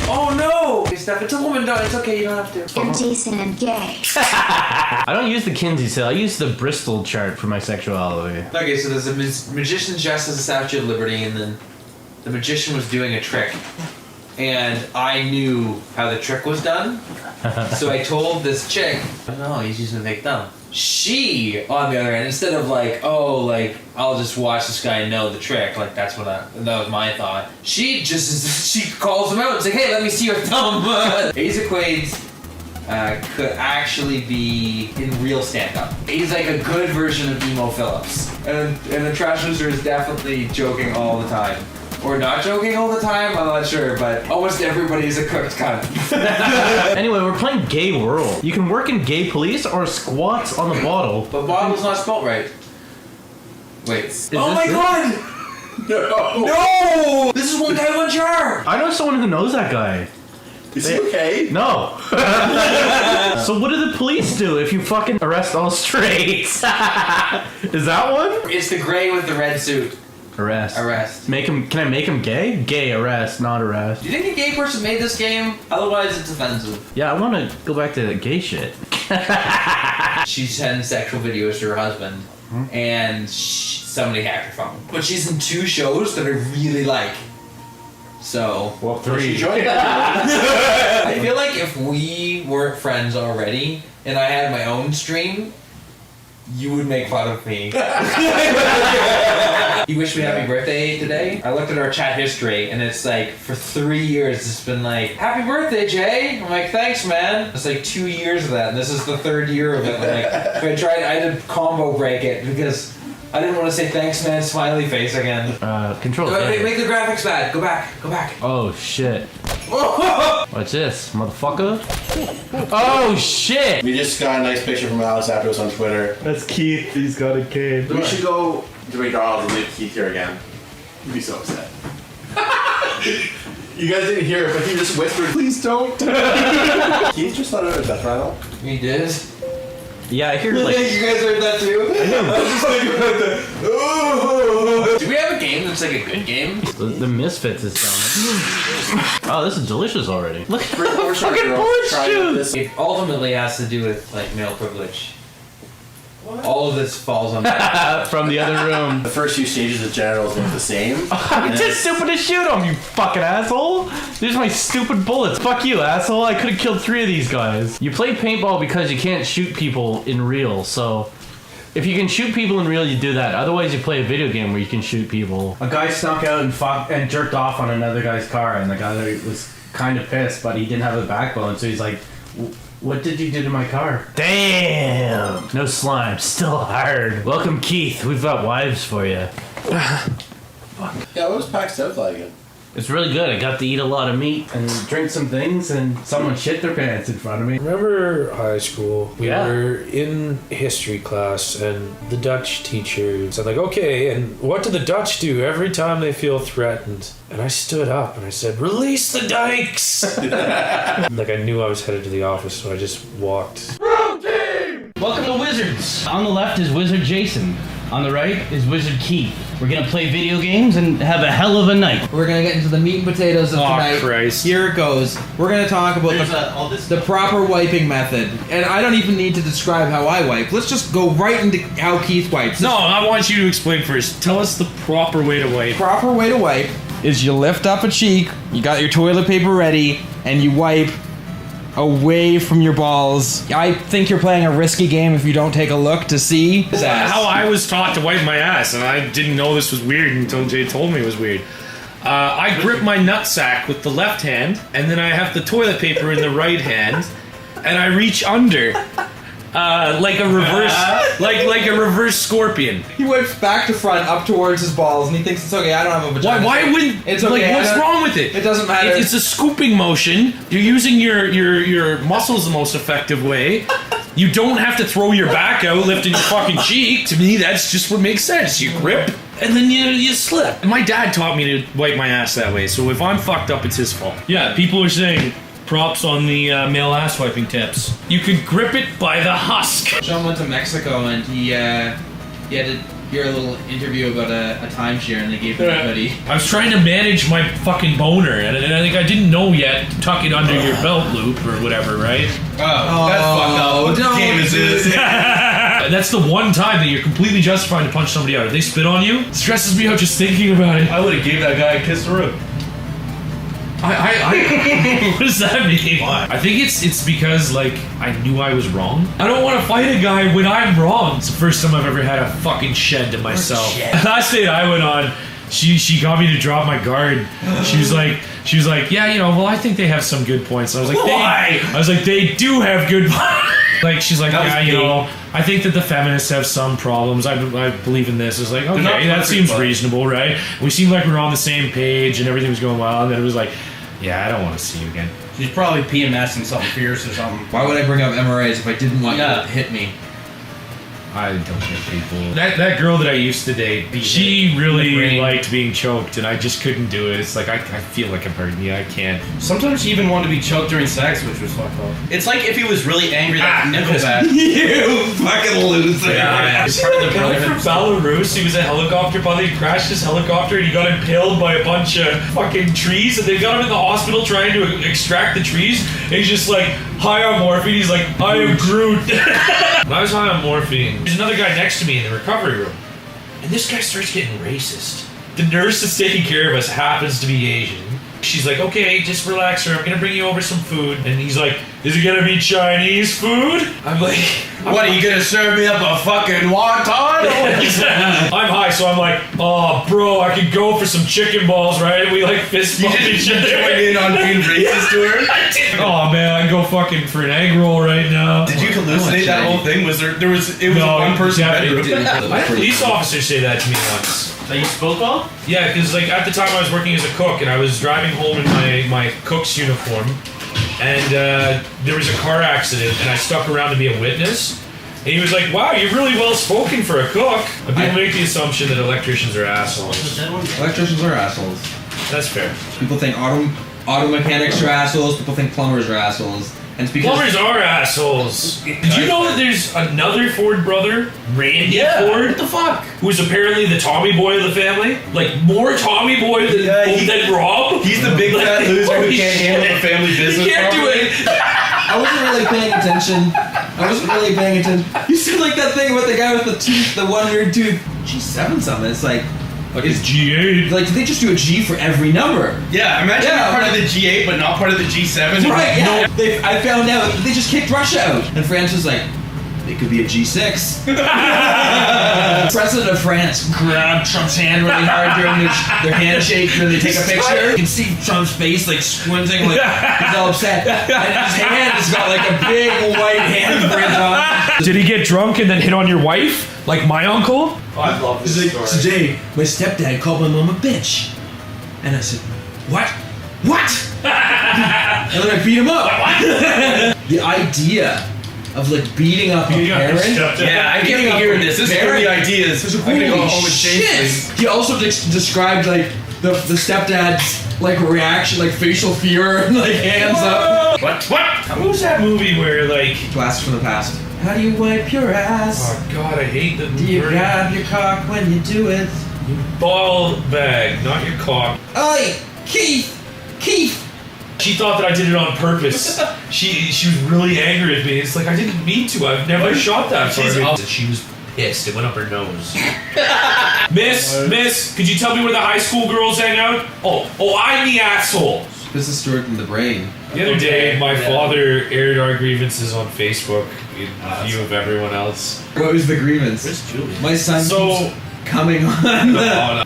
Oh no! Hey, Steph, it's a woman dog. It's okay, you don't have to. You're Jason and gay. I don't use the Kinsey scale. I use the Bristol chart for my sexuality. Okay, so there's a magician's dressed as a Statue of Liberty, and then the magician was doing a trick. And I knew how the trick was done, so I told this chick, "No, he's using a fake thumb." She, on the other end, instead of like, "Oh, like I'll just watch this guy know the trick," like that was my thought. She calls him out and says, "Hey, let me see your thumb." Asa Quaid could actually be in real stand-up. He's like a good version of Emo Phillips, and the Trash Loser is definitely joking all the time. Or not joking all the time, I'm not sure, but almost everybody is a cooked cunt. Anyway, we're playing Gay World. You can work in gay police or squats on the bottle. But bottle's not spelled right. Wait. Oh my god! No! This is one guy, one jar! I know someone who knows that guy. Is he okay? No. So what do the police do if you fucking arrest all straights? Is that one? It's the gray with the red suit. Arrest. Make him. Can I make him gay? Gay arrest, not arrest. Do you think a gay person made this game? Otherwise, it's offensive. Yeah, I want to go back to the gay shit. She sends sexual videos to her husband, and somebody hacked her phone. But she's in 2 shows that I really like. So, well, 3. I feel like if we weren't friends already, and I had my own stream, you would make fun of me. You wish me happy birthday today? I looked at our chat history, and it's like, for 3 years, it's been like, happy birthday, Jay! I'm like, thanks, man. It's like 2 years of that, and this is the 3rd year of it. I'm like, so I had to combo break it, because I didn't want to say thanks, man, smiley face again. Control. Make the graphics bad. Go back. Oh shit. What's this, motherfucker? Oh shit! We just got a nice picture from Alex after us on Twitter. That's Keith. He's got a cave. We should go to McDonald's and leave Keith here again. He'd be so upset. You guys didn't hear it, but he just whispered, "Please don't." Keith just thought it was a death rattle. He did. Yeah, I hear like. You guys heard that too? I know. I was just thinking about that. Do we have a game that's like a good game? The Misfits is down. Oh, this is delicious already. Look at the We're fucking bullet shoes. It ultimately has to do with like male privilege. What? All of this falls on that. From the other room. The first few stages of genitals look the same. I'm just stupid to shoot them, you fucking asshole. There's my stupid bullets. Fuck you, asshole. I could have killed 3 of these guys. You play paintball because you can't shoot people in real, so If you can shoot people in real, you do that. Otherwise, you play a video game where you can shoot people. A guy snuck out and jerked off on another guy's car, and the guy was kind of pissed, but he didn't have a backbone, so he's like, "What did you do to my car?" Damn! No slime, still hard. Welcome, Keith. We've got wives for you. Yeah, what was PAX South like again? It's really good. I got to eat a lot of meat and drink some things, and someone shit their pants in front of me. Remember high school? We were in history class, and the Dutch teacher said, like, okay, and what do the Dutch do every time they feel threatened? And I stood up and I said, release the dykes! Like, I knew I was headed to the office, so I just walked. Welcome to Wizards. On the left is Wizard Jason. On the right is Wizard Keith. We're gonna play video games and have a hell of a night. We're gonna get into the meat and potatoes of tonight. Christ. Here it goes. We're gonna talk about the proper wiping method. And I don't even need to describe how I wipe. Let's just go right into how Keith wipes. No, I want you to explain first. Tell us the proper way to wipe. Proper way to wipe is you lift up a cheek, you got your toilet paper ready, and you wipe away from your balls. I think you're playing a risky game if you don't take a look to see. How I was taught to wipe my ass, and I didn't know this was weird until Jay told me it was weird. I grip my nutsack with the left hand, and then I have the toilet paper in the right hand, and I reach under. Like a reverse, like a reverse scorpion. He wipes back to front, up towards his balls, and he thinks it's okay. I don't have a vagina. Why wouldn't? It's okay. Like, what's wrong with it? It doesn't matter. It's a scooping motion. You're using your muscles the most effective way. You don't have to throw your back out, lifting your fucking cheek. To me, that's just what makes sense. You grip, and then you slip. My dad taught me to wipe my ass that way, so if I'm fucked up, it's his fault. Yeah, people are saying props on the male ass wiping tips. You could grip it by the husk. John went to Mexico and he had to hear a little interview about a timeshare, and they gave him a hoodie. I was trying to manage my fucking boner, and I think I didn't know yet to tuck it under your belt loop or whatever, right? Oh, that's fucked up. What game is this? That's the one time that you're completely justified to punch somebody out. If they spit on you, it stresses me out just thinking about it. I would have gave that guy a kiss the room. What does that mean? Why? I think it's because, like, I knew I was wrong. I don't want to fight a guy when I'm wrong. It's the first time I've ever had a fucking shed to myself. Last date I went on, she got me to drop my guard. She was like, yeah, you know, well, I think they have some good points. I was like, why? They do have good points. Like, she's like, yeah, you know, I think that the feminists have some problems. I believe in this. It's like, okay, that seems reasonable, right? We seemed like we were on the same page and everything was going well, and then it was like, yeah, I don't want to see you again. She's probably PMSing something fierce or something. Why would I bring up MRAs if I didn't want you to hit me? I don't hit people. That girl that I used to date, she really liked being choked, and I just couldn't do it. It's like, I feel like I'm hurting you. I can't. Sometimes she even wanted to be choked during sex, which was fucked up. It's like if he was really angry that Nickelback. You fucking loser. Yeah. See that guy from Belarus? He was a helicopter pilot. He crashed his helicopter and he got impaled by a bunch of fucking trees, and they got him in the hospital trying to extract the trees, and he's just like high on morphine. He's like, I am Groot. When I was high on morphine, there's another guy next to me in the recovery room, and this guy starts getting racist. The nurse that's taking care of us happens to be Asian. She's like, okay, just relax, sir. I'm gonna bring you over some food. And he's like, is it gonna be Chinese food? I'm like, what, are you gonna serve me up a fucking wonton? I'm high, so I'm like, oh, bro, I could go for some chicken balls, right? And we like fist bump each other. Join in on being racist to her? Oh man, I can go fucking for an egg roll right now. Did you hallucinate that whole thing? It was a one person bedroom. I had a police officer say that to me once. That you spoke of? Yeah, because like at the time I was working as a cook, and I was driving home in my cook's uniform, and there was a car accident, and I stuck around to be a witness. And he was like, wow, you're really well spoken for a cook. And people make the assumption that electricians are assholes. Electricians are assholes. That's fair. People think auto mechanics are assholes. People think plumbers are assholes. And it's because plumbers are assholes. Did you know that there's another Ford brother, Randy Ford? What the fuck? Who's apparently the Tommy boy of the family? Like, more Tommy boy than Rob? He's the big fat loser who can't handle the family business. He can't do it. I wasn't really paying attention. You said like that thing with the guy with the tooth, the one weird tooth. G7 something. It's like it's G8. Like, did they just do a G for every number? Yeah, imagine you're part of the G8 but not part of the G7. Right, yeah. I found out they just kicked Russia out. And France was like, It could be a G6. President of France grabbed Trump's hand really hard during their handshake when they take a picture. You can see Trump's face like squinting, like he's all upset. And his hand has got like a big white handprint on. Did he get drunk and then hit on your wife? Like my uncle? Oh, I love this He's like, today, my stepdad called my mom a bitch. And I said, what? What? And then I beat him up. The idea of like beating up a parent. Yeah, I can't even hear this. This is one of the ideas. It's like, I'm gonna go holy home and change shit. things. He also described like the stepdad's like reaction, like facial fear, and like hands up. What? What was that movie where like Blast from the past. How do you wipe your ass? Oh God, I hate the. Do you grab your cock when you do it? Ball bag, not your cock. Oi, Keith. She thought that I did it on purpose. She was really angry at me. It's like I didn't mean to. I've never shot that far. She was pissed. It went up her nose. Miss, could you tell me where the high school girls hang out? Oh, I'm the asshole. This is stored in the brain. The other day, my father aired our grievances on Facebook in view of everyone else. What was the grievance? My son keeps coming on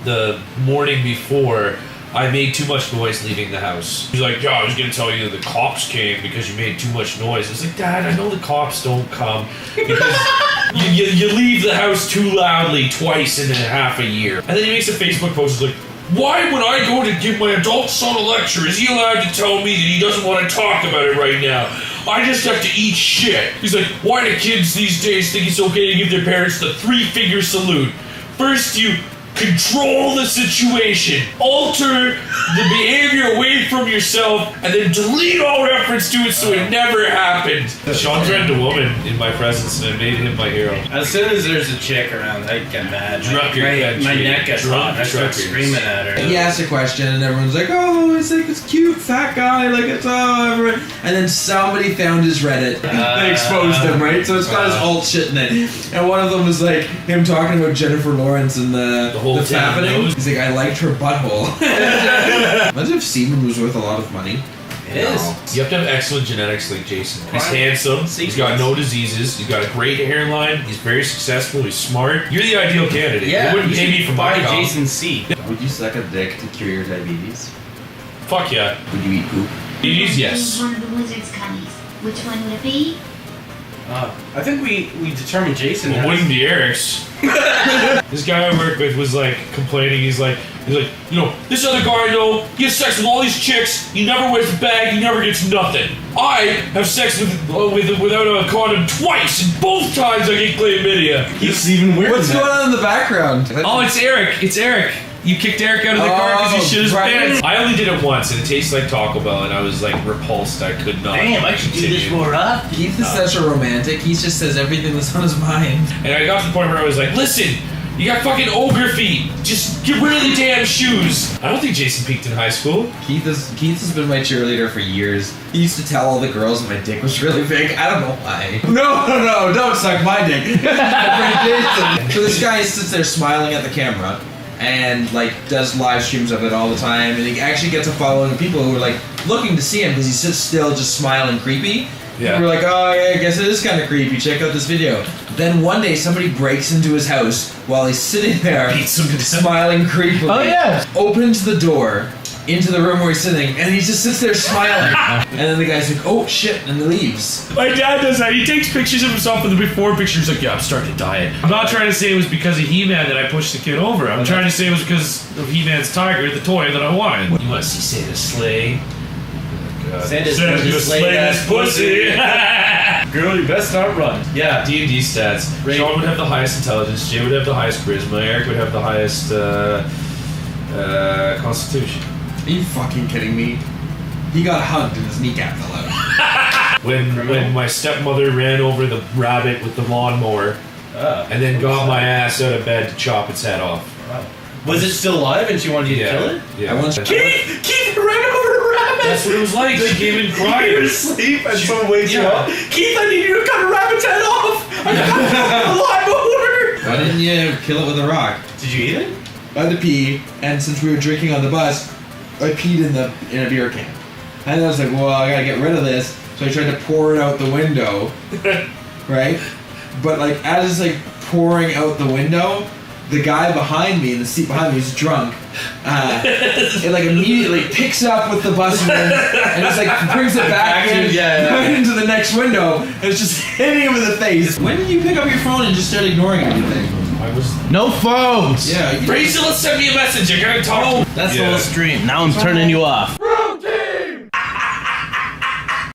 the morning before, I made too much noise leaving the house. He's like, I was gonna tell you the cops came because you made too much noise. I was like, Dad, I know the cops don't come because you leave the house too loudly twice in half a year. And then he makes a Facebook post, he's like, why when I go to give my adult son a lecture, is he allowed to tell me that he doesn't want to talk about it right now? I just have to eat shit. He's like, why do kids these days think it's okay to give their parents the 3-finger salute? First you control the situation, alter the behavior away from yourself, and then delete all reference to it so it never happened. Sean threatened a woman in my presence and I made him my hero. As soon as there's a chick around, I get mad. My neck gets hot. I start screaming at her. He asked a question and everyone's like, oh, it's like this cute fat guy, like it's all over. And then somebody found his Reddit. They exposed him, right? So it's got his alt shit in it. And one of them was like him talking about Jennifer Lawrence and the whole happening. He's like, I liked her butthole. Imagine if semen was worth a lot of money. It is. You have to have excellent genetics like Jason. He's handsome. He's got no diseases. He's got a great hairline. He's very successful. He's smart. You're the ideal candidate. Yeah, you wouldn't pay me for my cock. Jason C. Would you suck a dick to cure your diabetes? Fuck yeah. Would you eat poop? Diabetes, yes. One of the wizard's cunnies. Which one would it be? I think we determined Jason. Well, wouldn't be Eric's. This guy I work with was like complaining. He's like, you know, this other guy I know, he has sex with all these chicks. He never wears a bag. He never gets nothing. I have sex without a condom twice, and both times I get chlamydia. It's even weird. What's going on in the background? Oh, it's Eric. It's Eric. You kicked Eric out of the car because he shit his pants. I only did it once, and it tastes like Taco Bell, and I was like repulsed. I could not. Damn, I should do this more up. Keith is such a romantic. He just says everything that's on his mind. And I got to the point where I was like, listen, you got fucking ogre feet. Just get rid of the damn shoes. I don't think Jason peaked in high school. Keith has been my cheerleader for years. He used to tell all the girls that my dick was really big. I don't know why. No, don't suck my dick. So this guy sits there smiling at the camera and like does live streams of it all the time, and he actually gets a following of people who are like looking to see him because he sits still just smiling creepy. Yeah. We're like, oh yeah, I guess it is kind of creepy. Check out this video. Then one day somebody breaks into his house while he's sitting there smiling creepily. Oh yeah. Opens the door into the room where he's sitting, and he just sits there smiling. And then the guy's like, oh shit, and leaves. My dad does that. He takes pictures of himself in the before picture. He's like, yeah, I'm starting to diet. I'm not trying to say it was because of He-Man that I pushed the kid over. I'm trying to say it was because of He-Man's tiger, the toy that I wanted. You want to see Santa's sleigh? Santa's gonna slay that pussy. Girl, you best not run. Yeah, D&D stats. Sean would have the highest intelligence. Jay would have the highest charisma. Eric would have the highest constitution. Are you fucking kidding me? He got hugged and his kneecap fell out. When my stepmother ran over the rabbit with the lawnmower and then got my ass out of bed to chop its head off. Was it still alive and she wanted you to kill it? Yeah. Keith ran over the rabbit! That's what it was like. She came in crying. You were asleep and someone wakes you up. Keith, I need you to cut a rabbit's head off! I got a lawnmower! Why didn't you kill it with a rock? Did you eat it? I had to pee, and since we were drinking on the bus, I peed in a beer can. And I was like, well, I gotta get rid of this. So I tried to pour it out the window, right? but like as it's like pouring out the window, the guy behind me in the seat behind me is drunk. It like immediately picks up with the bus wind and just like brings it back into the next window, and it's just hitting him in the face. When did you pick up your phone and just start ignoring everything? No phones! Yeah. Brazen, let's send me a message. I gotta talk. That's the whole stream. Now I'm turning you off.